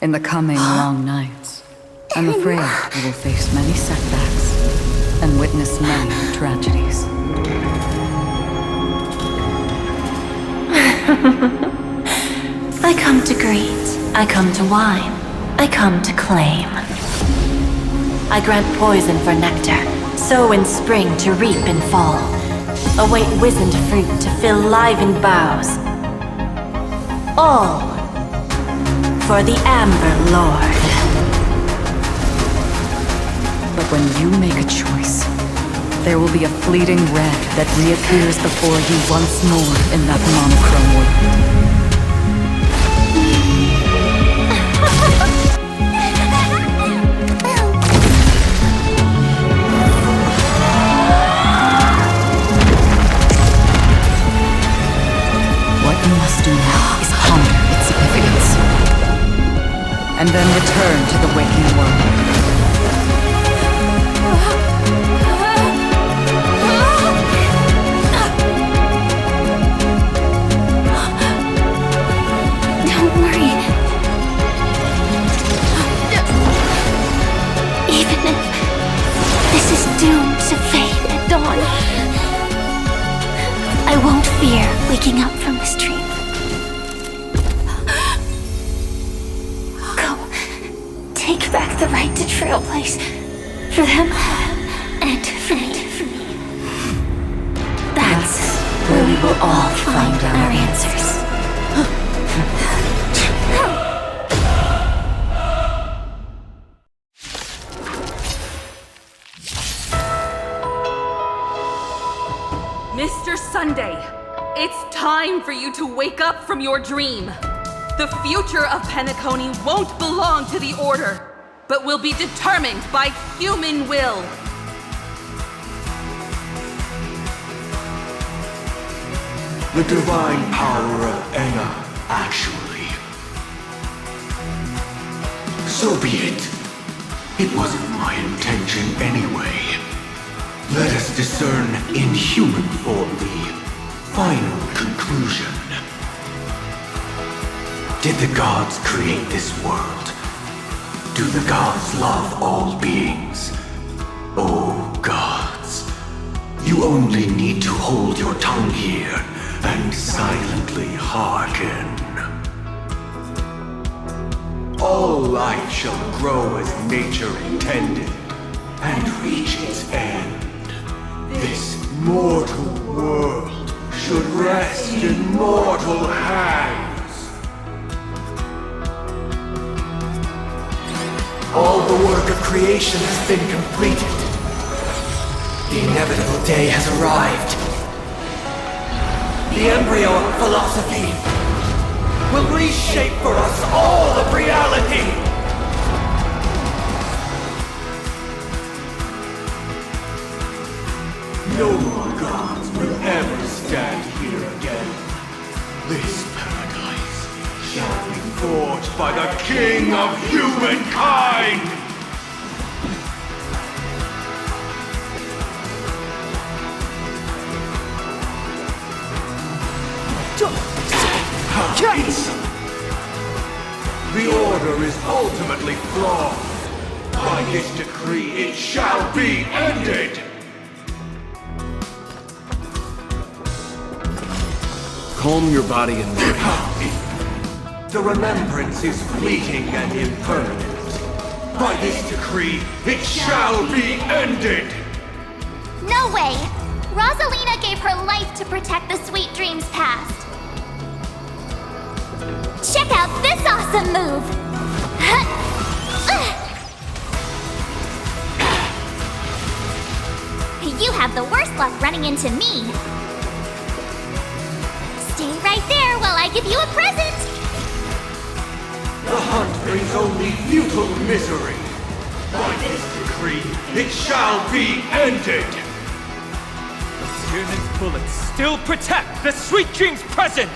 In the coming long nights, I'm afraid you will face many setbacks and witness many tragedies. I come to greet, I come to whine, I come to claim. I grant poison for nectar, sow in spring to reap in fall. Await wizened fruit to fill livened boughs. All for the Amber Lord. But when you make a choice, there will be a fleeting red that reappears before you once more in that monochrome world. What you must do now is ponder its significance, and then return to the waking world. Don't worry. Even if this is doomed to fade at dawn, I won't fear waking up from this dream. the right to trailblaze. For them, and for me. That's where we will all find our answers. Mr. Sunday, it's time for you to wake up from your dream. The future of Penacony won't belong to the Order, but will be determined by human will. The divine power of Enna, actually. So be it. It wasn't my intention anyway. Let us discern in human form the final conclusion. Did the gods create this world? Do the gods love all beings? Oh gods, you only need to hold your tongue here and silently hearken. All life shall grow as nature intended and reach its end. This mortal world should rest in mortal hands. All the work of creation has been completed. The inevitable day has arrived. The embryo of philosophy will reshape for us all of reality. No more gods will ever stand here again. This paradise shall be forged by the King of Humankind! How insolent! The Order is ultimately flawed. By this decree, it shall be ended! Calm your body and mind. The remembrance is fleeting and impermanent. By this decree, it shall be ended! No way! Rosalina gave her life to protect the sweet dreams past. Check out this awesome move! You have the worst luck running into me. Stay right there while I give you a present! The hunt brings only futile misery. By this decree, it shall be ended! Tyrann's bullets still protect the sweet dreams present!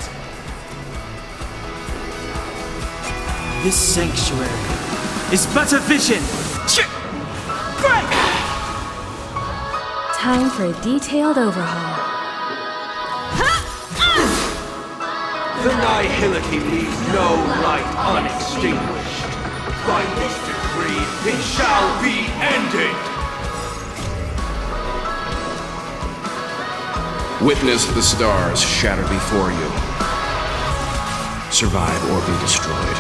This sanctuary is but a vision! Break! Time for a detailed overhaul. The nihility leaves no light unextinguished. By this decree, it shall be ended! Witness the stars shatter before you. Survive or be destroyed.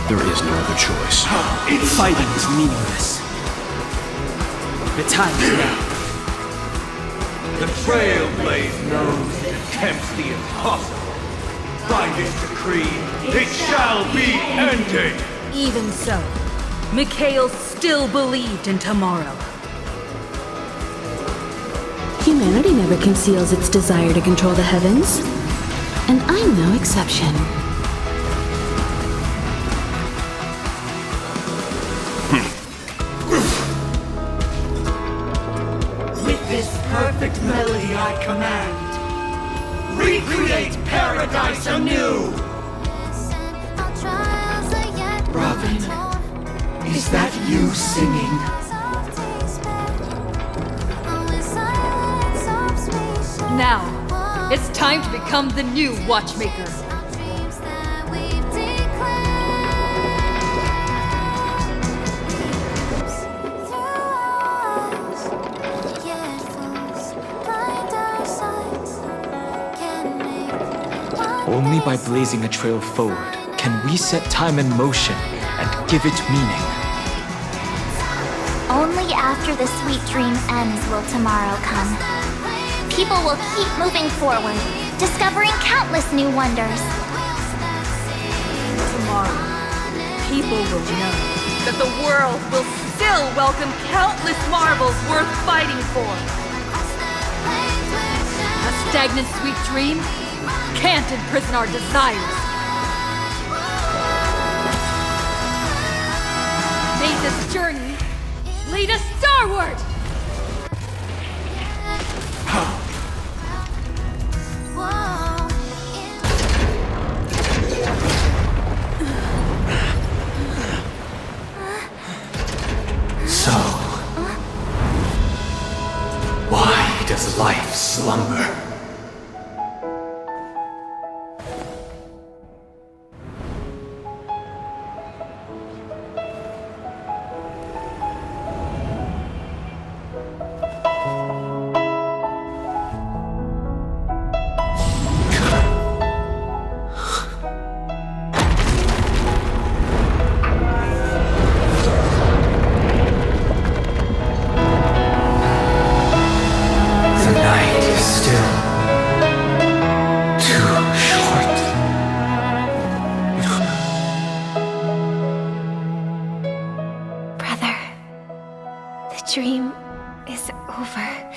There is no other choice. Fighting is meaningless. The time is now. The Trailblaze knows and attempts the impossible. By this decree, it shall be ended! Even so, Mikhail still believed in tomorrow. Humanity never conceals its desire to control the heavens. And I'm no exception. With this perfect melody I command, recreate paradise anew! Robin, is that you singing? Now, it's time to become the new Watchmaker. Only by blazing a trail forward can we set time in motion and give it meaning. Only after the sweet dream ends will tomorrow come. People will keep moving forward, discovering countless new wonders. Tomorrow, people will know that the world will still welcome countless marvels worth fighting for. A stagnant sweet dream can't imprison our desires. May this journey lead us starward! So, why does life slumber? Dream is over.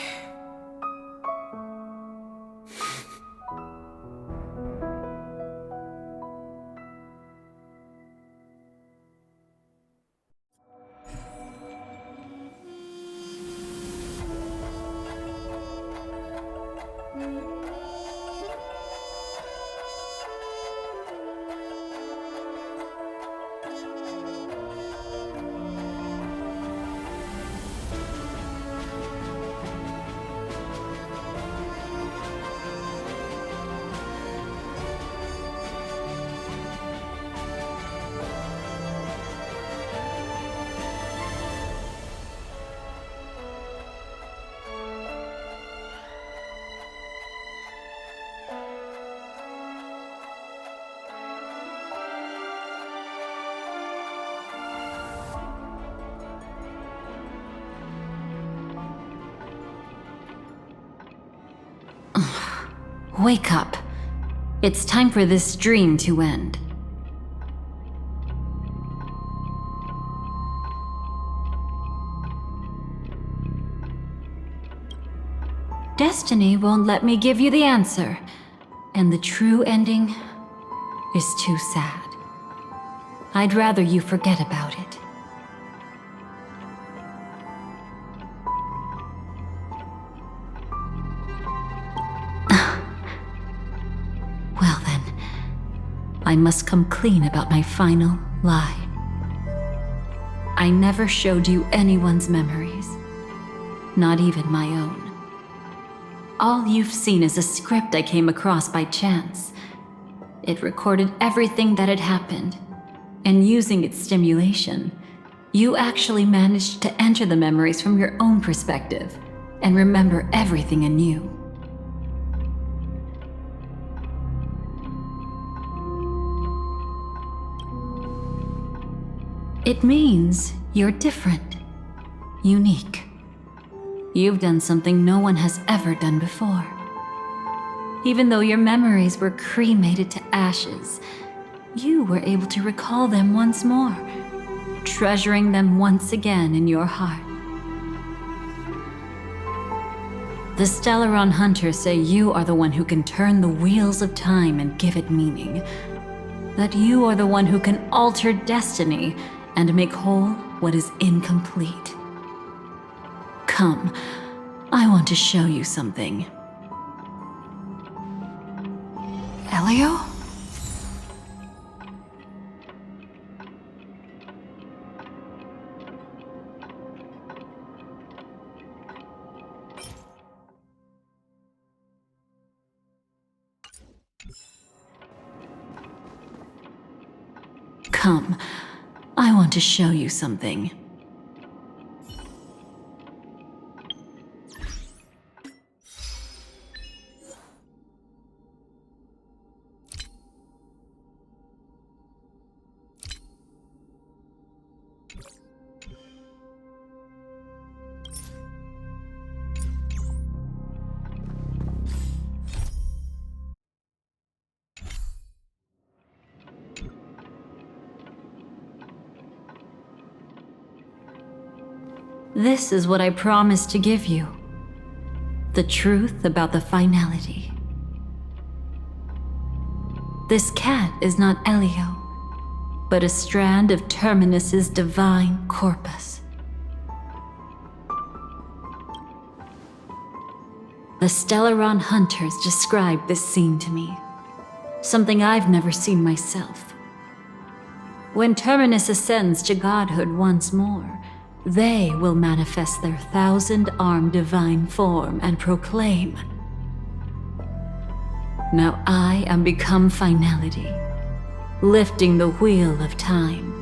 Wake up. It's time for this dream to end. Destiny won't let me give you the answer, and the true ending is too sad. I'd rather you forget about it. Well then, I must come clean about my final lie. I never showed you anyone's memories, not even my own. All you've seen is a script I came across by chance. It recorded everything that had happened, and using its stimulation, you actually managed to enter the memories from your own perspective and remember everything anew. It means you're different, unique. You've done something no one has ever done before. Even though your memories were cremated to ashes, you were able to recall them once more, treasuring them once again in your heart. The Stellaron Hunters say you are the one who can turn the wheels of time and give it meaning. That you are the one who can alter destiny and make whole what is incomplete. Come, I want to show you something. Elio? Come, I want to show you something. This is what I promised to give you. The truth about the finality. This cat is not Elio, but a strand of Terminus's divine corpus. The Stellaron hunters described this scene to me, something I've never seen myself. When Terminus ascends to godhood once more, they will manifest their 1,000-armed divine form and proclaim, "Now I am become finality, lifting the wheel of time,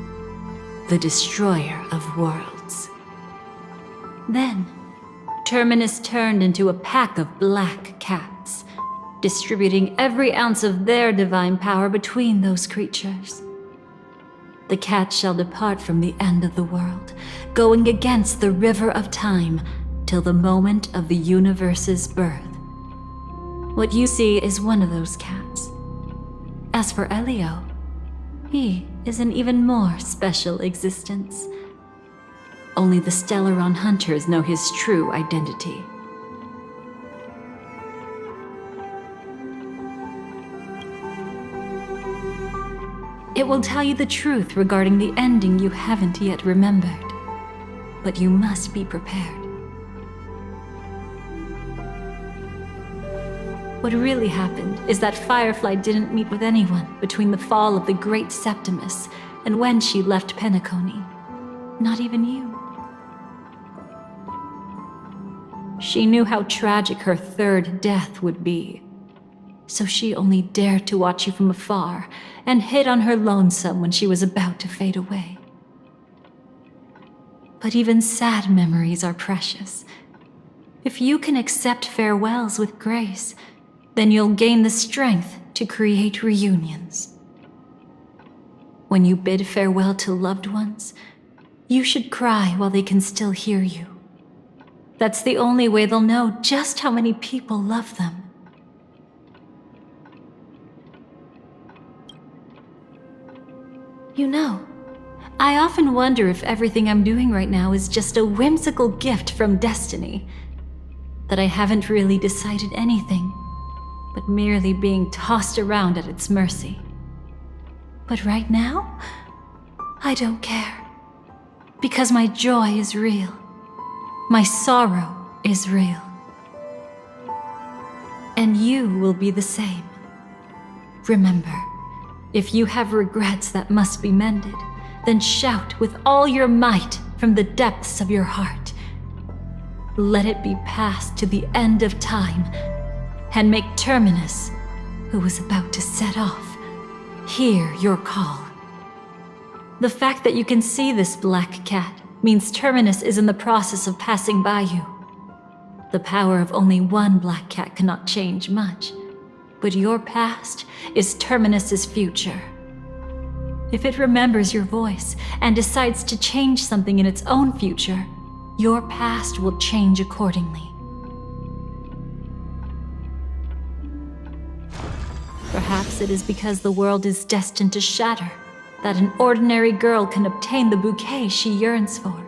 the destroyer of worlds." Then, Terminus turned into a pack of black cats, distributing every ounce of their divine power between those creatures. The cats shall depart from the end of the world, going against the river of time till the moment of the universe's birth. What you see is one of those cats. As for Elio, he is an even more special existence. Only the Stellaron hunters know his true identity. It will tell you the truth regarding the ending you haven't yet remembered. But you must be prepared. What really happened is that Firefly didn't meet with anyone between the fall of the Great Septimus and when she left Penacony. Not even you. She knew how tragic her third death would be. So she only dared to watch you from afar and hid on her lonesome when she was about to fade away. But even sad memories are precious. If you can accept farewells with grace, then you'll gain the strength to create reunions. When you bid farewell to loved ones, you should cry while they can still hear you. That's the only way they'll know just how many people love them. You know, I often wonder if everything I'm doing right now is just a whimsical gift from destiny. That I haven't really decided anything, but merely being tossed around at its mercy. But right now, I don't care. Because my joy is real. My sorrow is real. And you will be the same. Remember, if you have regrets that must be mended, then shout with all your might from the depths of your heart. Let it be passed to the end of time, and make Terminus, who was about to set off, hear your call. The fact that you can see this black cat means Terminus is in the process of passing by you. The power of only one black cat cannot change much. But your past is Terminus's future. If it remembers your voice and decides to change something in its own future, your past will change accordingly. Perhaps it is because the world is destined to shatter that an ordinary girl can obtain the bouquet she yearns for.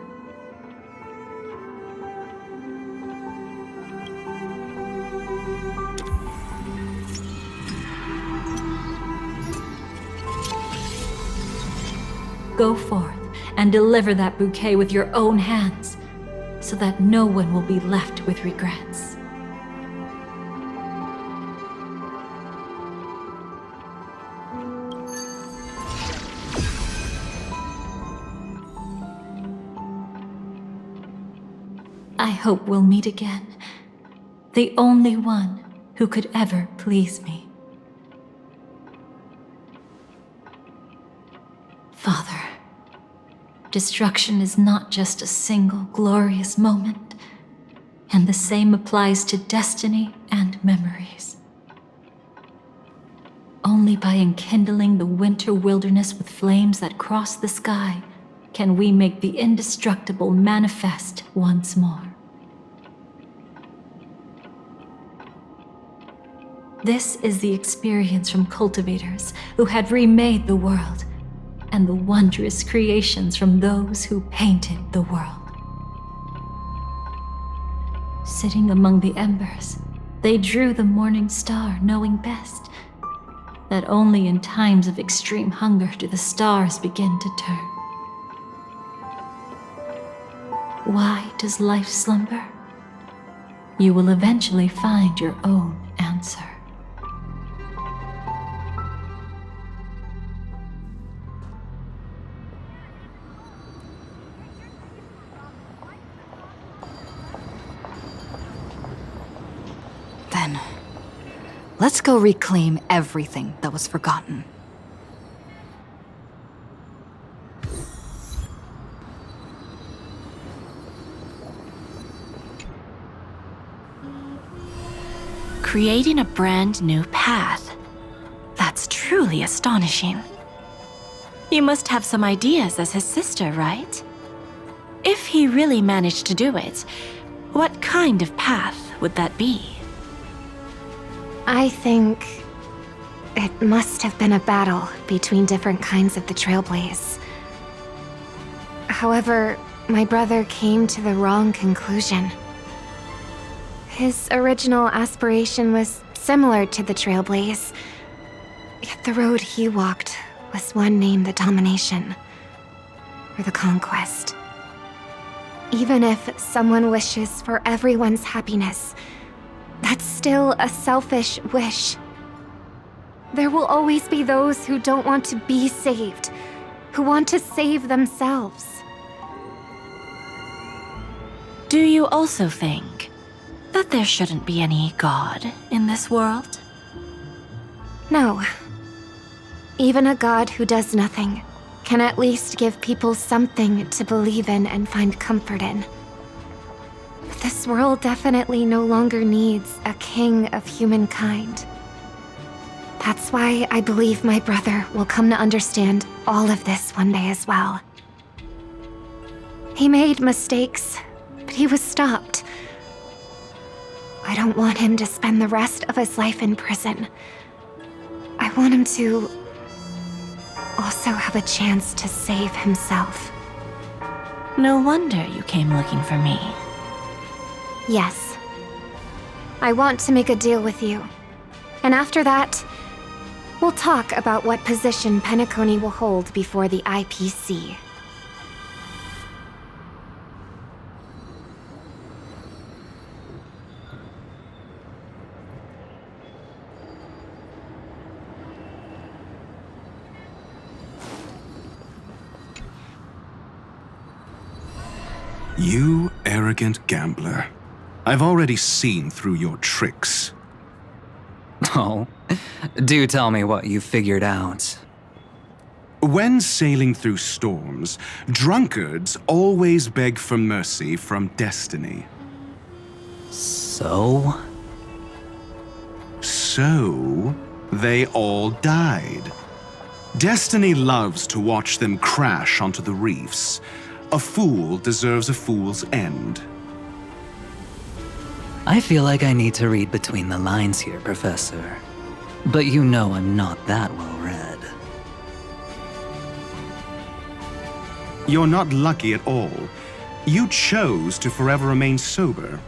Go forth and deliver that bouquet with your own hands, so that no one will be left with regrets. I hope we'll meet again, the only one who could ever please me. Father, destruction is not just a single glorious moment, and the same applies to destiny and memories. Only by enkindling the winter wilderness with flames that cross the sky can we make the indestructible manifest once more. This is the experience from cultivators who had remade the world, and the wondrous creations from those who painted the world. Sitting among the embers, they drew the morning star, knowing best that only in times of extreme hunger do the stars begin to turn. Why does life slumber? You will eventually find your own answer. Then, let's go reclaim everything that was forgotten. Creating a brand new path. That's truly astonishing. You must have some ideas as his sister, right? If he really managed to do it, what kind of path would that be? I think it must have been a battle between different kinds of the Trailblaze. However, my brother came to the wrong conclusion. His original aspiration was similar to the Trailblaze, yet the road he walked was one named the Domination, or the Conquest. Even if someone wishes for everyone's happiness, that's still a selfish wish. There will always be those who don't want to be saved, who want to save themselves. Do you also think that there shouldn't be any God in this world? No. Even a God who does nothing can at least give people something to believe in and find comfort in. But this world definitely no longer needs a king of humankind. That's why I believe my brother will come to understand all of this one day as well. He made mistakes, but he was stopped. I don't want him to spend the rest of his life in prison. I want him to also have a chance to save himself. No wonder you came looking for me. Yes. I want to make a deal with you. And after that, we'll talk about what position Penacony will hold before the IPC. You arrogant gambler. I've already seen through your tricks. Oh, do tell me what you figured out. When sailing through storms, drunkards always beg for mercy from Destiny. So? So, they all died. Destiny loves to watch them crash onto the reefs. A fool deserves a fool's end. I feel like I need to read between the lines here, Professor. But you know I'm not that well read. You're not lucky at all. You chose to forever remain sober,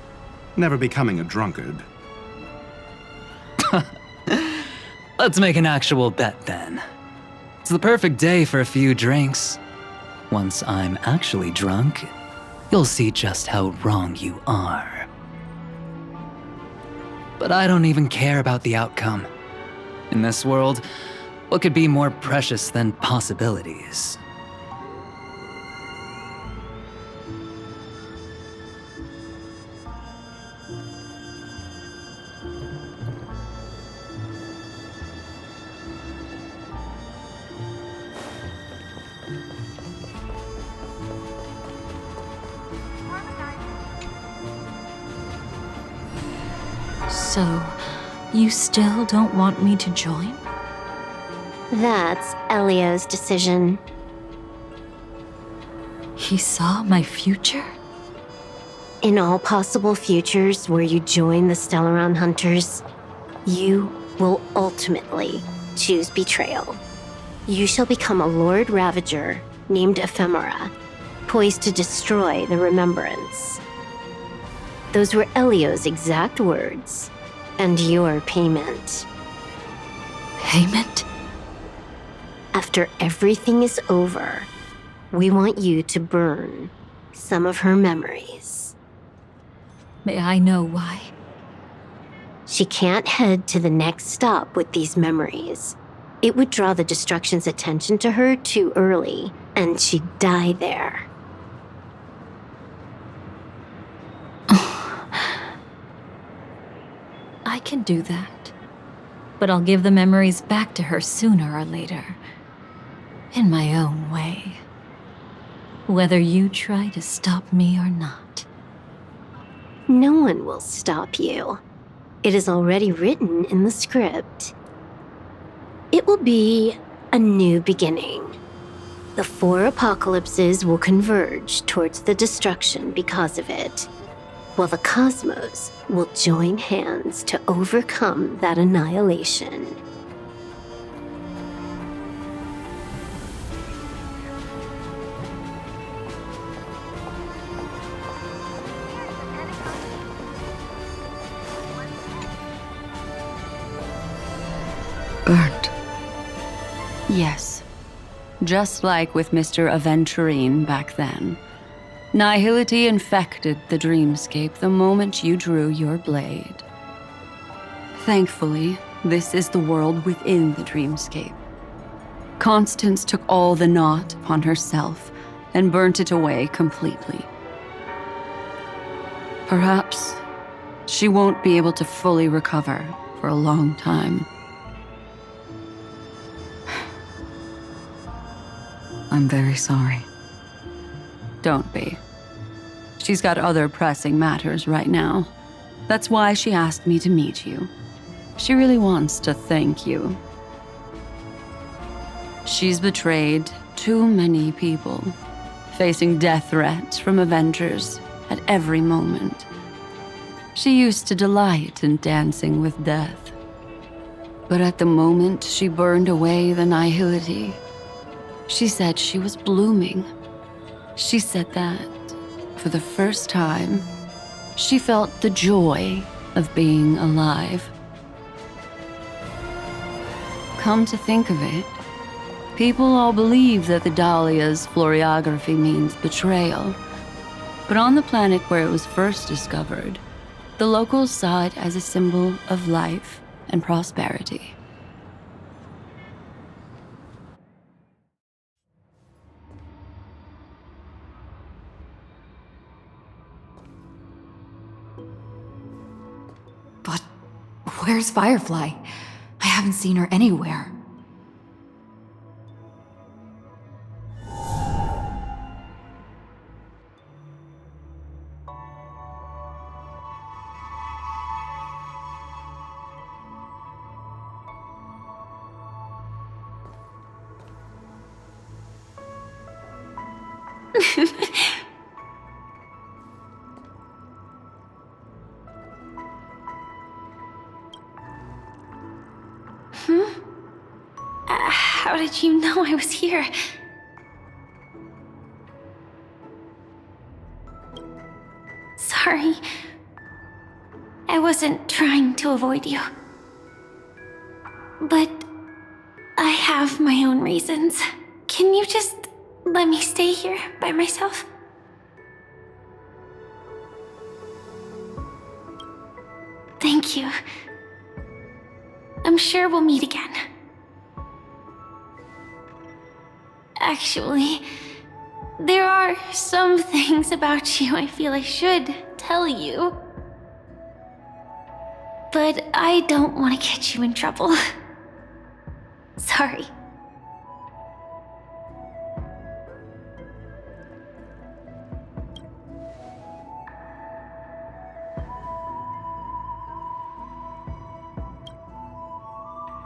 never becoming a drunkard. Let's make an actual bet then. It's the perfect day for a few drinks. Once I'm actually drunk, you'll see just how wrong you are. But I don't even care about the outcome. In this world, what could be more precious than possibilities? So, you still don't want me to join? That's Elio's decision. He saw my future? In all possible futures where you join the Stellaron Hunters, you will ultimately choose betrayal. You shall become a Lord Ravager named Ephemera, poised to destroy the Remembrance. The Those were Elio's exact words. And your payment. Payment? After everything is over, we want you to burn some of her memories. May I know why? She can't head to the next stop with these memories. It would draw the destruction's attention to her too early, and she'd die there. I can do that. But I'll give the memories back to her sooner or later. In my own way. Whether you try to stop me or not. No one will stop you. It is already written in the script. It will be a new beginning. The 4 apocalypses will converge towards the destruction because of it, while the cosmos will join hands to overcome that annihilation. Burnt. Yes. Just like with Mr. Aventurine back then. Nihility infected the dreamscape the moment you drew your blade. Thankfully, this is the world within the dreamscape. Constance took all the knot upon herself and burnt it away completely. Perhaps she won't be able to fully recover for a long time. I'm very sorry. Don't be. She's got other pressing matters right now. That's why she asked me to meet you. She really wants to thank you. She's betrayed too many people, facing death threats from Avengers at every moment. She used to delight in dancing with death. But at the moment she burned away the nihility, she said she was blooming. She said that, for the first time, she felt the joy of being alive. Come to think of it, people all believe that the Dahlia's floriography means betrayal. But on the planet where it was first discovered, the locals saw it as a symbol of life and prosperity. Where's Firefly? I haven't seen her anywhere. How did you know I was here? Sorry. I wasn't trying to avoid you. But I have my own reasons. Can you just let me stay here by myself? Thank you. I'm sure we'll meet again. Actually, there are some things about you I feel I should tell you. But I don't want to get you in trouble. Sorry.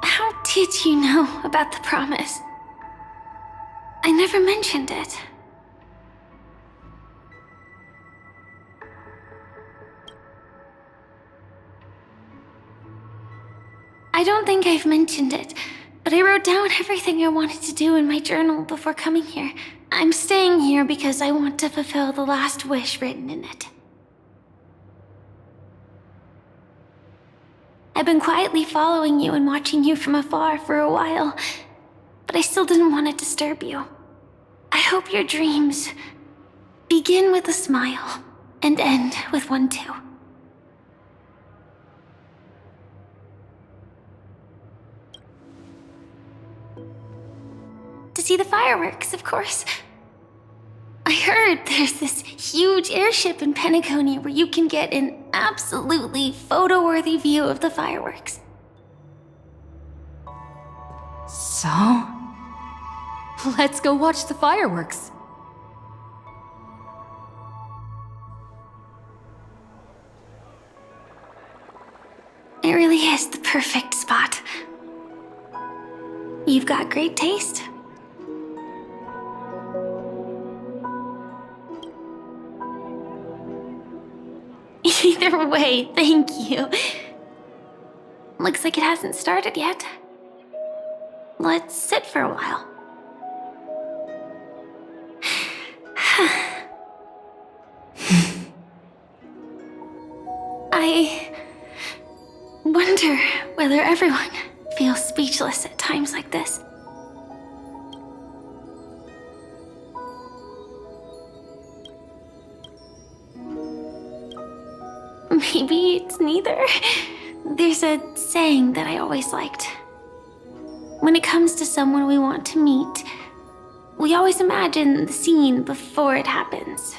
How did you know about the promise? I never mentioned it. I don't think I've mentioned it, but I wrote down everything I wanted to do in my journal before coming here. I'm staying here because I want to fulfill the last wish written in it. I've been quietly following you and watching you from afar for a while, but I still didn't want to disturb you. I hope your dreams begin with a smile and end with one too. To see the fireworks, of course. I heard there's this huge airship in Penacony where you can get an absolutely photo-worthy view of the fireworks. So? Let's go watch the fireworks. It really is the perfect spot. You've got great taste. Either way, thank you. Looks like it hasn't started yet. Let's sit for a while. I wonder whether everyone feels speechless at times like this. Maybe it's neither. There's a saying that I always liked. When it comes to someone we want to meet, we always imagine the scene before it happens.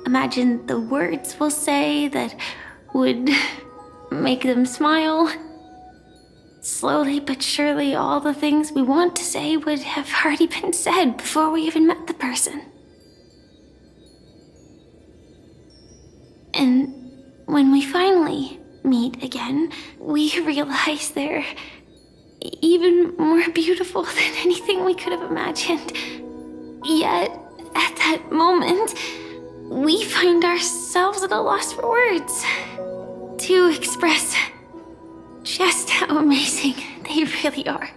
Imagine the words we'll say that would make them smile. Slowly but surely, all the things we want to say would have already been said before we even met the person. And when we finally meet again, we realize they're even more beautiful than anything we could have imagined. Yet, at that moment, we find ourselves at a loss for words to express just how amazing they really are.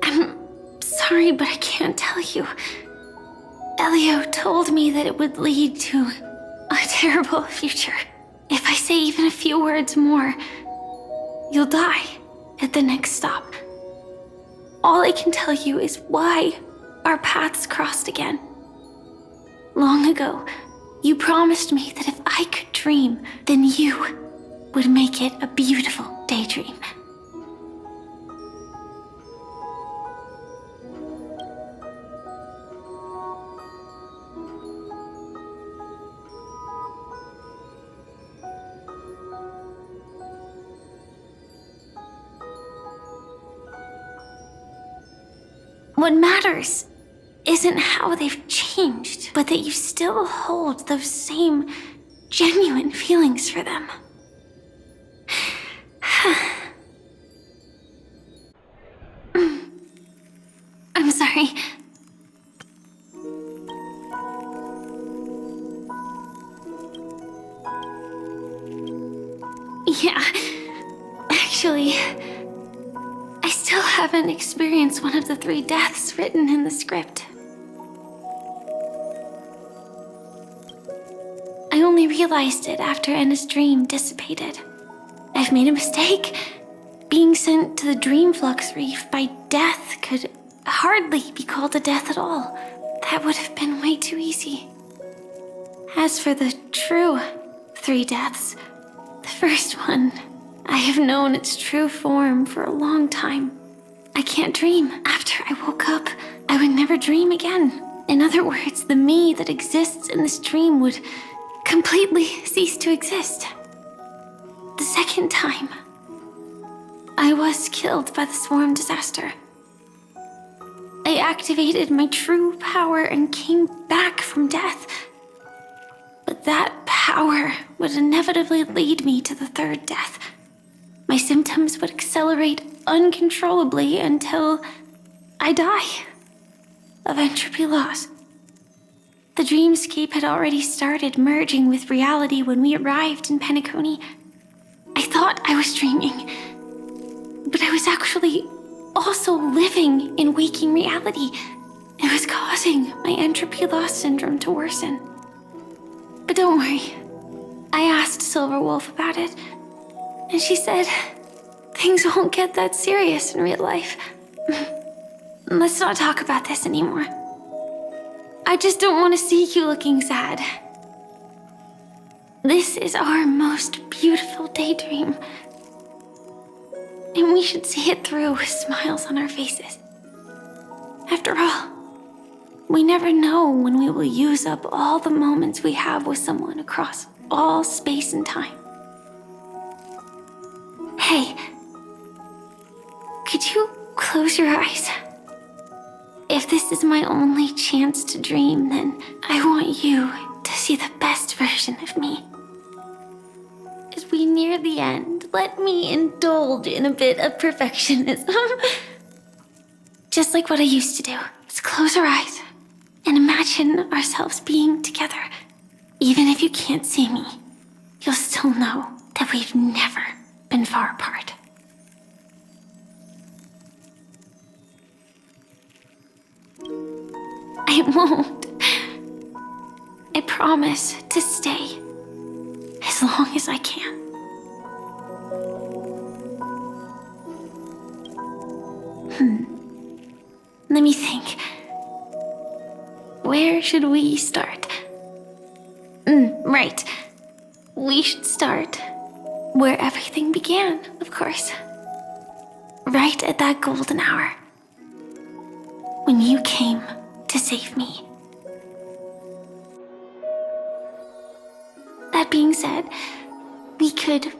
I'm sorry, but I can't tell you. Elio told me that it would lead to a terrible future. If I say even a few words more, you'll die at the next stop. All I can tell you is why our paths crossed again. Long ago, you promised me that if I could dream, then you would make it a beautiful daydream. What matters isn't how they've changed, but that you still hold those same genuine feelings for them. I'm sorry. Yeah, actually, I still haven't experienced one of the 3 deaths written in the script. I only realized it after Anna's dream dissipated. I've made a mistake. Being sent to the Dream Flux Reef by death could hardly be called a death at all. That would have been way too easy. As for the true 3 deaths, the first one, I have known its true form for a long time. I can't dream. After I woke up, I would never dream again. In other words, the me that exists in this dream would completely cease to exist. The second time, I was killed by the swarm disaster. I activated my true power and came back from death. But that power would inevitably lead me to the 3rd death. My symptoms would accelerate uncontrollably until I die of entropy loss. The dreamscape had already started merging with reality when we arrived in Penacony. I thought I was dreaming, but I was actually also living in waking reality. It was causing my entropy loss syndrome to worsen. But don't worry. I asked Silver Wolf about it, and she said things won't get that serious in real life. Let's not talk about this anymore. I just don't want to see you looking sad. This is our most beautiful daydream, and we should see it through with smiles on our faces. After all, we never know when we will use up all the moments we have with someone across all space and time. Hey, could you close your eyes? If this is my only chance to dream, then I want you to see the best version of me. As we near the end, let me indulge in a bit of perfectionism. Just like what I used to do. Let's close our eyes and imagine ourselves being together. Even if you can't see me, you'll still know that we've never been far apart. I won't. I promise to stay as long as I can. Let me think. Where should we start? Right. We should start where everything began, of course. Right at that golden hour. When you came to save me. That being said, we could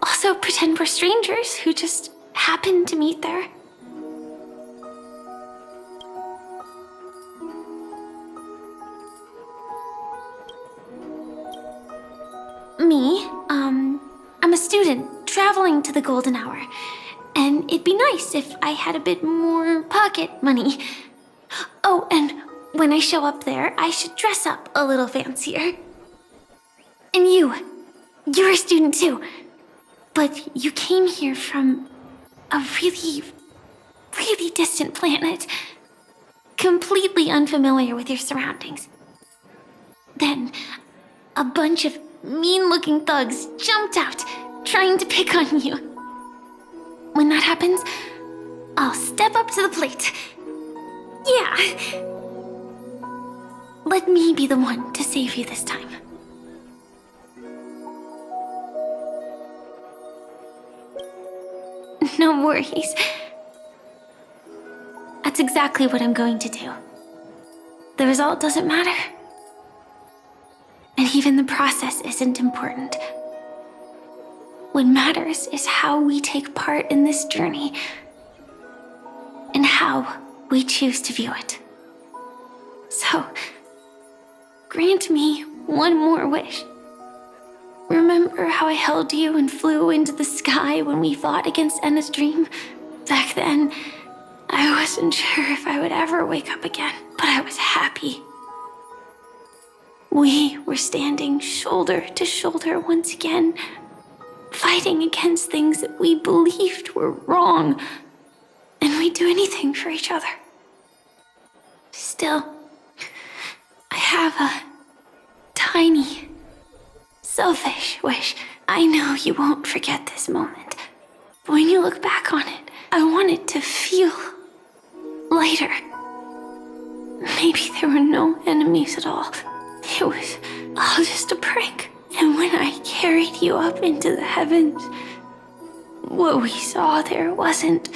also pretend we're strangers who just happened to meet there. Me, I'm a student traveling to the golden hour, and it'd be nice if I had a bit more pocket money. Oh, and when I show up there, I should dress up a little fancier. And you're a student too, but you came here from a really, really distant planet, completely unfamiliar with your surroundings. Then, a bunch of mean-looking thugs jumped out, trying to pick on you. When that happens, I'll step up to the plate. Yeah. Let me be the one to save you this time. No worries. That's exactly what I'm going to do. The result doesn't matter. And even the process isn't important. What matters is how we take part in this journey and how we choose to view it. So, grant me one more wish. Remember how I held you and flew into the sky when we fought against Enna's dream? Back then, I wasn't sure if I would ever wake up again, but I was happy. We were standing shoulder to shoulder once again, fighting against things that we believed were wrong, and we'd do anything for each other. Still, I have a tiny, selfish wish. I know you won't forget this moment, but when you look back on it, I want it to feel lighter. Maybe there were no enemies at all. It was all just a prank. And when I carried you up into the heavens, what we saw there wasn't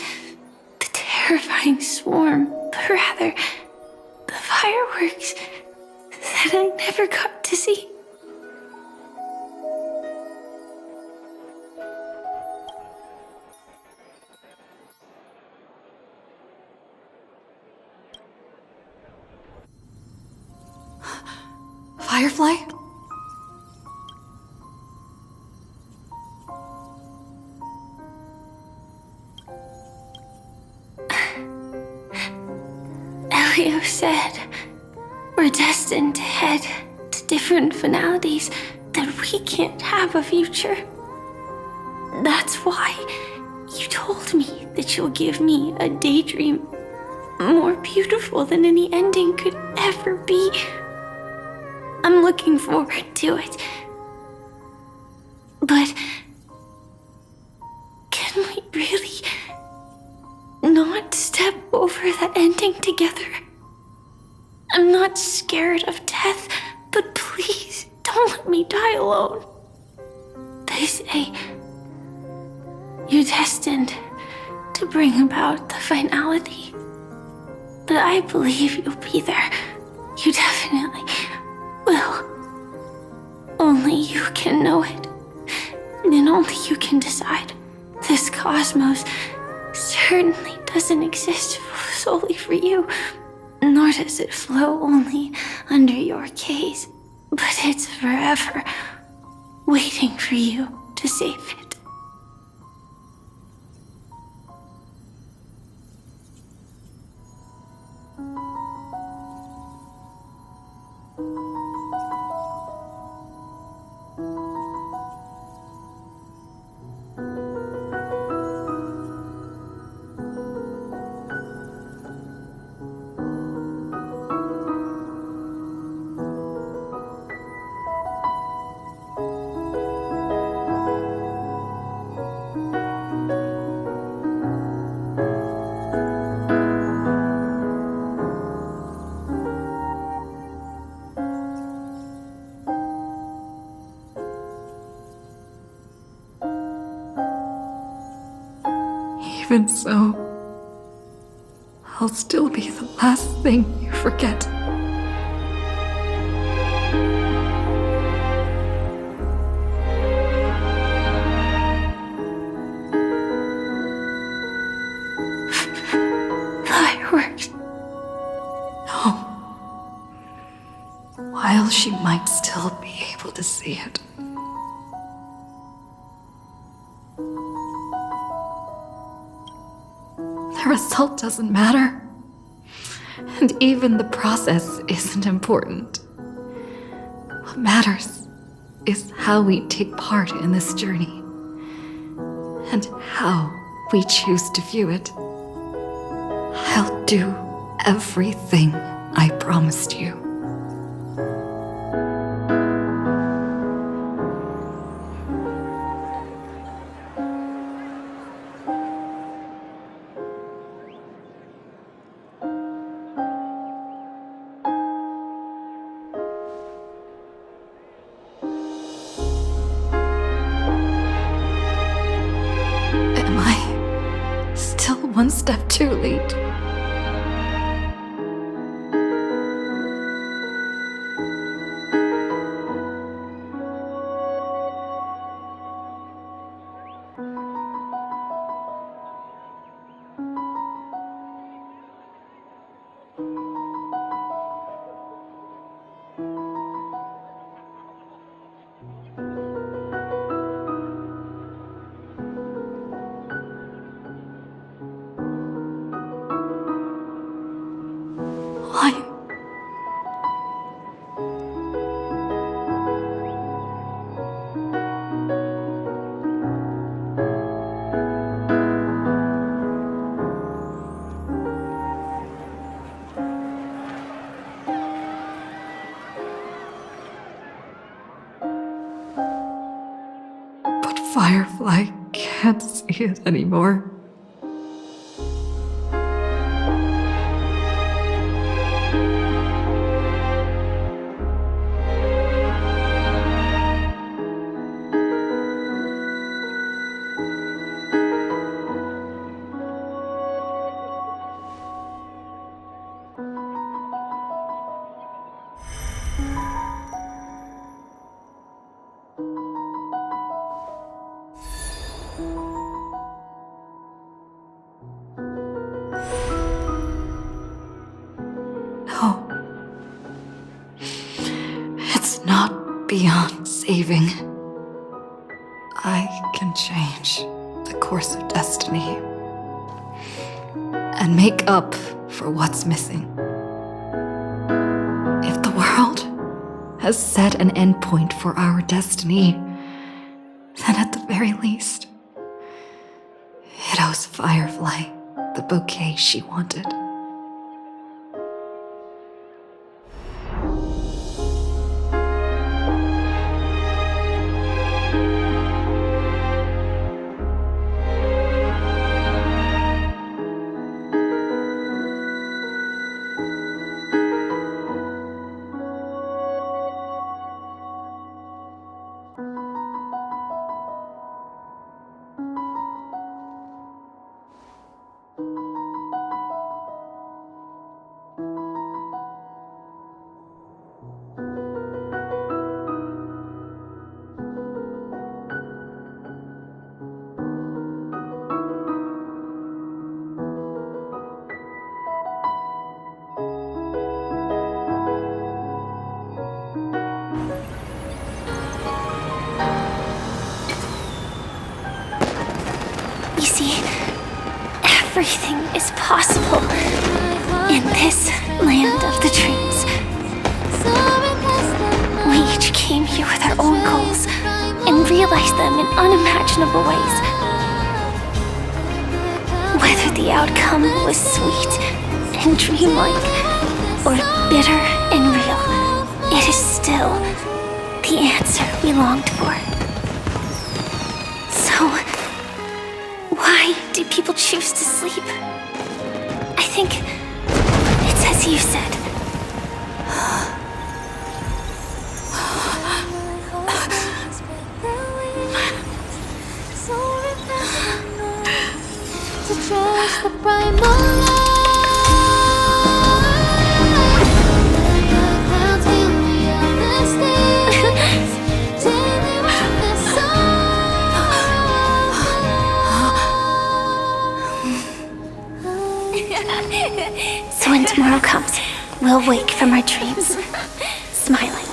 the terrifying swarm, but rather the fireworks that I never got to see. Firefly? Elio said we're destined to head to different finalities, that we can't have a future. That's why you told me that you'll give me a daydream more beautiful than any ending could ever be. I'm looking forward to it. But can we really not step over that ending together? I'm not scared of death, but please don't let me die alone. They say you're destined to bring about the finality, but I believe you'll be there. You definitely will. Only you can know it, and only you can decide. This cosmos certainly doesn't exist solely for you, nor does it flow only under your gaze, but it's forever waiting for you to save it. Even so, I'll still be the last thing you forget. Fireworks. No. While she might still be able to see it. The result doesn't matter. And even the process isn't important. What matters is how we take part in this journey. And how we choose to view it. I'll do everything I promised you. One step too late. Why? But Firefly can't see it anymore. No. It's not beyond saving. I can change the course of destiny and make up for what's missing. If the world has set an endpoint for our destiny, then at the very least, it owes Firefly the bouquet she wanted. You see, everything is possible in this land of the dreams. We each came here with our own goals and realized them in unimaginable ways. Whether the outcome was sweet and dreamlike or bitter and real, it is still the answer we longed for. So, why do people choose to sleep? I think it's as you said. The primal So when tomorrow comes, we'll wake from our dreams, smiling.